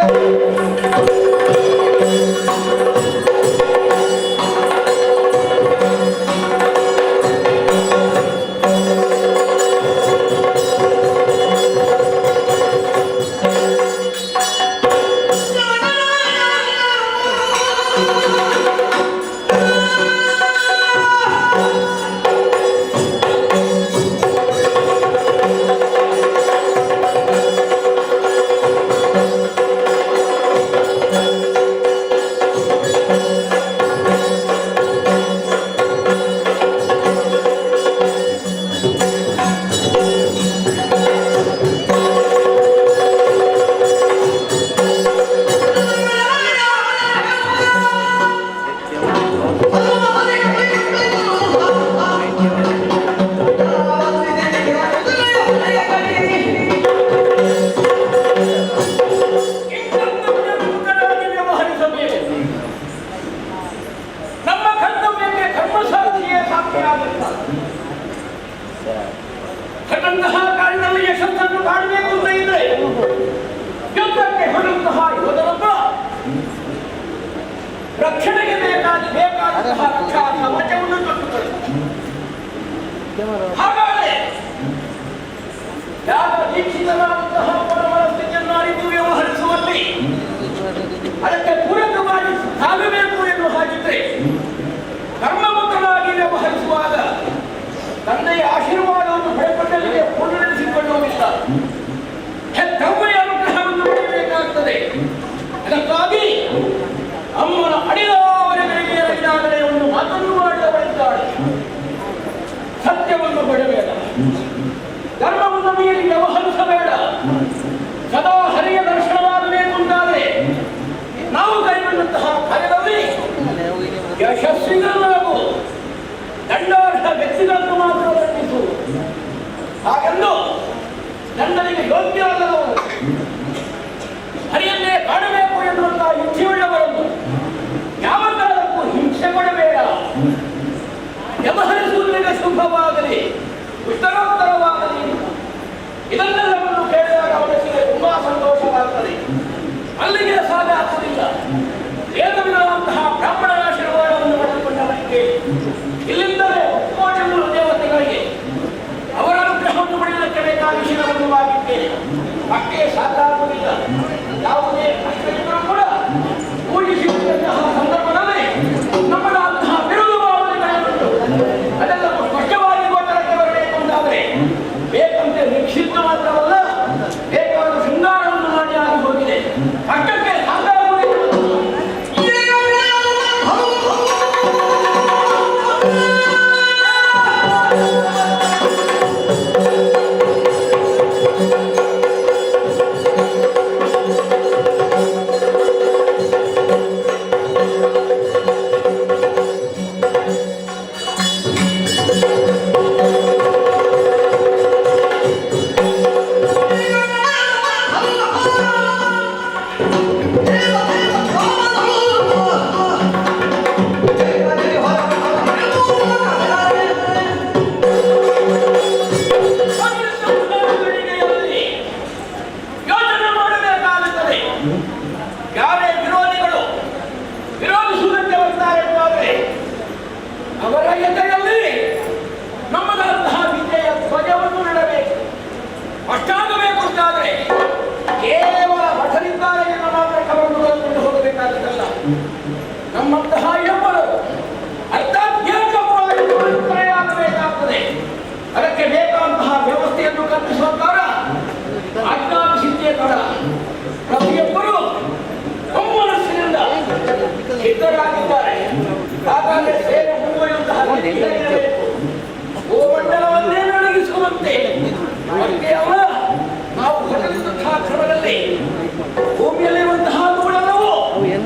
ನಮ್ಮ ಕರ್ತವ್ಯಕ್ಕೆ ಕರ್ಮಸಾಕ್ಷಿಯೇ ಸಾಕ್ಷಿಯಾಗುತ್ತಾರೆ. ಕಣ್ಣಂತಹ ಕಾರಿನಲ್ಲಿ ಯಶಸ್ಸನ್ನು ಕಾಣಬೇಕು ಅಂತ ಇದ್ರೆ ಯುದ್ಧಕ್ಕೆ ಹೊರಡುವಂತಹ ಯೋಧನೊಬ್ಬ ರಕ್ಷಣೆಗೆ ಬೇಕಾದಂತಹ ರಕ್ಷಾ ಕವಚವನ್ನು ಕಟ್ಟುತ್ತಾರೆ. ಹಾಗಾದರೆ ಯಾವ ದೀಕ್ಷಿತನಾದಂತಹ ಪರಮರ ಸ್ಥಿತಿಯನ್ನು ಅರಿತು ವ್ಯವಹರಿಸುವಲ್ಲಿ ಅದಕ್ಕೆ ಪೂರಕವಾಗಿ ಸಾಗಬೇಕು ಎಂದು ಹಾಗಿದ್ರೆ ಕರ್ಮಮುಖನಾಗಿ ವ್ಯವಹರಿಸುವಾಗ ತಂದೆಯ ಆಶೀರ್ವಾದವನ್ನು ಪಡೆದುಕೊಳ್ಳಲಿಕ್ಕೆ ಪೂರ್ಣಗೊಳಿಸಿಕೊಳ್ಳುವುದಿಲ್ಲ. ಹೆತ್ತಮ್ಮಯ ಅನುಗ್ರಹವನ್ನು ಪಡೆಯಬೇಕಾಗುತ್ತದೆ. ಅದಕ್ಕಾಗಿ ಅಮ್ಮನ ಅಡಿದಾವರೆಗಳಿಗೆ ಎರಗಿದಾಗಲೇ ಒಂದು ಮಾತನ್ನು ಮಾಡಿದವಳಿದ್ದಾಳೆ. ಸತ್ಯವನ್ನು ಬಿಡಬೇಡ, ಧರ್ಮವನ್ನು ಮೀರಿ ವ್ಯವಹರಿಸಬೇಡ. ಸದಾ ಹರಿಯ ದರ್ಶನವಾಗಬೇಕು ಅಂತಾದರೆ ನಾವು ಕೈಗೊಂಡಂತಹ ಕಾರ್ಯದಲ್ಲಿ ಯಶಸ್ವಿಗಳಾಗು. ದಂಡಾರ್ಹ ವ್ಯಕ್ತಿಗಳನ್ನು ಮಾತ್ರ ದಂಡಿಸು. ಹಾಗೆಂದು ದಂಡನೆಗೆ ಯೋಗ್ಯವಾದವರು ಹರಿಯನ್ನೇ ಕಾಣಬೇಕು ಎನ್ನುವಂತಹ ಇಚ್ಛೆಯುಳ್ಳವರನ್ನು ಯಾವ ಕಾಲಕ್ಕೂ ಹಿಂಸೆ ಕೊಡಬೇಡ. ವ್ಯವಹರಿಸುವುದಕ್ಕೆ ಶುಭವಾಗಲಿ, ಉತ್ತರೋತ್ತರವಾಗಲಿ. ಇದನ್ನೆಲ್ಲವನ್ನು ಕೇಳಿದಾಗ ಅವನಿಗೆ ತುಂಬಾ ಸಂತೋಷವಾಗುತ್ತದೆ. ಅಲ್ಲಿಗೆ ಸಾಧ್ಯ ಆಗುವುದಿಲ್ಲ. ವೇದವಿರುವಂತಹ ಬ್ರಾಹ್ಮಣ ಆಶೀರ್ವಾದವನ್ನು ಪಡೆದುಕೊಂಡ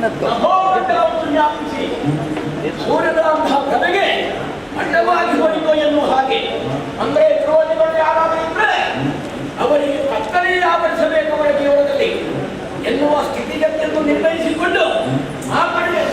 ಅಹೋರಾತ್ರ ಒಂದು ವ್ಯಾಪಿಸಿ ಸೂರ್ಯನ ಅಂತಹ ಕಲೆಗೆ ಅಡ್ಡವಾಗಿ ಹೋಯಿತು ಎನ್ನುವ ಹಾಗೆ ಅಂದ್ರೆ ವಿರೋಧಿಗಳು ಯಾರಾದರೂ ಇದ್ರೆ ಅವರಿಗೆ ಕತ್ತಲೆ ಆವರಿಸಬೇಕು ಅವರ ಜೀವನದಲ್ಲಿ ಎನ್ನುವ ಸ್ಥಿತಿಗತಿಯನ್ನು ನಿರ್ಣಯಿಸಿಕೊಂಡು ಆ ಕಡೆಗೆ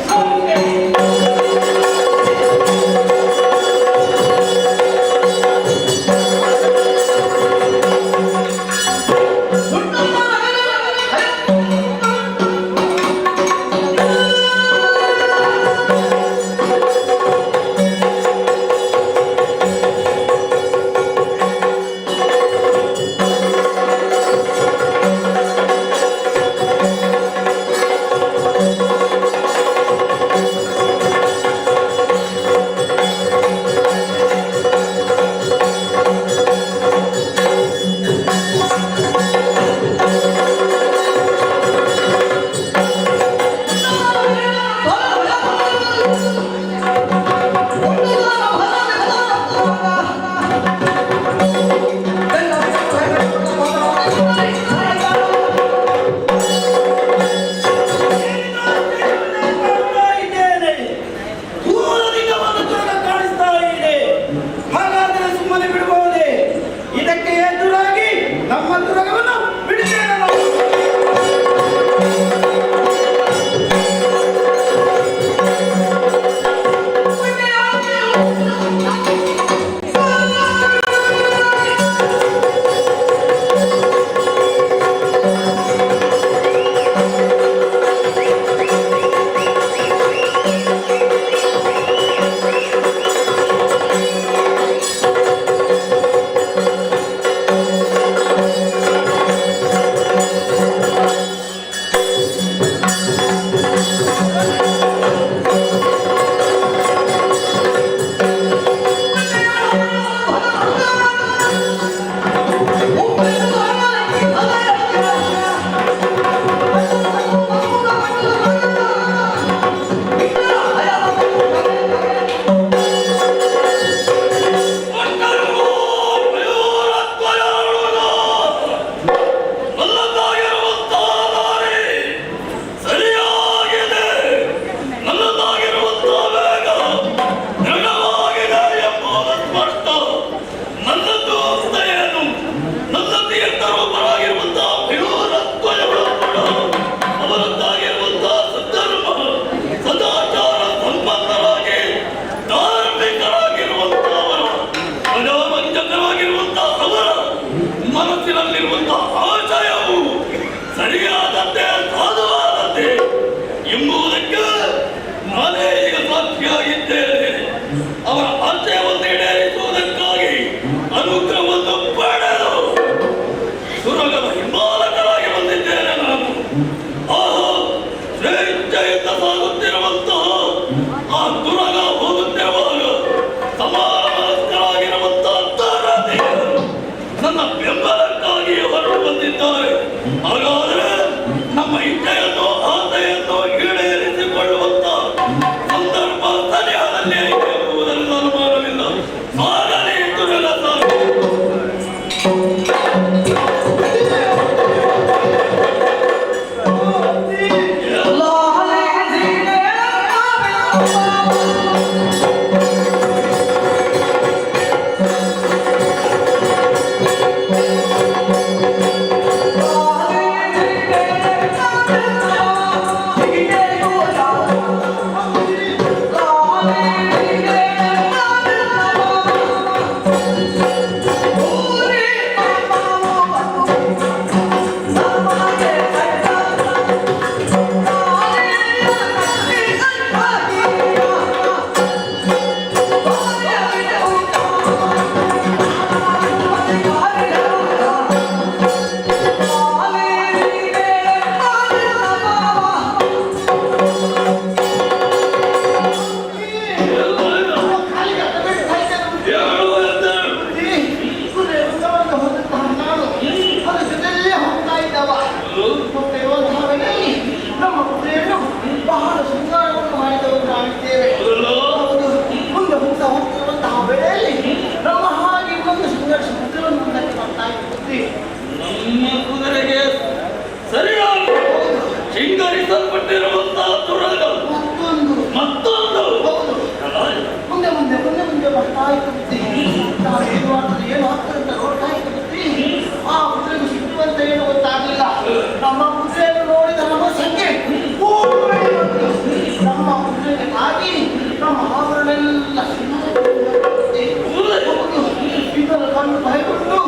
ಎಲ್ಲವನ್ನು ಭಯಗೊಂಡು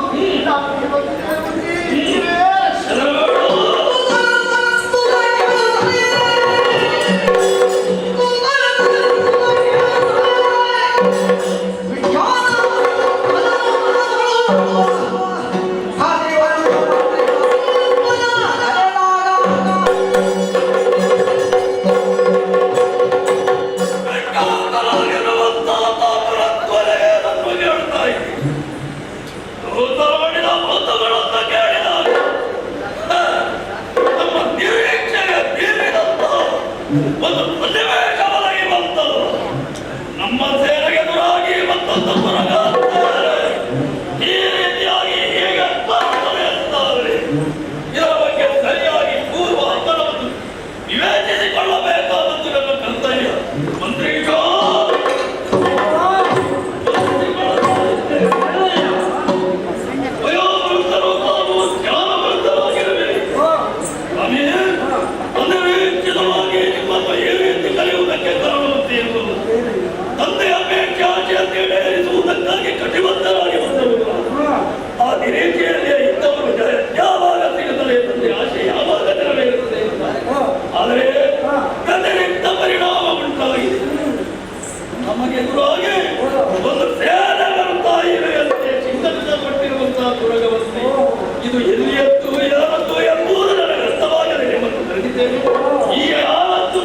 ನಾನು ಇವತ್ತು ಬಂದಿದ್ದೇನೆ. ನಮ್ಮ ಸೇನೆಗೆ ಎದುರಾಗಿ ಮತ್ತೊಂದು ಹೊರಗಾಗ್ತಾರೆ. ಈ ರೀತಿಯಾಗಿ ಹೇಗೆ ಬರ್ತದೆ ಅಂತಾರೆ. ಇದರ ಬಗ್ಗೆ ಸರಿಯಾಗಿ ಪೂರ್ವ ಅಂತರವನ್ನು ವಿವೇಚಿಸಿಕೊಳ್ಳಬೇಕಾದದ್ದು ನನ್ನ ಕರ್ತವ್ಯ. ಮಂತ್ರಿಗ ವಯೋವೃದ್ಧರು ತಾವು ಜ್ಞಾನವೃದ್ಧರಾಗಿರಬೇಕು. ಅನಿರೀಕ್ಷಿತವಾಗಿ ನಿಮ್ಮನ್ನು ಈ ರೀತಿ ಕರೆಯುವುದಕ್ಕೆ ಕಾರಣವಂತೆ ಇರುವುದು ತಂದೆಯ ಅಪೇಕ್ಷೆ ಆಚೆಯಂತೆ ಈಡೇರಿಸುವುದಕ್ಕಾಗಿ ಕಟಿಬದ್ಧರಾಗಿ ಬಂದವರು. ಆ ನಿರೀಕ್ಷೆಯಲ್ಲಿ ಇದ್ದವರು ಯಾವಾಗ ಸಿಗುತ್ತದೆ ತಂದೆ ಆಶೆ ಯಾವಾಗ ನೆರವೇರುತ್ತದೆ ಆದರೆ ವ್ಯತಿರಿಕ್ತ ಪರಿಣಾಮ ಉಂಟಾಗಿದೆ. ನಮಗೆ ಎದುರಾಗಿ ಒಂದು ಸೇನೆ ಬರುತ್ತಾ ಇವೆ ಅಂತೆ ಚಿಂತನೆಗೊಟ್ಟಿರುವಂತಹ ತುರಗವಂತೆ ಇದು ಎಲ್ಲಿಯದ್ದು ಯಾರದ್ದು ಎಂಬುದು ನನಗೆ ಅರ್ಥವಾಗದೆ ನಿಮ್ಮನ್ನು ಕರೆದಿದ್ದೇನೆ. ಈ ಯಾವತ್ತು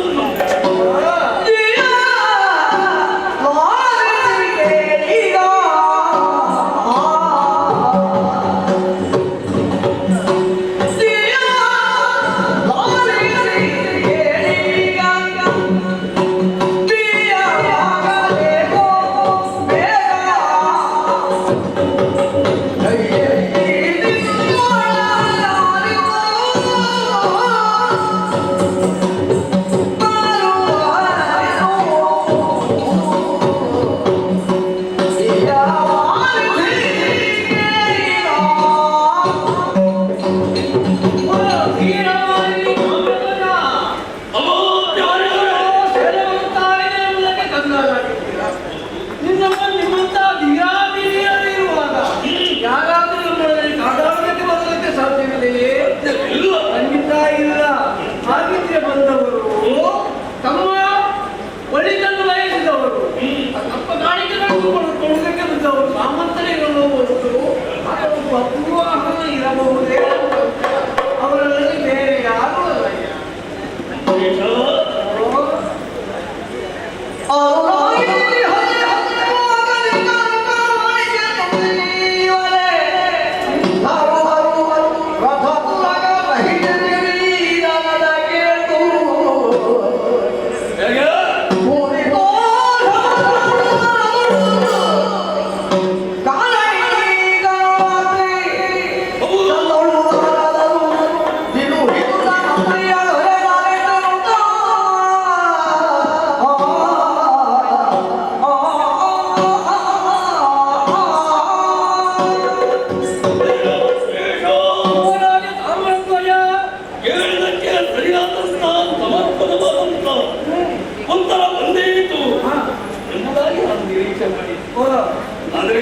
ಆದರೆ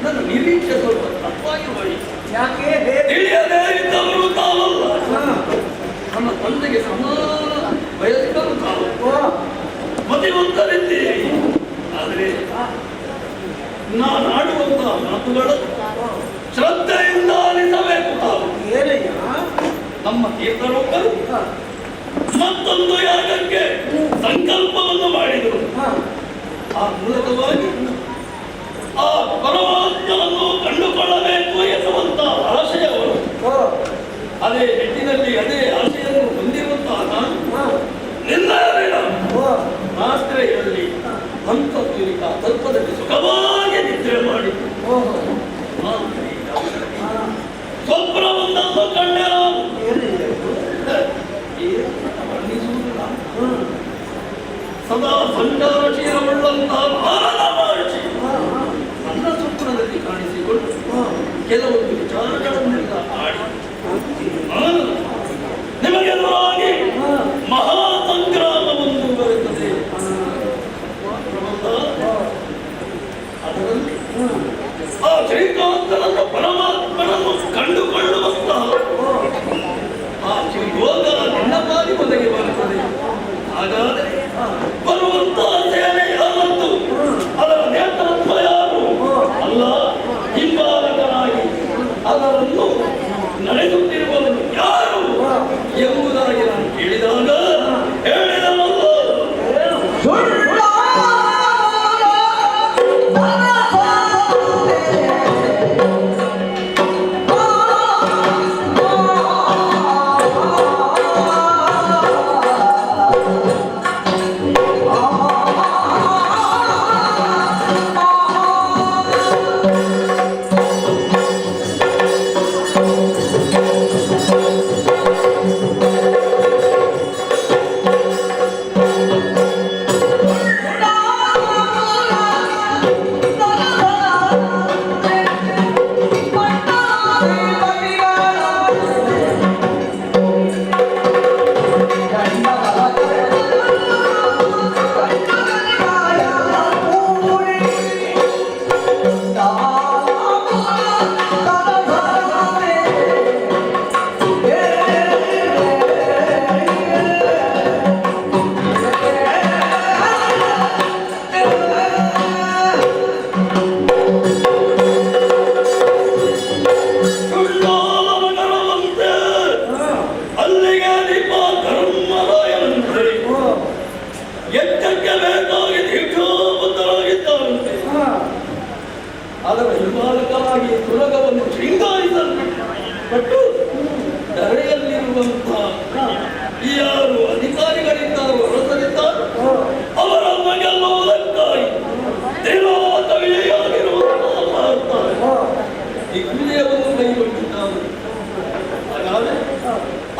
ನನ್ನ ನಿರೀಕ್ಷೆ ಸ್ವಲ್ಪ ತಪ್ಪಾಗಿ ಮಾಡಿ ಯಾಕೆ ತಿಳಿಯದೇ ಇದ್ದವರು ತಾವಲ್ಲ. ನಮ್ಮ ತಂದೆಗೆ ಸಮಾನ ವಯಸ್ಕರು ತಾವು ಮತಿವಂತರಿದ್ದೀರಿ. ಆದರೆ ನಾನು ಆಡುವಂತಹ ಮಾತುಗಳು ಶ್ರದ್ಧೆಯಿಂದ ಆಲಿಸಬೇಕು ತಾವು. ಏನಯ್ಯ ನಮ್ಮ ತೀರ್ಥರೊಬ್ಬರು ಮತ್ತೊಂದು ಯಾಗಕ್ಕೆ ಸಂಕಲ್ಪವನ್ನು ಮಾಡಿದರು. ಆ ಮೂಲಕವಾಗಿ ಆ ಪರಮಾತ್ಮನನ್ನು ಕಂಡುಕೊಳ್ಳಬೇಕು ಎನ್ನುವಂತ ಆಶಯವರು. ಅದೇ ನಿಟ್ಟಿನಲ್ಲಿ ಅದೇ ಆಶೆಯನ್ನು ಹೊಂದಿರುವಂತಹ ನಾನು ನಿನ್ನೆಲ್ಲ ರಾತ್ರಿಯಲ್ಲಿ ಹಂತಪೂರಿಕ ತಲ್ಪದಲ್ಲಿ ಸುಖವಾಗಿ ನಿದ್ರೆ ಮಾಡಿದ್ದು. ಸ್ವಪ್ನವೊಂದನ್ನು ಕಂಡೆ ನಾನು ವರ್ಣಿಸುವುದಿಲ್ಲ. ಸದಾ ಸಂಚಾರಶೀಲವುಳ್ಳಂತಹ ಭಾರತ ಮಹರ್ಷಿ ನನ್ನ ಸ್ವಪ್ನದಲ್ಲಿ ಕಾಣಿಸಿಕೊಂಡು ಕೆಲವೊಂದು ವಿಚಾರಗಳನ್ನೆಲ್ಲ ಆಡಿ ನಾನು ನಿಮಗೆದುರಾಗಿ ಮಹಾ ಸಂಗ್ರಾಮವನ್ನು ಬರುತ್ತದೆ. ಅದರಲ್ಲಿ ಆ ಶ್ರೀಕಾಂತನನ್ನು ಪರಮಾತ್ಮನನ್ನು ಕಂಡುಕೊಳ್ಳುವಂತಹ ಆ ಯೋಗ ನಿನ್ನ ಪಾದಿ ಒದಗಿ ಬರುತ್ತದೆ. ಹಾಗಾದರೆ ಬರುವಂತಹ ಸೇನೆ ಯಾರದ್ದು, ಅದರ ನೇತೃತ್ವ ಯಾರು? ಅಲ್ಲ, ಹಿಂಬಾಲಕನಾಗಿ ಅದರನ್ನು ನಡೆಸುತ್ತಿರುವವನು ಯಾರು ಎಂಬುದಾಗಿ ನಾನು ಕೇಳಿದಾಗ ಹೇಳಿದನಲ್ಲ, ಅದರ ಹಿಂಬಾಲಕವಾಗಿ ಸುಲಗವನ್ನು ಶೃಂಗಾರಿಸಲ್ಪಟ್ಟು ಧರೆಯಲ್ಲಿರುವಂತಹ ಯಾರು ಅಧಿಕಾರಿಗಳಿದ್ದಾರೋ ರಸರಿದ್ದಾರೋ ಅವರ ಗೆಲ್ಲುವುದಕ್ಕಾಗಿ ದೇವಾತವಿಯಾಗಿರುವಂತಹ ದಿಗ್ವಿಜಯವನ್ನು ಕೈಗೊಂಡಿದ್ದಾರೆ. ಹಾಗಾದರೆ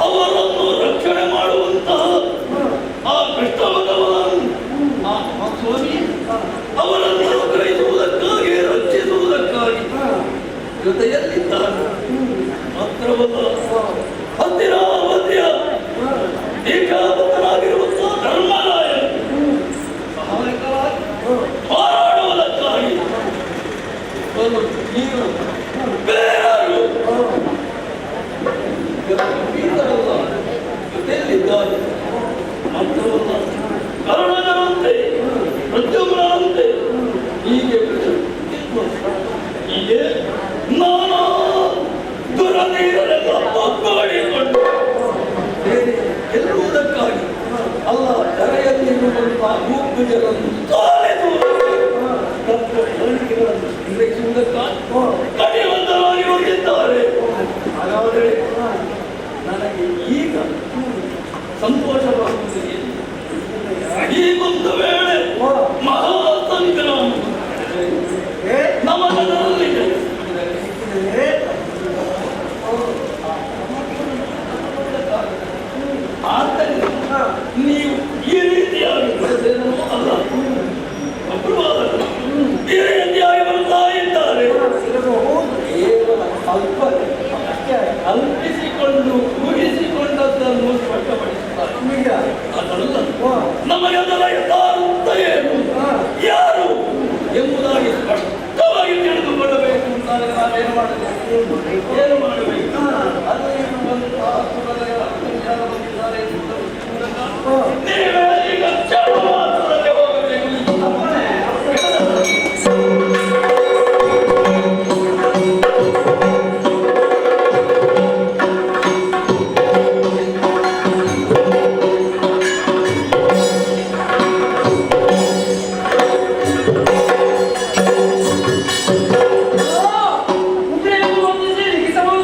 ಅವರನ್ನು ರಕ್ಷಣೆ ಮಾಡುವಂತಹ ಆ ಕೃಷ್ಣ ಭಗವಾನ್ ಆ ಸ್ವಾಮಿ ಅವರನ್ನು ಅನುಗ್ರಹಿಸುವುದಕ್ಕಾಗಿ ರಕ್ಷಿಸುವುದಕ್ಕಾಗಿ ಜೊತೆಯಲ್ಲಿದ್ದಾರೆ. ಮಾತ್ರವಲ್ಲ, ಹತ್ತಿರಾವತಿಯ ದೀಕ್ಷಾಬದ್ಧನಾಗಿರುವಂತಹ ಧರ್ಮರಾಯ ಸಹಾಯಕರಾಗಿ ಹೋರಾಡುವುದಕ್ಕಾಗಿ ಬೇರೆಯವರು ಜೊತೆಯಲ್ಲಿದ್ದಾರೆ. ಮಾತ್ರವಲ್ಲ, ಕರ್ಣನಂತೆ ಪ್ರದ್ಯುಮ್ನಂತೆ ಹೀಗೆ ಹೀಗೆ ನಾನಾ ದುರನೀರರೆಲ್ಲ ಒಗ್ಗೂಡಿಕೊಂಡು ಗೆಲ್ಲುವುದಕ್ಕಾಗಿ ಅಲ್ಲ ಧರೆಯಲ್ಲಿರುವಂತಹ ಭೂಪೂಜೆಗಳನ್ನು ಸಾಲಿಸುವುದಕ್ಕಾಗಿ ನಿರ್ವಹಿಸುವುದಕ್ಕಾಗಿ ಕಟಿಬದ್ಧರಾಗಿ ಹೋಗಿದ್ದಾರೆ. ಹಾಗಾದರೆ ನನಗೆ ಈಗ ಸಂತೋಷವಾಗುತ್ತದೆ. ಈಗೊಂದು ವೇಳೆ ಮಹಾಸಂಗ್ರಾಮ ನಮಗದರಲ್ಲಿದೆ. ಆದ್ದರಿಂದ ನೀವು ಈ ರೀತಿಯಾಗಿ ಬರೆದೇನೋ ಅಲ್ಲ, ಈ ರೀತಿಯಾಗಿ ಬರ್ತಾ ಇದ್ದಾರೆ. ಕೇವಲ ಕಲ್ಪಿಸಿಕೊಂಡು ಊಹಿಸಿಕೊಂಡದ್ದನ್ನು ಸ್ಪಷ್ಟಪಡಿಸುತ್ತಾರೆ. ಅದಲ್ಲ, ನಮಗೆ ಅದರ ಯಥಾರ್ಥ ಏನು, ಯಾರು ಎಂಬುದಾಗಿ ಸ್ಪಷ್ಟವಾಗಿ ತಿಳಿದುಕೊಳ್ಳಬೇಕು ಅಂತಾದರೆ ನಾವೇನು ಮಾಡಬೇಕು? ಏನು ಮಾಡಬೇಕು? ಅದು ಎನ್ನುವಂತಹ ಸುರಲೆಯ ಅತ್ಯಂತ ಬಂದಿದ್ದಾರೆ ನೀವೇ ಈಗ ಕ್ಷಣ ಮಾತ್ರದಲ್ಲಿ ಹೋಗಬೇಕು. ಉಗ್ರರು ಒಂದು ಸೇರಿ ಕಿಸಬಹುದು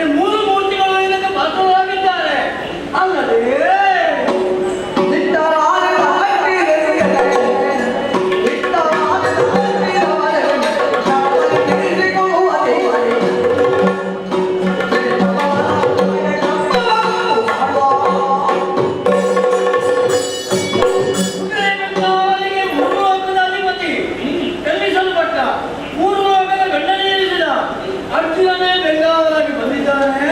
ಹಾಗಾದರೆ ಮೂರು ಮೂರ್ತಿಗಳು ಇದಕ್ಕೆ ಪಾತ್ರರಾಗಿದ್ದಾರೆ ಅಲ್ಲದೆ ಮೂರು ಲೋಕದ ಅಧಿಪತಿ ಎಲ್ಲಿಸಲ್ಪಟ್ಟ ಮೂರು ಲೋಕದ ಗಂಡನೇರಿಸಿದ ಅರ್ಜುನನೇ ಬೆಂಗಾವಲಾಗಿ ಬಂದಿದ್ದಾನೆ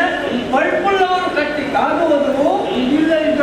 ಪಳ್ಪುಳ್ಳವರು ಕಟ್ಟಿ ಕಾಗುವುದು ಇಲ್ಲದಿದ್ದ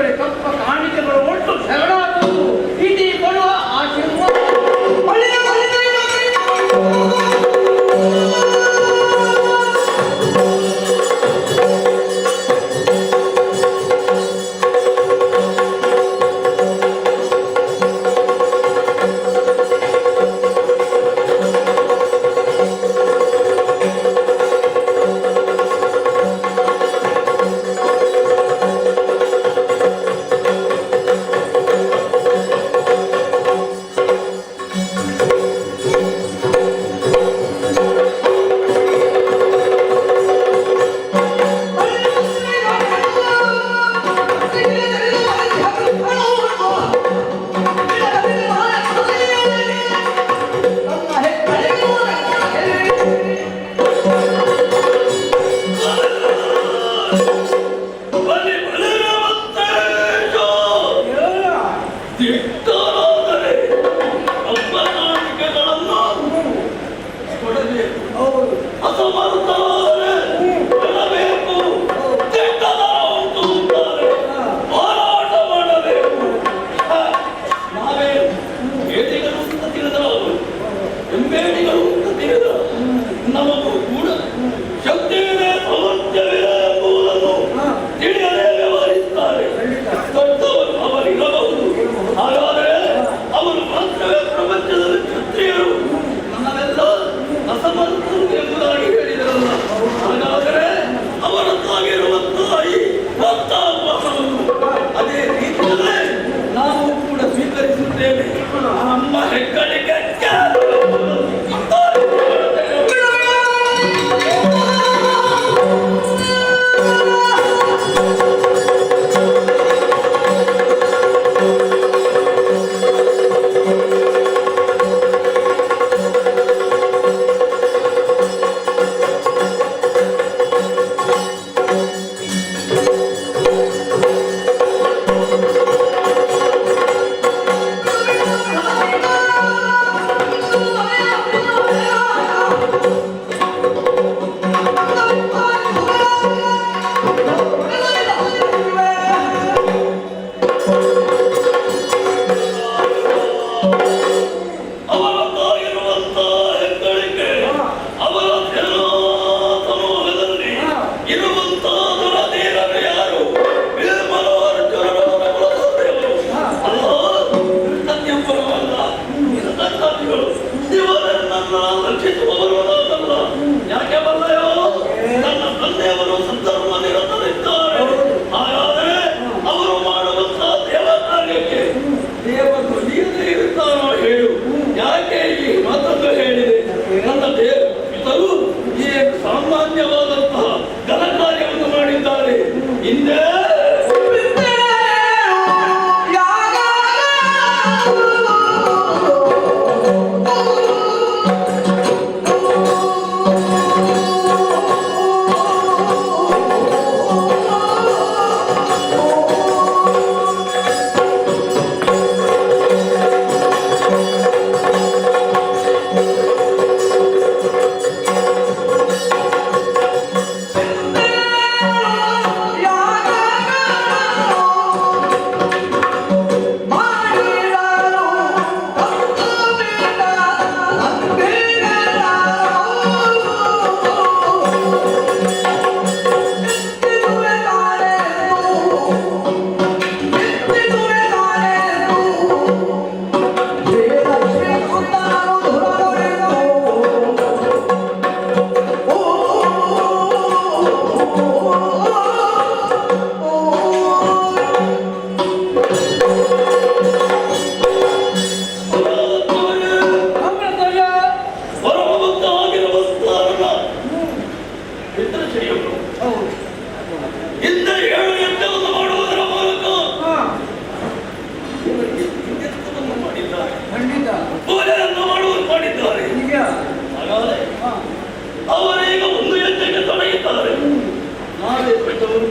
ಮಾಡಿದವರು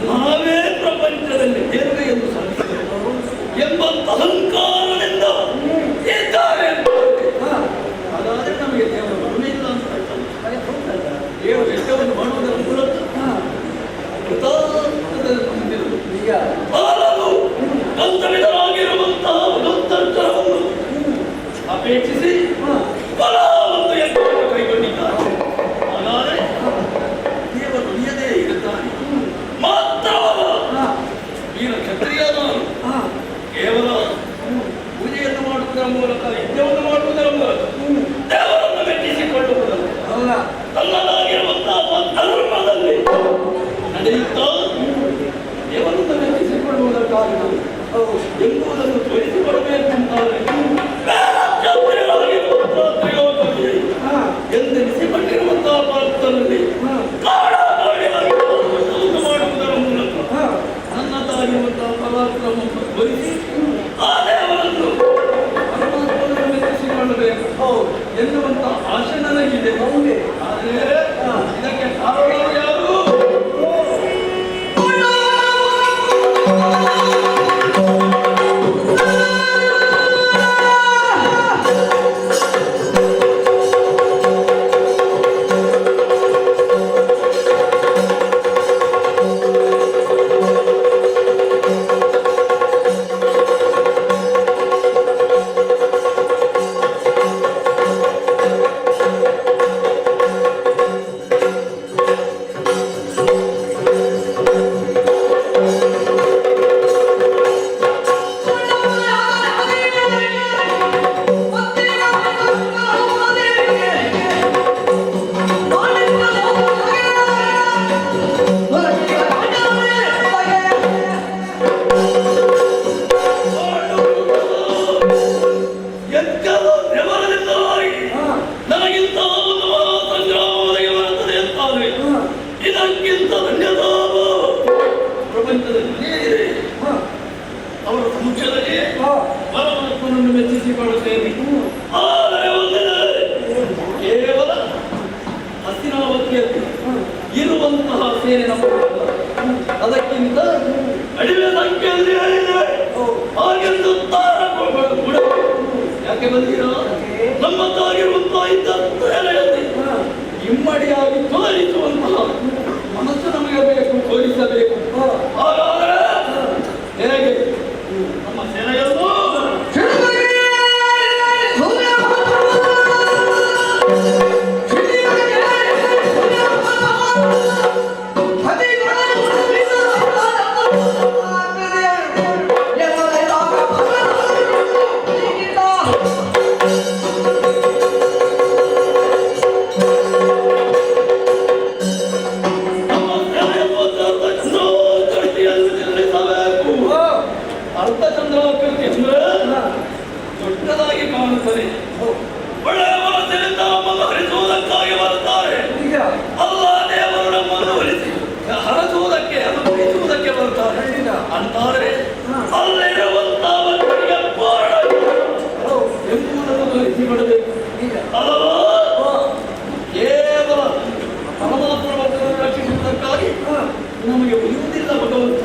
ನಾವೇ ಪ್ರಪಂಚದಲ್ಲಿ ದೇವರೇ ಎಂದು ಸಾಧಿಸಿದವರು ಎಂಬಂತ ಅಹಂಕಾರದಿಂದ ಇದ್ದಾರೆ. ಹಾಗಾದ್ರೆ ನಮಗೆ ದೇವರ ಮಹಿಮೆ ಇಲ್ಲ ಅಂತ ಹೇಳ್ತಾರೆ. ದೇವರು ಯಜ್ಞವನ್ನು ಮಾಡುವುದರ ಮೂಲಕ ಈಗ ಬಾಲರು ಕರ್ತವ್ಯರಾಗಿರುವಂತಹ ಭಗವಂತರನ್ನು ಅಪೇಕ್ಷಿಸಿ ಬಲವನ್ನು ಯಜ್ಞವನ್ನು ಕೈಗೊಂಡಿದ್ದಾರೆ. ಹಾಗಾದರೆ ದೇವರು ಉಳಿಯದೇ ಇರುತ್ತಾನೆ. ಮಾತ್ರವಲ್ಲ, ವೀರ ಕ್ಷತ್ರಿಯನವರು ಕೇವಲ ಪೂಜೆಯನ್ನು ಮಾಡುವುದರ ಮೂಲಕ, ಯಜ್ಞವನ್ನು ಮಾಡುವುದರ ಮೂಲಕ ದೇವರನ್ನು ಮೆಚ್ಚಿಸಿಕೊಳ್ಳುವುದಲ್ಲ, ತನ್ನದಾಗಿರುವಂತಹ ಧರ್ಮದಲ್ಲಿ ನಡೆಯುತ್ತಾ ದೇವರನ್ನು ಮೆಚ್ಚಿಸಿಕೊಳ್ಳುವುದಕ್ಕಾಗಿ ಎಂಬುದನ್ನು ತೋರಿಸಿಕೊಡಬೇಕೆಂದಾದರೆ ಎಂದೆನಿಸಿಕೊಂಡಿರುವಂತಹ ಪಾತ್ರದಲ್ಲಿ ಮಾಡುವುದರ ಮೂಲಕ ನನ್ನದಾಗಿರುವಂತಹ ಪರಾಕ್ರಮವನ್ನು ತೋರಿಸಿ ಆ ದೇವರನ್ನು ಪರಮಾತ್ಮನನ್ನು ಮೆಚ್ಚಿಸಿಕೊಳ್ಳಬೇಕು ಎನ್ನುವಂತ ಆಶೆ ನನಗಿದೆ. ಆದರೆ ಇದಕ್ಕೆ ಕಾರಣ ಯಾರು? ಅವರ ಸಮ್ಮುಖದಲ್ಲಿ ಪರಮಾತ್ಮನನ್ನು ಮೆಚ್ಚಿಸಿಕೊಳ್ಳುತ್ತೇನೆ. ಆದರೆ ಕೇವಲ ಹಸ್ತಿನಾವತಿಯಲ್ಲಿ ಇರುವಂತಹ ಸೇನೆ ನಮ್ಮ ಅದಕ್ಕಿಂತ ಕಡಿಮೆ ಸಂಖ್ಯೆಯಲ್ಲಿ ಹೇಳಿದೆ ಹಾಗೆಂದು ಕೂಡ ಯಾಕೆ ಬಂದಿರೋ ನಮ್ಮದ್ದಾಗಿರುವಂತಹ ಸೇನೆಯಲ್ಲಿ ಇಮ್ಮಡಿಯಾಗಿ ತೋರಿಸುವಂತಹ ಮನಸ್ಸು ನಮಗೆ ಬೇಕು, ತೋರಿಸಬೇಕು. ಹಾಗಾದರೆ ಹೇಗೆ ನಮ್ಮ ಸೇನೆಯನ್ನು ಅರ್ಧಚಂದ್ರಾಕೃತಿ ಅಂದ್ರೆ ದೊಡ್ಡದಾಗಿ ಕಾಣುತ್ತದೆ. ಒಳ್ಳೆಯ ಮನಸ್ಸಿನಿಂದ ನಮ್ಮನ್ನು ಹರಿಸುವುದಕ್ಕಾಗಿ ಬರ್ತಾರೆ. ಅಲ್ಲ, ದೇವರು ನಮ್ಮನ್ನು ಹರಿಸುವುದಕ್ಕೆ, ಹರಿಸುವುದಕ್ಕೆ ಬರ್ತಾರೆ ಅಂತಾರೆ. ಅಲ್ಲಿರುವಂತಹವರಿಗೆ ಪೂರ್ಣ ಎಂಬುದನ್ನು ತೋರಿಸಿಬಿಡಬೇಕು. ಅಲ್ಲವಾ, ಕೇವಲ ಪರಮಾತ್ಮವನ್ನು ರಕ್ಷಿಸುವುದಕ್ಕಾಗಿ ನಮಗೆ ಉಳಿಯುವುದಿಲ್ಲ ಭಗವಂತ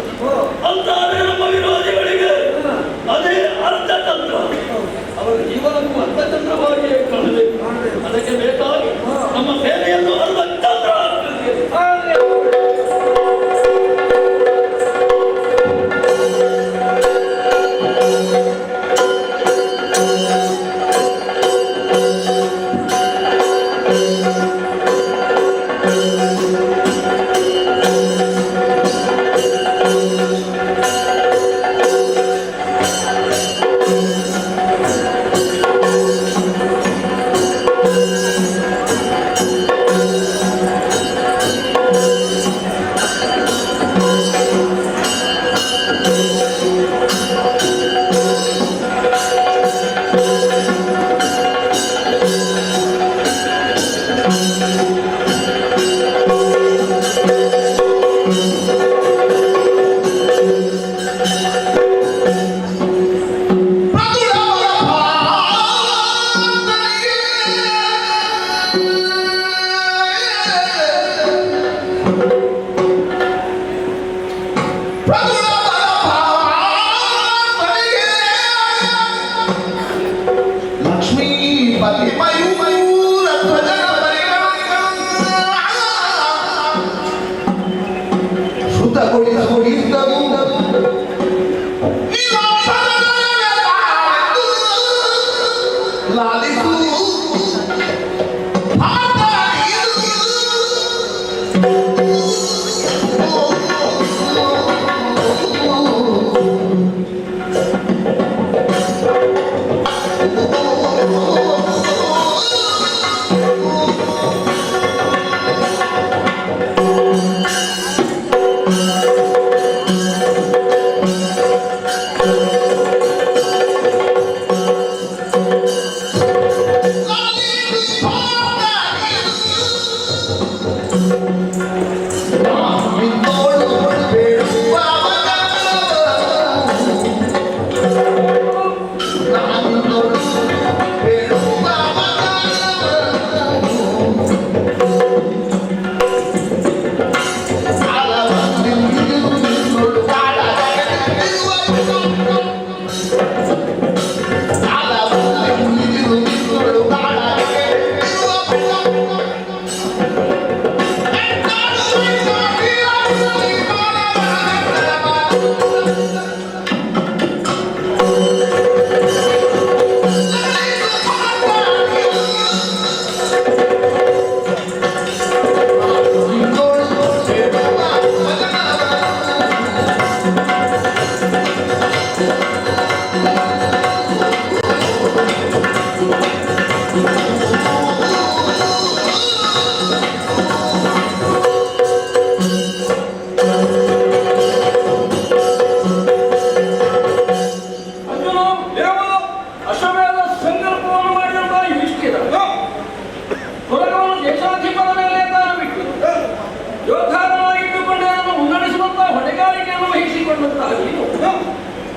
ಅಂತಾರೆ. ನಮ್ಮ ವಿರೋಧಿಗಳಿಗೆ ಅದೇ ಅರ್ಧಚಂದ್ರ, ಅವರ ಜೀವನಕ್ಕೂ ಅರ್ಧಚಂದ್ರವಾಗಿಯೇ ಕಾಣಬೇಕು. ಅದಕ್ಕೆ ಬೇಕಾಗಿ ನಮ್ಮ ಸೇನೆಯನ್ನು ಅರ್ಧಚಂದ್ರ ಲಕ್ಷ್ಮೀಪತಿ ಮಯೂರ ಧ್ವಜನ ಶ್ರುತಗೊಳಿಸಿದ್ದನು ಲಾಲಿಸು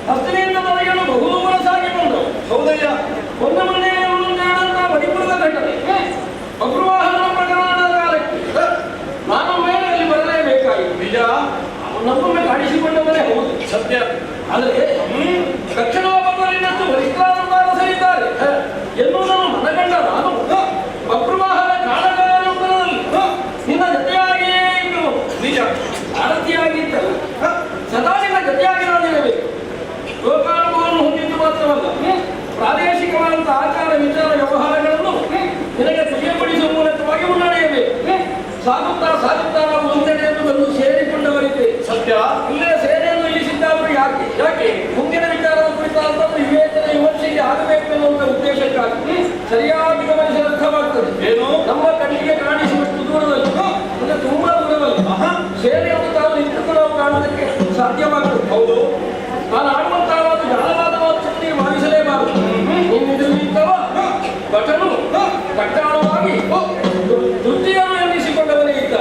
ಹಸ್ತನೆಯಿಂದ ಮನೆಯನ್ನು ಬಹುದೂರ ಸಾಗಿಕೊಂಡು ಹೌದಯ್ಯ ಒಂದು ಮನೆಯನ್ನು ಮಣಿಪುರದ ಘಟನೆ ಅಗ್ರವಾಹನ ಪ್ರಕರಣದ ಕಾಲಕ್ಕೆ ನಾನು ಮೇಲೆ ಅಲ್ಲಿ ಬರಲೇಬೇಕಾಗಿತ್ತು. ನಿಜ, ನಮ್ಮೊಮ್ಮೆ ಕಾಣಿಸಿಕೊಂಡವರೇ ಹೌದು, ಸತ್ಯ. ಆದರೆ ದಕ್ಷಿಣಾಪದಲ್ಲಿನಷ್ಟು ವರಿಷ್ಠರಾದಂತಾರಸರಿದ್ದಾರೆ ಎನ್ನುವುದನ್ನು ಮನಗಂಡ ನಾನು ಅಗ್ರವಾಹನ ಕಾಳಗದಲ್ಲಿ ನಿನ್ನ ಜೊತೆಯಾಗಿಯೇ ಇದ್ದು ನಿಜ ಸಾರಥಿಯಾಗಿದ್ದಲ್ಲ ಸದಾ ನಿನ್ನ ಜೊತೆಯಾಗಿ ನಾನಿರಬೇಕು. ಲೋಕಾನುಭವವನ್ನು ಹೊಂದಿದ್ದು ಮಾತ್ರವಲ್ಲ, ಪ್ರಾದೇಶಿಕವಾದಂತಹ ಆಚಾರ ವಿಚಾರ ವ್ಯವಹಾರಗಳನ್ನು ನಿನಗೆ ತಿಳಿಯಪಡಿಸುವ ಮೂಲಕವಾಗಿ ಮುನ್ನಡೆಯಬೇಕು. ಸಾಗುತ್ತಾ ಸಾಗುತ್ತಾ ನಾವು ಮುಂದೆಡೆಯನ್ನು ಬಂದು ಸೇರಿಕೊಂಡವರಿದ್ದೆ ಸತ್ಯ. ಇಲ್ಲೇ ಸೇನೆಯನ್ನು ಇಳಿಸಿದ್ದಾದರೂ ಯಾಕೆ ಮುಂದಿನ ವಿಚಾರದ ಕುರಿತಾದಂತಹ ವಿವೇಚನೆ ವಿಮರ್ಶೆಗೆ ಆಗಬೇಕು ಎನ್ನುವಂಥ ಉದ್ದೇಶಕ್ಕಾಗಿ ಸರಿಯಾಗಿ ಗಮನಿಸಿ ಅರ್ಥವಾಗ್ತದೆ. ಏನು ನಮ್ಮ ಕಣ್ಣಿಗೆ ಕಾಣಿಸುವಷ್ಟು ದೂರದಲ್ಲಿ ಅಂದರೆ ತುಂಬಾ ದೂರವಲ್ಲ ಸೇನೆಯನ್ನು ತಾವು ನಿಂತು ನಾವು ಕಾಣುವುದಕ್ಕೆ ಸಾಧ್ಯವಾಗ್ತದೆ. ಹೌದು, ನಾನು ಆಡುವಂತಹ ಜಾಲವಾದ ಶಕ್ತಿ ಭಾವಿಸಲೇಬಾರದು. ನಿಂತಿರುವ ಭಟನು ಕಟ್ಟಾಳವಾಗಿ ತೃತೀಯನು ಎನ್ನಿಸಿಕೊಂಡವನೇ ಇದ್ದ.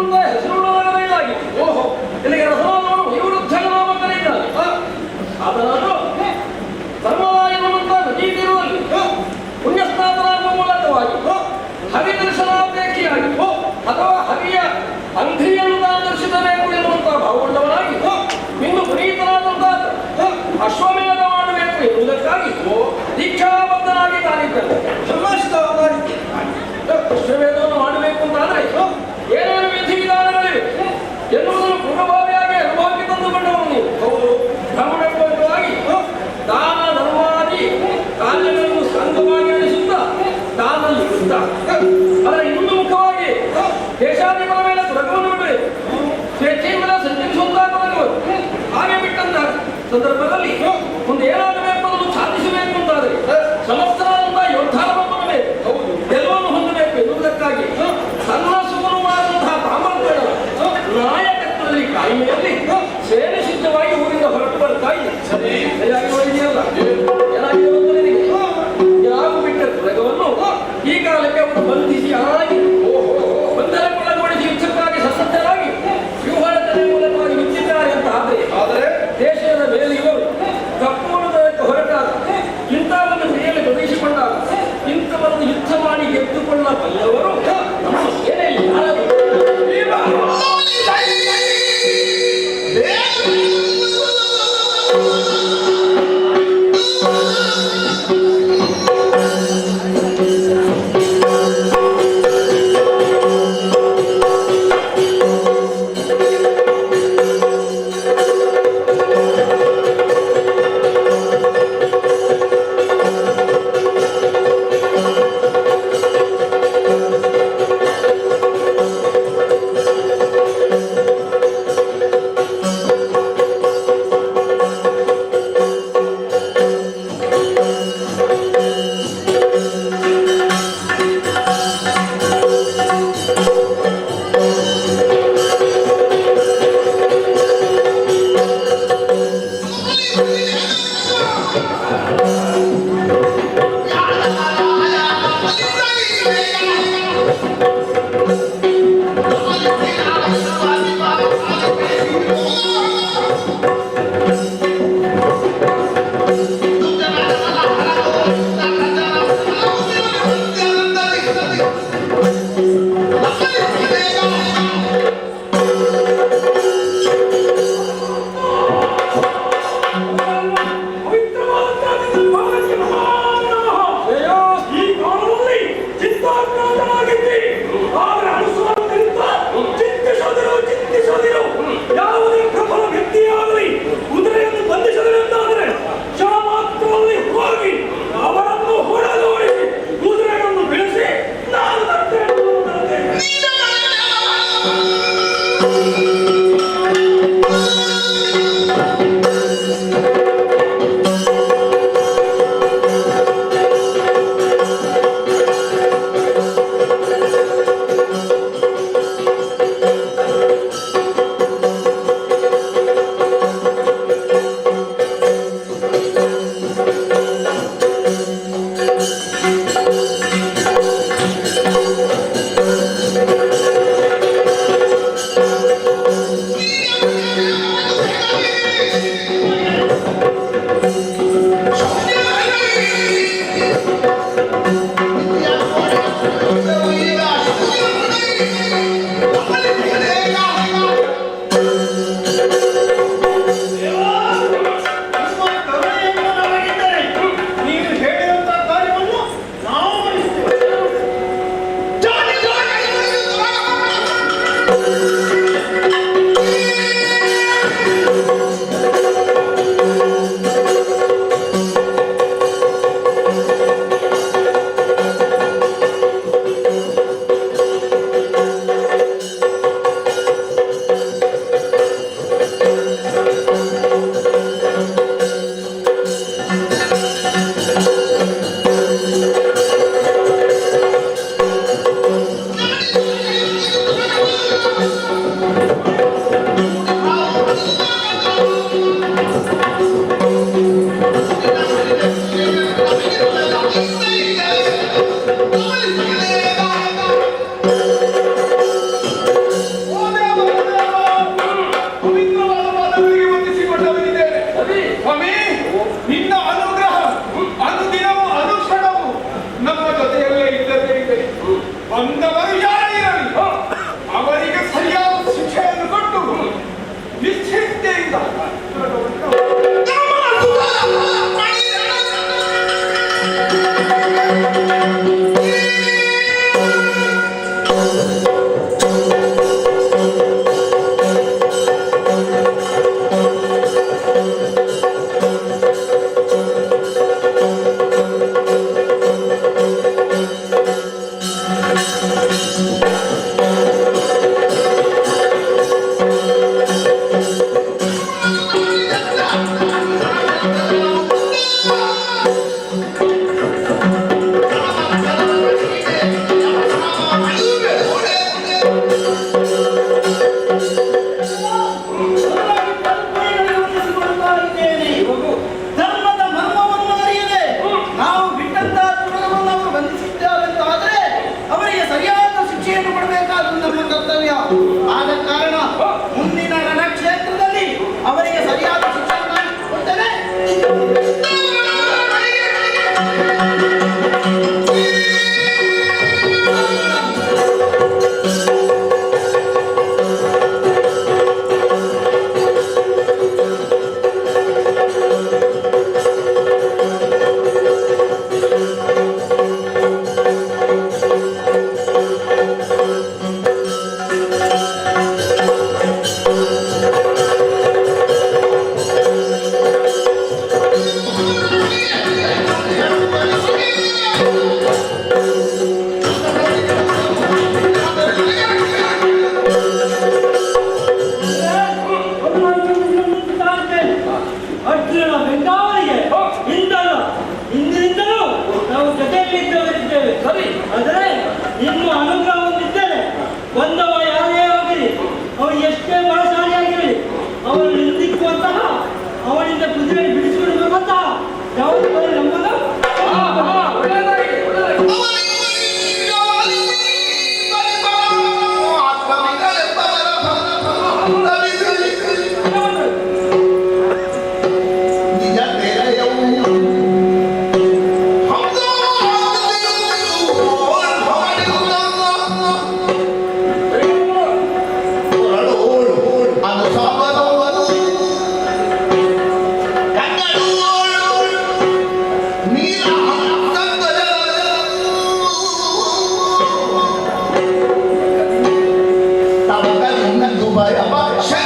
ಅಂತ ಹೆಸರುಳ್ಳ ನಗರ ಇದಾಗಿದೆ. ಓಹೋ, ಇಲ್ಲಿಗೆ ರಸವಾದವರು ವಯೋವೃದ್ಧ ನಾಮಕರಿದ್ದಾರೆ. ಅದನ್ನು ಧರ್ಮವಾಯ ಎನ್ನುವಂತ ನದಿ ತೀರದಲ್ಲಿ ಪುಣ್ಯಸ್ನಾತನಾಗುವ ಮೂಲಕವಾಗಿ ಹರಿದರ್ಶನಾಪೇಕ್ಷಿಯಾಗಿ ಅಥವಾ ಹರಿಯ ಅಂಧಿಯನ್ನು ದರ್ಶಿಸಬೇಕು ಎನ್ನುವಂತಹ ಭಾವವುಳ್ಳವನಾಗಿ ಇನ್ನು ಪುನೀತನಾದಂತಹ ಅಶ್ವಮೇಧ ಮಾಡಬೇಕು ಎನ್ನುವುದಕ್ಕಾಗಿ ದೀಕ್ಷಾಬದ್ಧನಾಗಿ ತಾನಿದ್ದಾನೆ. ಅಶ್ವಮೇಧವನ್ನು ಮಾಡಬೇಕು ಅಂತಾದ್ರೆ ಏನೇನು ವಿಧಿ ವಿಧಾನಗಳಿವೆ ಎನ್ನುವುದನ್ನು ಪೂರ್ವಭಾವಿಯಾಗಿ ಅನುಭವಕ್ಕೆ ತಂದುಕೊಂಡವನು ನೀವು. ಹೌದು, ಬ್ರಾಹ್ಮಣತ್ವವಾಗಿ ದಾನ ಧರ್ಮಾದಿ ಕಾರ್ಯಗಳನ್ನು ಸಂಘವಾಗಿ ನಡೆಸುತ್ತಾ ದಾನದಲ್ಲಿ ಇರುತ್ತ ಅದರ ಇನ್ನೊಂದು ಮುಖವಾಗಿ ದೇಶಾಧಿಪರ ಮೇಲೆ ತೊಡಗವನ್ನು ಬಿಡಬೇಕು, ಸ್ವೇಚ್ಛೆಯಿಂದ ಸಂಚರಿಸುವಂತಾಗಬೇಕು. ಹಾಗೆ ಬಿಟ್ಟಂತ ಸಂದರ್ಭದಲ್ಲಿ ಮುಂದೆ ಏನಾಗಬೇಕು ಅದನ್ನು ಸಾಧಿಸಬೇಕು ಅಂತಾದರೆ ಸಮರ್ಥರಾದಂತಹ ಯೋದ್ಧಾರವನ್ನು ಬೇಕು. ಹೌದು, ಗೆಲುವನ್ನು ಹೊಂದಬೇಕು ಎನ್ನುವುದಕ್ಕಾಗಿ ಸಣ್ಣ ಸುಮರು ಮಾಡುವಂತಹ ಸಾಮರ್ಥ್ಯ ನಾಯಕತ್ವದಲ್ಲಿ ಕಾಯಿಮೆಯಲ್ಲಿ ಸೇನೆ ಸಿದ್ಧವಾಗಿ ಊರಿಂದ ಹೊರಟು ಬರ್ತಾ ಇದೆ. ಸರಿಯಾಗಿದೆಯಲ್ಲ? ಏನಾಗಿದೆ ಯಾರು ಬಿಟ್ಟ ತೊಡಗವನ್ನು ಈ ಕಾಲಕ್ಕೆ ಅವರು ಬಂಧಿಸಿ ಆಗಿ ಬಂಧನಕ್ಕೊಳಗೊಳಿಸಿ ಯುದ್ಧಕ್ಕಾಗಿ ಸನ್ನದ್ಧರಾಗಿ ವ್ಯೂಹಾರಚನೆ ಮೂಲಕವಾಗಿ ಬಿಚ್ಚಿದ್ದಾರೆ ಅಂತ ಆದರೆ ದೇಶದ ಮೇಲೆ ಇವರು ಕಪ್ಪುವುದಕ್ಕೆ ಹೊರಟಾಗ ಇಂಥ ಒಂದು ಕ್ರಿಯೆಯಲ್ಲಿ ಪ್ರವೇಶಿಕೊಂಡಾಗ ಇಂಥವರನ್ನು ಯುದ್ಧ ಮಾಡಿ ಗೆದ್ದುಕೊಳ್ಳಬಲ್ಲವರು ನಮ್ಮ ಸೇನೆಯಲ್ಲಿ ಯಾರು? ಇನ್ನೊಂದು ಭಯ ಭಾಷೆ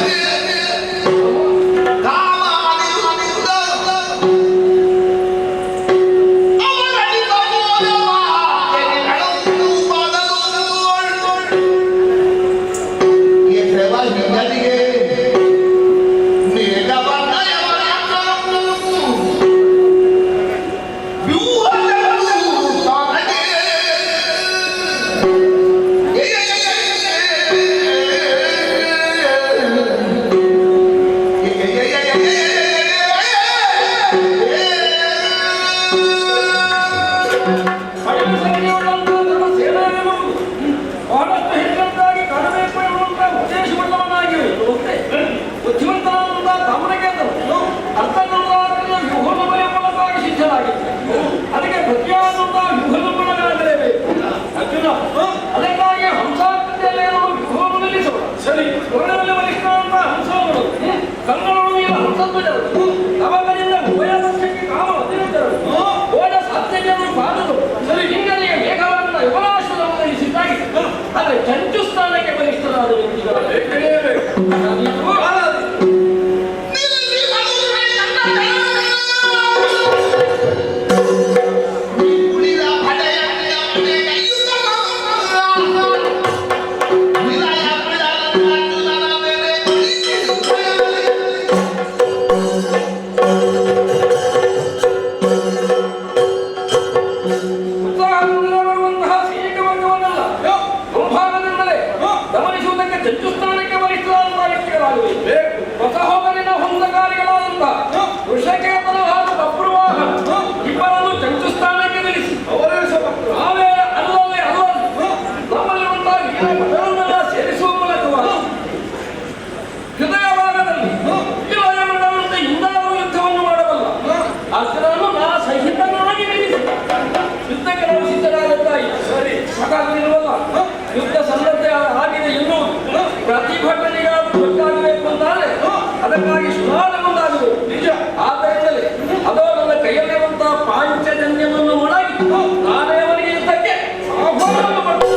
ಚಂಚು ಸ್ಥಾನಕ್ಕೆ ಬಲಿಷ್ಠರಾದ ಯುದ್ಧ ಸನ್ನದ್ಧ ಆಗಿದೆ ಎನ್ನುವುದು ಪ್ರತಿಭಟನೆಯಾಗಿ ಗೊತ್ತಾಗಬೇಕು ಅಂತಾದ್ರೆ ಅದಕ್ಕಾಗಿ ಸುಧಾರಣೆ ಮುಂದಾಗುವುದು ನಿಜ. ಆದ್ದರಿಂದಲೇ ಅದೋ ನನ್ನ ಕೈಯಲ್ಲಿರುವಂತಹ ಪಾಂಚಜನ್ಯವನ್ನು ಒಳಗಿ ನಾನೇ ಅವರಿಗೆ ಯುದ್ಧಕ್ಕೆ ಆಹ್ವಾನವನ್ನು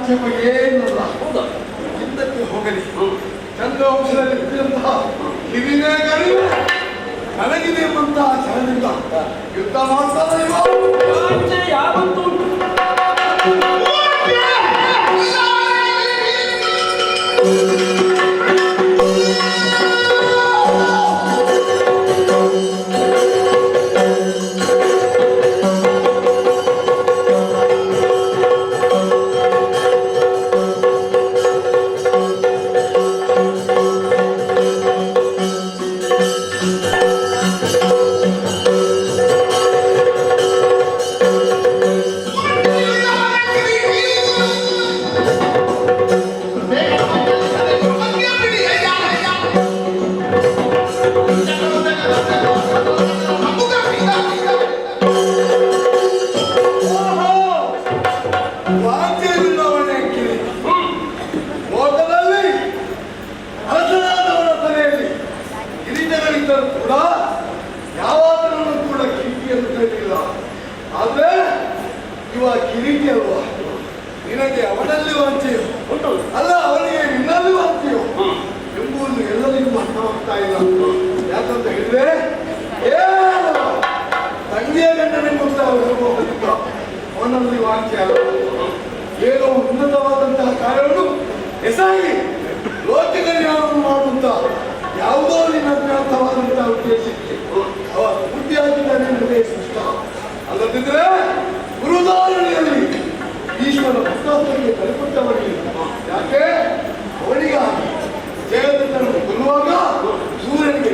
ಆಕ್ಷೇಪ ಏನಲ್ಲ. ಹಿಂದಕ್ಕೆ ಹೋಗಲಿ. ಚಂದ್ರವಂಶದಲ್ಲಿ ಇದ್ದಂತಹ ಹಿರಿಮೆ ಗರಿಮೆ ನನಗಿದೆ ಎಂಬಂತಹ ಛಲದಿಂದ ಯುದ್ಧ ಮಾಡ್ತಾನೆ ಇವ. ಯಾವತ್ತೂ ಉಂಟು. ಲೋಕದಲ್ಲಿ ಅರಸನಾದವರ ತಲೆಯಲ್ಲಿ ಕಿರೀಟಗಳಿದ್ದರೂ ಕೂಡ ಯಾವಾಗಲೂ ಕೂಡ ಕಿರೀಟಿಯನ್ನು ಕಲಿಯಿಲ್ಲ. ಆದ್ರೆ ಇವ ಕಿರೀಟಿ ಅಲ್ವಾ, ನಿನಗೆ ಅವನಲ್ಲಿ ವಾಂಚೆಯೋ ಅಲ್ಲ ಅವನಿಗೆ ನಿನ್ನಲ್ಲಿ ವಾಂಚೆಯೋ ಎಂಬುದು ಎಲ್ಲರಿಗೂ ಅರ್ಥವಾಗ್ತಾ ಇಲ್ಲ. ಯಾಕಂತ ಹೇಳಿದ್ರೆ ತಂಗಿಯ ಗಂಡನೆಂಬಂತ ಅವನಲ್ಲಿ ವಾಂಚೆ ಅಲ್ಲ, ಏನೋ ಉನ್ನತವಾದಂತಹ ಕಾರ್ಯವನ್ನು ಎಸಗಿ ಲೋಕ ಕಲ್ಯಾಣವನ್ನು ಮಾಡುವಂತ ಯಾವುದೋ ನಿನ್ನ ಅಜ್ಞಾತವಾದಂತಹ ಉದ್ದೇಶಕ್ಕೆ ಅವ ಬುದ್ಧಿಯಾಗಿದ್ದಾನೆ ಎಂಬುದೇ ಸ್ಪಷ್ಟ. ಅಲ್ಲದಿದ್ರೆ ಗುರುದಾರಣೆಯಲ್ಲಿ ಈಶ್ವರ ಭಕ್ತಾತ್ಮರಿಗೆ ಕಲಿಪಟ್ಟವರಿಗೆ ಯಾಕೆ ಅವನಿಗಾಗಿ ಜಯದತ್ತನನ್ನು ಕೊಲ್ಲುವಾಗ ಸೂರ್ಯನಿಗೆ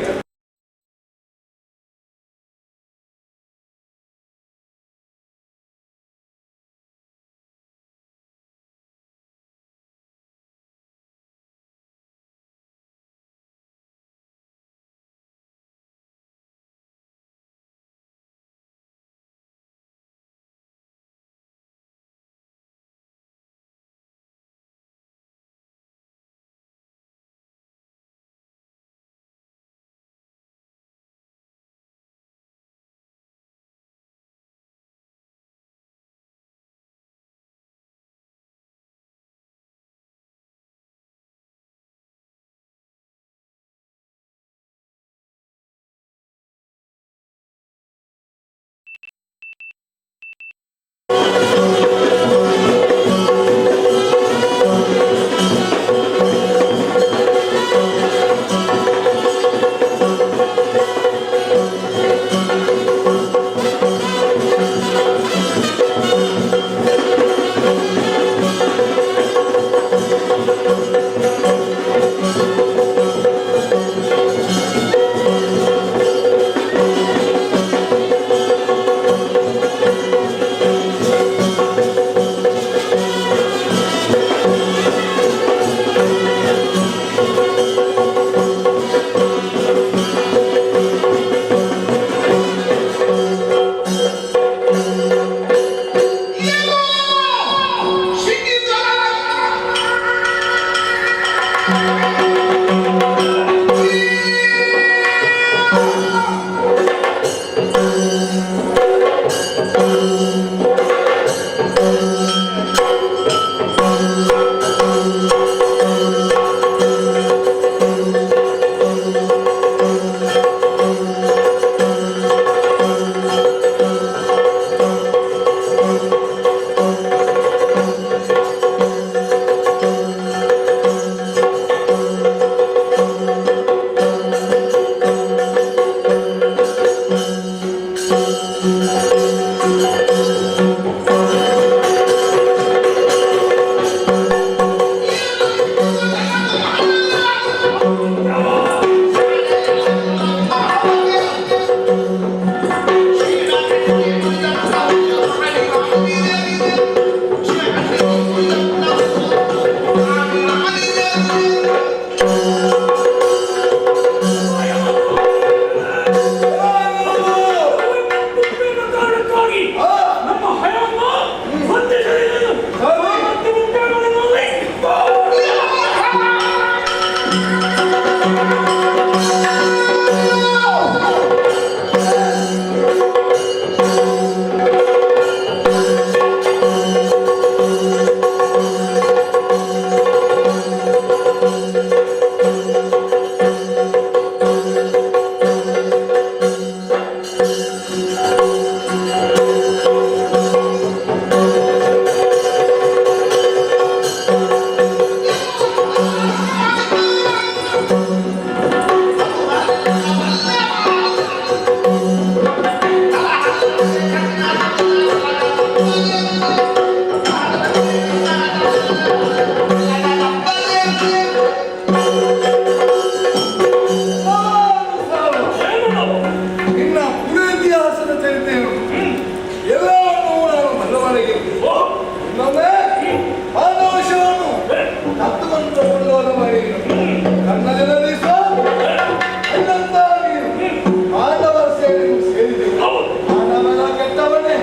ನಿನ್ನ ಪುರೇತಿಹಾಸದ ಚರಿತ್ರೆಯನ್ನು ಎಲ್ಲವನ್ನೂ ನಾನು ಬಲ್ಲವನಿಗೆ ಇನ್ನೊಮ್ಮೆ ಆದೋಷವನ್ನು ತತ್ವವನ್ನು ಮಾಡಿ ನನ್ನ ಜನರಿಸ ಎಲ್ಲಂತ ನೀನು ಮಾನವ ಸೇನೆಗೂ ಸೇರಿದೆ ಮಾನವನ ಕೆಟ್ಟವನೇ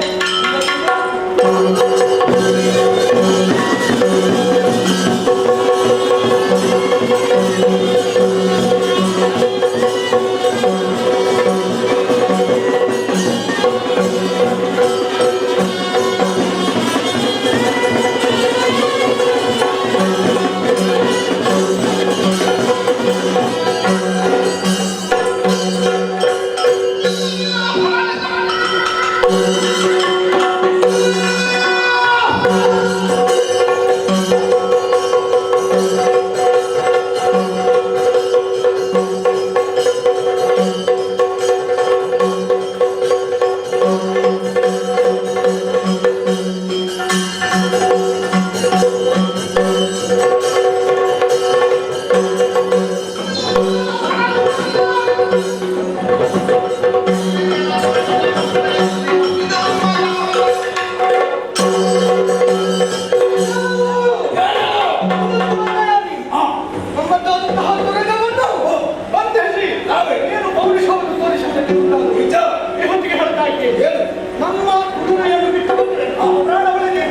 ನಮ್ಮ ಕುದುರೆಯನ್ನು ಬಿಟ್ಟು ಬಂದರೆ ಪ್ರಾಣ ಒಳಗೆ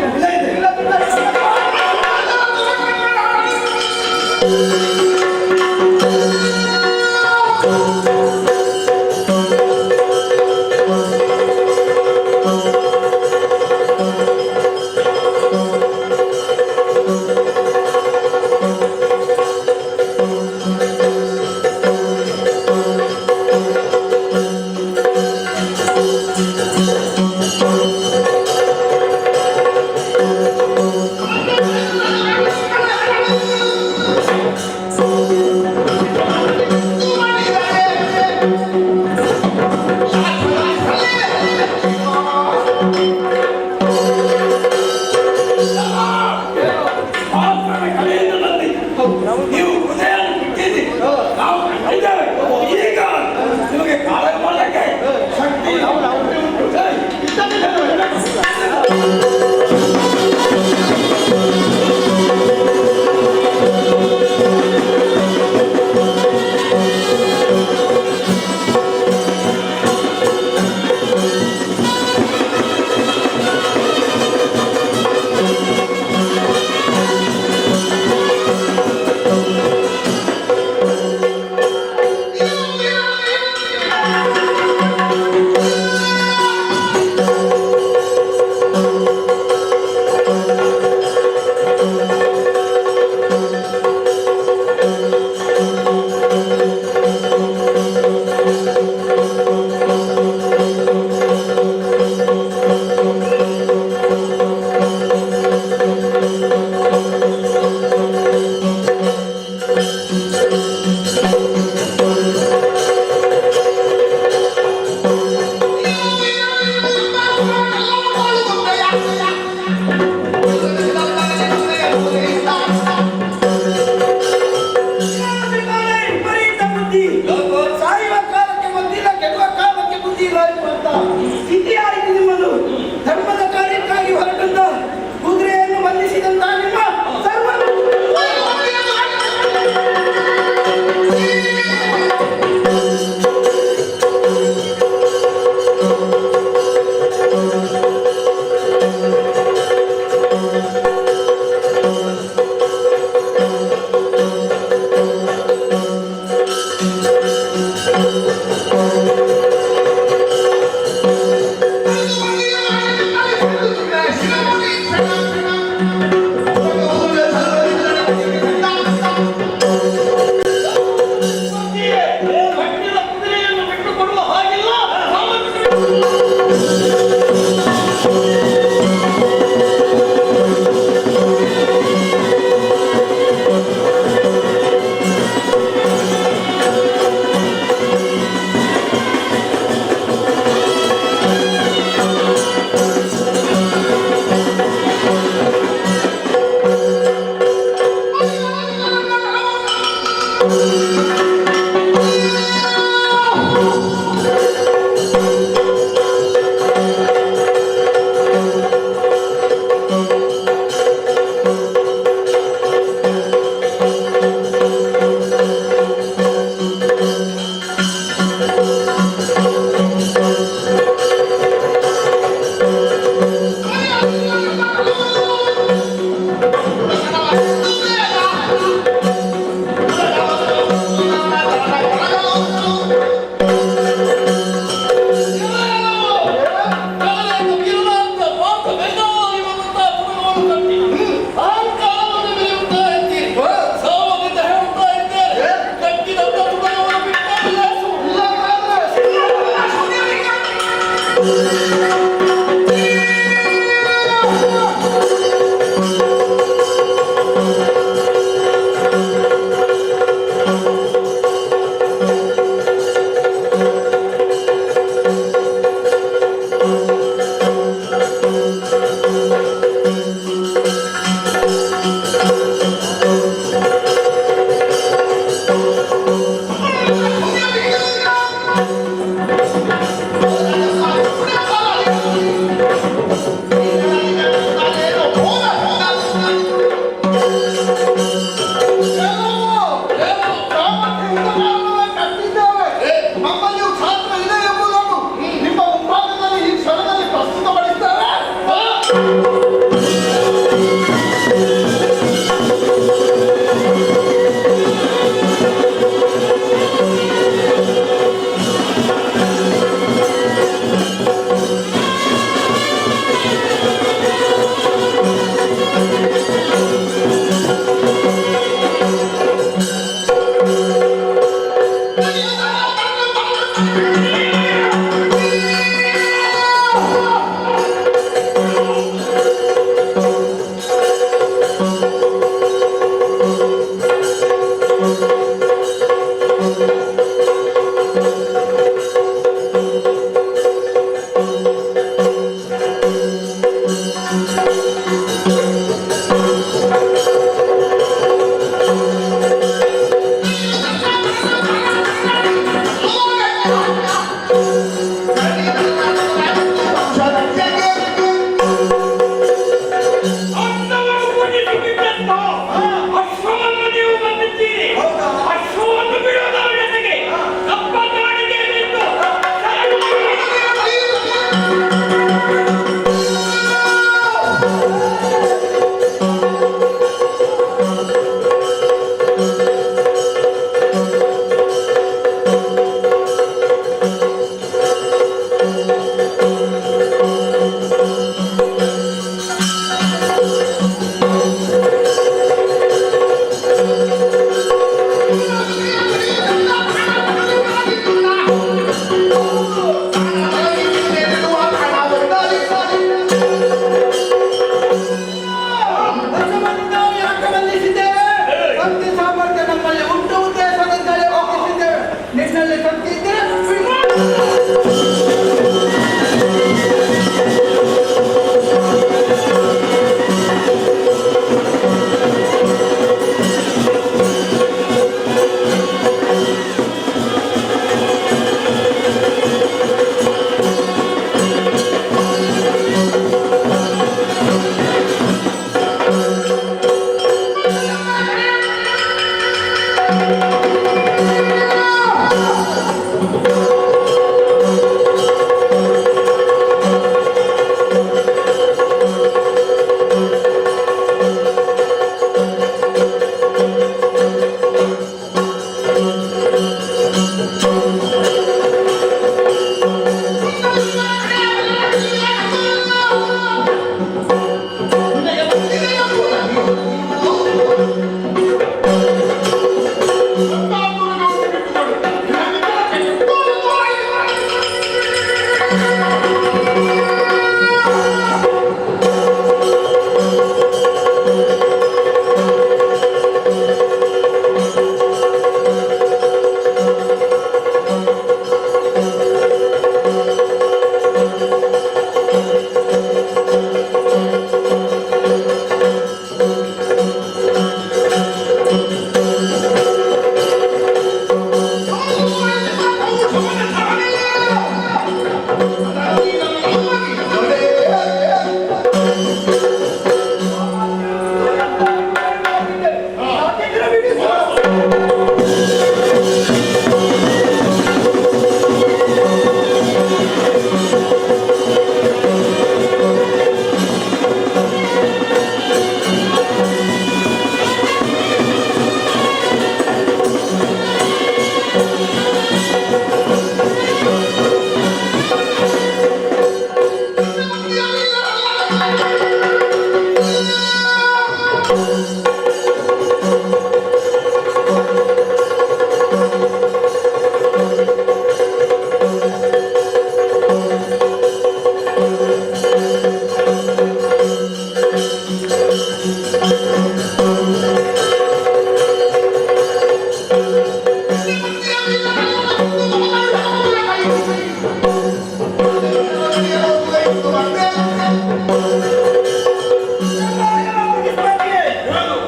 ¡Gracias!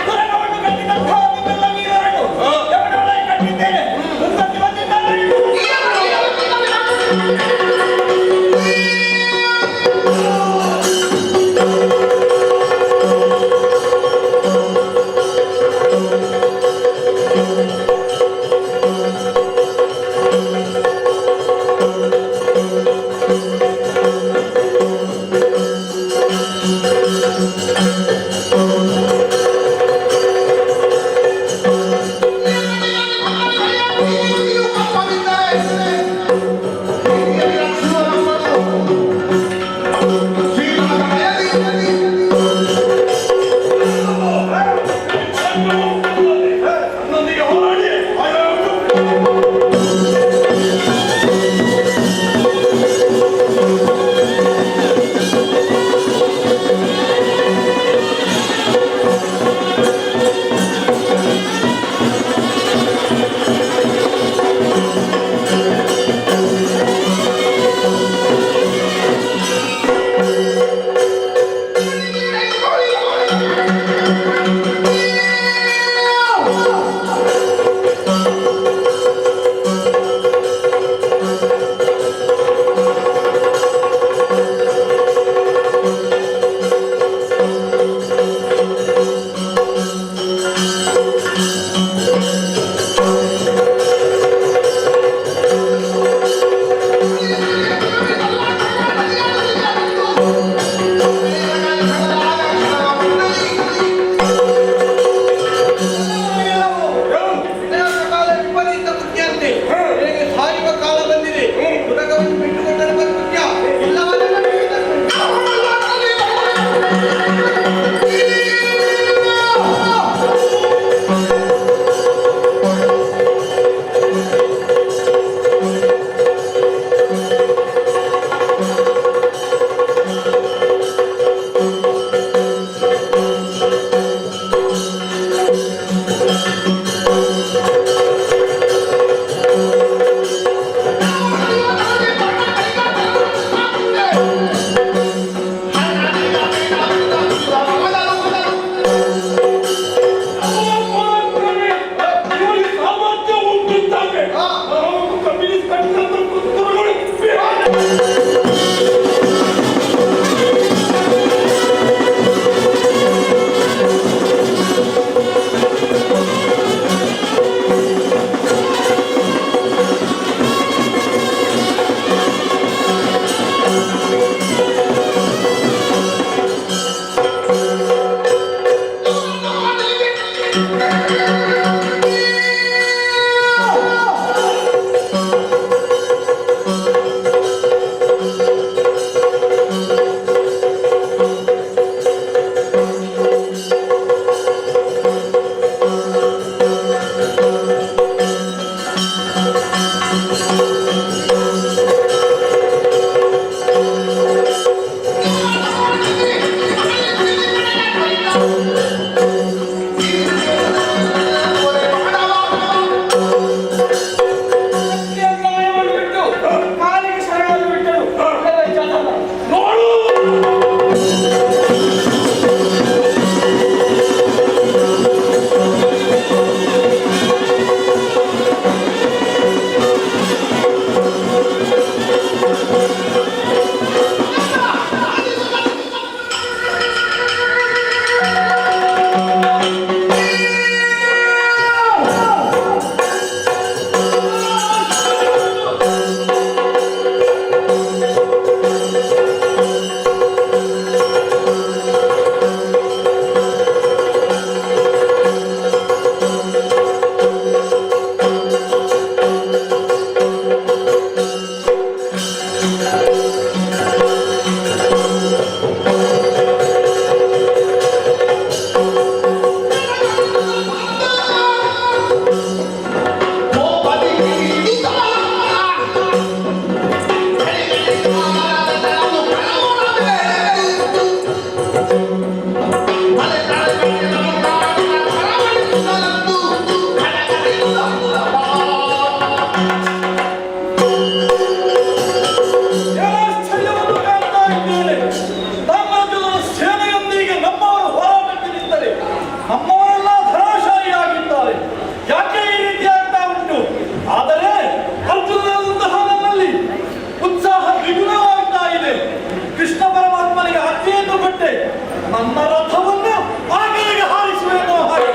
ದುರಗವನ್ನು ಕಟ್ಟಿದಂತಹ ನಿಮ್ಮೆಲ್ಲ ವೀರರನ್ನು ಯಮನೊಳಗೆ ಕಟ್ಟಿದ್ದೇನೆ. ದುರ್ಗತಿ ಬಂದಿದ್ದಾರೆ. ಸಾಮ್ರಾಜ್ಯದ ಸೇನೆಯೊಂದಿಗೆ ನಮ್ಮವರು ಹೋರಾಟಕ್ಕೆ ನಿಂತರೆ ನಮ್ಮವರೆಲ್ಲ ಧರಾಶಾಹಿಯಾಗಿದ್ದಾರೆ. ಯಾಕೆ ಈ ರೀತಿ ಆಗ್ತಾ ಉಂಟು? ಆದರೆ ಅರ್ಜುನಂತಹ ನನ್ನಲ್ಲಿ ಉತ್ಸಾಹ ದ್ವಿಗುಣವಾಗ್ತಾ ಇದೆ. ಕೃಷ್ಣ ಪರಮಾತ್ಮನಿಗೆ ಆಜ್ಞೆಯನ್ನು ಕೊಟ್ಟೆ, ನನ್ನ ರಥವನ್ನು ಆಗಲಿಗೆ ಹಾರಿಸುವೆನೋ ಹಾಗೆ.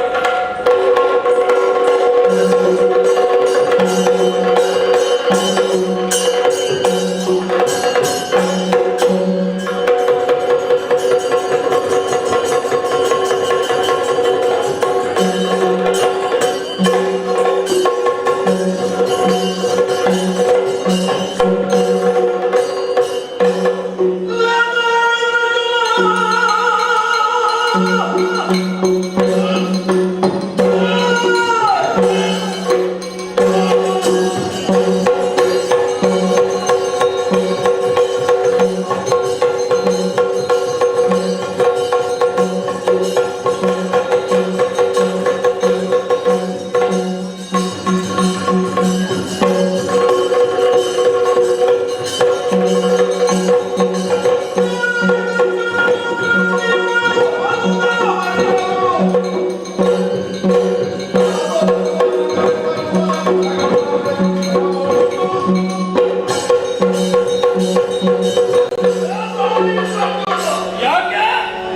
ಯಾಕೆ?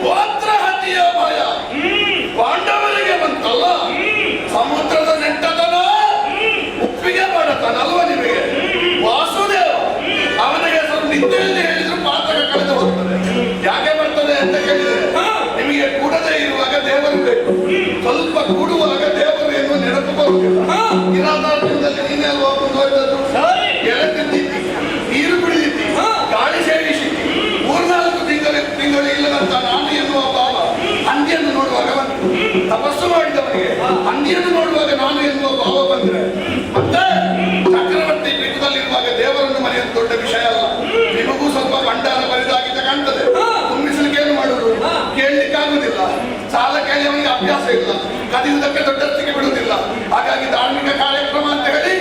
ಗೋತ್ರ ಹತ್ಯೆಯ ಭಯ ಪಾಂಡವರಿಗೆ ಬಂತಲ್ಲ. ಸಮುದ್ರದ ನೆಟ್ಟತನ ಉಪ್ಪಿಗೆ ಬಡತನ ಅಲ್ವ ನಿಮಗೆ? ವಾಸುದೇವ ಅವನಿಗೆ ಸ್ವಲ್ಪ ನಿದ್ದೆಯಲ್ಲಿ ಹೇಳಿದ್ರು ಪಾತಕ ಕಳೆದು ಹೋಗ್ತದೆ. ಯಾಕೆ ಬರ್ತದೆ ಅಂತ ಕೇಳಿದ್ರೆ, ನಿಮಗೆ ಕೂಡದೇ ಇರುವಾಗ ದೇವರು ಬೇಕು, ಸ್ವಲ್ಪ ಕೂಡುವಾಗ ದೇವರು ಏನು ನೆನಪು ಬರುವುದಿಲ್ಲ. ಕಿರಾತಾರ್ಜುನದಲ್ಲಿ ನೀನೇ ಅಲ್ವಾ ಮುಂದೆ ಹೋದದ್ದು? ಎಳೆ ತಿಂದಿದ್ದಿ, ನೀರು ಕುಡಿದಿದ್ದಿ, ಗಾಳಿ ಸೇವಿಸಿದ್ದಿ. 3-4 ತಿಂಗಳು ಇಲ್ಲದಂತ ನಾನು ಎನ್ನುವ ಭಾವ ಹಂದಿಯನ್ನು ನೋಡುವಾಗ ಬಂತು. ತಪಸ್ಸು ಮಾಡಿದವನಿಗೆ ಹಂದಿಯನ್ನು ನೋಡುವಾಗ ನಾನು ಎನ್ನುವ ಭಾವ ಬಂದ್ರೆ ಮತ್ತೆ ಚಕ್ರವರ್ತಿ ಪೀಠದಲ್ಲಿರುವಾಗ ದೇವರನ್ನು ಮರೆಯುವುದು ದೊಡ್ಡ ವಿಷಯ ಅಲ್ಲ. ನಿಮಗೂ ಸ್ವಲ್ಪ ಭಂಡಾರ ಬರಿದಾಗಿದ್ದ ಕಾಣ್ತದೆ. ತುಂಬಿಸಲಿಕ್ಕೆ ಏನು ಮಾಡುವುದು? ಕೇಳಲಿಕ್ಕಾಗುವುದಿಲ್ಲ. ಸಾಲ ಕೇಳಿಯವನಿಗೆ ಅಭ್ಯಾಸ ಇಲ್ಲ, ಕದಿಯುವುದಕ್ಕೆ ದೊಡ್ಡತ್ತಿಗೆ ಬಿಡುವುದಿಲ್ಲ. ಹಾಗಾಗಿ ಧಾರ್ಮಿಕ ಕಾರ್ಯಕ್ರಮ ಅಂತ ಹೇಳಿ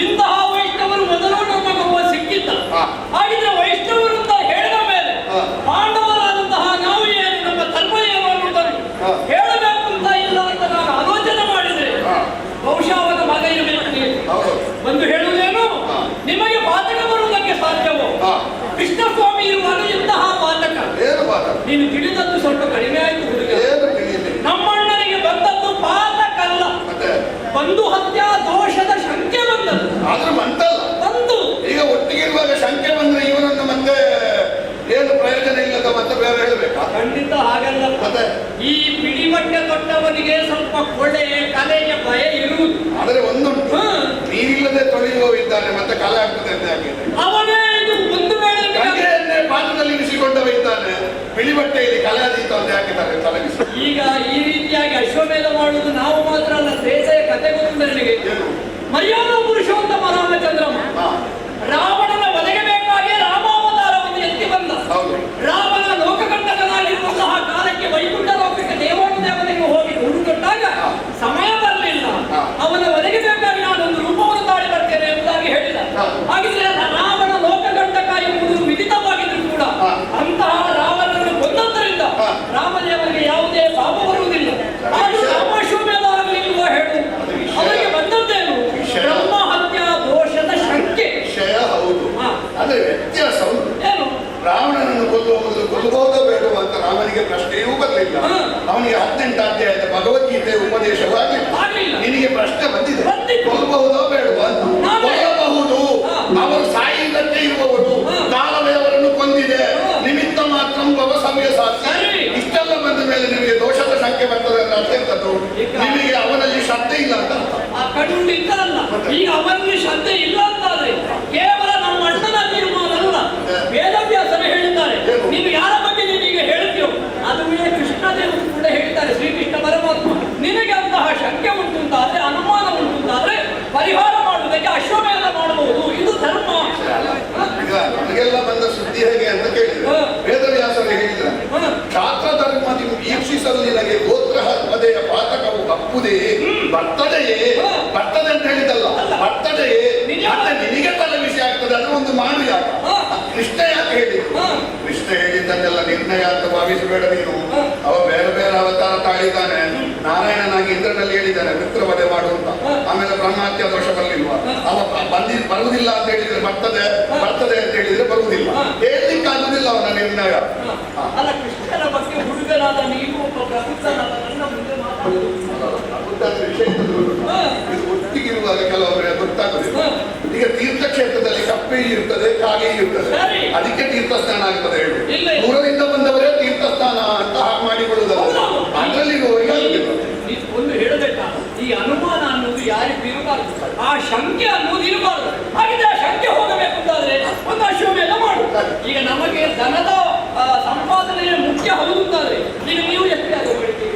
ಇಂತಹ ವೈಷ್ಣವರು ಮೊದಲು ನಮಗೊಬ್ಬ ಸಿಕ್ಕಿದ್ದ. ಹಾಗಿದ್ರೆ ವೈಷ್ಣವರು ಅಂತ ಹೇಳಿದ ಮೇಲೆ ಪಾಂಡವರಾದಂತಹ ನಾವು ಏನು, ನಮ್ಮ ಧರ್ಮ ಏನು ಅನ್ನೋದನ್ನು ಹೇಳಬೇಕು ಅಂತ ಇಲ್ಲ ಅಂತ ನಾನು ಆಲೋಚನೆ ಮಾಡಿದ್ರೆ ಬಹುಶಃ ಅವನ ಮಗ ಇರಬೇಕು. ಒಂದು ಹೇಳುವುದೇನು, ನಿಮಗೆ ಪಾತಕ ಬರುವುದಕ್ಕೆ ಸಾಧ್ಯವೋ? ಕೃಷ್ಣಸ್ವಾಮಿ ಇರುವಾಗ ಇಂತಹ ಪಾತಕ ನೀನು ತಿಳಿದದ್ದು ಸ್ವಲ್ಪ ಕಡಿಮೆ ಆಯಿತು ಹುಡುಗ. ನಮ್ಮಣ್ಣನಿಗೆ ಬಂದದ್ದು ಪಾತಕಲ್ಲ, ಬಂದು ಹತ್ಯಾ ದೋಷದ ಶಂಕೆ ಬಂದದ್ದು. ಆದ್ರೂ ಬಂತಲ್ಲ, ಬಂದು ಈಗ ಒಟ್ಟಿಗೆ ಇರುವಾಗ ಶಂಕೆ ಬಂದ್ರೆ ಇವನನ್ನು ಮತ್ತೆ ಏನು ಪ್ರಯೋಜನ ಇಲ್ಲದ ಮತ್ತೆ ಬೇರೆ ಹೇಳಬೇಕಾ? ಖಂಡಿತ ಹಾಗಲ್ಲ. ಈ ಪಿಡಿಮಟ್ಟೆ ತೊಟ್ಟವನಿಗೆ ಸ್ವಲ್ಪ ಕೊಳೆ ಕಲೆಯ ಭಯ ಇರುವುದು. ಆದರೆ ಒಂದುಂಟು, ನೀರಿಲ್ಲದೆ ತೊಳೆಯುವ ಇದ್ದಾನೆ, ಮತ್ತೆ ಕಲೆ ಆಗ್ತದೆ ಅಂತ ಯಾಕೆ? ಅವನೇ ಇದು ಒಂದು ವೇಳೆ ಗಂಗೆಯನ್ನೇ ಪಾತ್ರದಲ್ಲಿ ಇರಿಸಿಕೊಂಡವ ಇದ್ದಾನೆ, ಬಿಳಿ ಬಟ್ಟೆಯಲ್ಲಿ ಕಲೆ ಅದೀತ ಅಂತ ಯಾಕೆ ತಲೆಗಿಸಿ? ಈಗ ಈ ರೀತಿಯಾಗಿ ಅಶ್ವಮೇಧ ಮಾಡುವುದು ನಾವು ಮಾತ್ರ ಅಲ್ಲ, ತ್ರೇತೆಯ ಕತೆ ಗೊತ್ತು ನನಗೆ. ಮರ್ಯಾದ ಪುರುಷೋತ್ತಮ ರಾಮಚಂದ್ರಮ್ಮ ರಾವಣನ ಒದಗೆ ಬೇಕಾಗಿ ರಾಮಾವತಾರವನ್ನು ಎತ್ತಿ ಬಂದ. ರಾವಣ ಲೋಕಕಂಟಕನಾಗಿರುವಂತಹ ಕಾಲಕ್ಕೆ ವೈಕುಂಠ ಲೋಕಕ್ಕೆ ದೇವಾನುದೇವನಿಗೆ ಹೋಗಿ ಹುಡುಕೊಟ್ಟಾಗ ಸಮಯ ಬರಲಿಲ್ಲ. ಅವನ ಒದಗೆ ಬೇಕಾಗಿ ನಾನೊಂದು ರೂಪವನ್ನು ತಾಳಿ ಬರ್ತೇನೆ ಎಂಬುದಾಗಿ ಹೇಳಿದ. ಹಾಗಿದ್ರೆ ರಾವಣ ಲೋಕಕಂಟಕ ಎಂಬುದು ವಿದಿತವಾಗಿದ್ರು ಕೂಡ ಅಂತಹ ರಾವಣನನ್ನು ಕೊಂದದ್ದರಿಂದ ರಾಮದೇವನಿಗೆ ಯಾವುದೇ ಪಾಪ ಬರುವುದಿಲ್ಲ. ಆದರೂ ರಾಮಾಶ್ವಮೇಧ ಆಗಲಿಲ್ವ ಹೇಳು? ಅವರಿಗೆ ಬಂದದ್ದೇ ಕೊಲ್ಲಬಹುದೋ ಬೇಡವೋ ಅಂತ ರಾಮನಿಗೆ ಪ್ರಶ್ನೆಯೂ ಬರಲಿಲ್ಲ. ಅವನಿಗೆ 18 ಅಧ್ಯಾಯದ ಭಗವದ್ಗೀತೆ ಉಪದೇಶವಾಗಲಿಲ್ಲ. ನಿನಗೆ ಪ್ರಶ್ನೆ ಬಂದಿದೆ, ಕೊಲ್ಲಬಹುದೋ ಬೇಡವೋ ಅಂತ. ಕೊಲ್ಲಬಹುದು, ಅವರು ಸಾಯುವುದಕ್ಕೆ ಇರುವವರು, ಕಾಲವೇ ಅವರನ್ನು ಕೊಂದಿದೆ. ನಿಮಿತ್ತ ಮಾತ್ರ ಭವಸವ್ಯ ಸಾಕ್ಷಿ. ಇಷ್ಟೆಲ್ಲ ಬಂದ ಮೇಲೆ ನಿಮಗೆ ದೋಷದ ಸಂಖ್ಯೆ ಬರ್ತದೆ ಅಂತ ಅರ್ಥ ಎಂತದ್ದು? ನಿಮಗೆ ಅವನಲ್ಲಿ ಶ್ರದ್ಧೆ ಇಲ್ಲ ಅಂತ. ಖಂಡಿತ ಅಲ್ಲ. ಈಗ ಅವನಿಗೆ ಶ್ರದ್ಧೆ ಇಲ್ಲ ಅಂತಾದ್ರೆ ಕೇವಲ ನಮ್ಮ ಅಣ್ಣನ ತೀರ್ಮಾನ ಅಲ್ಲ, ವೇದವ್ಯಾಸರು ಹೇಳಿದ್ದಾರೆ. ನೀನು ಯಾರ ಬಗ್ಗೆ ನೀನೀಗ ಹೇಳ್ತೀಯೋ ಅದುವೇ ಕೃಷ್ಣದೇವರು ಕೂಡ ಹೇಳ್ತಾರೆ, ಶ್ರೀಕೃಷ್ಣ ಪರಮಾತ್ಮ. ನಿನಗೆ ಅಂತಹ ಶಂಕೆ ಉಂಟು ಅಂತಾದ್ರೆ, ಅನುಮಾನ ಉಂಟು ಅಂತಾದ್ರೆ ಪರಿಹಾರ ಮಾಡುವುದಕ್ಕೆ ಅಶ್ವಮೇಧ ಮಾಡಬಹುದು. ಇದು ಧರ್ಮ. ಈಗ ನಮಗೆಲ್ಲ ಬಂದ ಸುದ್ದಿ ಹೇಗೆ ಅಂತ ಕೇಳಿದ್ರೆ, ವೇದವ್ಯಾಸರು ಹೇಳಿದ್ರೆ, ಕ್ಷಾತ್ರ ಧರ್ಮ ವೀಕ್ಷಿಸಲು ನಿನಗೆ ಗೋತ್ರ ಪದೆಯ ಪಾತಕವು ತಪ್ಪುದೇ ಬರ್ತದೆಯೇ? ಬರ್ತದೆ ಅಂತ ಹೇಳಿದಲ್ಲ, ಬರ್ತದೆಯೇ? ಮತ್ತೆ ನಿನಗೆ ತಲೆ ವಿಷಯ ಆಗ್ತದೆ, ಅದು ಒಂದು ಮಾಡು. ಯಾಕೆ ಕೃಷ್ಣ ಯಾಕೆ ಹೇಳಿದ್ರು? ಕೃಷ್ಣ ಹೇಳಿದ್ದನ್ನೆಲ್ಲ ನಿರ್ಣಯ ಅಂತ ಭಾವಿಸಬೇಡ ನೀನು. ಅವ ಬೇರೆ ಬೇರೆ ಅವತಾರ ತಾಳಿದ್ದಾನೆ. ನಾರಾಯಣನಾಗಿ ಇಂದ್ರನಲ್ಲಿ ಹೇಳಿದ್ದಾನೆ ಮಿತ್ರವಧೆ ಮಾಡು ಅಂತ. ಆಮೇಲೆ ಬ್ರಹ್ಮಹತ್ಯೆ ದೋಷ ಬರಲಿಲ್ವಾ? ಅವ ಬರುವುದಿಲ್ಲ ಅಂತ ಹೇಳಿದ್ರೆ ಬರ್ತದೆ, ಬರ್ತದೆ ಅಂತ ಹೇಳಿದ್ರೆ ಬರುವುದಿಲ್ಲ. ಹೇಳಲಿಕ್ಕಾಗುದಿಲ್ಲ ಅವನ ನಿರ್ಣಯ. ಅಲ್ಲ, ಕೃಷ್ಣನ ಬಗ್ಗೆ ಹುಡುಗನಾದ ನೀವು ಒಬ್ಬ ಪ್ರಬುದ್ಧನಾದ ನನ್ನ ಮುಂದೆ ಮಾತಾಡುವುದು ವಿಷಯ ಇದು ಒಟ್ಟಿಗಿರುವಾಗ ಕೆಲವೊಬ್ಬರಿಗೆ ಗೊತ್ತಾಗುದಿಲ್ಲ. ಈಗ ತೀರ್ಥಕ್ಷೇತ್ರದಲ್ಲಿ ಕಪ್ಪೆ ಇರ್ತದೆ, ಕಾಗೆ ಇರ್ತದೆ, ಅದಕ್ಕೆ ತೀರ್ಥ ಸ್ನಾನ ಆಗ್ತದೆ ಹೇಳು. ದೂರದಿಂದ ಬಂದವರೇ ತೀರ್ಥ ಸ್ನಾನ ಅಂತ ಮಾಡಿಕೊಳ್ಳುವುದಲ್ಲ, ಅದರಲ್ಲಿ ಒಂದು ಹೇಳಬೇಕಾ, ಈ ಅನುಮಾನ ಅನ್ನೋದು ಯಾರಿಗೂ ಇರಬಾರದು, ಆ ಶಂಕೆ ಅನ್ನೋದು ಇರಬಾರದು. ಹಾಗಿದ್ರೆ ಆ ಶಂಕೆ ಹೋಗಬೇಕು ಅಂತಾದ್ರೆ ಒಂದು ಅಶ್ವಮೇಧ ಮಾಡು. ಈಗ ನಮಗೆ ಧನದ ಸಂಪಾದನೆಯ ಮುಖ್ಯ ಹೌದು ಅಂತಾದ್ರೆ ಈಗ ನೀವು ಎಷ್ಟು ಆಗೋಗ್ಬಿಡ್ತೀವಿ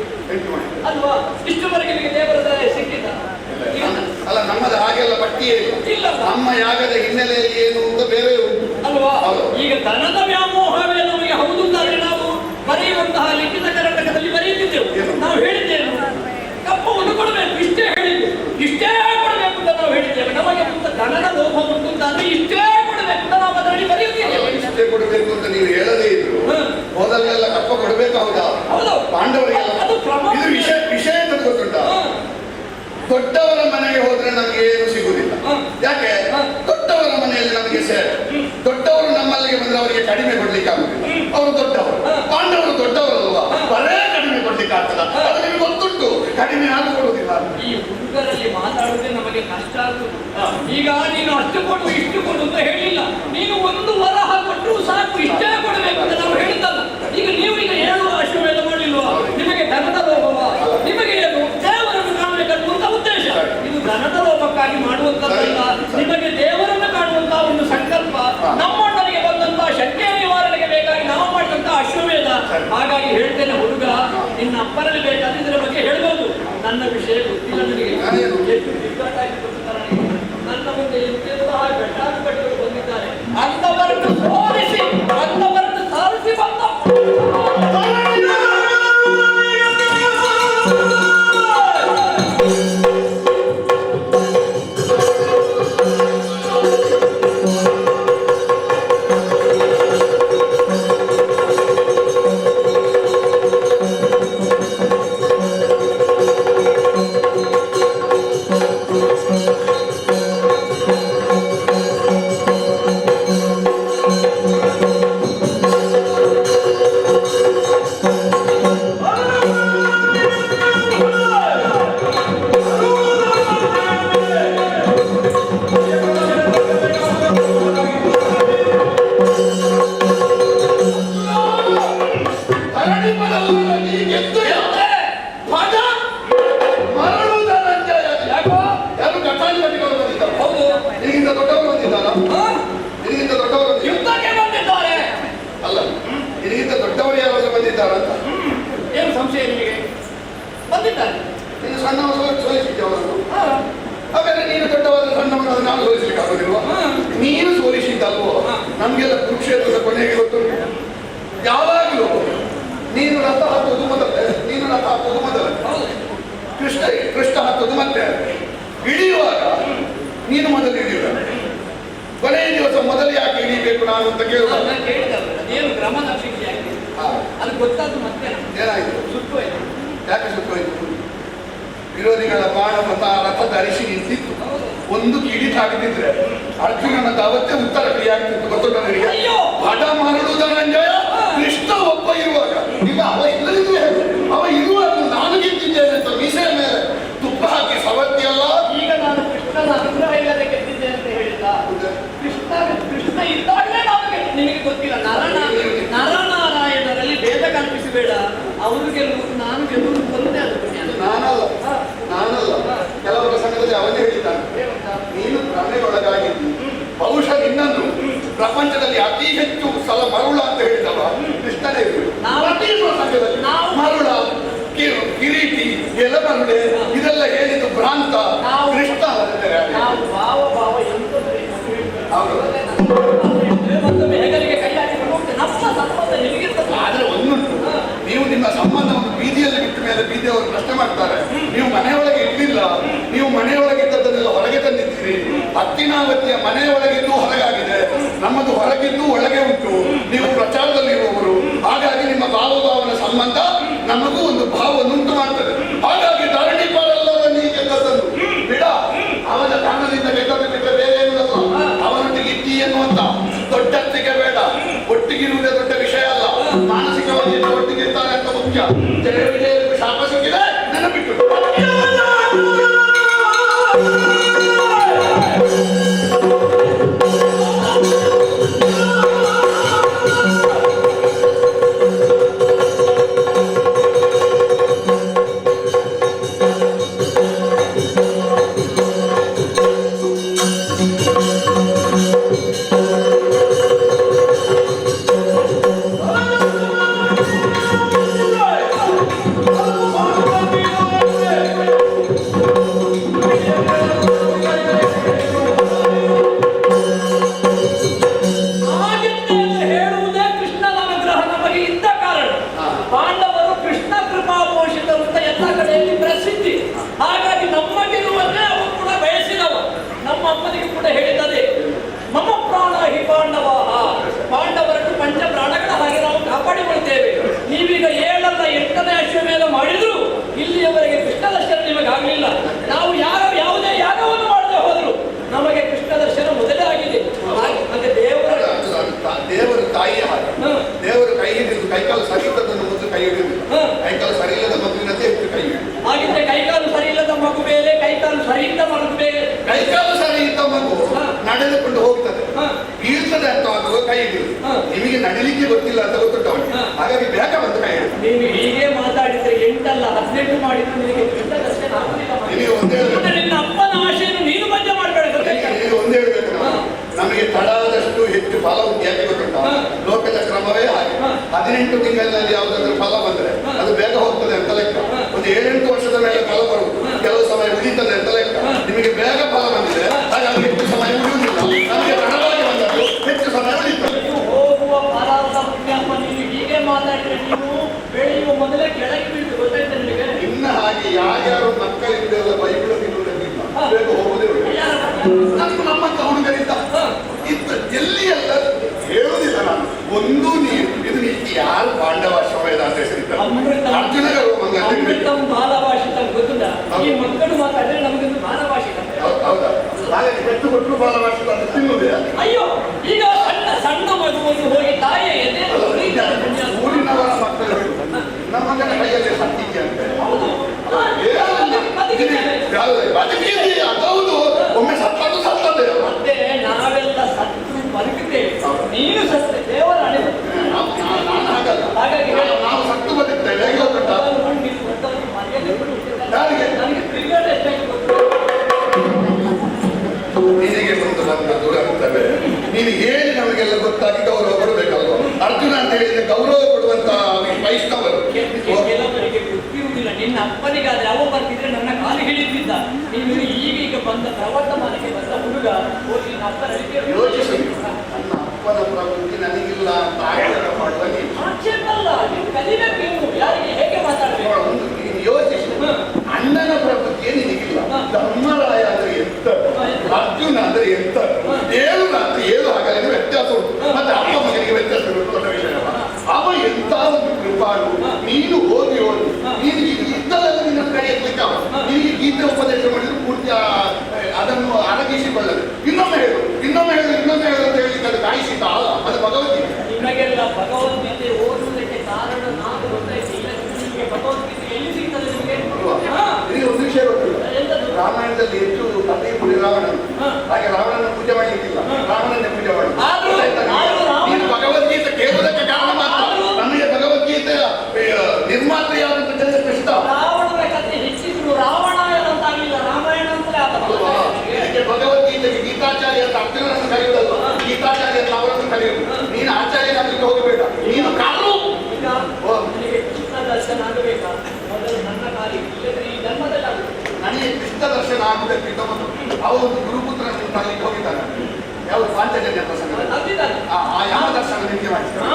ಅಲ್ವಾ? ಇಷ್ಟುವರೆಗೆ ನಿಮಗೆ ದೇವರ ಸಿಕ್ಕಿದ್ದ ಅಲ್ಲ, ನಮ್ಮದು ಹಾಗೆಲ್ಲ ಪಟ್ಟಿಯೇ ಇಲ್ಲ. ನಮ್ಮ ಯಾಗದ ಹಿನ್ನೆಲೆಯಲ್ಲಿ ಏನು ಅಂತ ಬೇರೆ ಅಲ್ವಾ? ಈಗ ಧನದ ವ್ಯಾಮೋಹವೇ ನಮಗೆ ಹೌದು ಅಂತಾದ್ರೆ ನಾವು ಬರೆಯುವಂತಹ ಲಿಖಿತ ಕರ್ನಾಟಕದಲ್ಲಿ ಬರೆಯುತ್ತಿದ್ದೆವು. ನಾವು ಹೇಳಿದ್ದೇವೆ ಕಪ್ಪವನ್ನು ಕೊಡಬೇಕು, ಇಷ್ಟೇ ಹೇಳಿದ್ದು, ಇಷ್ಟೇ ಕೊಡಬೇಕು ಅಂತ ನಾವು ಹೇಳಿದ್ದೇವೆ. ನಮಗೆ ಧನದ ಲೋಭ ಉಂಟು ಅಂತಾದ್ರೆ ಇಷ್ಟೇ ಕೊಡಬೇಕು ಅಂತ ನಾವು ಅದರಲ್ಲಿ ಬರೆಯುತ್ತಿದ್ದೇವೆ. ಇಷ್ಟೇ ಕೊಡಬೇಕು ಅಂತ ನೀವು ಹೇಳದೇ ಇದ್ರು ಹೋದಲ್ಲೆಲ್ಲ ಕಪ್ಪ ಕೊಡಬೇಕು. ಹೌದಾ? ಹೌದು. ಪಾಂಡವರಿಗೆಲ್ಲ ಇದು ವಿಷಯ ಅಂತ ಗೊತ್ತುಂಟ. ದೊಡ್ಡವರ ಮನೆಗೆ ಹೋದ್ರೆ ನಮಗೆ ಏನು ಸಿಗುವುದಿಲ್ಲ. ಯಾಕೆ? ದೊಡ್ಡವರ ಮನೆಯಲ್ಲಿ ನಮಗೆ ಸೇವೆ. ದೊಡ್ಡವರು ನಮ್ಮಲ್ಲಿಗೆ ಬಂದ್ರೆ ಅವರಿಗೆ ಕಡಿಮೆ ಕೊಡ್ಲಿಕ್ಕೆ ಆಗುದಿಲ್ಲ. ಅವರು ದೊಡ್ಡವರು, ಪಾಂಡವರು ದೊಡ್ಡವರಲ್ವಾ, ಬರೇ ಕಡಿಮೆ ಕೊಡ್ಲಿಕ್ಕೆ ಆಗ್ತದ? ಅದು ನಿಮಗೆ ಗೊತ್ತುಂಟು, ಕಡಿಮೆ ಆಗಿ ಕೊಡುವುದಿಲ್ಲ. ಈ ಹುಡುಗರಲ್ಲಿ ಮಾತಾಡುವುದೇ ನಮಗೆ ಕಷ್ಟ ಆಗುವುದು. ಈಗ ನೀನು ಅಷ್ಟು ಕೊಡು ಇಷ್ಟು ಕೊಡು ಅಂತ ಹೇಳಿಲ್ಲ, ನೀನು ಒಂದು ವರಹ ಕೊಟ್ಟರು ಸಾಕು, ಇಷ್ಟೇ ಕೊಡಬೇಕು ಅಂತ ನಾವು ಹೇಳಿದ್ದಲ್ಲ. ಈಗ ನೀವು ಈಗ ಹೇಳುವ ಅಶ್ವಮೇಧ ಮಾಡಿಲ್ವಾ? ನಿಮಗೆ ಧನದ ಲೋಭವ? ನಿಮಗೆ ಏನು ದೇವರನ್ನು ಕಾಣಬೇಕನ್ನುವಂತ ಉದ್ದೇಶ? ಇದು ಧನದ ಲೋಭಕ್ಕಾಗಿ ಮಾಡುವಂತದ್ದಲ್ಲ, ನಿಮಗೆ ದೇವರನ್ನು ಕಾಣುವಂತಹ ಒಂದು ಸಂಕಲ್ಪ. ನಮ್ಮಣ್ಣನಿಗೆ ಬಂದಂತಹ ಶಕ್ತಿಯ ನಿವಾರಣೆಗೆ ಬೇಕಾಗಿ ನಾವು ಮಾಡಿದಂತಹ ಅಶ್ವಮೇಧ. ಹಾಗಾಗಿ ಹೇಳ್ತೇನೆ ಹುಡುಗ, ನಿನ್ನ ಅಪ್ಪನಲ್ಲಿ ಬೇಕಾದ್ರೆ ಇದರ ಬಗ್ಗೆ ಹೇಳ್ಬೋದು. ನನ್ನ ವಿಷಯ ಗೊತ್ತಿಲ್ಲ ನನಗೆ, ಎಷ್ಟು ದಿಗ್ಗಟ್ಟಾಗಿ ಗೊತ್ತಿದ್ದಾರೆ. ನನ್ನ ಮುಂದೆ ಎಂತೆಂತಹ ಘಟಾನುಘಟಿಗಳು ಬಂದಿದ್ದಾರೆ, ಅಂತವರನ್ನು ಸೋಲಿಸಿ ಅಂತವರನ್ನು ಸಾರಿಸಿ ಬಂದ ಏನು ಸಂಶಯ ನಿಮಗೆ? ಬಂದಿದ್ದಾರೆ. ನೀನು ಸಣ್ಣವ ಸೋಲಿಸಿದ್ದೆ ಅವರನ್ನು. ಹಾಗಾದ್ರೆ ನೀನು ದೊಡ್ಡವಾದ ಸಣ್ಣವನಾದ ನಾನು ಸೋಲಿಸಲಿಕ್ಕೆ ಆಗೋದಿಲ್ವಾ? ನೀನು ಸೋಲಿಸಿದ್ದಲ್ವೋ? ನಮ್ಗೆಲ್ಲ ಕುರುಕ್ಷೇತ್ರದ ಕೊನೆಗೆ ಗೊತ್ತುಂಟು. ಯಾವಾಗಲೂ ನೀನು ರಥ ಹತ್ತುವುದು ಮೊದಲೇ, ನೀನು ರಥ ಹತ್ತುವುದು ಮೊದಲೇ, ಕೃಷ್ಣ ಹತ್ತುವುದು ಮತ್ತೆ. ಇಳಿಯುವಾಗ ನೀನು ಮೊದಲು ಇಳಿಯುವ. ಕೊನೆಯ ದಿವಸ ಮೊದಲು ಯಾಕೆ ಇಳಿಬೇಕು ನಾನು ಅಂತ ಕೇಳುವಾಗ ಏನು ಕ್ರಮದ ಶಿಕ್ಷೆ ಆಗಿದೆ ಅದು ಗೊತ್ತಾದ್ದು ಮತ್ತೆ ಏನಾಯ್ತು? ಸುಟ್ಟೋಯ್ತು. ಯಾಕೆ ಸುಟ್ಟೋಯ್ತು? ವಿರೋಧಿಗಳ ಬಾಣ ಮತ ರಥದ ಅರಿಸಿ ನಿಂತಿತ್ತು. ಒಂದು ಕಿಡಿ ತಾಗಿದ್ರೆ ಅರ್ಜುನನ ಅವತ್ತೇ ಉತ್ತರ ಕ್ರಿಯೆ ಆಗ್ತಿತ್ತು. ಗೊತ್ತುಂಟ ನನಗೆ? ಹಠ ಮಾಡುವುದು ಧನಂಜಯ, ಕೃಷ್ಣ ಅವನು ಹೇಳಿದ್ದಾನೆ, ನೀನು ಭ್ರಮೆಗೊಳಗಾಗಿದ್ದಿ. ಬಹುಶಃ ನಿನ್ನನ್ನು ಪ್ರಪಂಚದಲ್ಲಿ ಅತಿ ಹೆಚ್ಚು ಸಲ ಮರುಳ ಅಂತ ಹೇಳಿದವ ಕೃಷ್ಣನೇ ಇರುವುದು. ಪ್ರತಿ ಪ್ರಸಂಗದಲ್ಲಿ ಮರುಳ, ಕಿರೀಟಿ, ಎಲಮರುಳೆ ಇದೆಲ್ಲ ಹೇಳಿದ್ದು ಭ್ರಾಂತ. ಕೃಷ್ಣ ಆದ್ರೆ ಒಂದುಂಟು, ನೀವು ನಿಮ್ಮ ಸಂಬಂಧವನ್ನು ಬೀದಿಯಲ್ಲಿ ಬಿಟ್ಟ ಮೇಲೆ ಬೀದಿಯವರು ಪ್ರಶ್ನೆ ಮಾಡ್ತಾರೆ, ನೀವು ಮನೆಯೊಳಗೆ ಇರಲಿಲ್ಲ, ನೀವು ಮನೆಯೊಳಗಿದ್ದದನ್ನೆಲ್ಲ ಹೊರಗೆ ತಂದಿದ್ದೀರಿ. ಹತ್ತಿನಾವತಿಯ ಮನೆಯೊಳಗಿದ್ದು ಹೊರಗಾಗಿದೆ, ನಮ್ಮದು ಹೊರಗಿದ್ದು ಒಳಗೆ ಉಂಟು. ನೀವು ಪ್ರಚಾರದಲ್ಲಿ ಇರುವವರು, ಹಾಗಾಗಿ ನಿಮ್ಮ ಭಾವಭಾವನ ಸಂಬಂಧ ನಮಗೂ ಒಂದು ಭಾವವನ್ನುಂಟು ಮಾಡ್ತದೆ. ಹಾಗಾಗಿ ಧರಣಿ ಪಾರಲ್ಲವ ನೀ ಗೆದ್ದದನ್ನು ಬಿಡ. ಅವನ ಕಣ್ಣದಿಂದ ಗೆದ್ದದ್ದು ಬಿಟ್ಟರೆ ಬೇರೆ ಏನಲ್ಲ. ಅವನೊಟ್ಟಿಗೆ ಇದ್ದಿ ಎನ್ನುವಂತ ದೊಡ್ಡತ್ತಿಗೆ ಬೇಡ. ಒಟ್ಟಿಗಿರುವುದೇ ದೊಡ್ಡ ವಿಷಯ ಅಲ್ಲ, ಮಾನಸಿಕವಾಗಿ ಒಟ್ಟಿಗಿರ್ತಾರೆ ಅಂತ ಮುಖ್ಯ. ಜಯ ವಿಜಯಕ್ಕೂ ಶಾಪ ಸಿಕ್ಕಿದೆ, ನೆನಪಿಟ್ಟು ಕೈಕಾಲು ಸರಿ ಇಲ್ಲದನ್ನು ಮೊದಲು ಕೈ ಹಿಡಿಯುವುದು. ಕೈಕಾಲು ಸರಿ ಇಲ್ಲದ ಮಗುವಿನಂತೆ ಹೆಚ್ಚು ಕೈ ಹಿಡಿಯುವುದು. ಹಾಗಿದ್ರೆ ಕೈಕಾಲು ಸರಿ ಇಲ್ಲದ ಮಗು ಬೇರೆ, ಕೈಕಾಲು ಸರಿ ಇದ್ದ ಮಗು ಬೇರೆ. ಕೈಕಾಲು ಸರಿ ಇದ್ದ ಮಗು ನಡೆದುಕೊಂಡು ಹೋಗ್ತದೆ, ಬೀಳ್ತದೆ ಅಂತ ಆಗುವ ಕೈ ಹಿಡಿಯುವುದು. ನಿಮಗೆ ನಡಿಲಿಕ್ಕೆ ಗೊತ್ತಿಲ್ಲ ಅಂತ ಗೊತ್ತುಂಟು ಅವನಿಗೆ, ಹಾಗಾಗಿ ಬೇಗ ಬಂದು ಕೈ ಹಿಡಿಯುವುದು. ನೀನು ಹೀಗೆ ಮಾತಾಡಿದ್ರೆ 8 ಅಲ್ಲ 18 ಮಾಡಿದ್ರು ನಿನಗೆ ದರ್ಶನ ಆಗುದಿಲ್ಲ. ನಿನ್ನ ಅಪ್ಪನ ಆಶೆಯನ್ನು ನೀನು ಬಂದ ಮಾಡಬೇಡ. ನೀನು ಒಂದೇ ಹೇಳ್ಬೇಕು, ನಮಗೆ ತಡಾದಷ್ಟು ಹೆಚ್ಚು ಫಲ ಯಾಕೆ ಗೊತ್ತುಂಟ, ಲೋಕದ ಕ್ರಮವೇ ಹಾಗೆ. 18 ತಿಂಗಳಿನಲ್ಲಿ ಯಾವುದಾದ್ರೂ ಫಲ ಬಂದ್ರೆ ಅದು ಬೇಗ ಹೋಗ್ತದೆ ಅಂತ ಲೆಕ್ಕ. ಒಂದು 7-8 ವರ್ಷದ ಮೇಲೆ ಫಲ ಬರುವುದು, ಕೆಲವು ಸಮಯ ಉಳಿತದೆ ಅಂತ ಲೆಕ್ಕ. ನಿಮಗೆ ಬೇಗ ಫಲ ಬಂದಿದೆ, ಹಾಗಾಗಿ ಹೆಚ್ಚು ಸಮಯ ಉಳಿಯುವುದಿಲ್ಲ. ನಮಗೆ ತಡವಾಗಿ ಬಂದದ್ದು ಹೆಚ್ಚು ಸಮಯ ಉಳಿತದೆ. ಹೋಗುವ ಫಲದ ಪುಣ್ಯಪ್ಪ, ನೀನು ಹೀಗೆ ಮಾತಾಡಿದ್ರೆ ನೀವು ಬೆಳೆಯುವ ಮೊದಲೇ ಕೆಳಗೆ ಬೀಳ್ತು. ಗೊತ್ತಾಯ್ತು ನಿಮಗೆ? ಇನ್ನ ಹಾಗೆ ಯಾರ್ಯಾರು ಮಕ್ಕಳಿಂದೆಲ್ಲ ಬೈಬಲ್ ತಿನ್ನುವುದಕ್ಕಿಲ್ಲ, ಬೇಗ ಹೋಗುವುದೇ ನಮ್ಮಂತ ಹುಡುಗರಿಂದ ಇತ್ತು. ಎಲ್ಲಿಯೆಲ್ಲ ಹೇಳುವುದಿಲ್ಲ ನಾನು. ಒಂದು ನೀರು ಇದು ಯಾರು ಪಾಂಡವಾಶ್ರಮೇಧ ಅಂತ ಹೆಸರಿದ್ದಾರೆ. ಅರ್ಜುನಗಳು ಅಮೃತಂ ಬಾಲಭಾಷಿತ ಗೊತ್ತುಂಟ. ಈ ಮಕ್ಕಳು ಮಾತಾಡಿದ್ರೆ ನಮಗೊಂದು ಬಾಲಭಾಷಿತ. ಹೌದಾ? ಹಾಗಾಗಿ ಹೆಚ್ಚು ಕೊಟ್ಟರು ಬಾಲಭಾಷಿತ ಅಂತ ತಿನ್ನುವುದೇ. ಅಯ್ಯೋ, ಈಗ ಸಣ್ಣ ಸಣ್ಣ ಮಗುವನ್ನು ಹೋಗಿ ತಾಯಿಯ ಎದೆ ಊರಿನವರ ಮಕ್ಕಳು ನಮ್ಮ ಮಗನ ಕೈಯಲ್ಲಿ ಸತ್ತಿದ್ದೆ ಅಂತ. ಬದುಕಿದ್ದೀಯ ಅದೌದು, ಒಮ್ಮೆ ಸತ್ತದ್ದು ಸತ್ತದೆ. ಮತ್ತೆ ನಾವೆಲ್ಲ ಸತ್ತು ಬದುಕಿದ್ದೇವೆ, ನೀನು ಸತ್ತೆ ದೇವರ ಅಣೆ. ನಾನು ಹಾಗಲ್ಲ, ಹಾಗಾಗಿ ನಾವು ಸತ್ತು ಬದುಕ್ತೇವೆ. ಹೇಗೆ ಗೊತ್ತುಂಟ ನನಗೆ ಕ್ರಿಕೆಟ್ ಎಷ್ಟಾಗಿ ಗೊತ್ತು. ನಿನಗೆ ಒಂದು ಬಂದ ದುರಂತವೇ. ನೀನು ಹೇಳಿ ನಮಗೆಲ್ಲ ಗೊತ್ತಾಗಿ ಗೌರವ ಕೊಡಬೇಕಲ್ವ. ಅರ್ಜುನ ಅಂತ ಹೇಳಿದ್ರೆ ಗೌರವ ಕೊಡುವಂತ ವೈಷ್ಣವರು. ಕೆಲವರಿಗೆ ಗೊತ್ತಿರುವುದಿಲ್ಲ. ನಿನ್ನ ಅಪ್ಪನಿಗಾದ್ರೆ ಅವ ಬರ್ತಿದ್ರೆ ನನ್ನ ಕಾಲು ಹಿಡಿದಿದ್ದ. ನೀನು ಈಗ ಬಂದ ಪ್ರವರ್ಧಮಾನಕ್ಕೆ ಬಂದ ಹುಡುಗ ಹೋಗಿ ನನ್ನ ಅಪ್ಪ ಯೋಚಿಸಿ, ನನ್ನ ಅಪ್ಪನ ಪ್ರವೃತ್ತಿ ನನಗಿಲ್ಲ ಅಂತ ಆಕ್ಷೇಪ ಮಾಡುವ ನೀನು. ಆಕ್ಷೇಪ ಅಲ್ಲ, ನೀವು ಕಲಿಬೇಕು. ಯಾರಿಗೆ ಹೇಗೆ ಮಾತಾಡಬೇಕು ನೀನು ಯೋಚಿಸಿ. ಅಣ್ಣನ ಪ್ರವೃತ್ತಿಯೇ ನಿನಗಿಲ್ಲ. ಧರ್ಮರಾಯ ಅಂದ್ರೆ ಎಂತ, ಅರ್ಜುನ ಅಂದ್ರೆ ಎಂತ, ಏಳು ಅಂದ್ರೆ ಏಳು ಹಾಗಲ್ಲ ವ್ಯತ್ಯಾಸ ಉಂಟು. ಮತ್ತೆ ಅಪ್ಪ ಮಗನಿಗೆ ವ್ಯತ್ಯಾಸ ಉಂಟು ಅನ್ನೋ ವಿಷಯ. ಅವ ಎಂತ ಒಂದು ಕೃಪಾಳು. ನೀನು ಓದಿ ನೀನು ಇದ್ದಲೆಲ್ಲ ನಿನ್ನ ಕೈ ಎತ್ತಲಿಕ್ಕೆ ನಿನಗೆ ಗೀತೆ ಉಪದೇಶ ಮಾಡಿದ್ರು ಪೂರ್ತಿ ಅದನ್ನು ಅಡಗಿಸಿಕೊಳ್ಳಲು. ಇನ್ನೊಮ್ಮೆ ಹೇಳು ಇನ್ನೊಮ್ಮೆ ಹೇಳು ಇನ್ನೊಮ್ಮೆ ಹೇಳು ಅಂತ ಹೇಳಿ ಅದು ಕಾಯಿಸಿದ್ದ ಅಲ್ಲ, ಅದು ಭಗವದ್ಗೀತೆ. ನಿಮಗೆಲ್ಲ ಭಗವದ್ಗೀತೆ ಓದುವುದಕ್ಕೆ ಕಾರಣ ನಾನು ಗೊತ್ತಾಯ್ತು. ನಿಮಗೆ ಭಗವದ್ಗೀತೆ ಎಲ್ಲಿ ಸಿಗ್ತದೆ ನಿಮಗೆ? ನಿನಗೆ ಒಂದು ವಿಷಯ ಗೊತ್ತಿಲ್ಲ, ರಾಮಾಯಣದಲ್ಲಿ ಹೆಚ್ಚು ಕಥೆ ಪುಡಿ ರಾವಣನು. ಹಾಗೆ ರಾವಣನ ಪೂಜೆ ಮಾಡಲಿಕ್ಕಿಲ್ಲ, ರಾವಣನ್ನೇ ಪೂಜೆ ಮಾಡು. ನೀನು ಭಗವದ್ಗೀತೆ ಕೇಳುವುದಕ್ಕೆ ಕಾರಣ ಮಾತ್ರ. ನಮಗೆ ಭಗವದ್ಗೀತೆಯ ನಿರ್ಮಾತ ಯಾರು ಅಂತ ಕಷ್ಟ. ರಾವಣನ ಕಥೆ ಹೆಚ್ಚಿದ್ರು ರಾವಣಾಯಣ ಅಂತಾಗಲಿಲ್ಲ, ರಾಮಾಯಣ ಅಂತಲೇ ಆದ. ಕರೆಯುವುದಲ್ವ ಗೀತಾಚಾರ್ಯ ಅಂತ ಅವರನ್ನು ಕರೆಯುವುದು. ನೀನು ಆಚಾರ್ಯನಾಗಲಿಕ್ಕೆ ಹೋಗಬೇಡ, ನೀನು ಕಾರು. ಈಗ ನನಗೆ ಕೃಷ್ಣ ದರ್ಶನ ಆಗಬೇಕಾ ಮೊದಲು ನನ್ನ ಕಾರ್ಯ ಇಲ್ಲದ್ರೆ ಈ ಜನ್ಮದಲ್ಲಿ ಆಗುತ್ತೆ. ನನಗೆ ಕೃಷ್ಣ ದರ್ಶನ ಆಗುವುದಕ್ಕಿಂತ ಮೊದಲು ಅವರೊಂದು ಗುರುಪುತ್ರನನ್ನು ತರಲಿಕ್ಕೆ ಹೋಗಿದ್ದಾನೆ. ಯಾವುದು ಪಾಂಚಜನ್ಯ ಪ್ರಸಂಗ ನಂಬಿದ್ದಾನೆ. ಆ ಯಾವ ದರ್ಶನ ನಿಮಗೆ ಮಾಡಿಸ್ತಾರೆ.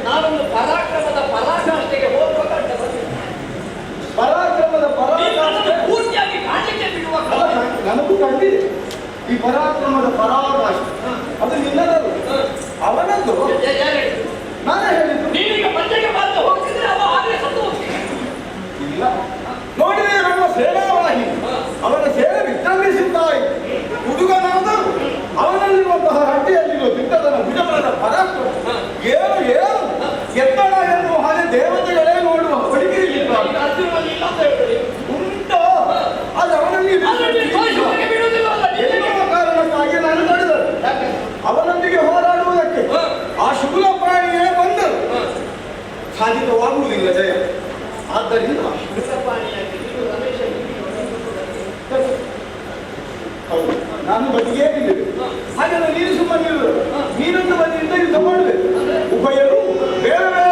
ನಾನೊಂದು ಪರಾಕ್ರಮದ ಪರಾಕಾಷ್ಠೆಗೆ ಹೋಗ್ಬೇಕಂತ ಬಂದಿದ್ದೆ. ಪರಾಕ್ರಮದ ಪರಾಕಾಷ್ಠೆ ಪೂರ್ತಿಯಾಗಿ ಕಾಣಲಿಕ್ಕೆ ಬಿಡುವ ನನಗೂ ಕಂಡಿದೆ. ಈ ಪರಾಕ್ರಮದ ಪರಾಕಾಷ್ಠೆ ಅದು ನಿನ್ನದಲ್ಲ, ಅವನದ್ದು. ನಾನೇ ಹೇಳಿದ್ದು. ನೀವೀಗ ಮಧ್ಯಕ್ಕೆ ಬಂದು ಹೋಗ್ತಿದ್ರೆ ಅವ ಆಗಲೇ ಸತ್ತು ಹೋಗ್ತೀನಿ. ಇಲ್ಲ, ನೋಡಿದ್ರೆ ನಮ್ಮ ಸೇನಾವಾಹಿ ಅವನ ಸೇನೆ ವಿಜೃಂಭಿಸುತ್ತಾ ಇತ್ತು. ಹುಡುಗನಾದರೂ ಅವನಲ್ಲಿರುವಂತಹ ಹಟ್ಟಿಯಲ್ಲಿರುವ ಸಿದ್ಧತನ ಭುಜಬಲದ ಪರಾಕ್ರಮ ಏನು ಏನು ಎತ್ತಡ ಎನ್ನುವ ಹಾಗೆ ದೇವತೆಗಳೇ ನೋಡುವ ಹೊಡಿಗೆ ಅರ್ಜುನಲ್ಲಿ ಇಲ್ಲ ಅಂತ ಹೇಳ್ಬೇಡಿ. ಉಂಟೋ ಅದು ಅವನಲ್ಲಿ ಎನ್ನುವ ಕಾರಣಕ್ಕಾಗಿ ನಾನು ನಡೆದರು. ಅವನೊಂದಿಗೆ ಹೋರಾಡುವುದಕ್ಕೆ ಆ ಶುಭ್ರ ಪ್ರಾಣಿಯೇ ಬಂದರು. ಸಾಧಿತವಾಗುವುದಿಲ್ಲ ಜಯ. ಆದ್ದರಿಂದ ಹೌದು, ನಾನು ಬದಿಗೆ ನಿಲ್ಲಿದೆ. ಹಾಗೆಲ್ಲ ನೀನು ಸುಮ್ಮನಿರು. ನೀನೊಂದು ಬದಿಯಿಂದ ಯುದ್ಧ ಮಾಡಬೇಕು. ಉಭಯರು ಬೇರೆ ಬೇರೆ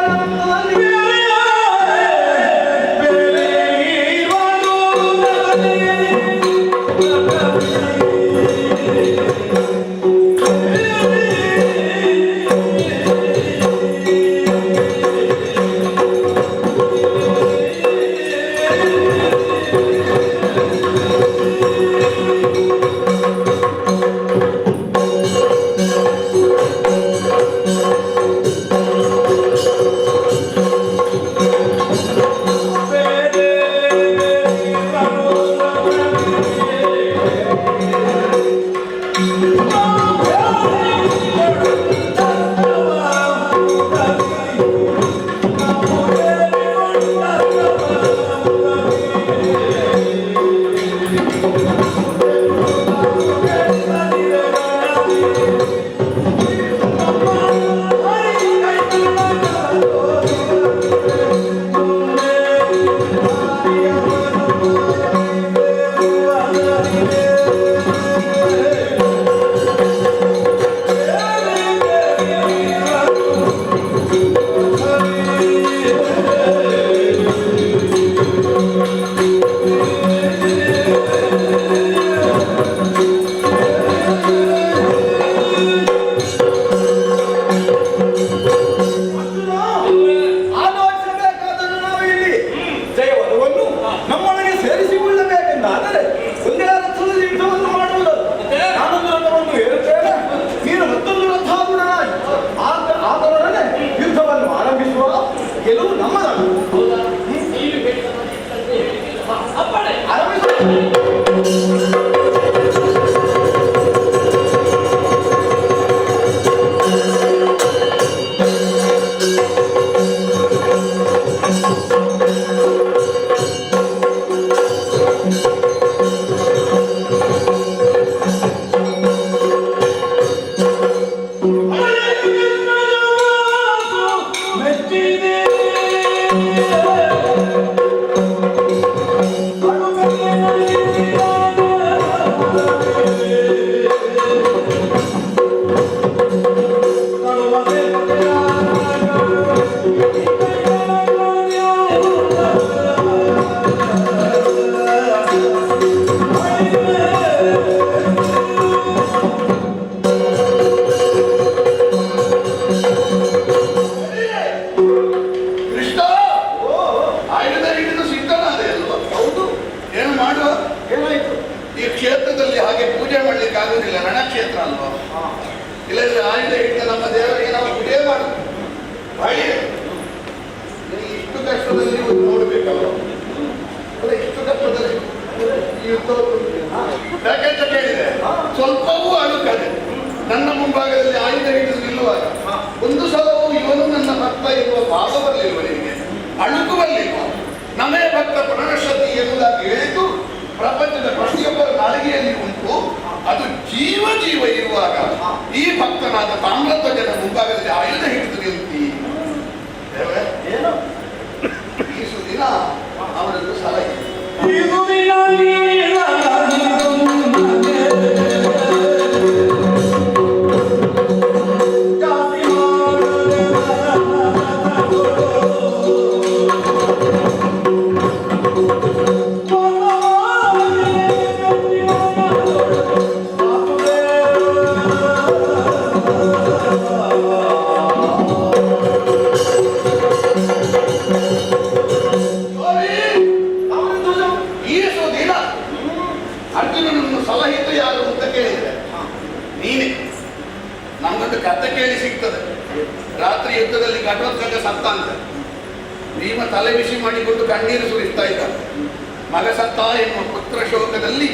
ಕೃಷ್ಣ ಆಯುಧ ಹಿಡಿದು ಸಿದ್ಧನಾದೆ ಅಲ್ವಾ? ಹೌದು. ಏನು ಮಾಡುವ? ಏನಾಯ್ತು? ಈ ಕ್ಷೇತ್ರದಲ್ಲಿ ಹಾಗೆ ಪೂಜೆ ಮಾಡ್ಲಿಕ್ಕೆ ಆಗುದಿಲ್ಲ, ರಣಕ್ಷೇತ್ರ ಅಲ್ವಾ? ಇಲ್ಲದ್ರೆ ಆಯುಧ ಹಿಡಿದ ನಮ್ಮ ದೇವರಿಗೆ ನಾವು ಪೂಜೆ ಮಾಡುದು ಹಾಗೆ. ಇಷ್ಟು ಕಷ್ಟದಲ್ಲಿ ಒಂದು ನೋಡ್ಬೇಕಲ್ವ? ಅಲ್ಲ, ಇಷ್ಟು ಕಷ್ಟದಲ್ಲಿ ಯಾಕೆಂತ ಕೇಳಿದೆ, ಸ್ವಲ್ಪವೂ ಅಳುಕದೆ ನನ್ನ ಮುಂಭಾಗದಲ್ಲಿ ಆಯುಧ ಹಿಡಿದು ನಿಲ್ಲುವಾಗ ಒಂದು ಸಲವೂ ಇವನು ನನ್ನ ಭಕ್ತ ಎನ್ನುವ ಭಾವ ಬರಲಿಲ್ವ ನಿನಗೆ? ಅಳುಕು ಬರಲಿಲ್ವ? ನಮೇ ಭಕ್ತ ಪ್ರಣಶ್ಯತಿ ಎನ್ನುವುದಾಗಿ ಹೇಳಿದ್ದು ಪ್ರಪಂಚದ ಪ್ರತಿಯೊಬ್ಬರ ನಾಲಿಗೆಯಲ್ಲಿ ಉಂಟು. ಅದು ಜೀವ ಜೀವ ಇರುವಾಗ ಈ ಭಕ್ತನಾದ ತಾಮ್ರಧ್ವಜನ ಮುಂಭಾಗದಲ್ಲಿ ಆಯುಧ ಹಿಡಿದು ನಿಲ್ತಿ ಏನು? ಈ ಸುದಿನ ಅವರದ್ದು ಸಲಹೆ. ಈ ಸುದಿನ ಅರ್ಜುನನನ್ನು ಸಲಹಿತು ಯಾರು ಅಂತ ಕೇಳಿದ್ರೆ ನೀನೆ. ನಮ್ಗೊಂದು ಕಥೆ ಕೇಳಿ ಸಿಗ್ತದೆ. ರಾತ್ರಿ ಯುದ್ಧದಲ್ಲಿ ಘಟೋತ್ಕಚ ಸತ್ತ ಅಂತ ಭೀಮ ತಲೆ ಬಿಸಿ ಮಾಡಿಕೊಂಡು ಕಣ್ಣೀರು ಸುರಿಸ್ತಾ ಇದ್ದ. ಮಗ ಸತ್ತ ಎನ್ನುವ ಪುತ್ರ ಶೋಕದಲ್ಲಿ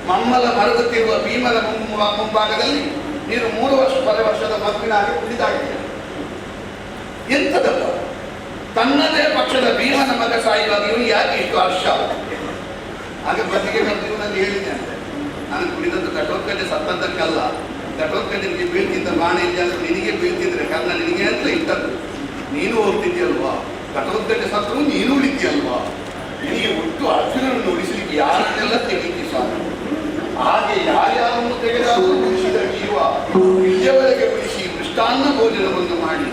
ಮಮ್ಮಲ ಮರಗುತ್ತಿರುವ ಭೀಮನ ಮುಂಭಾಗದಲ್ಲಿ ನೀನು 3 ವರ್ಷದ ಮಗುವಿನ ಹಾಗೆ ಕುಡಿದಾಡಿದ್ದೀಯ. ಎಂಥದಲ್ಲ, ತನ್ನದೇ ಪಕ್ಷದ ಭೀಮನ ಮಗ ಸಾಯುವಾಗ ಇವನು ಯಾಕೆ ಇಷ್ಟು ಹರ್ಷ? ಹಾಗೆ ಬದಿಗೆ ಇವನಲ್ಲಿ ಹೇಳಿದೆ ಅಂತೆ, ನಾನು ಕುಡಿದದ್ದು ಘಟೋತ್ಕಚ ಸತ್ತದ್ದಕ್ಕಲ್ಲ, ಘಟೋತ್ಕಚನಿಗೆ ಬೀಳ್ತಿದ್ದ ಬಾಣ ಇದ್ದಾದ್ರೆ ನಿನಗೆ ಬೀಳ್ತಿದ್ರೆ ಕಾರಣ ನಿನಗೆ ಅಂತ ಇಟ್ಟದ್ದು. ನೀನು ಹೋಗ್ತಿದ್ಯಲ್ವಾ? ಘಟೋತ್ಕಚ ಸತ್ರು ನೀನು ಉಳಿತೀಯಲ್ವಾ? ನಿನಗೆ ಒಟ್ಟು ಅರ್ಜುನನನ್ನು ಉಳಿಸಲಿಕ್ಕೆ ಯಾರನ್ನೆಲ್ಲ ತೆಗೀತಿ ಸ್ವಾಮಿ. ಹಾಗೆ ಯಾರ್ಯಾರನ್ನು ತೆಗೆದಾದರೂ ಉಳಿಸಿದ ಜೀವ ಇಲ್ಲಿಯವರೆಗೆ ಉಳಿಸಿ ಮೃಷ್ಟಾನ್ನ ಭೋಜನವನ್ನು ಮಾಡಿ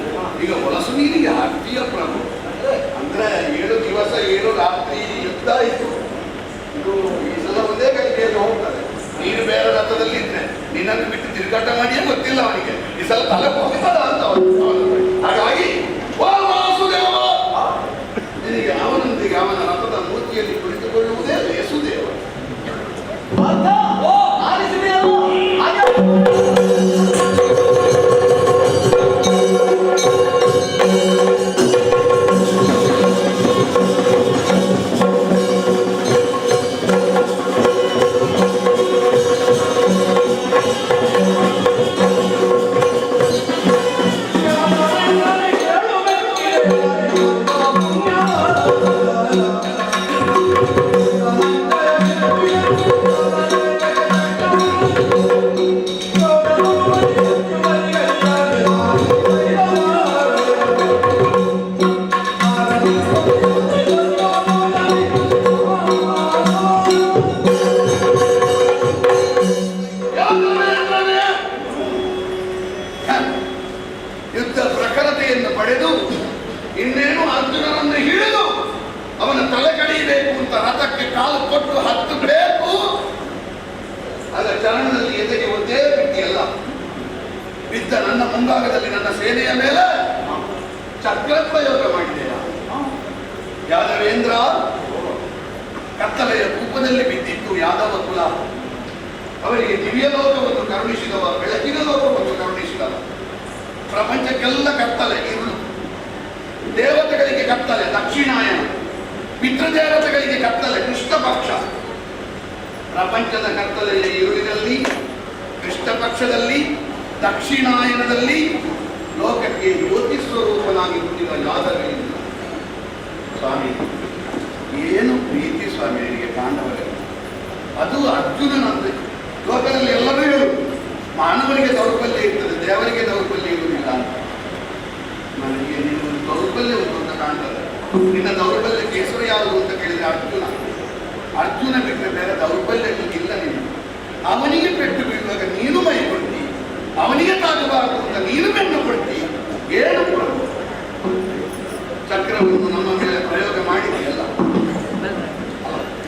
ಈಗ ಹೊಲಸು ನೀರಿಗೆ ಹಾಕ್ತೀಯ ಪ್ರಭು. ಅಂದ್ರೆ 7 ದಿವಸ 7 ರಾತ್ರಿ ಯುದ್ಧ ಆಯಿತು. ಇದು ಈ ಸಲ ಒಂದೇ ಕೈಗೆಯಲ್ಲಿ ಹೋಗ್ತದೆ. ನೀನು ಬೇರೆ ರಥದಲ್ಲಿ ಇದ್ರೆ ನಿನ್ನನ್ನು ಬಿಟ್ಟು ತಿರುಗಾಟ ಮಾಡಿಯೇ ಗೊತ್ತಿಲ್ಲ ಅವನಿಗೆ. ಈ ಸಲ ತಲೆ ಹೋಗ್ತದ ಅಂತ ಹಾಗಾಗಿ ವಾಸುದೇವ ನಿನಗೆ ಅವನೊಂದಿಗೆ ಅವನ ರಥದ ಮೂರ್ತಿಯಲ್ಲಿ ಕುಳಿತುಕೊಳ್ಳುವುದೇ ಲೇಸುದೇವ. ಯುದ್ಧ ಪ್ರಖರತೆಯನ್ನು ಪಡೆದು ಇನ್ನೇನು ಅರ್ಜುನನನ್ನು ಹಿಡಿದು ಅವನ ತಲೆ ಕಡಿಯಬೇಕು ಅಂತ ರಥಕ್ಕೆ ಕಾಲು ಕೊಟ್ಟು ಹತ್ತಬೇಕು. ಆಗ ಚರಣದಲ್ಲಿ ಎದೆಗೆ ಒಂದೇ ಬಿಟ್ಟಿಯಲ್ಲ ಬಿದ್ದ ನನ್ನ ಮುಂಭಾಗದಲ್ಲಿ ನನ್ನ ಸೇನೆಯ ಮೇಲೆ ಚಕ್ರಪ್ರಯೋಗ ಮಾಡಿದೆಯ ಯಾದವೇಂದ್ರ. ಕತ್ತಲೆಯ ರೂಪದಲ್ಲಿ ಬಿದ್ದಿತ್ತು ಯಾದವ ಕುಲ. ಅವರಿಗೆ ದಿವ್ಯ ಲೋಕವನ್ನು ಕರುಣಿಸಿದವ, ಬೆಳಕಿನ ಲೋಕವನ್ನು ಕರುಣಿಸಿದವ. ಪ್ರಪಂಚಕ್ಕೆಲ್ಲ ಕತ್ತಲೆ ಇರುಳು, ದೇವತೆಗಳಿಗೆ ಕತ್ತಲೆ ದಕ್ಷಿಣಾಯನ, ಪಿತೃದೇವತೆಗಳಿಗೆ ಕತ್ತಲೆ ಕೃಷ್ಣ ಪಕ್ಷ. ಪ್ರಪಂಚದ ಕತ್ತಲೆಯ ಇರುಳಿನಲ್ಲಿ ಕೃಷ್ಣ ಪಕ್ಷದಲ್ಲಿ ದಕ್ಷಿಣಾಯನದಲ್ಲಿ ಲೋಕಕ್ಕೆ ಜ್ಯೋತಿ ಸ್ವರೂಪನಾಗಿ ಹುಟ್ಟಿದ ಯಾದವೇಂದ್ರ ಸ್ವಾಮಿ. ಏನು ಪ್ರೀತಿ ಸ್ವಾಮಿ ಅವರಿಗೆ ಪಾಂಡವರಿಗೆ. ಅದು ಅರ್ಜುನನಂತೆ. ಲೋಕದಲ್ಲಿ ಎಲ್ಲರೂ ಹೇಳು ಮಾನವರಿಗೆ ದೌರ್ಬಲ್ಯ ಇರ್ತದೆ, ದೇವರಿಗೆ ದೌರ್ಬಲ್ಯ ಇರುವುದಿಲ್ಲ ಅಂತ. ನನಗೆ ನಿನ್ನ ದೌರ್ಬಲ್ಯ ಉಂಟು ಅಂತ ಕಾಣ್ತದೆ. ನಿನ್ನ ದೌರ್ಬಲ್ಯಕ್ಕೆ ಹೆಸರು ಯಾವುದು ಅಂತ ಕೇಳಿದ್ರೆ ಅರ್ಜುನ. ಅರ್ಜುನ ಬಿಟ್ಟರೆ ಬೇರೆ ದೌರ್ಬಲ್ಯ ಇಲ್ಲ ನೀನು. ಅವನಿಗೆ ಪೆಟ್ಟು ಬೀಳುವಾಗ ನೀನು ಮೈ ಕೊಡ್ತಿ, ಅವನಿಗೆ ತಾಗಬಾರದು ಅಂತ ನೀನು ಬೆನ್ನು ಕೊಡ್ತಿ. ಏನು ಚಕ್ರವನ್ನು ನಮ್ಮ ಮೇಲೆ ಪ್ರಯೋಗ ಮಾಡಿದೆಯಲ್ಲ,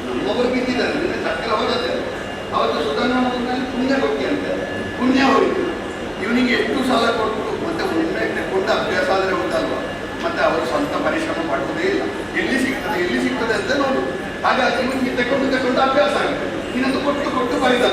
ನಮ್ಮೊಬ್ಬರು ಬಿದ್ದಿದ್ದಾರೆ. ನಿನ್ನೆ ಚಕ್ರ ಹೋದದ್ದೆ. ಅವತ್ತು ಸುಧಾರಣೆ ಪುಣ್ಯ ಕೊಟ್ಟಿಯಂತೆ, ಪುಣ್ಯ ಹೋಯಿತು. ಇವನಿಗೆ ಎಷ್ಟು ಸಾಲ ಕೊಟ್ಟು ಮತ್ತೆ ಒಮ್ಮೆ ತೆಕ್ಕೊಂಡು ಅಭ್ಯಾಸ ಆದರೆ ಉಂಟಲ್ವ, ಮತ್ತೆ ಅವರು ಸ್ವಂತ ಪರಿಶ್ರಮ ಪಡುವುದೇ ಇಲ್ಲ. ಎಲ್ಲಿ ಸಿಗ್ತದೆ ಅಂತ ನೋಡು. ಹಾಗಾಗಿ ಇವನಿಗೆ ತೆಕೊಂಡು ಅಭ್ಯಾಸ ಆಗಿದೆ. ಇನ್ನೊಂದು ಕೊಟ್ಟು ಬರಿದ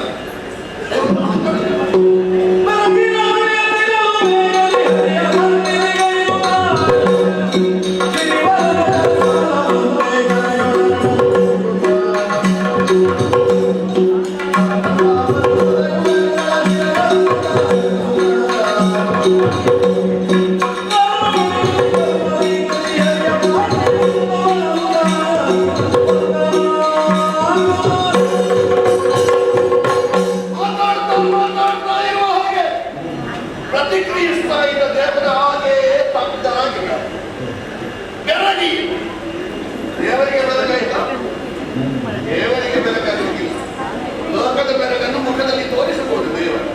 ಪ್ರತಿಕ್ರಿಯಿಸ್ತಾ ಇದ್ದ ದೇವರ ಹಾಗೆ ತಪ್ಪದಾಗಿಲ್ಲ. ಬೆರಗಿ ದೇವರಿಗೆ ಬೆರಗಾಯಿತ, ದೇವರಿಗೆ ಬೆರಗಾಗಿಲ್ಲ. ಲೋಕದ ಬೆರಗನ್ನು ಮುಖದಲ್ಲಿ ತೋರಿಸಬಹುದು ದೇವರು.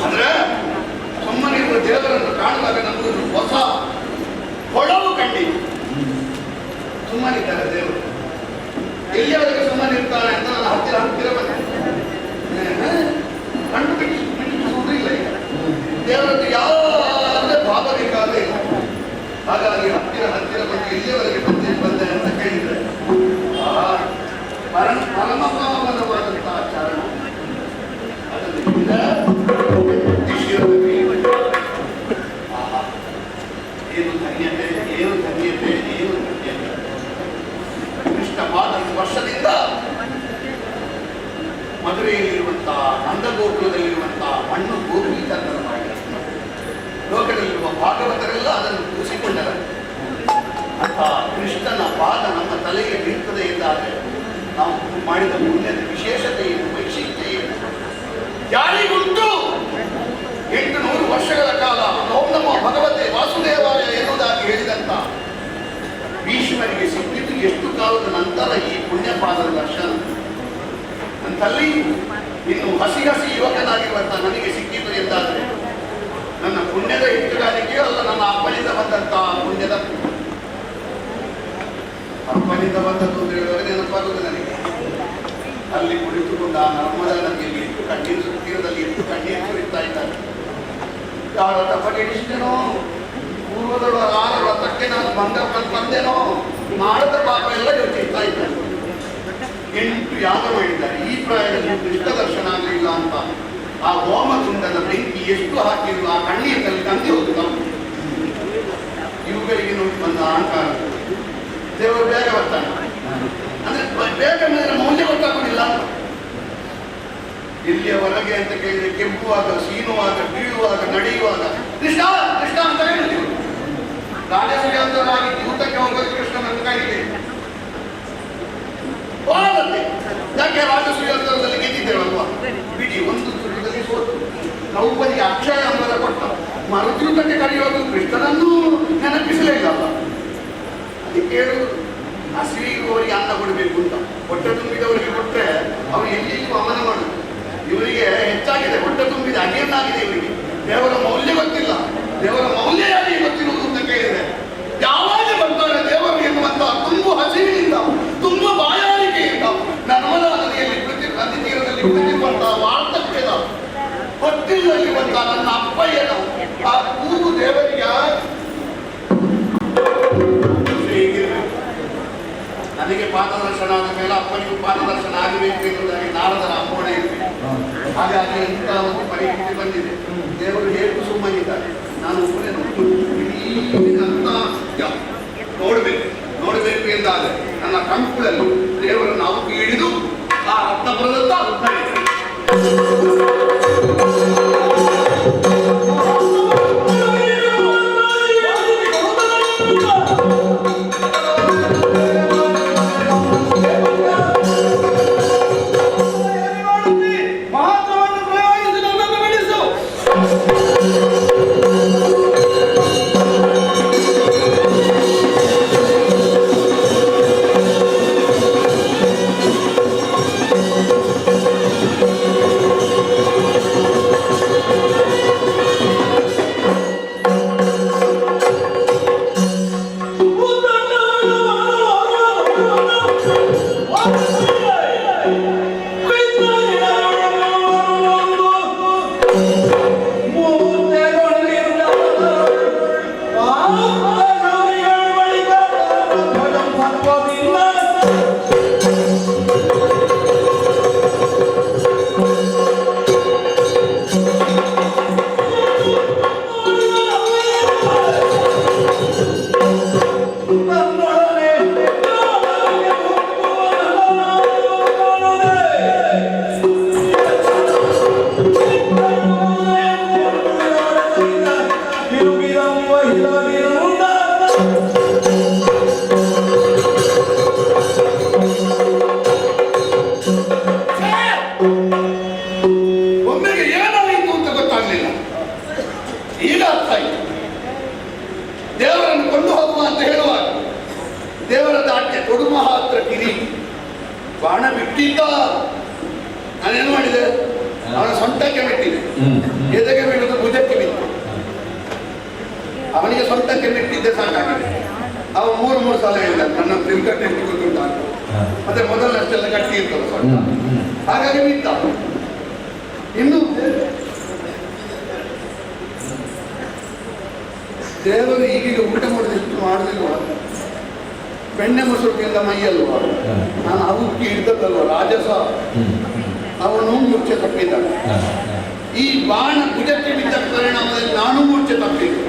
ಅಂದ್ರೆ ಸುಮ್ಮನಿರುವ ದೇವರನ್ನು ಕಾಣುವಾಗ ನಮಗೊಂದು ಹೊಸ ಹೊಳವು ಕಂಡಿತು. ಸುಮ್ಮನಿದ್ದಾರೆ ದೇವರು. ಎಲ್ಲಿಯವರೆಗೆ ಸುಮ್ಮನಿರ್ತಾರೆ ಅಂತ ನಾನು ಹತ್ತಿರ ಬಂದೆ. ಕಣ್ಣು ಬಿಡಿಸುವುದಿಲ್ಲ ಈಗ ದೇವರದ್ದು ಯಾವುದೇ ಭಾವವಿಕಾದ ಇಲ್ಲ. ಹಾಗಾಗಿ ಹತ್ತಿರ ಬಂದು ಎಲ್ಲಿಯವರೆಗೆ ಬಂದೆ ಅಂತ ಕೇಳಿದ್ರೆ ಪರಮಪಾವನವಾದಂತಹ ಚರಣ ಅದರಿಂದ ಏನು ಧನ್ಯತೆ, ಏನು ಧನ್ಯತೆ, ಏನು ಧನ್ಯತೆ. ಕೃಷ್ಣಪಾದ ವರ್ಷದಿಂದ ಮಧುರೆಯಲ್ಲಿರುವಂತಹ ನಂದಗೋಕುಲದಲ್ಲಿರುವಂತಹ ಮಣ್ಣು ಗೋಪೀಕರಣ ಮಾಡಿ ಲೋಕದಲ್ಲಿರುವ ಭಾಗವತರೆಲ್ಲ ಅದನ್ನು ಕೂಸಿಕೊಂಡರು. ಅಂತ ಕೃಷ್ಣನ ಪಾದ ನಮ್ಮ ತಲೆಗೆ ಬೀಳ್ತದೆ ಎಂದಾದರೆ ನಾವು ಮಾಡಿದ ಪುಣ್ಯದ ವಿಶೇಷತೆ ಏನು, ವೈಶಿಷ್ಟ್ಯ ಏನು ಯಾರಿಗುಂಟು? 800 ವರ್ಷಗಳ ಕಾಲ ಓಂ ನಮೋ ಭಗವತೆ ವಾಸುದೇವಾಯ ಎನ್ನುವುದಾಗಿ ಹೇಳಿದಂತ ಭೀಷ್ಮರಿಗೆ ಸಿಕ್ಕಿದ್ದು ಎಷ್ಟು ಕಾಲದ ನಂತರ ಈ ಪುಣ್ಯಪಾದದ ದರ್ಶನ. ಅಂತಲ್ಲಿ ಇನ್ನು ಹಸಿ ಯುವಕನಾಗಿರುವಂತಹ ನನಗೆ ಸಿಕ್ಕಿತು ಎಂದಾದರೆ ನನ್ನ ಪುಣ್ಯದ ಹೆಚ್ಚುಗಾರಿಕೆಯೂ ಅಲ್ಲ, ನನ್ನ ಅಪ್ಪನಿಂದ ಬಂದಂತಹ ಪುಣ್ಯದ ಅಪ್ಪನಿಂದ ಬಂದದ್ದು ಅಂತ ಹೇಳುವಾಗ ನೆನಪಾಗುವುದು ನನಗೆ. ಅಲ್ಲಿ ಕುಳಿತುಕೊಂಡು ಆ ನರ್ಮದಾ ನದಿಯಲ್ಲಿ ಎಷ್ಟು ಕಣ್ಣೀರು ತೀರದಲ್ಲಿ ಎಷ್ಟು ಕಣ್ಣೀರು ಸುರಿತಾ ಇದ್ದಾರೆ. ಯಾರ ತಪ್ಪಗೆಡಿಸಿದೆನೋ, ಪೂರ್ವದೊಳ ಆರರ ತಕ್ಕೆ ನಾನು ಬಂದೇನೋ, ಮಾಡದ ಪಾಪ ಎಲ್ಲ ಯೋಚಿಸ್ತಾ ಇದ್ದಾರೆ. 8 ಯಾಗ ಮಾಡಿದ್ದಾರೆ. ಈ ಪ್ರಾಯದಲ್ಲಿ ಕೃಷ್ಣ ದರ್ಶನ ಆಗಲಿಲ್ಲ ಅಂತ ಆ ಹೋಮಕುಂಡದ ಬೆಂಕಿ ಎಷ್ಟು ಹಾಕಿದ್ರು ಆ ಕಣ್ಣೀರಿನಲ್ಲಿ ತಂದಿ ಹೋಗುತ್ತ. ಇವುಗಳಿಗೆ ನೋಡಿ ಬಂದ ಅಹಂಕಾರ. ದೇವರು ಬೇಗ ಬರ್ತಾನೆ ಅಂದ್ರೆ ಬೇಗ ಮೇಲೆ ಮೌಲ್ಯ ಗೊತ್ತಾಗುವುದಿಲ್ಲ. ಇಲ್ಲಿಯವರೆಗೆ ಅಂತ ಕೇಳಿದ್ರೆ ಕೆಂಪುವಾಗ, ಸೀನುವಾಗ, ಬೀಳುವಾಗ, ನಡೆಯುವಾಗ ಕೃಷ್ಣ ಕೃಷ್ಣ ಅಂತ ಹೇಳಿದ್ರು. ರಾಜಸೂಯಾಂತರಾಗಿ ದೂತಕ್ಕೆ ಹೋಗೋದು ಕೃಷ್ಣನ ಕೈಗೆ ಯಾಕೆ ರಾಜಸೂಯಾಂತರದಲ್ಲಿ ಗೆದ್ದಿದ್ದೇವಲ್ವಾ? ಬಿಡಿ ಒಂದು ತುಳಿದಲ್ಲಿ ಸೋತು ದ್ರೌಪದಿಗೆ ಅಕ್ಷಯ ಅಂಬರ ಕೊಟ್ಟ ಮರುದ್ಯೂತಕ್ಕೆ ಕರೆಯೋದು ಕೃಷ್ಣನನ್ನು ನೆನಪಿಸಲೇ ಇಲ್ಲಲ್ಲ. ಅದಕ್ಕೆ ಹೇಳುದು ಹಸಿರುವವರಿಗೆ ಅನ್ನ ಕೊಡಬೇಕು ಅಂತ. ಹೊಟ್ಟೆ ತುಂಬಿದವರಿಗೆ ಕೊಟ್ಟರೆ ಅವರು ಎಲ್ಲಿಗೂ ಅಮನ ಮಾಡುದು. ಇವರಿಗೆ ಹೆಚ್ಚಾಗಿದೆ, ಹೊಟ್ಟೆ ತುಂಬಿದೆ, ಅದೇನಾಗಿದೆ ಇವರಿಗೆ. ದೇವರ ಮೌಲ್ಯ ಗೊತ್ತಿಲ್ಲ. ದೇವರ ಮೌಲ್ಯ ಯಾರಿಗೆ ಗೊತ್ತಿರುವುದು ಅಂತ ಕೇಳಿದರೆ ಯಾವಾಗ ಬರ್ತಾರೆ ದೇವರು ಎನ್ನುವಂತಹ ತುಂಬು ಹಸಿವಿನಿಂದ, ತುಂಬ ಬಾಯಾರಿಕೆಯಿಂದ ನರ್ಮದಾ ನದಿಯಲ್ಲಿ ನದಿ ತೀರದಲ್ಲಿ ಕುಳಿತಿರುವಂತಹ ವಾರ್ಧಕ್ಯದ ಹೊತ್ತಿಲ್ಲಲ್ಲಿರುವಂತಹ ನನ್ನ ಅಪ್ಪಯ್ಯನ ಆ ಕೂಗು ದೇವರಿಗೆ ನನಗೆ ಪಾದದರ್ಶನ ಆದ ಮೇಲೆ ಅಪ್ಪನಿಗೂ ಪಾದದರ್ಶನ ಆಗಬೇಕು ಎನ್ನುವುದಾಗಿ ನಾರದರ ಅಪ್ಪಣೆ ಇರಬೇಕು. ಹಾಗಾಗಿ ಇಂತಹ ಒಂದು ಪರಿಸ್ಥಿತಿ ಬಂದಿದೆ. ದೇವರು ಹೇಗೂ ಸುಮ್ಮನಿದ್ದಾರೆ. ನಾನು ಒಬ್ಬನೇ ನೋಡಬೇಕು ಎಂದಾದರೆ ನನ್ನ ಕಂಕುಳಲ್ಲಿ ದೇವರು ನಾವು ಹಿಡಿದು ಆ ರತ್ನಪುರದತ್ತ ನಾನೇನು ಮಾಡಿದೆ, ಅವನ ಸೊಂಟಕ್ಕೆ ಮೆಟ್ಟಿದೆ, ಎದೆಗೆ ಬೀಳುದು ಭುಜಕ್ಕೆ ಬಿತ್ತು. ಅವನಿಗೆ ಸೊಂಟಕ್ಕೆ ಮೆಟ್ಟಿದ್ದೆ ಸಾಕಾಗಿದೆ. ಅವ ಮೂರು ಸಲ ಹೇಳಿದ ನನ್ನ ತಿರುಗಟ್ಟೆ ಇಟ್ಟುಕೊಂಡ ಮತ್ತೆ ಮೊದಲಷ್ಟೆಲ್ಲ ಗಟ್ಟಿ ಇರ್ತದೆ ಸೊಂಟ, ಹಾಗಾಗಿ ಬಿದ್ದ. ಇನ್ನು ದೇವರು ಈಗೀಗ ಊಟ ಮಾಡಿದಷ್ಟು ಮಾಡುದಿಲ್ವ, ಬೆಣ್ಣೆ ಮೊಸರು ತಿಂದ ಮೈಯಲ್ವ, ನಾನು ಅವಕ್ಕೆ ಇರ್ತದಲ್ವ ರಾಜಸ, ಅವನು ಮೂರ್ಛೆ ತಪ್ಪಿದ್ದ. ಈ ಬಾಣ ಭುಜಕ್ಕೆ ಬಿದ್ದ ಪರಿಣಾಮದಲ್ಲಿ ನಾನು ಮೂರ್ಛೆ ತಪ್ಪಿದ್ದೆ.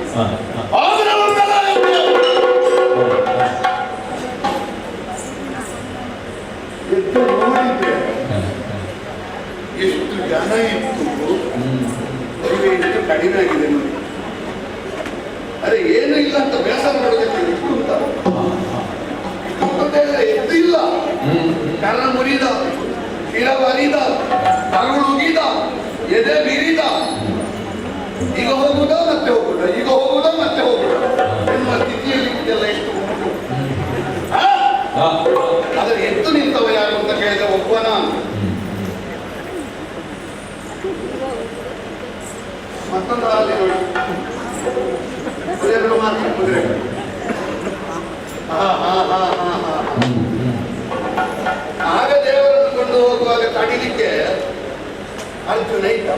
ಎದ್ದು ನೋಡಿದ್ದೆ ಎಷ್ಟು ಜನ ಇತ್ತು, ಈಗ ಎಷ್ಟು ಕಡಿಮೆ ಆಗಿದೆ ನೋಡಿ. ಅರೆ ಏನು ಇಲ್ಲ ಅಂತ ಬೇಸರ ಮಾಡೋದಕ್ಕೆ ಇಷ್ಟು ಅಂತ ಎದ್ದು ಇಲ್ಲ, ಕರ್ಣ ಮುರಿದ, ಶಿರ ಬರಿದ, ಕರುಳು ಉಗಿದ, ಎದೆ ಬೀರಿದ, ಈಗ ಹೋಗುವುದ ಮತ್ತೆ ಹೋಗುದ, ಈಗ ಹೋಗುವುದ ಮತ್ತೆ ಹೋಗುದ ಎನ್ನುವ ಸ್ಥಿತಿಯಲ್ಲಿ ಇದೆಲ್ಲ ಎಷ್ಟು ಉಂಟು. ಆದರೆ ಎದ್ದು ನಿಂತವ ಯಾರು ಅಂತ ಕೇಳಿದ್ರೆ ಒಬ್ಬ ನಾನು. ಮತ್ತೊಂದು ಅಲ್ಲಿ ನೋಡಿ ಕುದುರೆಗಳು ಮಾತ್ರ, ಕುದುರೆಗಳು. ಆಗ ದೇವರನ್ನು ಕೊಂಡು ಹೋಗುವಾಗ ತಡಿಲಿಕ್ಕೆ ಅರ್ಜುನ ಇದ್ದ.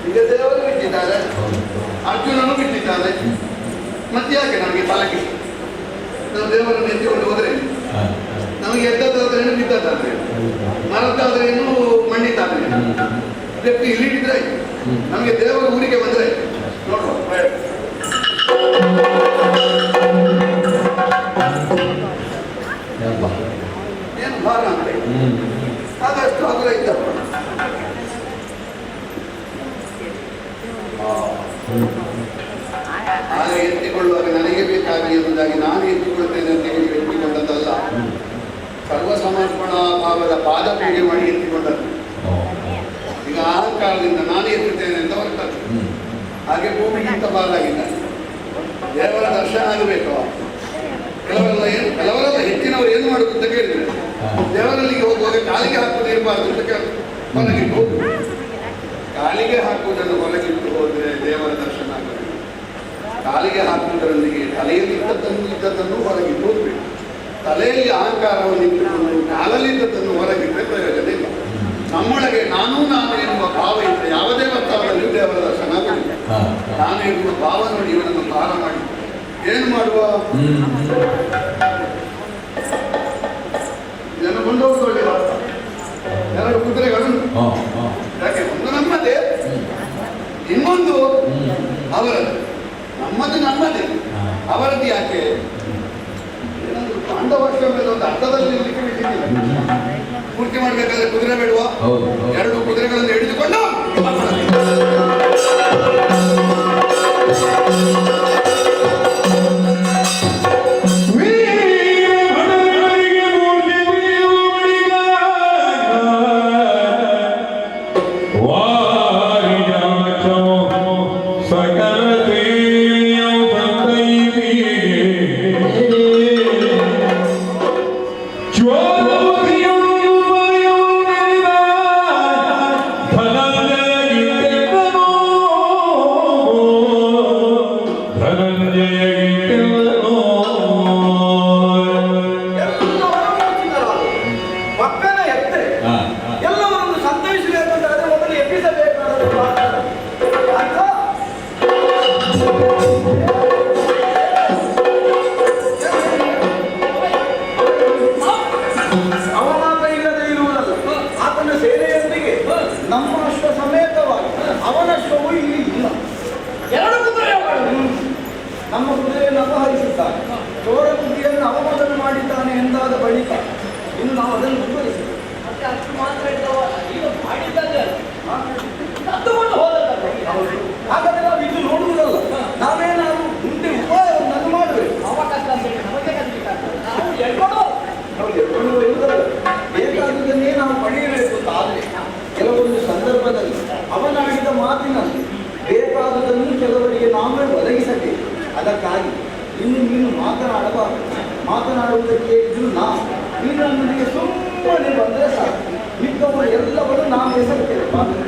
ಈಗ ದೇವರು ಬಿಟ್ಟಿದ್ದಾರೆ, ಅರ್ಜುನನು ಬಿಟ್ಟಿದ್ದಾರೆ. ಮತ್ತೆ ಯಾಕೆ ನಮಗೆ ತಲೆಗೆ ನಾವು ದೇವರನ್ನು ಎತ್ತಿಕೊಂಡು ಹೋದ್ರೆ ನಮಗೆ ಎದ್ದದ್ದಾದ್ರೇನು ಬಿದ್ದದ್ದಾದ್ರೇನು, ಮರದ್ದಾದ್ರೇನು ಮಣ್ಣಿದ್ದಾದ್ರೇನು, ವ್ಯಕ್ತಿ ಇಲ್ಲಿಟ್ಟಿದ್ರೆ ನಮಗೆ ದೇವರ ಊರಿಗೆ ಬಂದ್ರೆ ನೋಡುವ ಏನು ಭಾರ ಅಂದ್ರೆ ಆದಷ್ಟು ಹಗುರ ಇದ್ದಪ್ಪ. ಆಗ ಎತ್ತಿಕೊಳ್ಳುವಾಗ ನನಗೆ ಬೇಕಾಗಿ ಎಂಬುದಾಗಿ ನಾನು ಎತ್ತಿಕೊಳ್ತೇನೆ ಅಂತ ಹೇಳಿ ಎತ್ತಿಕೊಂಡದ್ದಲ್ಲ, ಸರ್ವ ಸಮರ್ಪಣಾ ಭಾವದ ಪಾದ ಪೂಜೆ ಮಾಡಿ ಎತ್ತಿಕೊಂಡದ್ದು. ಈಗ ಅಹಂಕಾರದಿಂದ ನಾನು ಎತ್ತುತ್ತೇನೆ ಅಂತ ಹೊರಟದ್ದು. ಹಾಗೆ ಭೂಮಿಗಿಂತ ಬಾಲಾಗಿದ್ದಾನೆ. ದೇವರ ದರ್ಶನ ಆಗಬೇಕು. ಕೆಲವರೆಲ್ಲ ಹೆಚ್ಚಿನವರು ಏನು ಮಾಡುದು ಅಂತ ಕೇಳಿದ್ರೆ ದೇವರಲ್ಲಿಗೆ ಹೋಗುವಾಗ ಕಾಲಿಗೆ ಹಾಕುವುದು ಇರಬಾರ್ದು ಅಂತ ಕೇಳಿದ್ರು. ಹೊರಗಿಟ್ಟು ಹೋಗುದು, ಕಾಲಿಗೆ ಹಾಕುವುದನ್ನು ಹೊರಗಿಟ್ಟು ಹೋದ್ರೆ ದೇವರ ದರ್ಶನ ಆಗಬೇಕು. ಕಾಲಿಗೆ ಹಾಕುವುದರೊಂದಿಗೆ ತಲೆಯಲ್ಲಿ ಇದ್ದದ್ದನ್ನು ಹೊರಗಿಟ್ಟು ಹೋಗ್ಬೇಕು. ತಲೆಯಲ್ಲಿ ಅಹಂಕಾರವನ್ನು ಇಟ್ಟುಕೊಂಡು ಕಾಲಲ್ಲಿದ್ದದ್ದನ್ನು ಹೊರಗಿಟ್ಟರೆ ಪ್ರಯೋಜನ ಇಲ್ಲ. ನಮ್ಮೊಳಗೆ ನಾನು ಎನ್ನುವ ಭಾವ ಇದ್ದರೆ ಯಾವುದೇ ಒತ್ತಡದಲ್ಲಿಯೂ ದೇವರ ದರ್ಶನ ಆಗುವುದಿಲ್ಲ. ನಾನು ಎನ್ನುವ ಭಾವ ನೋಡಿ ಇವನನ್ನು ಭಾರ ಮಾಡಿ ಏನು ಮಾಡುವ, ಇದನ್ನು ಕೊಂಡೋಗುವುದಿಲ್ಲ. ಎರಡು ಕುದುರೆಗಳು, ಯಾಕೆ ಒಂದು ನಮ್ಮದೇ, ಇನ್ನೊಂದು ಅವರದ್ದು. ನಮ್ಮದೇ, ಅವರದ್ದು ಯಾಕೆ? ಏನಾದ್ರು ಪಾಂಡವರ್ಷ ಮೇಲೆ ಒಂದು ಅರ್ಥದಲ್ಲಿ ನಿಲ್ಲಿಕ್ಕೆ ಬಿಟ್ಟಿಲ್ಲ. ಪೂರ್ತಿ ಮಾಡಬೇಕಾದ್ರೆ ಕುದುರೆ ಬೇಡುವ, ಎರಡು ಕುದುರೆಗಳನ್ನು ಹಿಡಿದುಕೊಂಡು ಬೇಕಾದುದನ್ನೇ ನಾವು ಪಡೆಯಬೇಕು. ಆದರೆ ಕೆಲವೊಂದು ಸಂದರ್ಭದಲ್ಲಿ ಅವನಾಡಿದ ಮಾತಿನಲ್ಲಿ ಬೇಕಾದುದನ್ನು ಕೆಲವರಿಗೆ ನಾವೇ ಒದಗಿಸಬೇಕು. ಅದಕ್ಕಾಗಿ ನೀನು ಮಾತನಾಡಬಾರದು. ಮಾತನಾಡುವುದಕ್ಕೆ ಇದು ನೀನು ನನಗೆ ಸುಮ್ಮನೆ ಬಂದರೆ ಸಾಕು, ಮಿಕ್ಕವರು ಎಲ್ಲವರು ನಾನು ಸ್ವಾಗತಿಸುತ್ತೇನೆ.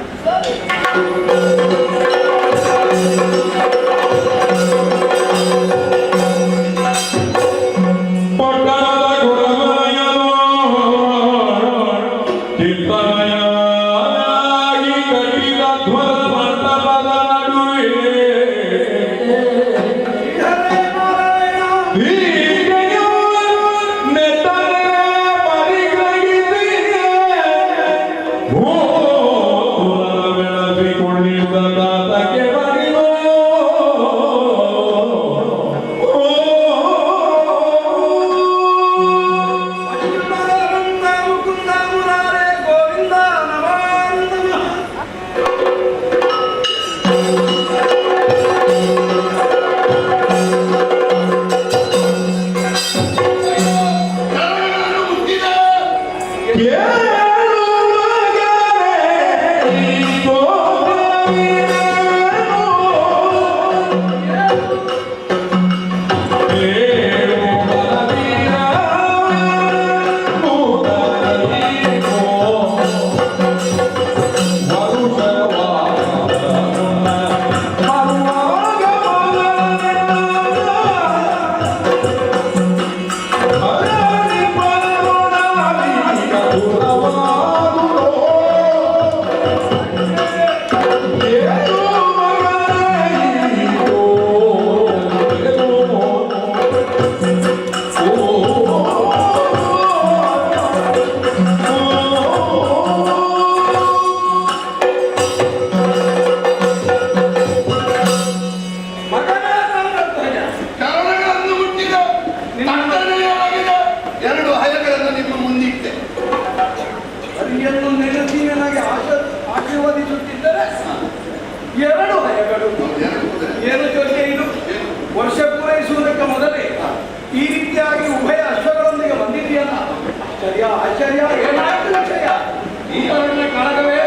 ಆಶೀರ್ವದಿಸುತ್ತಿದ್ದರೆ ಎರಡು ಹಯಗಳು ಏನು ಜೊತೆ ಇದು ವರ್ಷ ಪೂರೈಸುವುದಕ್ಕೆ ಮೊದಲೇ ಈ ರೀತಿಯಾಗಿ ಉಭಯ ಅಶ್ವಗಳೊಂದಿಗೆ ಬಂದಿದೆಯಲ್ಲ, ಆಶ್ಚರ್ಯ ಆಶ್ಚರ್ಯ, ಏನಾಯ್ತು ವಿಷಯ? ಈ ಕಾಳಗವೇ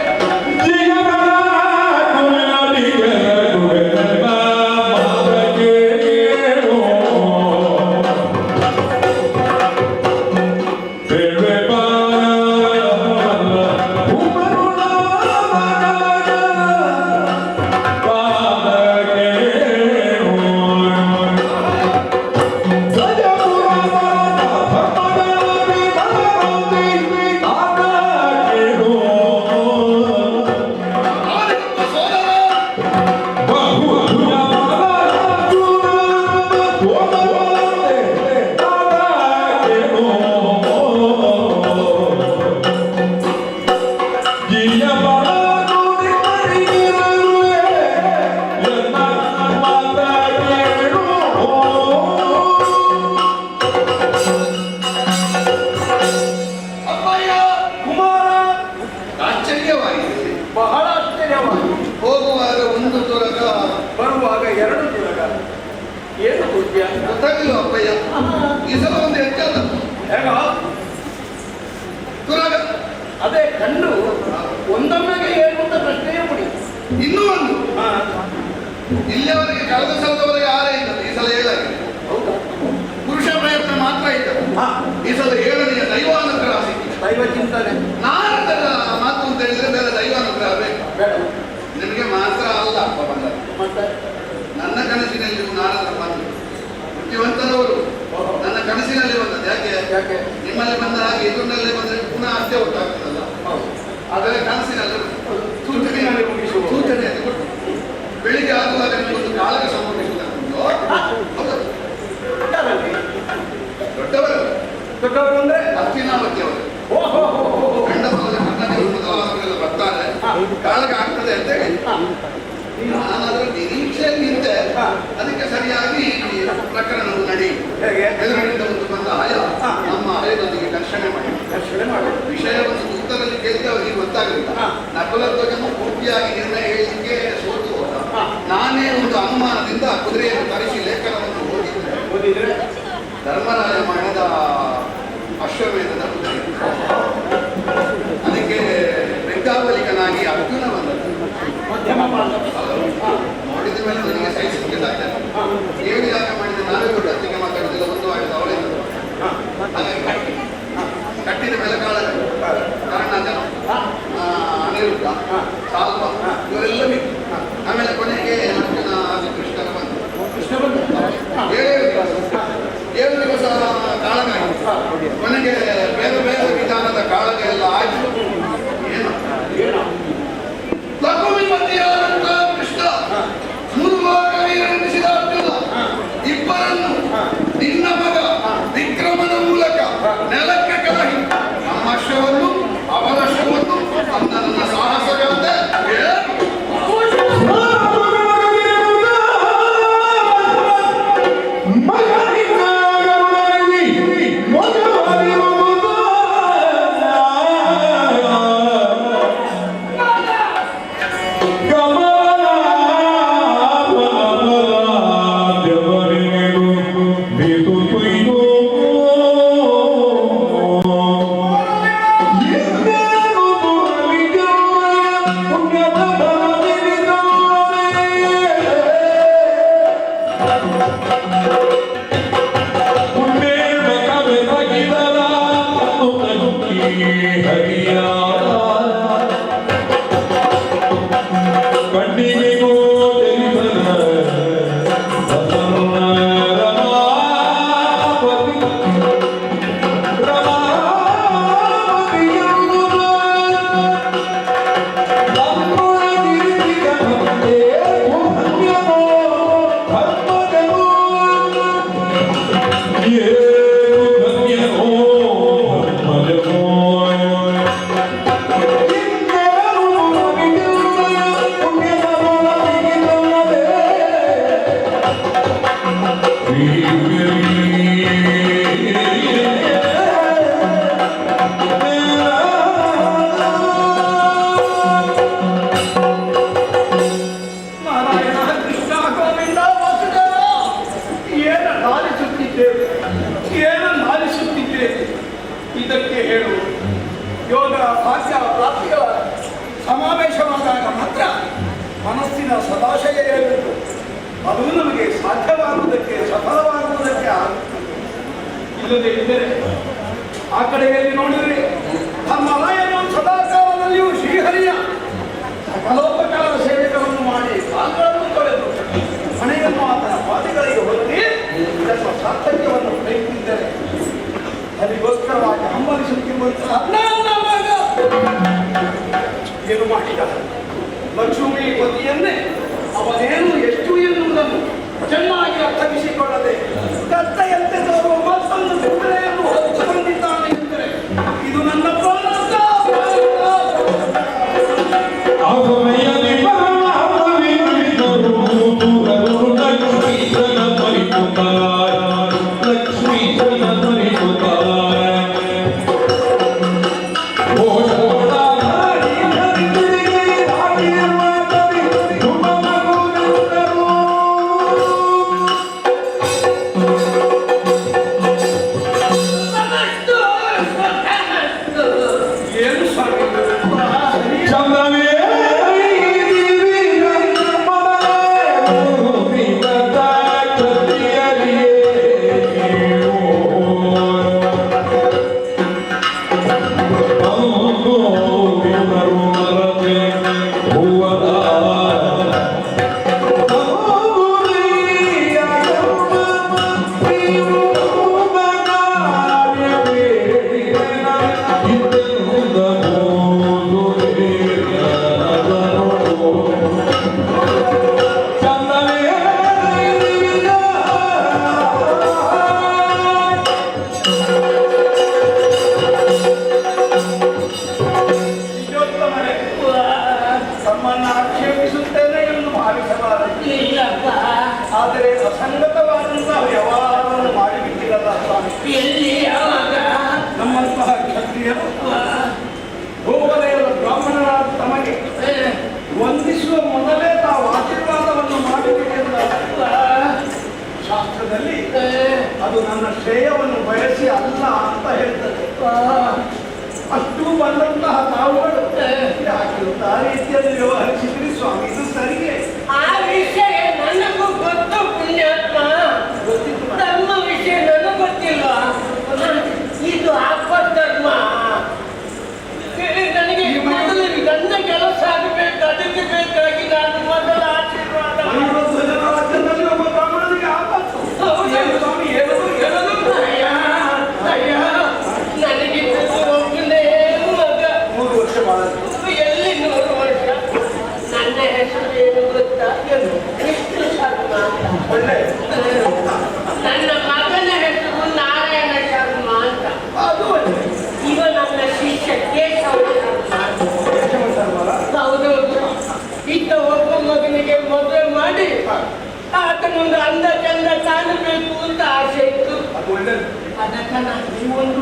ಬಹಳ ಆಶ್ಚರ್ಯವಾಗಿ ಹೋಗುವಾಗ ಒಂದು ತುರಗ, ಬರುವಾಗ ಎರಡು ತುರಗ. ಏನು ಕೃತ್ಯ ಗೊತ್ತಾಗಿಲ್ಲ ಅಪ್ಪಯ್ಯ. ಈ ಸಲ ಒಂದು ಹೆಚ್ಚಲ್ಲ ಹೇಗ ತುರಗ, ಅದೇ ಕಣ್ಣು ಒಂದೊಮ್ಮೆಗೆ ಏನು ಅಂತ ಪ್ರಶ್ನೆಯೇ ಮುಡಿ. ಇನ್ನೂ ಒಂದು ಇಲ್ಲಿಯವರೆಗೆ ಕಳೆದ ಸಲದವರೆಗೆ ಆರೇ ಇದ್ದದ್ದು, ಈ ಸಲ ಏಳಾಗಿದೆ. ಪುರುಷ ಪ್ರಯತ್ನ ಮಾತ್ರ ಇದ್ದದ್ದು, ಈ ಸಲ ಏಳನೆಯ ದೈವಾನುಗ್ರಹ ಸಿಕ್ಕಿದೆ. ದೈವ ಚಿಂತನೆ ನಾರದರ ಮಾತು ಅಂತ ಹೇಳಿದ್ರೆ ಬೇರೆ ದೈವಾನುಗ್ರಹ ಬೇಕು. ನಿಮಗೆ ಮಾತ್ರ ಅಲ್ಲ ಅಪ್ಪ ಬಂದ, ಮತ್ತೆ ನನ್ನ ಕನಸಿನಲ್ಲಿ ನಾರದರ ಮಾತು ಬುದ್ಧಿವಂತರವರು ನನ್ನ ಕನಸಿನಲ್ಲಿ ಬಂದದ್ದು. ಯಾಕೆ ನಿಮ್ಮಲ್ಲಿ ಬಂದ ಹಾಗೆ ಇದನ್ನಲ್ಲೇ ಬಂದ್ರೆ ಪುನಃ ಅಷ್ಟೇ ಗೊತ್ತಾಗ್ತದಲ್ಲ. ಆದರೆ ಕನಸಿನಲ್ಲಿ ಸೂಚನೆ ಕೊಟ್ಟು ಬೆಳಿಗ್ಗೆ ಆಗುವಾಗ ಒಂದು ಕಾಲಕ್ಕೆ ಸಂಭವಿಸುವುದಕ್ಕುಂಟು. ದೊಡ್ಡವರು ಅಂದ್ರೆ ಹಸ್ತಿನಾವತಿಯವರು ಗಂಡಸರ ಕನ್ನಡಿಗರು ಮೊದಲಾದವರೆಲ್ಲ ಬರ್ತಾರೆ, ಕಾಳಗ ಆಗ್ತದೆ ಅಂತ ಹೇಳಿ ನಾನಾದ್ರೂ ನಿರೀಕ್ಷೆಯಲ್ಲಿ ನಿಂತೆ. ಅದಕ್ಕೆ ಸರಿಯಾಗಿ ಪ್ರಕರಣವು ನಡಿ ಎದುರಿನಿಂದ ಒಂದು ಬಂದ ಹಯ ನಮ್ಮ ಹಯದೊಂದಿಗೆ ಘರ್ಷಣೆ ಮಾಡಿ ವಿಷಯವನ್ನು ಉತ್ತರಲ್ಲಿ ಕೇಳಿದ್ರೆ ಅವರಿಗೆ ಗೊತ್ತಾಗಲಿಲ್ಲ. ನಕಲಧ್ವಜನು ಪೂರ್ತಿಯಾಗಿ ನಿರ್ಣಯ ಹೇಳಲಿಕ್ಕೆ ಸೋತು ಹೋದ. ನಾನೇ ಒಂದು ಅನುಮಾನದಿಂದ ಕುದುರೆಯನ್ನು ತರಿಸಿ ಲೇಖನವನ್ನು ಓದಿದ್ರೆ ಧರ್ಮರಾಯ ಮಾಡಿದ ಅಶ್ವಮೇಧದ ಕುದುರೆ. ಅದಕ್ಕೆ ಬೆಂಗಾವಲಿಕನಾಗಿ ಅರ್ಜುನ ಬಂದದ್ದು. ನೋಡಿದ ಮೇಲೆ ನನಗೆ ಸಹಿಸಲಿಕ್ಕೆ ಸಾಧ್ಯ ಏನು ಯಾಕೆ ಮಾಡಿದ ನಾವೇ ದೊಡ್ಡ ಅತ್ತಿಗೆ ಮಾತಾಡಿದಿಲ್ಲ, ಒಂದು ಆಡಿದ ಅವಳೇ ಹಾಗಾಗಿ ಕಟ್ಟಿದ ಮೇಲೆ ಕಾರಣ ಅನಿರುದ್ಧ ಸಾಲ್ವ ಇವರೆಲ್ಲ ಬಿಟ್ಟು ಆಮೇಲೆ ಕೊನೆಗೆ ಅರ್ಜುನ ಕೃಷ್ಣನ ಬಂತು. ಏಳು ದಿವಸ ಕಾಳಗ ಆಯಿತು. ಕೊನೆಗೆ ಬೇರೆ ಬೇರೆ ವಿಧಾನದ ಕಾಳಗ ಎಲ್ಲ ಆಯ್ತು. ಏನು ಲಘುವಿ ಮಧ್ಯೆಯಾದಂತ ಕೃಷ್ಣ ಮುರುಘಾಕರಿಸಿದ ಅರ್ಜುನ ಇಬ್ಬರನ್ನು ನಿನ್ನ ಮಗ ವಿಕ್ರಮನ ಮೂಲಕ ನೆಲಕ್ಕೆ ಕಲಹಿ ನಮ್ಮ ಅಶ್ವವನ್ನು ಅವರ ಅಶ್ವವನ್ನು ನನ್ನ ಸಾಹಸಗಳಂತೆ ಇದಕ್ಕೆ ಹೇಳು ಯೋಗ ಭಾಗ್ಯ ಪ್ರಾಪ್ತಿಗಳ ಸಮಾವೇಶವಾದಾಗ ಮಾತ್ರ ಮನಸ್ಸಿನ ಸದಾಶಯ ಏರುವುದು. ಅದು ನಮಗೆ ಸಾಧ್ಯವಾಗುವುದಕ್ಕೆ ಸಫಲವಾಗುವುದಕ್ಕೆ ಆಗುತ್ತದೆ. ಇಲ್ಲದೆ ಇದ್ದರೆ ಆ ಕಡೆಯಲ್ಲಿ ನೋಡಿದರೆ ಧರ್ಮರಾಯನು ಸದಾಕಾಲದಲ್ಲಿಯೂ ಶ್ರೀಹರಿಯ ಸಕಲೋಪಚಾರ ಸೇವೆಗಳನ್ನು ಮಾಡಿ ಕಾಲಗಳನ್ನು ತೊಳೆದು ಮನೆಯನ್ನು ಆತನ ಪಾದಗಳಿಗೆ ಹೊರಟಿ ಇದನ್ನು ಸಾರ್ಥಕ್ಯವನ್ನು ಪ್ರಯತ್ನಿಸಿದರೆ ಅದಕ್ಕೋಸ್ಕರವಾಗಿ ಹಂಬಲಿಸುತ್ತಿರುವಂತಹ ಏನು ಮಾಡಿದ ಲಕ್ಷ್ಮೀ ಪತಿಯನ್ನೇ ಅವನೇನು ಎಷ್ಟು ಎನ್ನುವುದನ್ನು ಚೆನ್ನಾಗಿ ಅರ್ಥವಿಸಿಕೊಳ್ಳದೆ ಕತ್ತೆಯಂತೆ ತೋರುವ ಮತ್ತೊಂದು ಬಿತ್ತನೆಯನ್ನು ಹೊತ್ತುಕೊಂಡಿದ್ದಾನೆ ಎಂದರೆ ಇದು ನನ್ನ ಆದರೆ ಅಸಂಗತವಾದಂತಹ ವ್ಯವಹಾರವನ್ನು ಮಾಡಿಬಿಟ್ಟಿರಲ್ಲ ಎಲ್ಲಿ ಯಾವಾಗ ನಮ್ಮಂತಹ ಕ್ಷತ್ರಿಯರು ಭೂವಲಯದ ಬ್ರಾಹ್ಮಣರಾದ ತಮಗೆ ವಂದಿಸುವ ಮೊದಲೇ ತಾವು ಆಶೀರ್ವಾದವನ್ನು ಮಾಡಿಬಿಟ್ಟಿರಲ್ಲ ಶಾಸ್ತ್ರದಲ್ಲಿ ಅದು ನನ್ನ ಶ್ರೇಯವನ್ನು ಬಯಸಿ ಅಲ್ಲ ಅಂತ ಹೇಳ್ತದೆ. ಅಷ್ಟು ಬಂದಂತಹ ತಾವುಗಳು ಯಾಕಿರುತ್ತ ಆ ರೀತಿಯಲ್ಲಿ ವ್ಯವಹರಿಸಿದ್ರಿ ಸ್ವಾಮಿ? ಇದು ಸರಿಗೆ ಆ ವಿಷಯ ನನಗೂ ಗೊತ್ತು ಪುಣ್ಯಾತ್ಮ. ಧರ್ಮ ವಿಷಯ ನನಗೂ ಗೊತ್ತಿಲ್ಲ. ಇದು ಆಪದ್ಧರ್ಮ. ನನಗೆ ಮೊದಲು ಗಂಧಕ್ಕೆ ಬಡತನ. ನೀವೊಂದು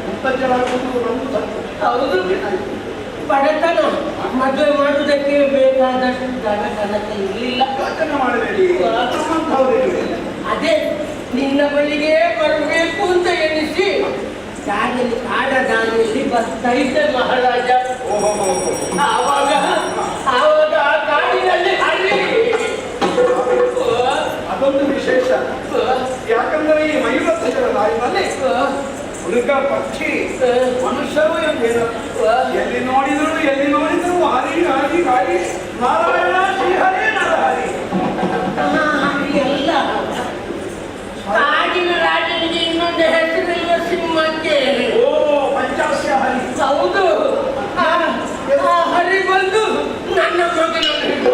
ಮುತ್ತಜ್ಜರಾಗುವುದು ನಮ್ದು ಸಂತೋಷ. ಹೌದು, ಬಡತನ. ಮದುವೆ ಮಾಡುವುದಕ್ಕೆ ಬೇಕಾದಷ್ಟು ಧನ ಘನತೆ ಇರಲಿಲ್ಲ. ಯೋಚನೆ ಮಾಡಬೇಡಿ, ನಮ್ಮಂಥವರಿಗೆ ಅದೇ ನಿನ್ನ ಬಳಿಗೆ ಬರಬೇಕು ಅಂತ ಎನಿಸಿ ದಾರಿಯಲ್ಲಿ ಕಾಡ ದಾರಿಯಲ್ಲಿ ಬರ್ತಾ ಇದ್ದೆ ಮಹಾರಾಜ. ಆವಾಗ ಆ ಕಾಡಿನಲ್ಲಿ ಹಳ್ಳಿ. ಅದೊಂದು ವಿಶೇಷ. ಯಾಕಂದ್ರೆ ಈ ಮಯೂರಧ್ವಜರ ನಾಡಿನಲ್ಲಿ ಮೃಗ ಪಕ್ಷಿ ಮನುಷ್ಯರು ಎಂದೇನು ಎಲ್ಲಿ ನೋಡಿದ್ರು ಹರಿ ಹರಿ ಹರಿ ನಾರಾಯಣ ಶ್ರೀಹರಿ ನರಹರಿ. ಎಲ್ಲ ಕಾಡಿನ ರಾಜನಿಗೆ ಇನ್ನೊಂದು ಹೆಸರಿಲ್ಲ, ಸಿಂಹಕ್ಕೆ. ಓ ಪಂಚಾಸ್ಯ ಹರಿ. ಹೌದು, ಆ ಹರಿ ಬಂದು ನನ್ನ ಮಗನನ್ನು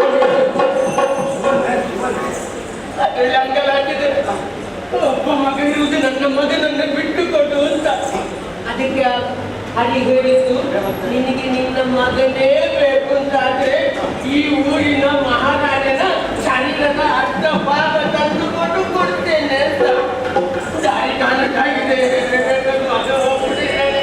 ಅದರಲ್ಲಿ ಅಂಗಲಾಗಿದೆ. ಒಬ್ಬ ಮಗನಿರುವುದು ನನ್ನ ಮಗನನ್ನು ಬಿಟ್ಟು ಕೊಡು ಅಂತ. ಅದಕ್ಕೆ ಹರಿ ಹೇಳಿದ್ದು, ನಿನಗೆ ನಿನ್ನ ಮಗನೇ ಬೇಕು ಅಂತಾದ್ರೆ ಈ ಊರಿನ ಮಹಾರಾಜನ ಶರೀರದ ಅರ್ಧ ಭಾಗ ತಂದುಕೊಂಡು ಕೊಡ್ತೇನೆ ಅಂತ. ದಾರಿ ಕಾಣಕ್ಕಾಗಿದೆ. ಮಗ ಹೋಗ್ಬಿಟ್ಟಿದ್ದಾನೆ.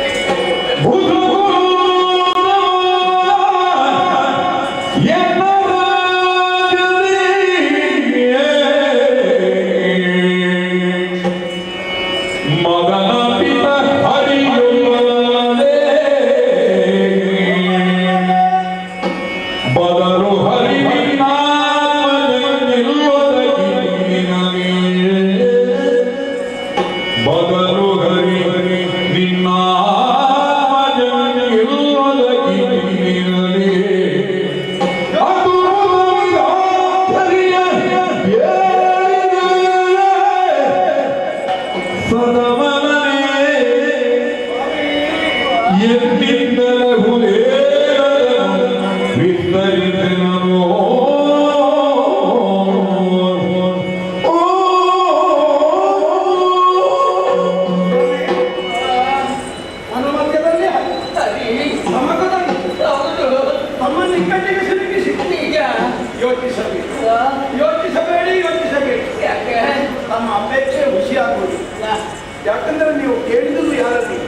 ಯಾಕಂದ್ರೆ ನೀವು ಕೇಳಿದುದು ಯಾರಲ್ಲಿ?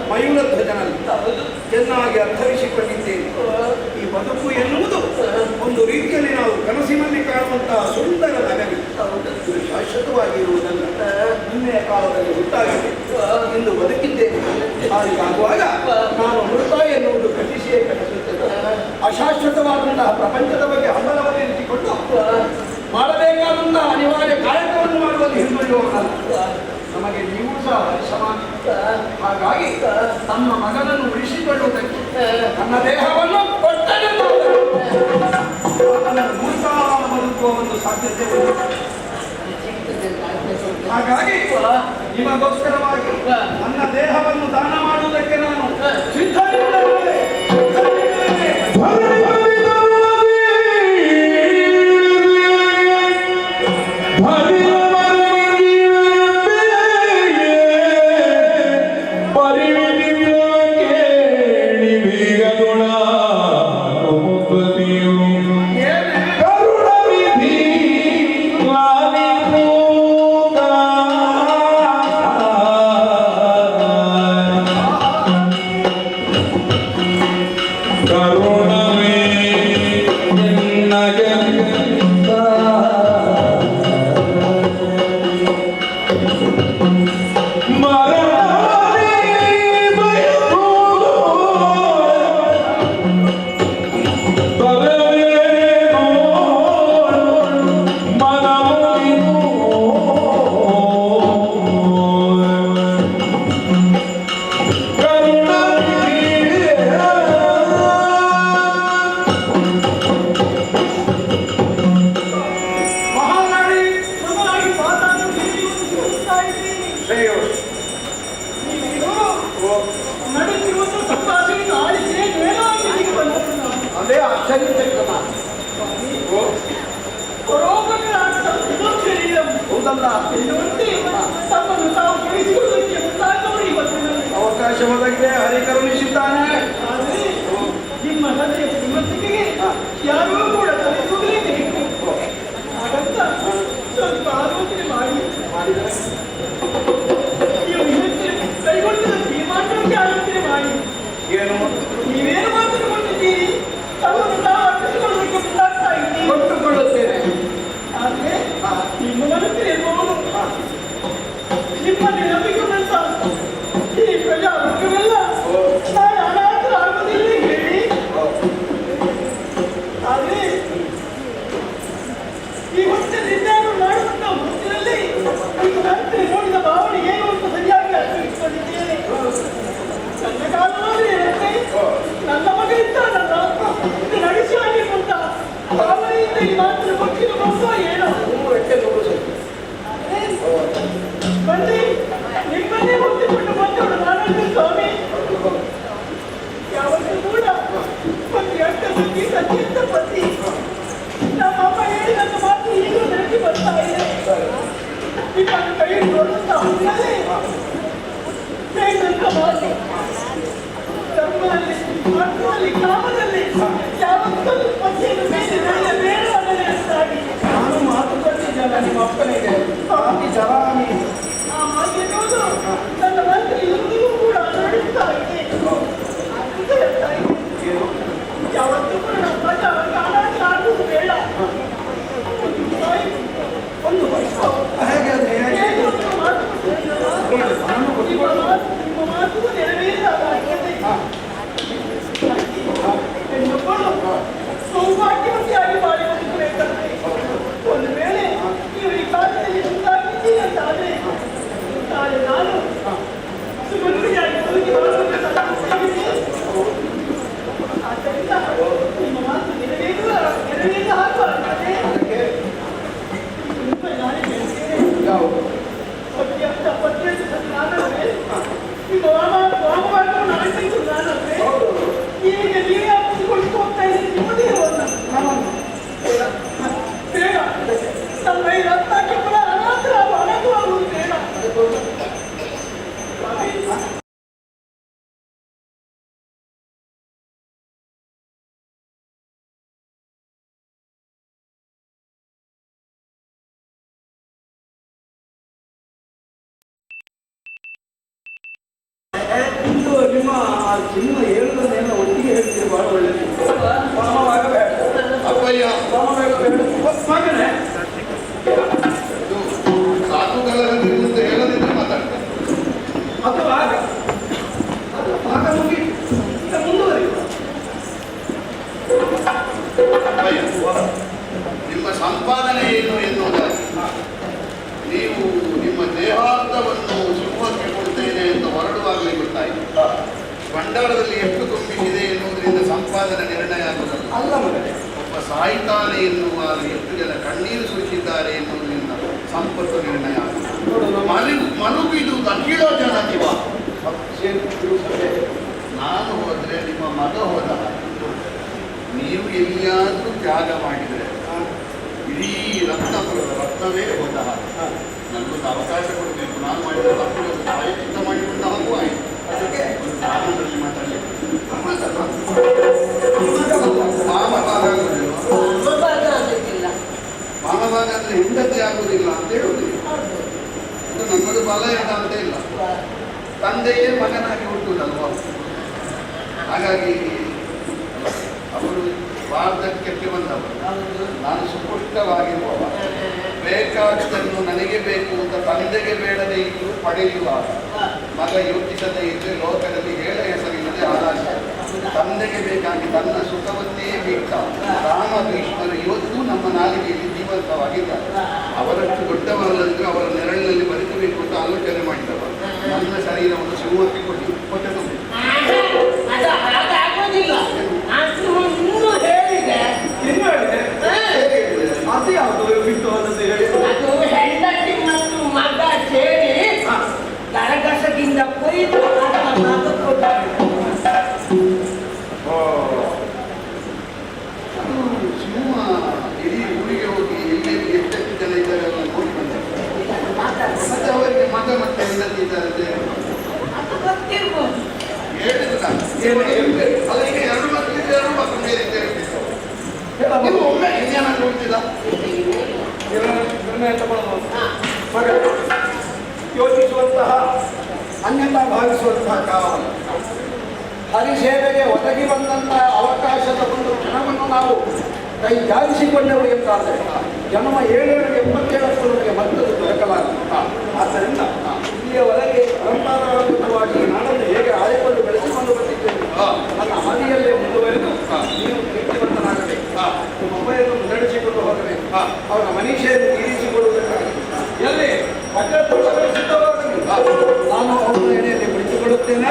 ಮಯೂರಧ್ವಜನಲ್ಲಿ ಚೆನ್ನಾಗಿ ಅರ್ಥೈಸಿಕೊಂಡಿದ್ದೇನೆ. ಈ ಬದುಕು ಎನ್ನುವುದು ಒಂದು ರೀತಿಯಲ್ಲಿ ನಾವು ಕನಸಿನಲ್ಲಿ ಕಾಣುವಂತಹ ಸುಂದರ ನಗರಿ. ಇದು ಶಾಶ್ವತವಾಗಿರುವುದಲ್ಲ. ನಿನ್ನೆಯ ಕಾಲದಲ್ಲಿ ಹುಟ್ಟಾಗಿದೆ, ಇಂದು ಬದುಕಿದ್ದೇನೆ. ಹಾಗಾಗುವಾಗ ನಾನು ಮೃತ ಎನ್ನುವುದು ಕಟ್ಟಿಸಿಯೇ ಕಟ್ಟಿಸುತ್ತದೆ. ಅಶಾಶ್ವತವಾದಂತಹ ಪ್ರಪಂಚದ ಬಗ್ಗೆ ಹಂಬಲವನ್ನು ಇರಿಸಿಕೊಂಡು ಮಾಡಬೇಕಾದಂತಹ ಅನಿವಾರ್ಯ ಕಾಯಕವನ್ನು ಮಾಡುವಲ್ಲಿ ಹಿಂದುಳಿಯುವವರಲ್ಲ. ನಮಗೆ ನೀವು ಸಹ ಸಮಾನ. ಹಾಗಾಗಿ ತಮ್ಮ ಮಗನನ್ನು ಉಳಿಸಿಕೊಳ್ಳುವುದಕ್ಕೆ ನನ್ನ ದೇಹವನ್ನು ಕೊಟ್ಟರೆ ಮೂರ್ಖ ಬದುಕುವ ಒಂದು ಸಾಧ್ಯತೆ ಉಂಟು. ಹಾಗಾಗಿ ನಿಮಗೋಸ್ಕರವಾಗಿ ನನ್ನ ದೇಹವನ್ನು ದಾನ ಮಾಡುವುದಕ್ಕೆ ನಾನು ಸಿದ್ಧರಿದ್ದೇನೆ. ಅದೇ ಆಶ್ಚರ್ಯ. ಹೌದಲ್ಲ, ಅವಕಾಶ ಒದಗಿದೆ, ಹರಿ ಕರುಣಿಸಿದ್ದಾನೆ. ನಿಮ್ಮ ಹೃದಯ ಶ್ರೀಮಂತಿಕೆಗೆ ಯಾರೂ ಕೂಡ ತಲೆಸೂಗಲೇಬೇಕು. ಹಾಗಂತ ಸ್ವಲ್ಪ ಆಲೋಚನೆ ಮಾಡಿ ನೀವು ಭಾವನೆಯಿಂದ ಈ ಮಾತನ್ನು ಕೊಟ್ಟಿರೋ ಮಗುವ ಏನೋ ಎಟ್ಟೆ ನೋಡು ಸ್ವಲ್ಪ. ಬನ್ನಿ ನಿಮ್ಮನ್ನೇ ಹೊತ್ತಿಕೊಂಡು ಬಂದವಳು ನಾನಂತೆ ಸ್ವಾಮಿ. ಯಾವತ್ತೂ ಕೂಡ ಪತಿ ಅಡ್ಡ ಪತಿ ಅತ್ಯಂತ ಪತಿ. ನಮ್ಮಮ್ಮ ಹೇಳಿದ ಮಾತು ಈಗಲೂ ನನಗೆ ಬರ್ತಾ ಇದೆ. ನಿಮ್ಮನ್ನು ಕೈ ನೋಡುತ್ತಾ ಹೋಗಲೇ ಬೇಕಂತ ಮಾತು ಧರ್ಮದಲ್ಲಿ ಮಕ್ಕಳಲ್ಲಿ ಗ್ರಾಮದಲ್ಲಿ ಯಾವತ್ತೂ ಪತಿಯನ್ನು ಮೇಲೆ ಬೇಡವಾಗಲೇಟಾಗಿ ನಾನು ಮಾತು ಕೊಟ್ಟಿದ್ದಲ್ಲ ನಿಮ್ಮ ಅಪ್ಪನಿಗೆ ಪಾಪಿ ಜವಾನಿ. ಆ ಮಾತಿನೋದು ನನ್ನ ಮಂತ್ರಿ ಇಂದಿಗೂ ಕೂಡ ನಡೆಸ್ತಾ ಇದೆ. ಯಾವತ್ತೂ ಕೂಡ ನಮ್ಮ ಕಾಲಾಗಿ ಆಡುವುದು ಬೇಡ. ಒಂದು ವರ್ಷ ಹಾಗಾದ್ರೆ ಏನೊಂದು ಮಾತು ನಿಮ್ಮ ಮಾತು ನೆರವೇರಿಸಲಾಗಿದೆ. ಹೆಣ್ಣುಗಳು ಸೌಭಾಗ್ಯವತಿಯಾಗಿ ಬಾಳಿ ಬದುಕಬೇಕಂತೆ. ಒಂದು ವೇಳೆ ನೀವು ಈ ಕಾಲದಲ್ಲಿ ಮುಂದಾಗಿದ್ದೀರಿ ಅಂತಾದ್ರೆ ನಾಳೆ ನಾನು ಸುಮಂತ್ರಿಯಾಗಿ ಬದುಕಿ ಬಾಳುವುದಕ್ಕೆ ಸಾಧ್ಯವಿದೆ. ಆದ್ದರಿಂದ ನಿಮ್ಮ ಮಾತು ನೆರವೇರುವ ಹಾಕುವಂತೆ ನಾನೇ ಹೇಳ್ತೇನೆ. ಪತ್ಯಂತ ಪತ್ಯಂತ ನಾನಲ್ವೇ ನಿಮ್ಮ ವಾಮವಾದವು ನಾಲ್ಕೈದು ನಾನಲ್ವೇ ಈಗ ನೀವೇ ಅಪ್ಪಿಸಿಕೊಂಡು ಹೋಗ್ತಾ ಇದ್ದೀರಿ. ನಿಮ್ಮದೇ ಬೇಡ ನಮ್ಮ ಈ ರತ್ನಕ್ಕೆ ಪುನಃ ಅನಾಥರ ಅನಾಥವಾಗುವುದು ಬೇಡ. ಇಂದು ನಿಮ್ಮ ಸಿನಿಮಾ ಹೇಳುವುದನ್ನೆಲ್ಲ ಒಟ್ಟಿಗೆ ಹೇಳ್ತೀರಿ, ಬಹಳ ಒಳ್ಳೆಯದು. ವಾಮವಾಗ ಬೇಡ, ಅಪ್ಪಯ್ಯ ವಾಮವಾಗ ಬೇಡ ಮಗನೇ. ಇದು ಸಾಧುಗಳಂತ ಹೇಳದಿದ್ರೆ ಮಾತಾಡ್ತಾರೆ. ಅದು ಆಗ ಮುಗಿ ಈಗ ಮುಂದುವರಿಯುವ. ಅಪ್ಪಯ್ಯ ನಿಮ್ಮ ಸಂಪಾದನೆ ಏನು ಎನ್ನುವುದಾಗಿ ನೀವು ನಿಮ್ಮ ದೇಹಾಂತವನ್ನು ಸಿಂಹಕ್ಕೆ ಕೊಡ್ತೇನೆ ಅಂತ ಹೊರಡುವಾಗಲೇ ಗೊತ್ತಾಯಿತು. ಭಂಡಾರದಲ್ಲಿ ಎಷ್ಟು ತುಂಬಿಸಿದೆ ಎನ್ನುವುದರಿಂದ ಸಂಪಾದನೆ ನಿರ್ಣಯ ಆಗುತ್ತದೆ. ಅಲ್ಲ ಮಗನೇ, ಒಬ್ಬ ಸಾಯ್ತಾನೆ ಎನ್ನುವಾಗ ಎಷ್ಟು ಜನ ಕಣ್ಣೀರು ಸುರಿಸಿದ್ದಾರೆ ಎನ್ನುವುದರಿಂದ ಸಂಪತ್ತು ನಿರ್ಣಯ ಆಗುತ್ತದೆ. ಮಲಗಿದು ಅಖಿಲ ಜನತಿವ. ನಾನು ಹೋದ್ರೆ ನಿಮ್ಮ ಮಗ ಹೋದ, ನೀವು ಎಲ್ಲಿಯಾದರೂ ತ್ಯಾಗ ಮಾಡಿದರೆ ಇಡೀ ರತ್ನವೇ ಹೋದ. ನನಗೊಂದು ಅವಕಾಶ ಕೊಡಬೇಕು. ನಾನು ಮಾಡಿದ ತಪ್ಪು ಪ್ರಾಯಚಿತ್ತ ಮಾಡಿಕೊಂಡ ಹಾಗೂ ಆಯಿತು. ಅದಕ್ಕೆ ಒಂದು ಕಾರಣದಲ್ಲಿ ಮಾತಾಡಲಿ. ಮಾನಭಾಗ ಅಂದ್ರೆ ಹೆಂಡತಿ ಆಗುವುದಿಲ್ಲ ಅಂತ ಹೇಳುವುದಿಲ್ಲ. ಅದು ನಮ್ಮದು ಬಲ ಇಲ್ಲ ಅಂತ ಇಲ್ಲ. ತಂದೆಯೇ ಮಗನಾಗಿ ಹುಟ್ಟುವುದಲ್ವ. ಹಾಗಾಗಿ ಅವರು ವಾರ್ಧಕ್ಯಕ್ಕೆ ಬಂದವರು. ನಾನು ಸುಪುಷ್ಟವಾಗಿರುವವ. ಬೇಕಾದನ್ನು ನನಗೆ ಬೇಕು ಅಂತ ತಂದೆಗೆ ಬೇಡದೆ ಇದ್ದು ಪಡೆಯುವ ಮಗ ಯೋಚಿಸದೇ ಇದ್ದರೆ ಲೋಕದಲ್ಲಿ ಹೇಳ ಹೆಸರಿಲ್ಲದೆ ಆದಾಯ. ತಂದೆಗೆ ಬೇಕಾಗಿ ತನ್ನ ಸುಖವನ್ನೇ ಬಿಟ್ಟ ರಾಮ ಭೀಷ್ಮರು ಇವತ್ತು ನಮ್ಮ ನಾಲಿಗೆಯಲ್ಲಿ ಜೀವಂತವಾಗಿದ್ದಾರೆ. ಅವರಷ್ಟು ದೊಡ್ಡವರಲ್ಲಿದ್ದರೂ ಅವರ ನೆರಳಿನಲ್ಲಿ ಬದುಕಬೇಕು ಅಂತ ಆಲೋಚನೆ ಮಾಡಿದವರು. ನನ್ನ ಶರೀರವನ್ನು ಸಿಂಹಕ್ಕೆ ಕೊಟ್ಟೆ ಅದು ಯಾವುದು ಬಿಟ್ಟು ಅನ್ನೋದು ಹೇಳಿ. ಅದು ಹೆಂಡತಿ ಮತ್ತು ಮಗ ಸೇರಿ ಕರಗಸದಿಂದ ಕೊಯ್ದು ಅದು ಸಿಂಹ ಇಡೀ ಊರಿಗೆ ಹೋಗಿ ಎಲ್ಲೆಲ್ಲಿ ಎಷ್ಟೆಷ್ಟು ಜನ ಇದ್ದಾರೆ ಅವರನ್ನು ನೋಡಿ ಬಂದಿದ್ದಾರೆ. ಮತ್ತೆ ಅವರಿಗೆ ಮಗ ಮತ್ತೆ ಹೆಂಡತಿ ಇದ್ದಾರೆ ಅಂತ ಗೊತ್ತಿರ್ಬೋದು. ಹೇಳಿದ್ರು ಅಲ್ಲ. ಈಗ ಎರಡು ಮಕ್ಕಳಿಗೆ ಎರಡು ಮಕ್ಕಳು ಬೇರೆ ನೀವು ಒಮ್ಮೆ ಏನಾದ್ರು ಹೋಗ್ತಿಲ್ಲ. ನಿರ್ಣಯ ತಗೊಳ್ಬಹುದು. ಮಗ ಯೋಚಿಸುವಂತಹ ಅನ್ಯತಾ ಭಾವಿಸುವಂತಹ ಕಾಲವಲ್ಲ. ಹರಿಸೇವೆಗೆ ಒದಗಿ ಬಂದಂತಹ ಅವಕಾಶದ ಒಂದು ಕ್ಷಣವನ್ನು ನಾವು ಕೈ ಜಾರಿಸಿಕೊಂಡೆವು ಎಂದಾದರೆ ಜನ್ಮ 777 ನಮಗೆ ಮತ್ತದು ದೊರಕಲಾಗಿದೆ. ಆದ್ದರಿಂದ ಇಲ್ಲಿಯವರೆಗೆ ಪರಂಪರಾಗತವಾಗಿ ನಾಡನ್ನು ಹೇಗೆ ಆಯ್ಕೊಂಡು ಬೆಳೆಸಿಕೊಂಡು ಬಂದಿದ್ದೇವೆ ನನ್ನ ಹಾದಿಯಲ್ಲೇ ಮುಂದುವರೆದು ನೀವು ಕೀರ್ತಿವಂತನಾಗಬೇಕು. ನಿಮ್ಮ ಅಮ್ಮಯನ್ನು ಮುನ್ನಡೆಸಿಕೊಂಡು ಹೋಗಬೇಕು. ಅವರ ಮನೀಷೆಯನ್ನು ತೀರಿಸಿಕೊಳ್ಳುವುದಕ್ಕಾಗಿ ಎಲ್ಲಿ ಸಿದ್ಧವಾಗಲಿ. ನಾನು ಅವರ ಎಣೆಯಲ್ಲಿ ಕುಳಿತುಕೊಳ್ಳುತ್ತೇನೆ.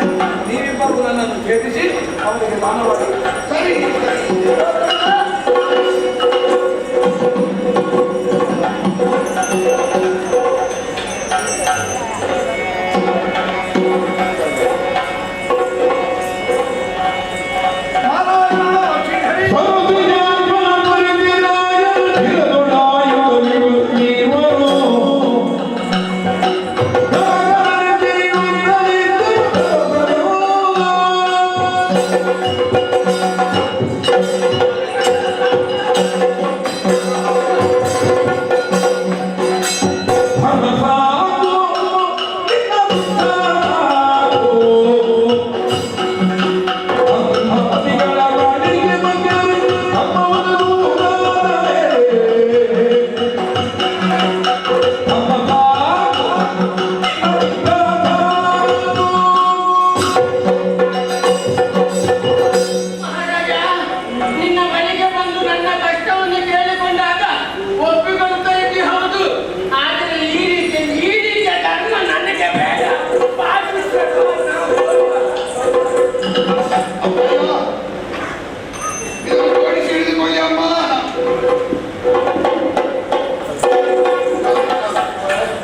ನೀವಿಬ್ಬರು ನನ್ನನ್ನು ಛೇದಿಸಿ ಅವರಿಗೆ ದಾನವಾಗಿ ಸರಿ.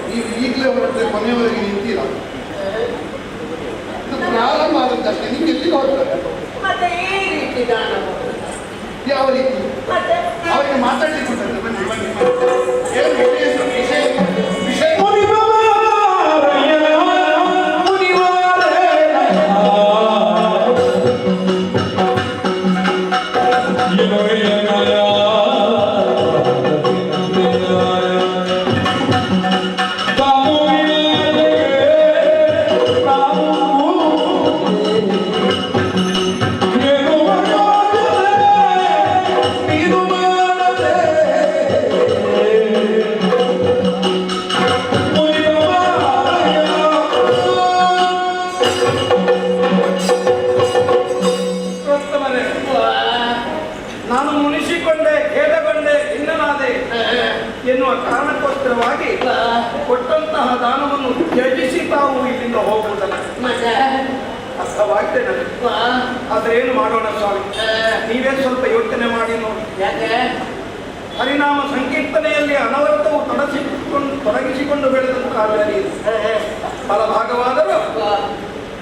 ನೀವು ಈಗಲೇ ಹೊರಟ್ರೆ ಕೊನೆಯವರೆಗೆ ನಿಂತೀರ. ಇದು ಪ್ರಾರಂಭ ಆದದ್ದಷ್ಟೇ. ನೀವು ಎಲ್ಲಿಗೆ ಹೋಗ್ತಾರೆ? ಮತ್ತೆ ಈ ರೀತಿ ದಾನ ಕೊಡುವುದು. ಯಾವ ರೀತಿ? ಮತ್ತೆ ಅವರಿಗೆ ಮಾತಾಡ್ಲಿಕ್ಕೆ ಉಂಟಲ್ಲ. ಬನ್ನಿ ಬನ್ನಿ ಬನ್ನಿ. ಏನು ವಿಷಯ ವಿಷಯ ನಾನು ಮುನಿಸಿಕೊಂಡೆ, ಖೇದಗೊಂಡೆ, ಖಿನ್ನನಾದೆ ಎನ್ನುವ ಕಾರಣಕ್ಕೋಸ್ಕರವಾಗಿ ಕೊಟ್ಟಂತಹ ದಾನವನ್ನು ತ್ಯಜಿಸಿ ತಾವು ಇಲ್ಲಿಂದ ಹೋಗುವುದಲ್ಲ. ಮತ್ತೆ ಅರ್ಥವಾಗಿದೆ ನನಗೆ. ಆದ್ರೆ ಏನು ಮಾಡೋಣ ಸ್ವಾಮಿ, ನೀವೇ ಸ್ವಲ್ಪ ಯೋಚನೆ ಮಾಡಿ ನೋಡಿ. ಯಾಕೆ ಹರಿನಾಮ ಸಂಕೀರ್ತನೆಯಲ್ಲಿ ಅನವರ್ತವು ತೊಡಗಿಸಿಕೊಂಡು ಬೆಳೆದಂತಹ ಫಲಭಾಗವಾದರೂ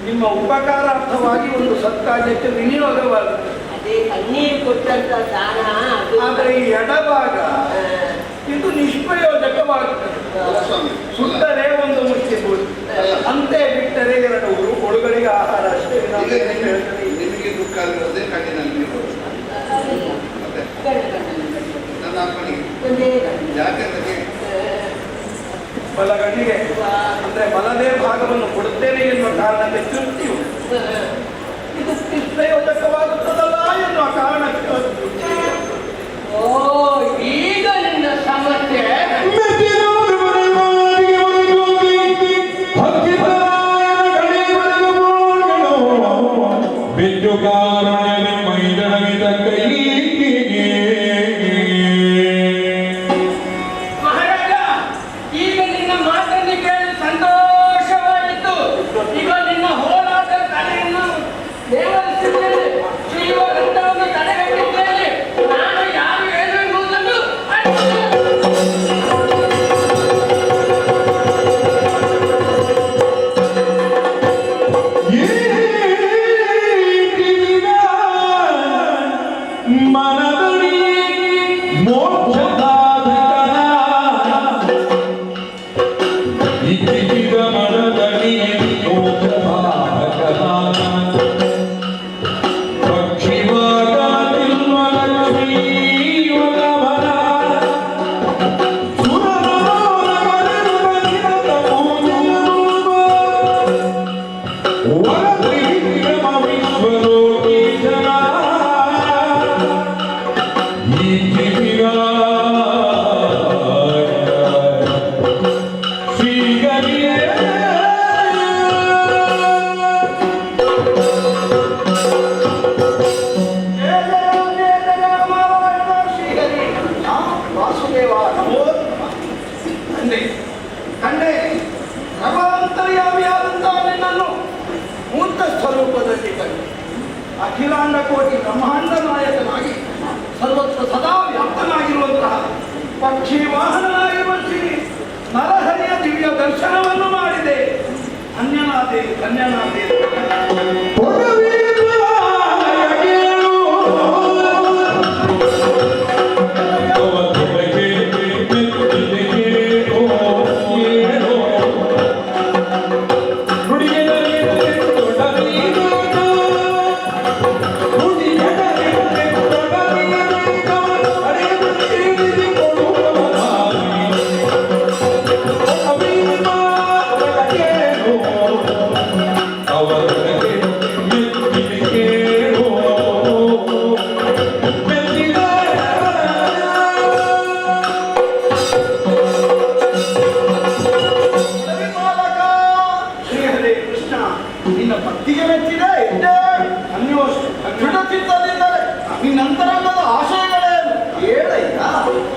ನಿಮ್ಮ ಉಪಕಾರಾರ್ಥವಾಗಿ ಒಂದು ಸತ್ಕಾರ್ಯಕ್ಕೆ ವಿನಿಯೋಗವಾಗುತ್ತೆ. ಅದೇ ಕಣ್ಣೀರು ಕೊಟ್ಟಂತ ದಾನ ಅದು. ಆದರೆ ಈ ಎಡಭಾಗ ಇದು ನಿಷ್ಪ್ರಯೋಜಕವಾಗುತ್ತದೆ. ಸ್ವಾಮಿ ಸುತ್ತಲೇ ಒಂದು ಮುಚ್ಚಿಬಹುದು, ಅಂತೆ ಬಿಟ್ಟರೆ ಎರಡು ಹುಡುಗರಿಗೆ ಆಹಾರ ಅಷ್ಟೇ. ಈಗ ನಿಮಗೆ ದುಃಖ ಆಗಿರೋದೇ ಕಣ್ಣಿನಲ್ಲಿ ಮತ್ತೆ ನನ್ನ ಅಪ್ಪನಿಗೆ ಒಂದೇ ಕಣ್ಣು. ಯಾಕೆಂದ್ರೆ ಬಲಗಣ್ಣಿಗೆ ಅಂದ್ರೆ ಬಲದೇ ಭಾಗವನ್ನು ಕೊಡುತ್ತೇನೆ ಎನ್ನುವ ಕಾರಣಕ್ಕೆ ತೃಪ್ತಿಯು ಇದು ನಿಷ್ಪ್ರಯೋಜಕವಾಗುತ್ತದಲ್ಲ ಎನ್ನುವ ಕಾರಣಕ್ಕೆ ಅದು ತೃಪ್ತಿ. ಓ ಈಗ ನಿನ್ನ ಸಮಸ್ಯೆ ಮಹಾರಾಜ. ಈಗ ನಿನ್ನ ಮಾತನ್ನು ಕೇಳಿ ಸಂತೋಷವಾಯಿತು. ಈಗ ನಿನ್ನ ಹೋರಾಟ ಕಲೆಯನ್ನು ದೇವರಿಸಿದ್ದೇನೆ, ಶ್ರೀವರಂತವನ್ನು ತಡೆಗಟ್ಟಿದ್ದೇನೆ. ನಾನು ಯಾರು ಏನು ಎಂಬುದನ್ನು ವಾಸುದೇವ ನಮೋ ತಂದೆ ತಂದೆ ಸರ್ವಾಂತರ್ಯಾಮಿಯಾದಂತಹ ನಿನ್ನನ್ನು ಮೂರ್ತ ಸ್ವರೂಪದಲ್ಲಿ ಕಂಡು ಅಖಿಲಾಂಡ ಕೋಟಿ ಬ್ರಹ್ಮಾಂಡ ನಾಯಕನಾಗಿ ಸರ್ವತ್ರ ಸದಾ ವ್ಯಾಪ್ತನಾಗಿರುವಂತಹ ಪಕ್ಷಿ ವಾಹನನಾಗಿರುವ ಶ್ರೀ ನರಹರಿಯ ದಿವ್ಯ ದರ್ಶನವನ್ನು ಮಾಡಿದೆ. ಧನ್ಯನಾದೆ ಧನ್ಯನಾದೆ. ನಿನ್ನ ಭಕ್ತಿಗೆ ಮೆಚ್ಚಿದೆ ಎಷ್ಟೇ ದೃಢಚಿತ್ತದಿದ್ದರೆ ನಿನ್ನಂತರಂಗದ ಆಶಯಗಳೇನು ಹೇಳಯ್ಯ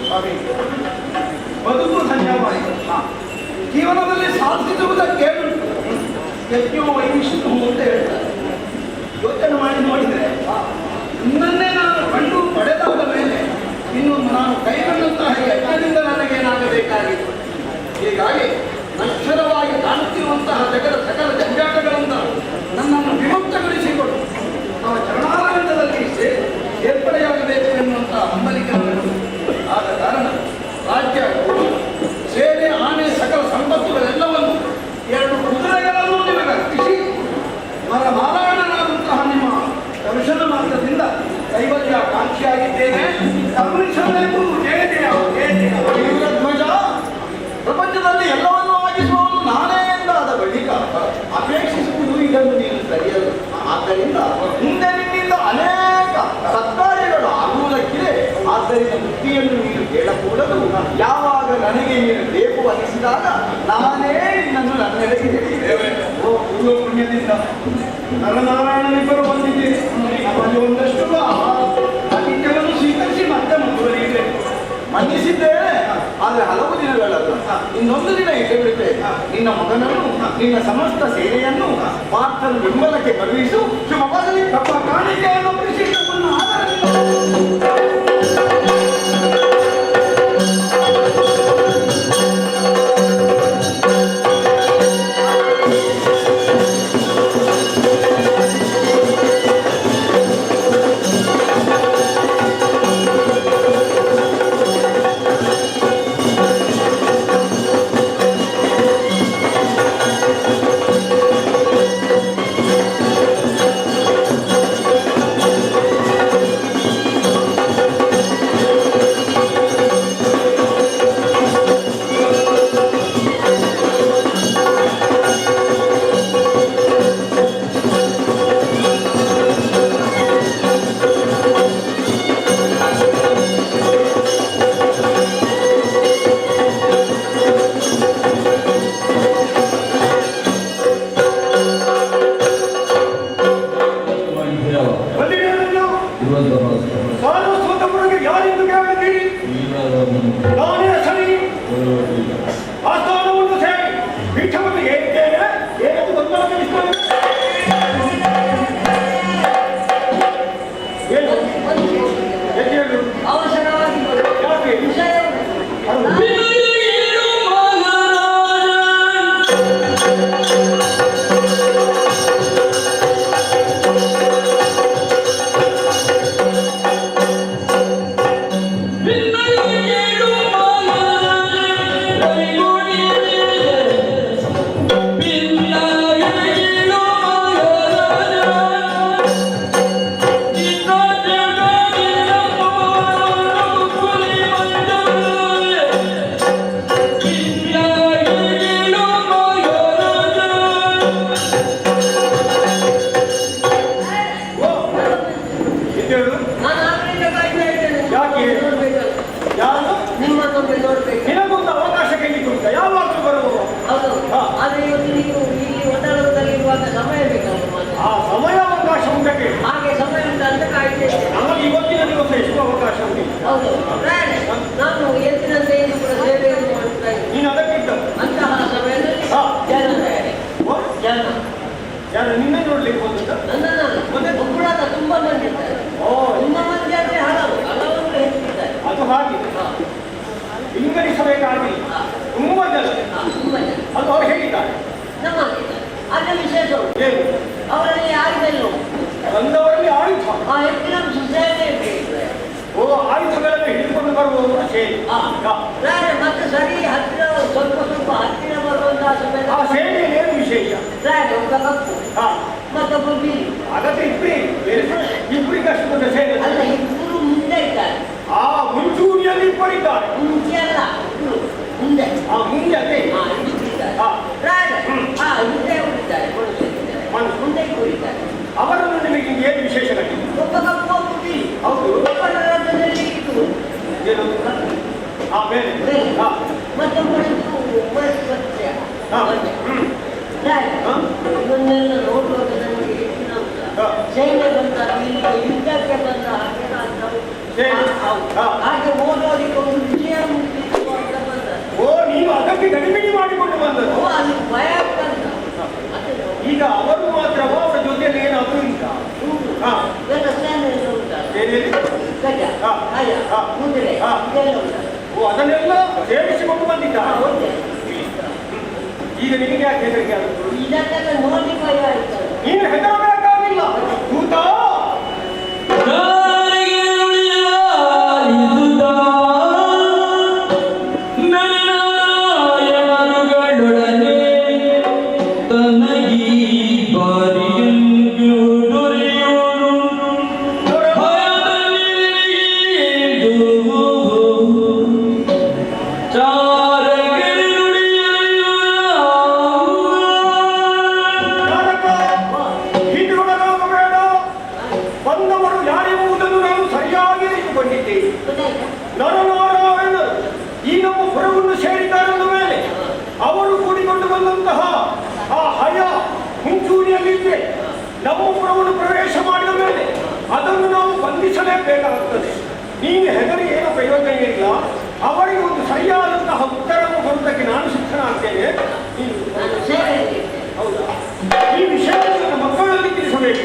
ಸ್ವಾಮಿ. ಬದುಕು ಧನ್ಯವಾಯಿತು. ಜೀವನದಲ್ಲಿ ಸಾಧಿಸುವುದಕ್ಕೇನು ಯಜ್ಞೋ ವೈವಿಷ್ಣು ಅಂತ ಹೇಳ್ತಾರೆ. ಯೋಚನೆ ಮಾಡಿ ನೋಡಿದರೆ ನಿನ್ನನ್ನೇ ನಾನು ಕಂಡು ಪಡೆದಾದ ಮೇಲೆ ಇನ್ನು ನಾನು ಕೈಗೊಂಡಂತಹ ಯಜ್ಞದಿಂದ ನನಗೇನಾಗಬೇಕಾಗಿತ್ತು. ಹೀಗಾಗಿ ನಶ್ವರವಾಗಿ ಕಾಣುತ್ತಿರುವಂತಹ ಜಗದ ಸಕಲ ಜಂಜಾಟಗಳಿಂದ ನನ್ನನ್ನು ವಿಮುಕ್ತಗೊಳಿಸಿಕೊಡು. ನಮ್ಮ ಚರಣಾರವಿಂದದಲ್ಲಿ ಸೇರ್ಪಡೆಯಾಗಬೇಕು ಎನ್ನುವಂತಹ ಹಂಬಲಿಕೆ ನನಗೆ. ಆದ ಕಾರಣ ರಾಜ್ಯ, ಸೇನೆ, ಆನೆ, ಸಕಲ ಸಂಪತ್ತುಗಳೆಲ್ಲವನ್ನು 2 ಕುದುರೆಗಳನ್ನು ನಿಮಗೆ ಅರ್ಪಿಸಿ ಮಾರಾಯಣನಾದಂತಹ ನಿಮ್ಮ ದರ್ಶನ ಮಾತ್ರದಿಂದ ಕೈವಲ್ಯಾಕಾಂಕ್ಷಿಯಾಗಿದ್ದೇನೆ. ಗಮನಿಸಬೇಕು. ಜಯ ಜಯ ಜಯ ಜಯ ಧ್ವಜ. ಪ್ರಪಂಚದಲ್ಲಿ ಎಲ್ಲವನ್ನೂ ಆಗಿಸುವವನು ನಾನೇ ಎಂದಾದ ಬಳಿಕ ಅಪೇಕ್ಷಿಸುವುದು ಇದನ್ನು ನೀನು ಸರಿಯದು. ಆದ್ದರಿಂದ ಮುಂದೆ ನಿನ್ನಿಂದ ಅನೇಕ ಸತ್ಕಾರ್ಯಗಳು ಆಗುವುದಕ್ಕಿದೆ. ಆದ್ದರಿಂದ ಬುದ್ಧಿಯನ್ನು ನೀನು ಕೇಳಕೂಡದು. ಯಾವಾಗ ನನಗೆ ನೀನು ಬೇಕು ಅನಿಸಿದಾಗ ನಾನೇ ನಿನ್ನನ್ನು ನನ್ನೆಡೆಗೆ ಹೇಳಿದ್ದೇವೆ. ಓ ಪೂರ್ವ ಪುಣ್ಯದಿಂದ ನರನಾರಾಯಣನಿಬ್ಬರು ಬಂದಿದ್ದೇನೆ. ನಮ್ಮಲ್ಲಿ ಒಂದಷ್ಟು ಆತಿಥ್ಯವನ್ನು ಸ್ವೀಕರಿಸಿ ಮತ್ತೆ ಮುಂದುವರಿಯಬೇಕು. ಮನ್ನಿಸಿದ್ದೇನೆ, ಆದರೆ ಹಲವು ದಿನಗಳಲ್ಲ, ಇನ್ನೊಂದು ದಿನ ಇಟ್ಟು ಬಿಡುತ್ತೇನೆ. ನಿನ್ನ ಮಗನನ್ನು, ನಿನ್ನ ಸಮಸ್ತ ಸೇನೆಯನ್ನು ಪಾರ್ಥನ ಬೆಂಬಲಕ್ಕೆ ಕಳುಹಿಸು. ಶುಭವಾಗಲಿ. ತಪ್ಪ ಕಾಣಿಕೆಯನ್ನು ಒಪ್ಪಿಸಿ ನಮ್ಮನ್ನು ಯಾರೆಂದು ಕೇಳಿದ್ದೀರಿ? ನಾನೇ ಸರಿ. ಆಸ್ಥಾನವನ್ನು ಸೇರಿ ಪೀಠವನ್ನು ಏರಿದ್ದೇನೆ. ಏನದು ಗೊಂದಲಗೊಳಿಸುತ್ತದೆ? ಏನು ಹೇಳು? ಯಾಕೆ? ನಿನಗೊಂದು ಅವಕಾಶ ಕೈಗೊಂಡ ಯಾವಾಗಲೂ ಬರುವುದು. ಸಮಯ ಬೇಕಲ್ಲ, ಆ ಸಮಯ ಅವಕಾಶ ಉಂಟಕ್ಕೆ ಹಾಗೆ ಸಮಯ ಉಂಟು ಅಂತ ಕಾಯ್ತೇನೆ. ನಮಗೆ ಇವತ್ತಿನ ದಿವಸ ಎಷ್ಟು ಅವಕಾಶ ಉಂಟು? ಹೌದು, ನಾನು ಎತ್ತಿನಂತೆ ಏನು ಕೂಡ ಸೇವೆಯನ್ನು ಮಾಡ್ತಾ ಇದ್ದೀನಿ. ನೀನು ಅದಕ್ಕಿಂತ ಅಂತಹ ಸಮಯದಲ್ಲಿ ಜನ ನಿನ್ನ ನೋಡ್ಲಿಕ್ಕೆ ಬಂದಿದ್ದ ನನ್ನನ್ನು ಒಬ್ಬರಾದ ತುಂಬಾ ಮಂದಿ ಇದ್ದಾರೆ. ನಿಮ್ಮ ಮಂದಿ ಅಂದ್ರೆ ಹಲವರು ಹೆಚ್ಚಿದ್ದಾರೆ. ಅದು ಹಾಗೆ ವಿಂಗಡಿಸಬೇಕಾಗಿ ತುಂಬಾ ಜನ ಅದು ಅವರು ಹೇಳಿದ್ದಾರೆ. ನಮ್ಮ ಅದೇ ವಿಶೇಷ ಏನು? ಅವರಲ್ಲಿ ಆಯುಧ ಬಂದವರಲ್ಲಿ ಆಯುಧ. ಆ ಹೆಚ್ಚಿನ ಸೇವೆ ಓ, ಆಯುಧಗಳನ್ನು ಹಿಡಿದುಕೊಂಡು ಬರುವವರು ಸೇನೆ. ಮತ್ತೆ ಸರಿ ಹತ್ತಿರ ಸ್ವಲ್ಪ ಹತ್ತಿರ ಬರುವಂತಹ ಸಮಯ ಆ ಸೇನೆಯಲ್ಲಿ ಏನು ವಿಶೇಷ? ಒಬ್ಬ ಕಪ್ಪು ಮತ್ತೊಬ್ಬ ಬಿಳಿ. ಹಾಗಾದ್ರೆ ಇಬ್ಬರಿಗಷ್ಟು ದೊಡ್ಡ ಸೇನೆ ಅಲ್ಲ, ಇಬ್ಬರು ಮುಂದೆ ಇದ್ದಾರೆ. ಆ ಮುಂಚೂಣಿಯಲ್ಲಿ ಇಬ್ಬರಿದ್ದಾರೆ. ಮುಂಚೆ ಅಲ್ಲ, ಮುಂದೆ. ಮುಂದೆ ಅದೇ ಮುಂದೆ ಉಳಿದ್ದಾರೆ, ಮುಂದೆ ಕೂರಿದ್ದಾರೆ. ಅವರನ್ನು ನಿಮಗೆ ಏನು ವಿಶೇಷ ಕಂಡಿದೆ? ಒಬ್ಬ ಕಪ್ಪು, ಒಬ್ಬ ಬಿಳಿ. ಹೌದು. ಒಬ್ಬ ರಾಜ್ಯದಲ್ಲಿ ಇದ್ದು ಏನು? ಬೇರೆ ಮತ್ತೊಬ್ಬರದ್ದು ಇವನ್ನೆಲ್ಲ ನೋಡುವಾಗ ನನಗೆ ಹೆಚ್ಚಿನ ಸೈನ್ಯ ಬಂದ ಯುದ್ಧಕ್ಕೆ ಬಂದ ಹಾಗೆ ಓಡೋಡಿಕೊಂಡು ವಿಜಯ ಮುಗಿಸುವಂತ ಬಂದ. ಓ, ನೀವು ಅದಕ್ಕೆ ಗಡಿಬಿಡಿ ಮಾಡಿಕೊಂಡು ಬಂದದ್ದು. ಅಲ್ಲಿ ಭಯ ಬಂದ. ಈಗ ಅವರು ಮಾತ್ರವೋ ಅವರ ಜೊತೆಯಲ್ಲಿ ಏನಾದರೂ ಇಲ್ಲ? ಎಲ್ಲ ಸೇನೆಯಲ್ಲಿ ಉಂಟು. ಗಜ ಹಾ. ಅಯ ಹಾ. ಕುದುರೆ ಹಾ. ಇದೆಲ್ಲ ಉಂಟು. ಓ ಅದನ್ನೆಲ್ಲ ಸೇರಿಸಿಕೊಂಡು ಬಂದಿದ್ದ ಹೌದೇ? ಈಗ ನಿಮಗೆ ಯಾಕೆ ಹೆದರಿಕೆ ಆಗುತ್ತೆ ಇದನ್ನೆಲ್ಲ ನೋಡಿ ಭಯ ಆಯ್ತು. ನೀನು ಹೆದರಬೇಕಾಗಿಲ್ಲ ಭೂತ ಬಂದವರು ಯಾರೆಂಬುದನ್ನು ನಾವು ಸರಿಯಾಗಿ ಅರಿತುಕೊಂಡಿದ್ದೇವೆ. ನರನಾರಾಯಣರು ಈ ನಮ್ಮ ಪುರವನ್ನು ಸೇರಿದ್ದಾರೆಂದ ಮೇಲೆ ಅವರು ಕೂಡಿಕೊಂಡು ಬಂದಂತಹ ಆ ಹಯ ಮುಂಚೂಣಿಯಲ್ಲಿದ್ದರೆ ನಮ್ಮ ಪುರವನ್ನು ಪ್ರವೇಶ ಮಾಡಿದ ಮೇಲೆ ಅದನ್ನು ನಾವು ಬಂಧಿಸಲೇಬೇಕಾಗುತ್ತದೆ. ನೀನು ಹೆದರಿ ಏನು ಪ್ರಯೋಜನ ಇಲ್ಲ. ಅವರಿಗೆ ಒಂದು ಸರಿಯಾದಂತಹ ಉತ್ತರವನ್ನು ಕೊಡುವುದಕ್ಕೆ ನಾನು ಸಿದ್ಧನಾಗ್ತೇನೆ. ನೀನು ಸೇವೆ ಹೌದಾ? ಈ ವಿಷಯವನ್ನು ನನ್ನ ಮಕ್ಕಳಲ್ಲಿ ತಿಳಿಸಬೇಕು.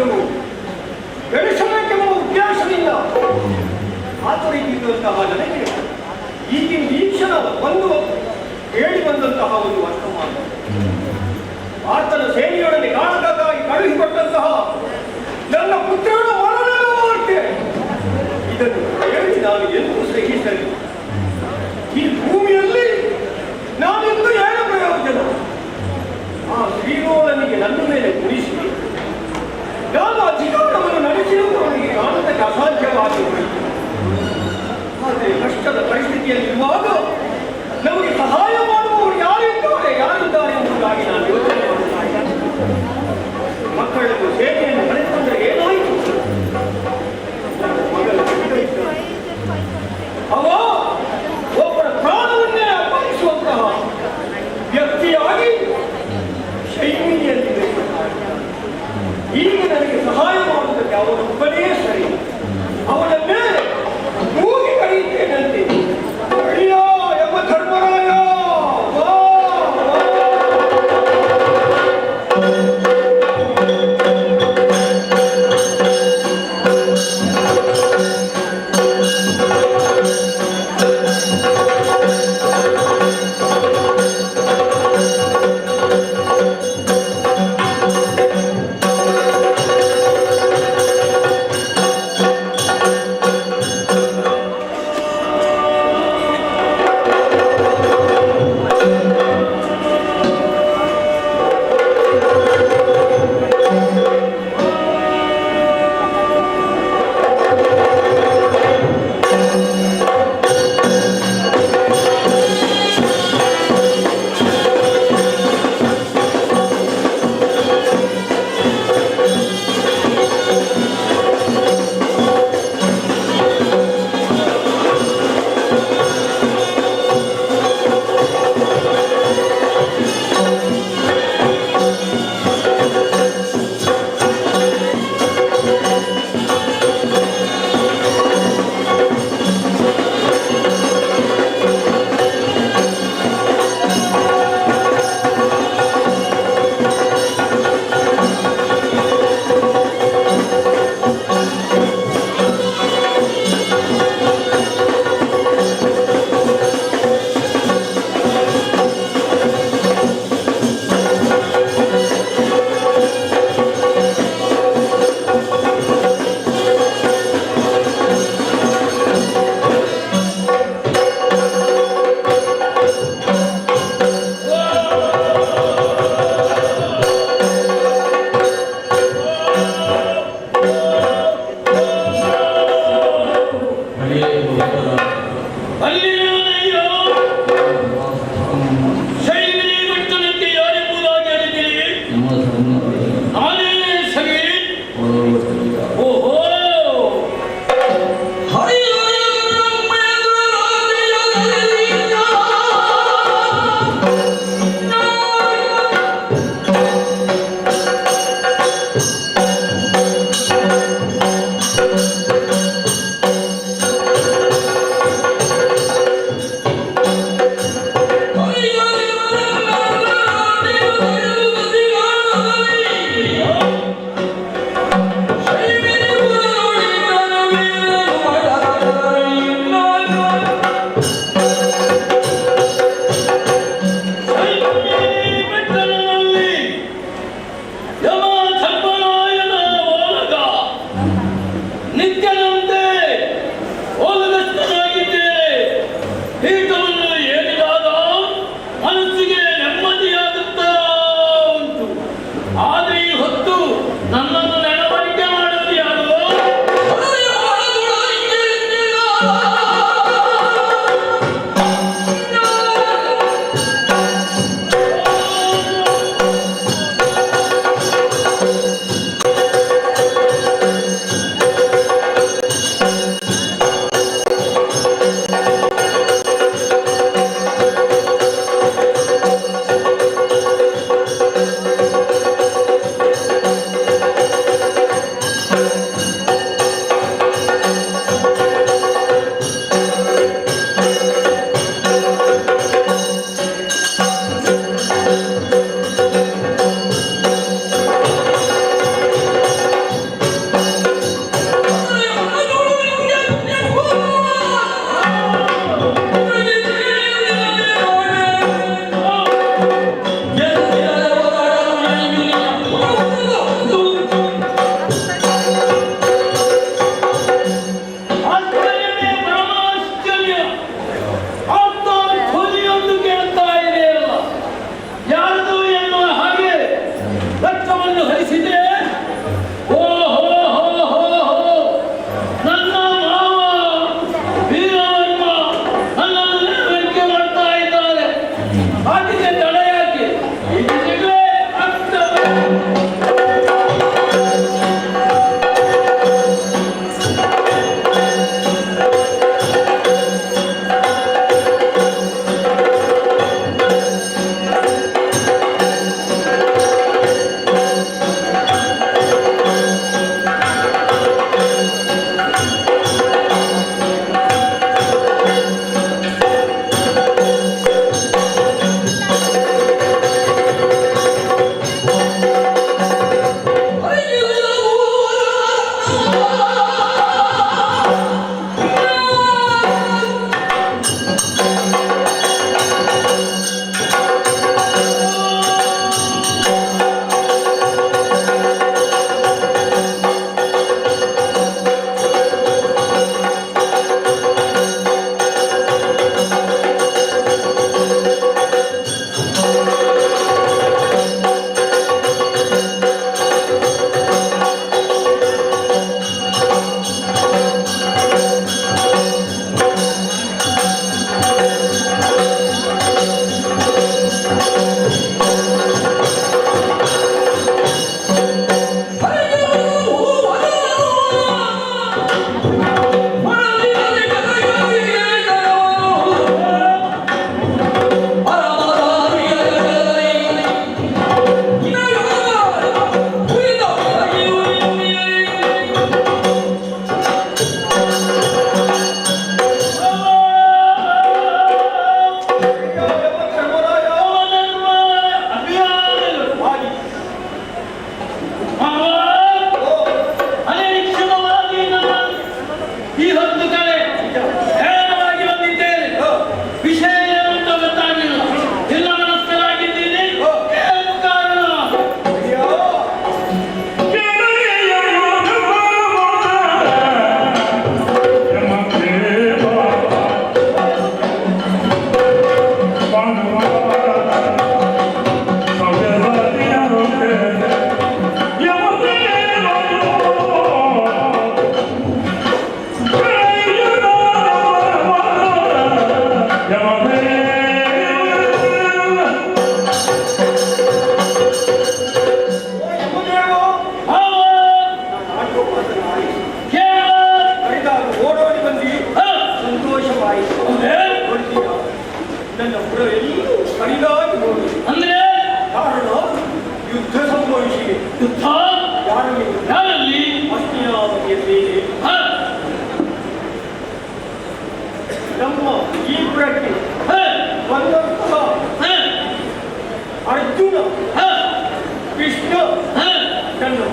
ರಾಜ್ಯವು ಬೆಳೆಸಬೇಕೆಂಬ ಉದ್ದೇಶದಿಂದ ಆತುರಿಗಿದ್ದಂತಹ ನನಗೆ ಈಗಿನ ಈ ಕ್ಷಣ ಒಂದು ಹೇಳಿ ಬಂದಂತಹ ಒಂದು ವರ್ತಮಾನ ಆತನ ಸೇನೆಯೊಡನೆ ಕಾರಣಕ್ಕಾಗಿ ಕಳುಹಿಕೊಟ್ಟಂತಹ ನನ್ನ ಪುತ್ರನ ಮರಣದ ವಾರ್ತೆ ಇದನ್ನು ಹೇಳಿ ನಾನು ಎಂದು ಸಹಿಸಲಿ. ಈ ಭೂಮಿಯಲ್ಲಿ ನಾನೆಂದು ಏನು ಪ್ರಯೋಜನ? ಆ ಶ್ರೀರೋಧನಿಗೆ ನನ್ನ ಮೇಲೆ ಕುಡಿಸಿ ನಾನು ಅಧಿಕಾರವನ್ನು ನಡೆಸಿರುವವನಿಗೆ ಕಾಣುವುದಕ್ಕೆ ಅಸಾಧ್ಯವಾಗಿ ಹೋಯಿತು. ಆದರೆ ಕಷ್ಟದ ಪರಿಸ್ಥಿತಿಯಲ್ಲಿರುವಾಗ ನಮಗೆ ಸಹಾಯ ಮಾಡುವವರು ಯಾರಿದ್ದಾರೆ ಎಂಬುದಾಗಿ ನಾನು ಯೋಚನೆ ಮಾಡುತ್ತಾ ಇದ್ದೇನೆ. ಮಕ್ಕಳನ್ನು ಸೇವೆಯನ್ನು ಕಳೆದುಕೊಂಡ್ರೆ ಏನಾಯಿತು? ಮಗಳ ಅವ ಒಬ್ಬರ ಪ್ರಾಣವನ್ನೇ ಅರ್ಪಿಸುವಂತಹ ವ್ಯಕ್ತಿಯಾಗಿ ಶೈಲಿಯಲ್ಲಿ ಈಗ ನನಗೆ ಸಹಾಯ ಮಾಡುವುದಕ್ಕೆ ಅವನೊಬ್ಬನೇ ಸರಿ. ಅವನನ್ನೇ ಕೂಗಿ ಕರೆಯುತ್ತೇನಂತೆ, ಅಳಿಯ ಎಂಬ ಧರ್ಮರಾಯ ವಾ, ವಾ.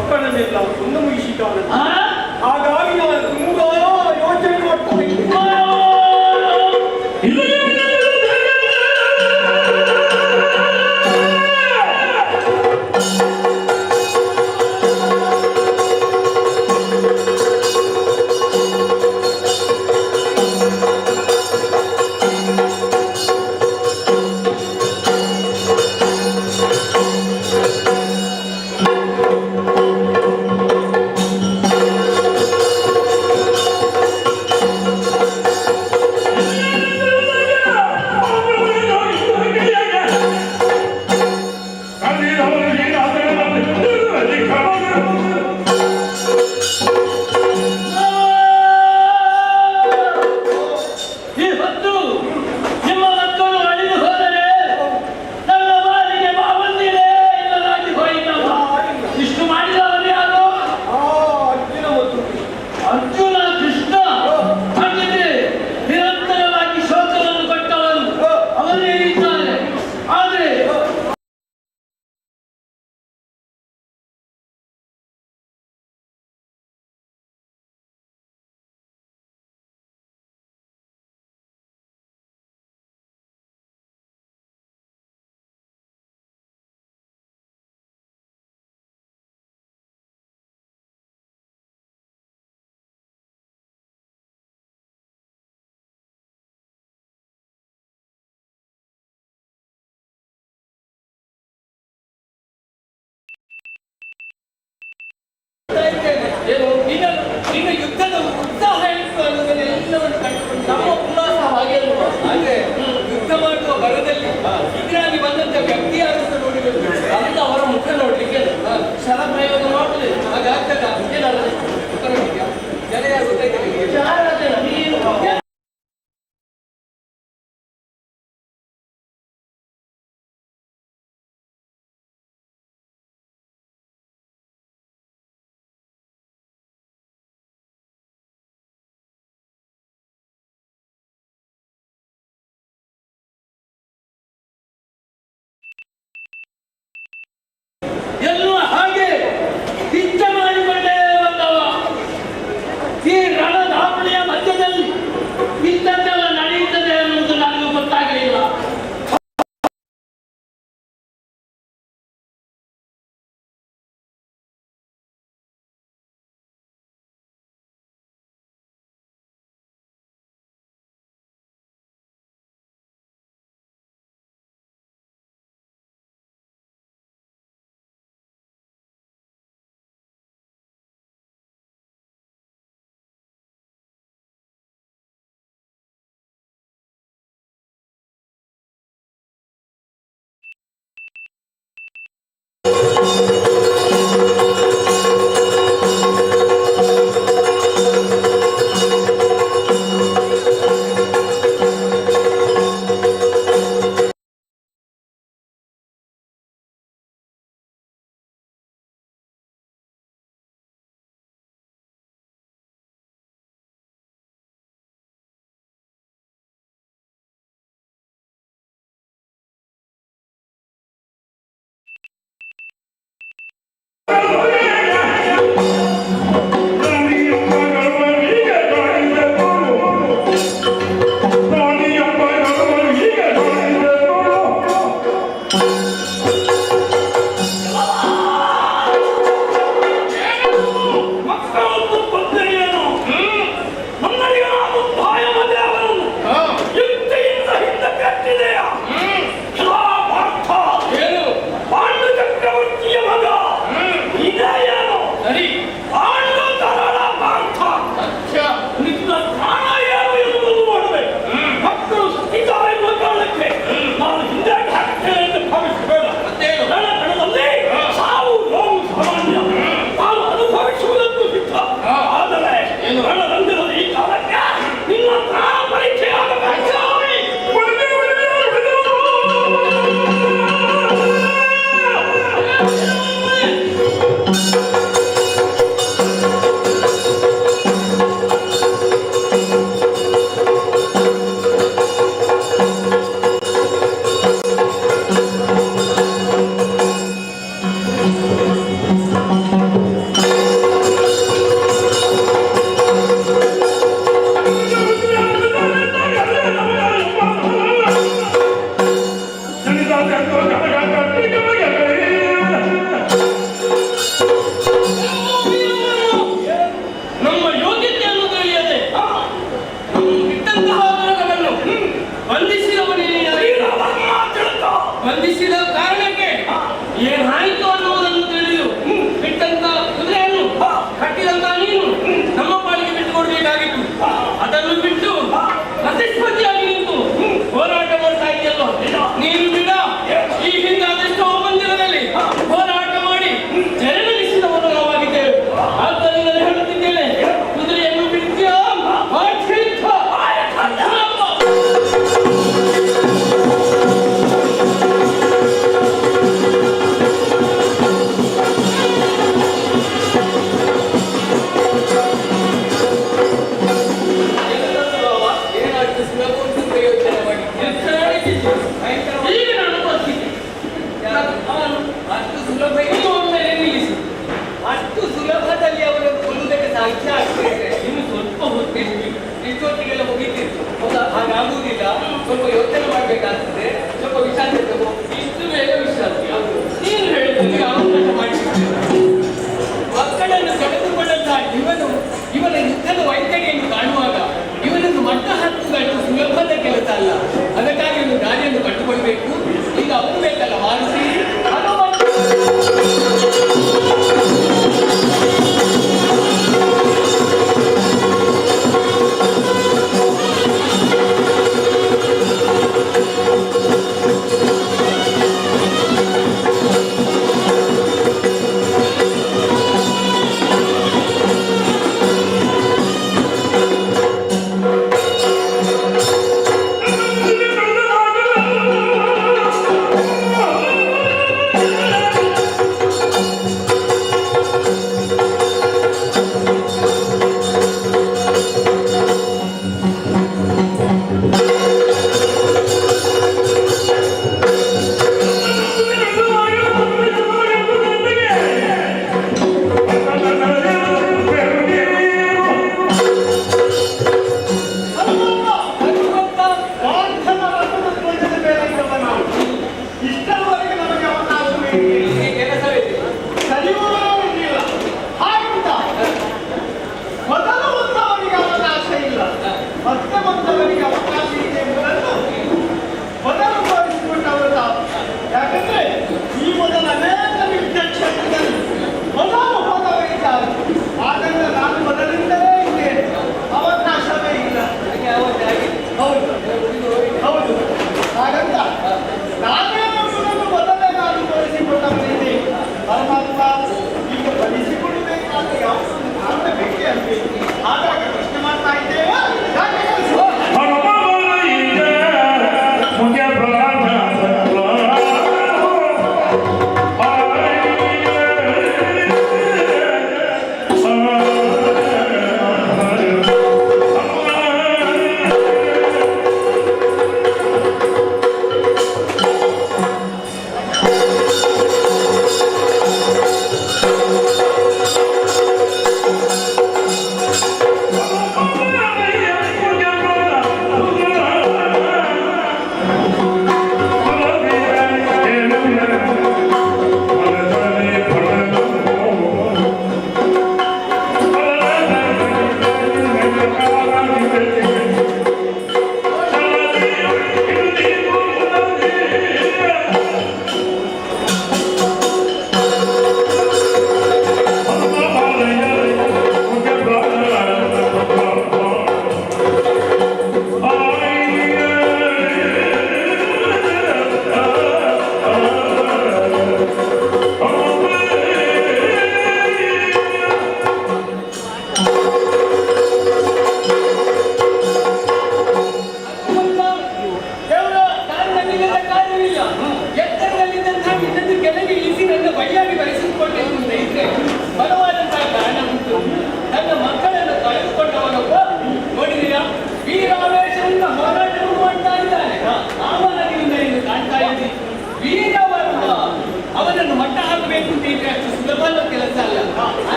ಮಕ್ಕಳನ್ನೆಲ್ಲ ಒಂದು ಮುಗಿಸಿದ್ದಾನೆ. ಆ? ಹಾಗಾಗಿ ನಾನು ತುಂಬಾ ಯೋಚನೆ ಮಾಡ್ತಾ ಇದ್ದೆ. ಈ ಹೊತ್ತು ನಿಮ್ಮ ಮಕ್ಕಳು ಅಳಿದು ಹೋದರೆ ನನ್ನ ಬಾರಿಗೆ ಬಾಬಂದಿರೇ ಇಲ್ಲದಾಗಿ ಹೋಯಿತಲ್ಲ. ಇಷ್ಟು ಮಾಡಿದವರು ಯಾರು? ಅರ್ಜುನ ಮತ್ತು ಅರ್ಜುನ ಕೃಷ್ಣ. ಹಾಗಿದ್ರೆ ನಿರಂತರವಾಗಿ ಶೋಕವನ್ನು ಕೊಟ್ಟವರು ಅವರೇ ಇದ್ದಾರೆ. ಆದರೆ ಈಗ ಯುದ್ಧದ ಉತ್ಸಾಹ ಇತ್ತು ಅನ್ನೋದನ್ನ ಎಲ್ಲವನ್ನು ಕಂಡುಕೊಂಡು ನಮ್ಮ ಉಲ್ಲಾಸ ಹಾಗೆ ಅಲ್ವಾ? ಹಾಗೆ ಯುದ್ಧ ಮಾಡುವ ಬರದಲ್ಲಿ ಇದರಾಗಿ ಬಂದಂತ ವ್ಯಕ್ತಿ ಯಾರು ಅಂತ ನೋಡಿದ್ರು ಅಂತ ಅವರ ಮುಖ ನೋಡ್ಲಿಕ್ಕೆ ಶರ ಪ್ರಯೋಗ ಮಾಡುವುದಿಲ್ಲ. ಹಾಗಾಗ್ತದ ಏನಾದ್ರೆ ಜನ ಯಾರು ಗೊತ್ತಾಯ್ತು ನೀನು ಎಲ್ಲೂ ಹಾಗೆ ಮಾಡಬೇಕಾಗ್ತದೆ. ಸ್ವಲ್ಪ ವಿಶ್ರಾಂತಿ ತಗೋ. ಇಷ್ಟು ಬೇಗ ವಿಶ್ರಾಂತಿ ನೀನು ಹೇಳಿದ್ರೆ ಅವಕಾಶ ಮಾಡಿಬಿಡ್ತೇನೆ. ಮಕ್ಕಳನ್ನು ಕಳೆದುಕೊಂಡಂತಹ ಇವನ ಯುದ್ಧದ ವೈಖರಿಯನ್ನು ಕಾಣುವಾಗ ಇವನನ್ನು ಮಟ್ಟ ಹತ್ತುಗಳು ಸುಲಭದ ಕೆಲಸ ಅಲ್ಲ. ಅದಕ್ಕಾಗಿ ಒಂದು ದಾರಿಯನ್ನು ಕಂಡುಕೊಳ್ಬೇಕು. ಈಗ ಅವನು ಬೇಕಲ್ಲ ಮಾರುತಿ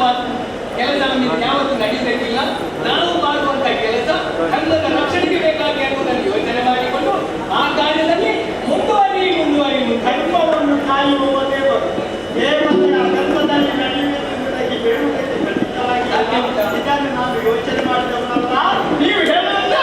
ಮಾತು. ಕೆಲಸ ನಮಗೆ ಯಾವತ್ತೂ ನಡೀಬೇಕಿಲ್ಲ. ನಾವು ಮಾಡುವಂತ ಕೆಲಸ ಕನ್ನಡ ರಕ್ಷಣೆಗೆ ಬೇಕಾಗಿ ಎಂಬುದನ್ನು ಯೋಚನೆ ಮಾಡಿಕೊಂಡು ಆ ಕಾರ್ಯದಲ್ಲಿ ಮುಂದುವರಿ ಧರ್ಮವನ್ನು ಕಾಯುವುದೇ ಬರುತ್ತದೆ. ದೇವರ ಧರ್ಮದಲ್ಲಿ ನಡೆಯುವುದಕ್ಕೆ ಬೇಡುವುದಕ್ಕೆ ಖಂಡಿತವಾಗಿ ಇದನ್ನು ನಾವು ಯೋಚನೆ ಮಾಡಿದವರಲ್ಲ. ನೀವು ಹೇಳುವುದಲ್ಲ.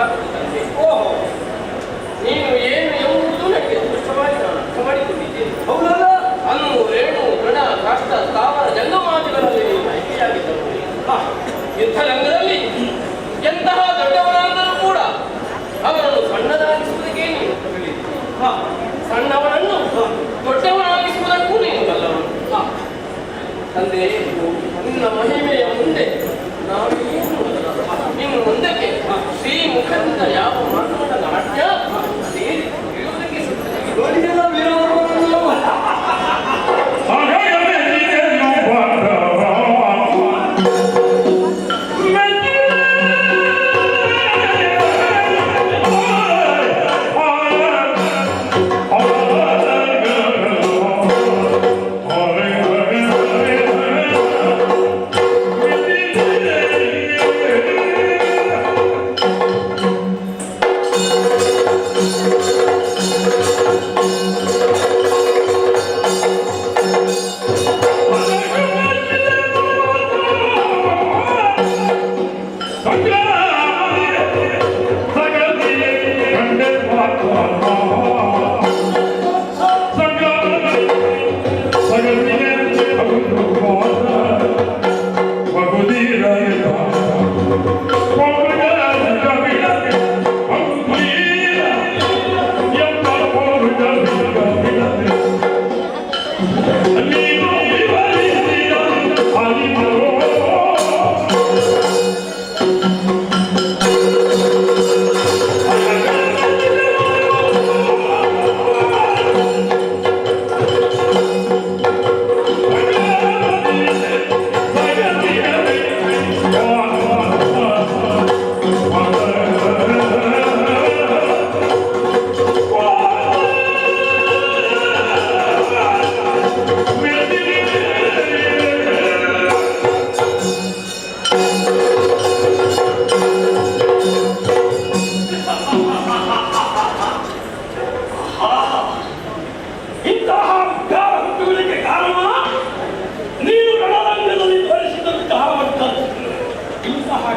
ಗೊತ್ತಾಗುತ್ತದೆ ತಂದೆ. ಓಹೋ, ನೀನು ಏನು ಎಂಬುದು ನನಗೆ ಸ್ಪಷ್ಟವಾಗಿ ನಾನು ಅರ್ಥ ಮಾಡಿಕೊಂಡಿದ್ದೇನೆ. ಹೌದಲ್ಲ? ಅನ್ನು ರೇಣು ದೃಢ ಕಾಷ್ಟ ಸ್ಥಾವರ ಜಂಗಮಾದಿಗಳಲ್ಲಿ ನೀನು ಆಯ್ಕೆಯಾಗಿದ್ದರು. ಯುದ್ಧ ರಂಗದಲ್ಲಿ ಎಂತಹ ದೊಡ್ಡವನಾದರೂ ಕೂಡ ಅವನನ್ನು ಸಣ್ಣದಾಗಿಸುವುದಕ್ಕೆ ನೀನು ಕಲಿತು. ಸಣ್ಣವನನ್ನು ದೊಡ್ಡವನಾಗಿಸುವುದಕ್ಕೂ ನೀನು ಬಲ್ಲವನು. ತಂದೆ, ನಿನ್ನ ಮಹಿಮೆಯ ಮುಂದೆ ನಾವೇನು ಇನ್ನು ಮುಂದಕ್ಕೆ ಶ್ರೀಮುಖದಿಂದ ಯಾವ ಮಾತನಾಡ ನಾಟ್ಯ ಅದೇ ಹೇಳುವುದಕ್ಕೆ ಸಿದ್ಧನಾಗಿ ನೋಡಿದೆಲ್ಲ ವೀರವರವನ್ನು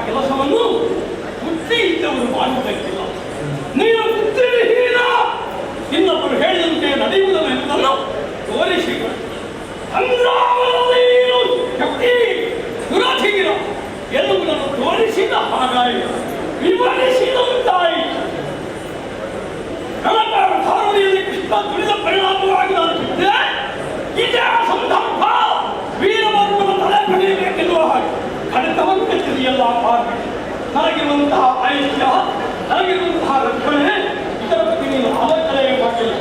ಕೆಲಸವನ್ನು ಬುದ್ಧಿ ಇದ್ದವರು ಮಾಡಬೇಕಿಲ್ಲ. ನೀನು ಬುದ್ಧಿಹೀನ, ಇನ್ನೊಬ್ಬರು ಹೇಳಿದಂತೆ ನಡೆಯುವುದನ್ನು ತೋರಿಸಿ ಸಂಗ್ರಾಮದಲ್ಲಿ ನೀನು ಶಕ್ತಿ ದುರಧೀನ ಎನ್ನುವುದನ್ನು ತೋರಿಸಿದ ಹಾಗಾಗಿ ವಿವರಿಸಿದಂತಾಯಿ. ಕಳಕಾರ ಧಾರಣಿಯಲ್ಲಿ ಕೃಷ್ಣ ತುಳಿದ ಪರಿಣಾಮವಾಗಿ ನಾನು ಬಿದ್ದೆ. ಇದೇ ಸಂದರ್ಭ ವೀರವರ್ಮನ ತಲೆ ಕಡಿಯಬೇಕೆನ್ನುವ ಹಾಗೆ ಕಡಿತವನ್ನು ಕೆತ್ತಿದೆಯಲ್ಲ ಹಾಗೆ ನನಗಿರುವಂತಹ ಆಯುಷ್ಯ, ನನಗಿರುವಂತಹ ರಕ್ಷಣೆ, ಇದರ ಬಗ್ಗೆ ನೀನು ಆಲೋಚನೆ ಮಾಡಿಲ್ಲ.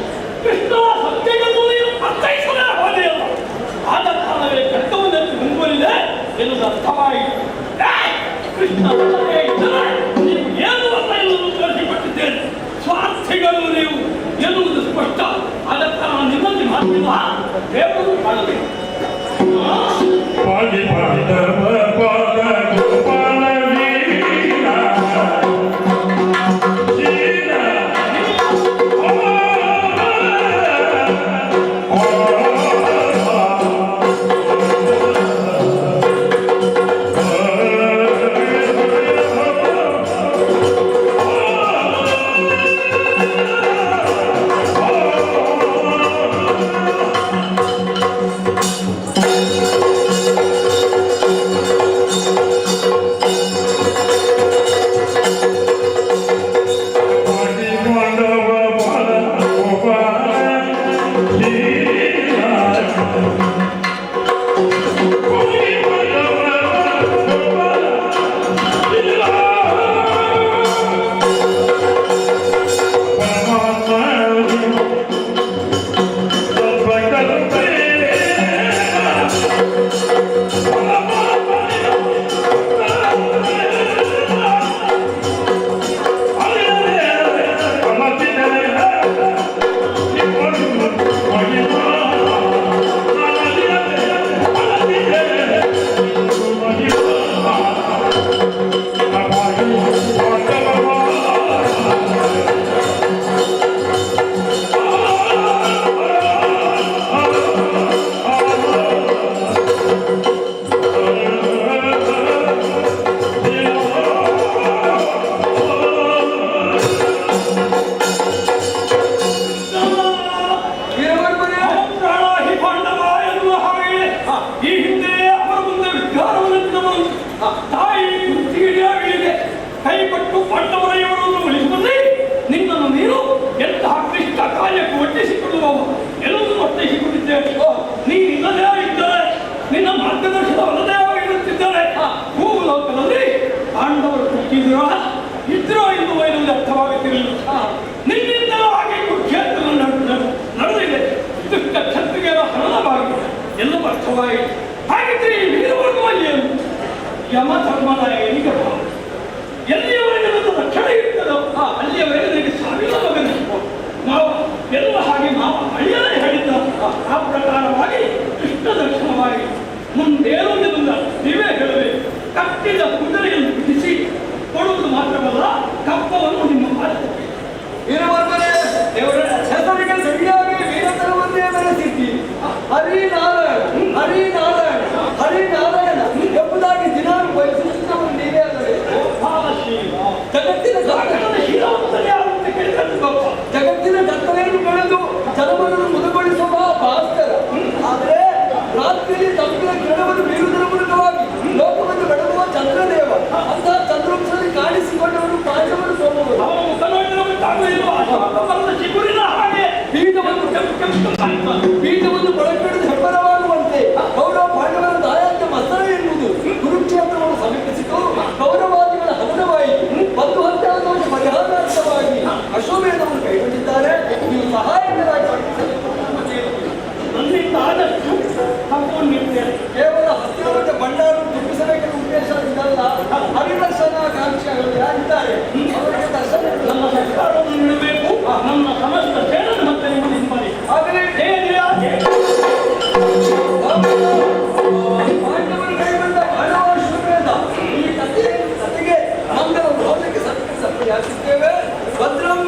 ಕೃಷ್ಣ ಸತ್ಯಗಳನ್ನು ನೀನು ಅರ್ಥೈಸಲೇ ಹೋದೆಯಲ್ಲ, ಆದ ಕಾರಣವೇ ಕಡಿತವನ್ನೆತ್ತಿ ಮುಂದುವರಿದೆ ಎನ್ನುವುದು ಅರ್ಥವಾಯಿತು. ಕೃಷ್ಣ ಇದ್ದರೆ ನೀವು ಏನು ಅಲ್ಲ ಎನ್ನುವುದು ತೋರಿಸಿಕೊಟ್ಟಿದ್ದೇನೆ. ಸ್ವಾರ್ಥಿಗಳು ನೀವು ಎನ್ನುವುದು ಸ್ಪಷ್ಟ. ಆದ ಕಾರಣ ನಿಮ್ಮಲ್ಲಿ ಮಾತಿಲ್ಲ, ದೇವರು ಮಾಡಬೇಕು. ಗೊತ್ತಿರಲಿಲ್ಲ. ನಿನ್ನಿಂದಲೂ ಹಾಗೆ ಕುರುಕ್ಷೇತ್ರ ನಡೆದಿದೆ. ದುಷ್ಟ ಕ್ಷತ್ರಿಯರ ಹರಣವಾಗಿದೆ ಎಲ್ಲವೂ ಅರ್ಥವಾಯಿತು. ಹಾಗಿದ್ರೆ ಈ ವೀರವರ್ಮ ಏನು? ಯಮ ಧರ್ಮರಾಯನಿಗೆ ಭಾವ. ಎಲ್ಲಿಯವರೆಗೆ ನನ್ನ ರಕ್ಷಣೆ ಇರ್ತದೋ ಅಲ್ಲಿಯವರೆಗೆ ನನಗೆ ಸಾವಿರ ಮಗನಿತ್ತು. ನಾವು ಎಲ್ಲ ಹಾಗೆ ನಾವು ಅಳಿಯಲೇ ಹೇಳಿದ್ದ ಆ ಪ್ರಕಾರವಾಗಿ ಕೃಷ್ಣ ದರ್ಶನವಾಗಿ ಮುಂದೇನು ಬಂದ ನೀವೇ ಹೇಳಬೇಕು. ಕಟ್ಟಿದ ಕುದುರೆಯನ್ನು ಬಿಡಿಸಿ ಕೊಡುವುದು ಮಾತ್ರವಲ್ಲ, ಕಪ್ಪವನ್ನು ನಿಮ್ಮ ಮಾತು ವೀರವರ್ಮನೇ, ದೇವರ ಹೆಸರಿಗೆ ಸರಿಯಾಗಿ ವೀರತನವನ್ನೇ ಬೆಳೆಸಿದ್ದಿ. ಹರಿನಾರಾಯಣ ಹರಿನಾರಾಯಣ ಹರಿನಾರಾಯಣ ಎಂಬುದಾಗಿ ದಿನಾನು ಬಯಸುತ್ತಿದ್ದವರು ನೀವೇ ಅಂದರೆ ಜಗತ್ತಿನ ಜಗತ್ತಿನ ಕತ್ತಲೆಯನ್ನು ಬೆಳೆದು ಜನಮನನ್ನು ಮುದಗೊಳಿಸುವ ಭಾಸ್ಕರ. ಆದರೆ ರಾತ್ರಿಯಲ್ಲಿ ತಪ್ಪಿನ ಕಿರಣವನ್ನು ಬೀರುವುದರ ಮೂಲಕವಾಗಿ ಲೋಕವನ್ನು ಬೆಳಗುವ ಚಂದ್ರದೇವ. ಅಂತಹ ಚಂದ್ರವಂಶದಲ್ಲಿ ಕಾಣಿಸಿಕೊಂಡವರು ಪಾಠವನ್ನು ಸೋಮವರು. ಬೀಜವನ್ನು ಮೊಳಕೆಡಿದು ಹೆಬ್ಬರವಾಗುವಂತೆ ಕೌರವ ಪಾಂಡವರ ದಾಯಾದ್ಯ ಮಸರ ಎನ್ನುವುದು ಕುರುಕ್ಷೇತ್ರವನ್ನು ಸಮೀಪಿಸಿತು. ಕೌರವಾದಿಗಳ ಹನನವಾಯಿತು. ಒಂದು ಹತ್ಯಾದೋಷ ಪರಿಹಾರಾರ್ಥವಾಗಿ ಅಶ್ವಮೇಧವನ್ನು ಕೈಗೊಂಡಿದ್ದಾರೆ. ನೀವು ಸಹಾಯಕರಾಗಿ ನನ್ನಿಂದ ಆದಷ್ಟು ತಗೊಂಡಿದ್ದೇನೆ. ಕೇವಲ ಹತ್ತಿರವನ್ನ ಭಂಡಾರವನ್ನು ತುಂಬಿಸಬೇಕೆಂಬ ಉದ್ದೇಶ ಇದಲ್ಲ. ಹರಿದರ್ಶನಾಕಾಂಕ್ಷಿಗಳು ಯಾರಿದ್ದಾರೆ ಅವರಿಗೆ ದರ್ಶನ ನನ್ನ ಸರ್ಕಾರವನ್ನು ನೀಡಬೇಕು. ನನ್ನ ಸಮಸ್ತ ಸೇನನ್ನು ಮತ್ತೆ ನಿಮ್ಮ ಹಿಂಬಾಲಿ. ಆದರೆ ಪಾಂಡವರು ಕೈಗೊಂಡ ಮಾನವಾಶ್ವಮೇಧ ಈ ಕಥೆಗೆ ಮಂಗಲ ಹೋಗಲಿಕ್ಕೆ ಸತ್ಯ ಹಾಕಿದ್ದೇವೆ. ಭದ್ರಂ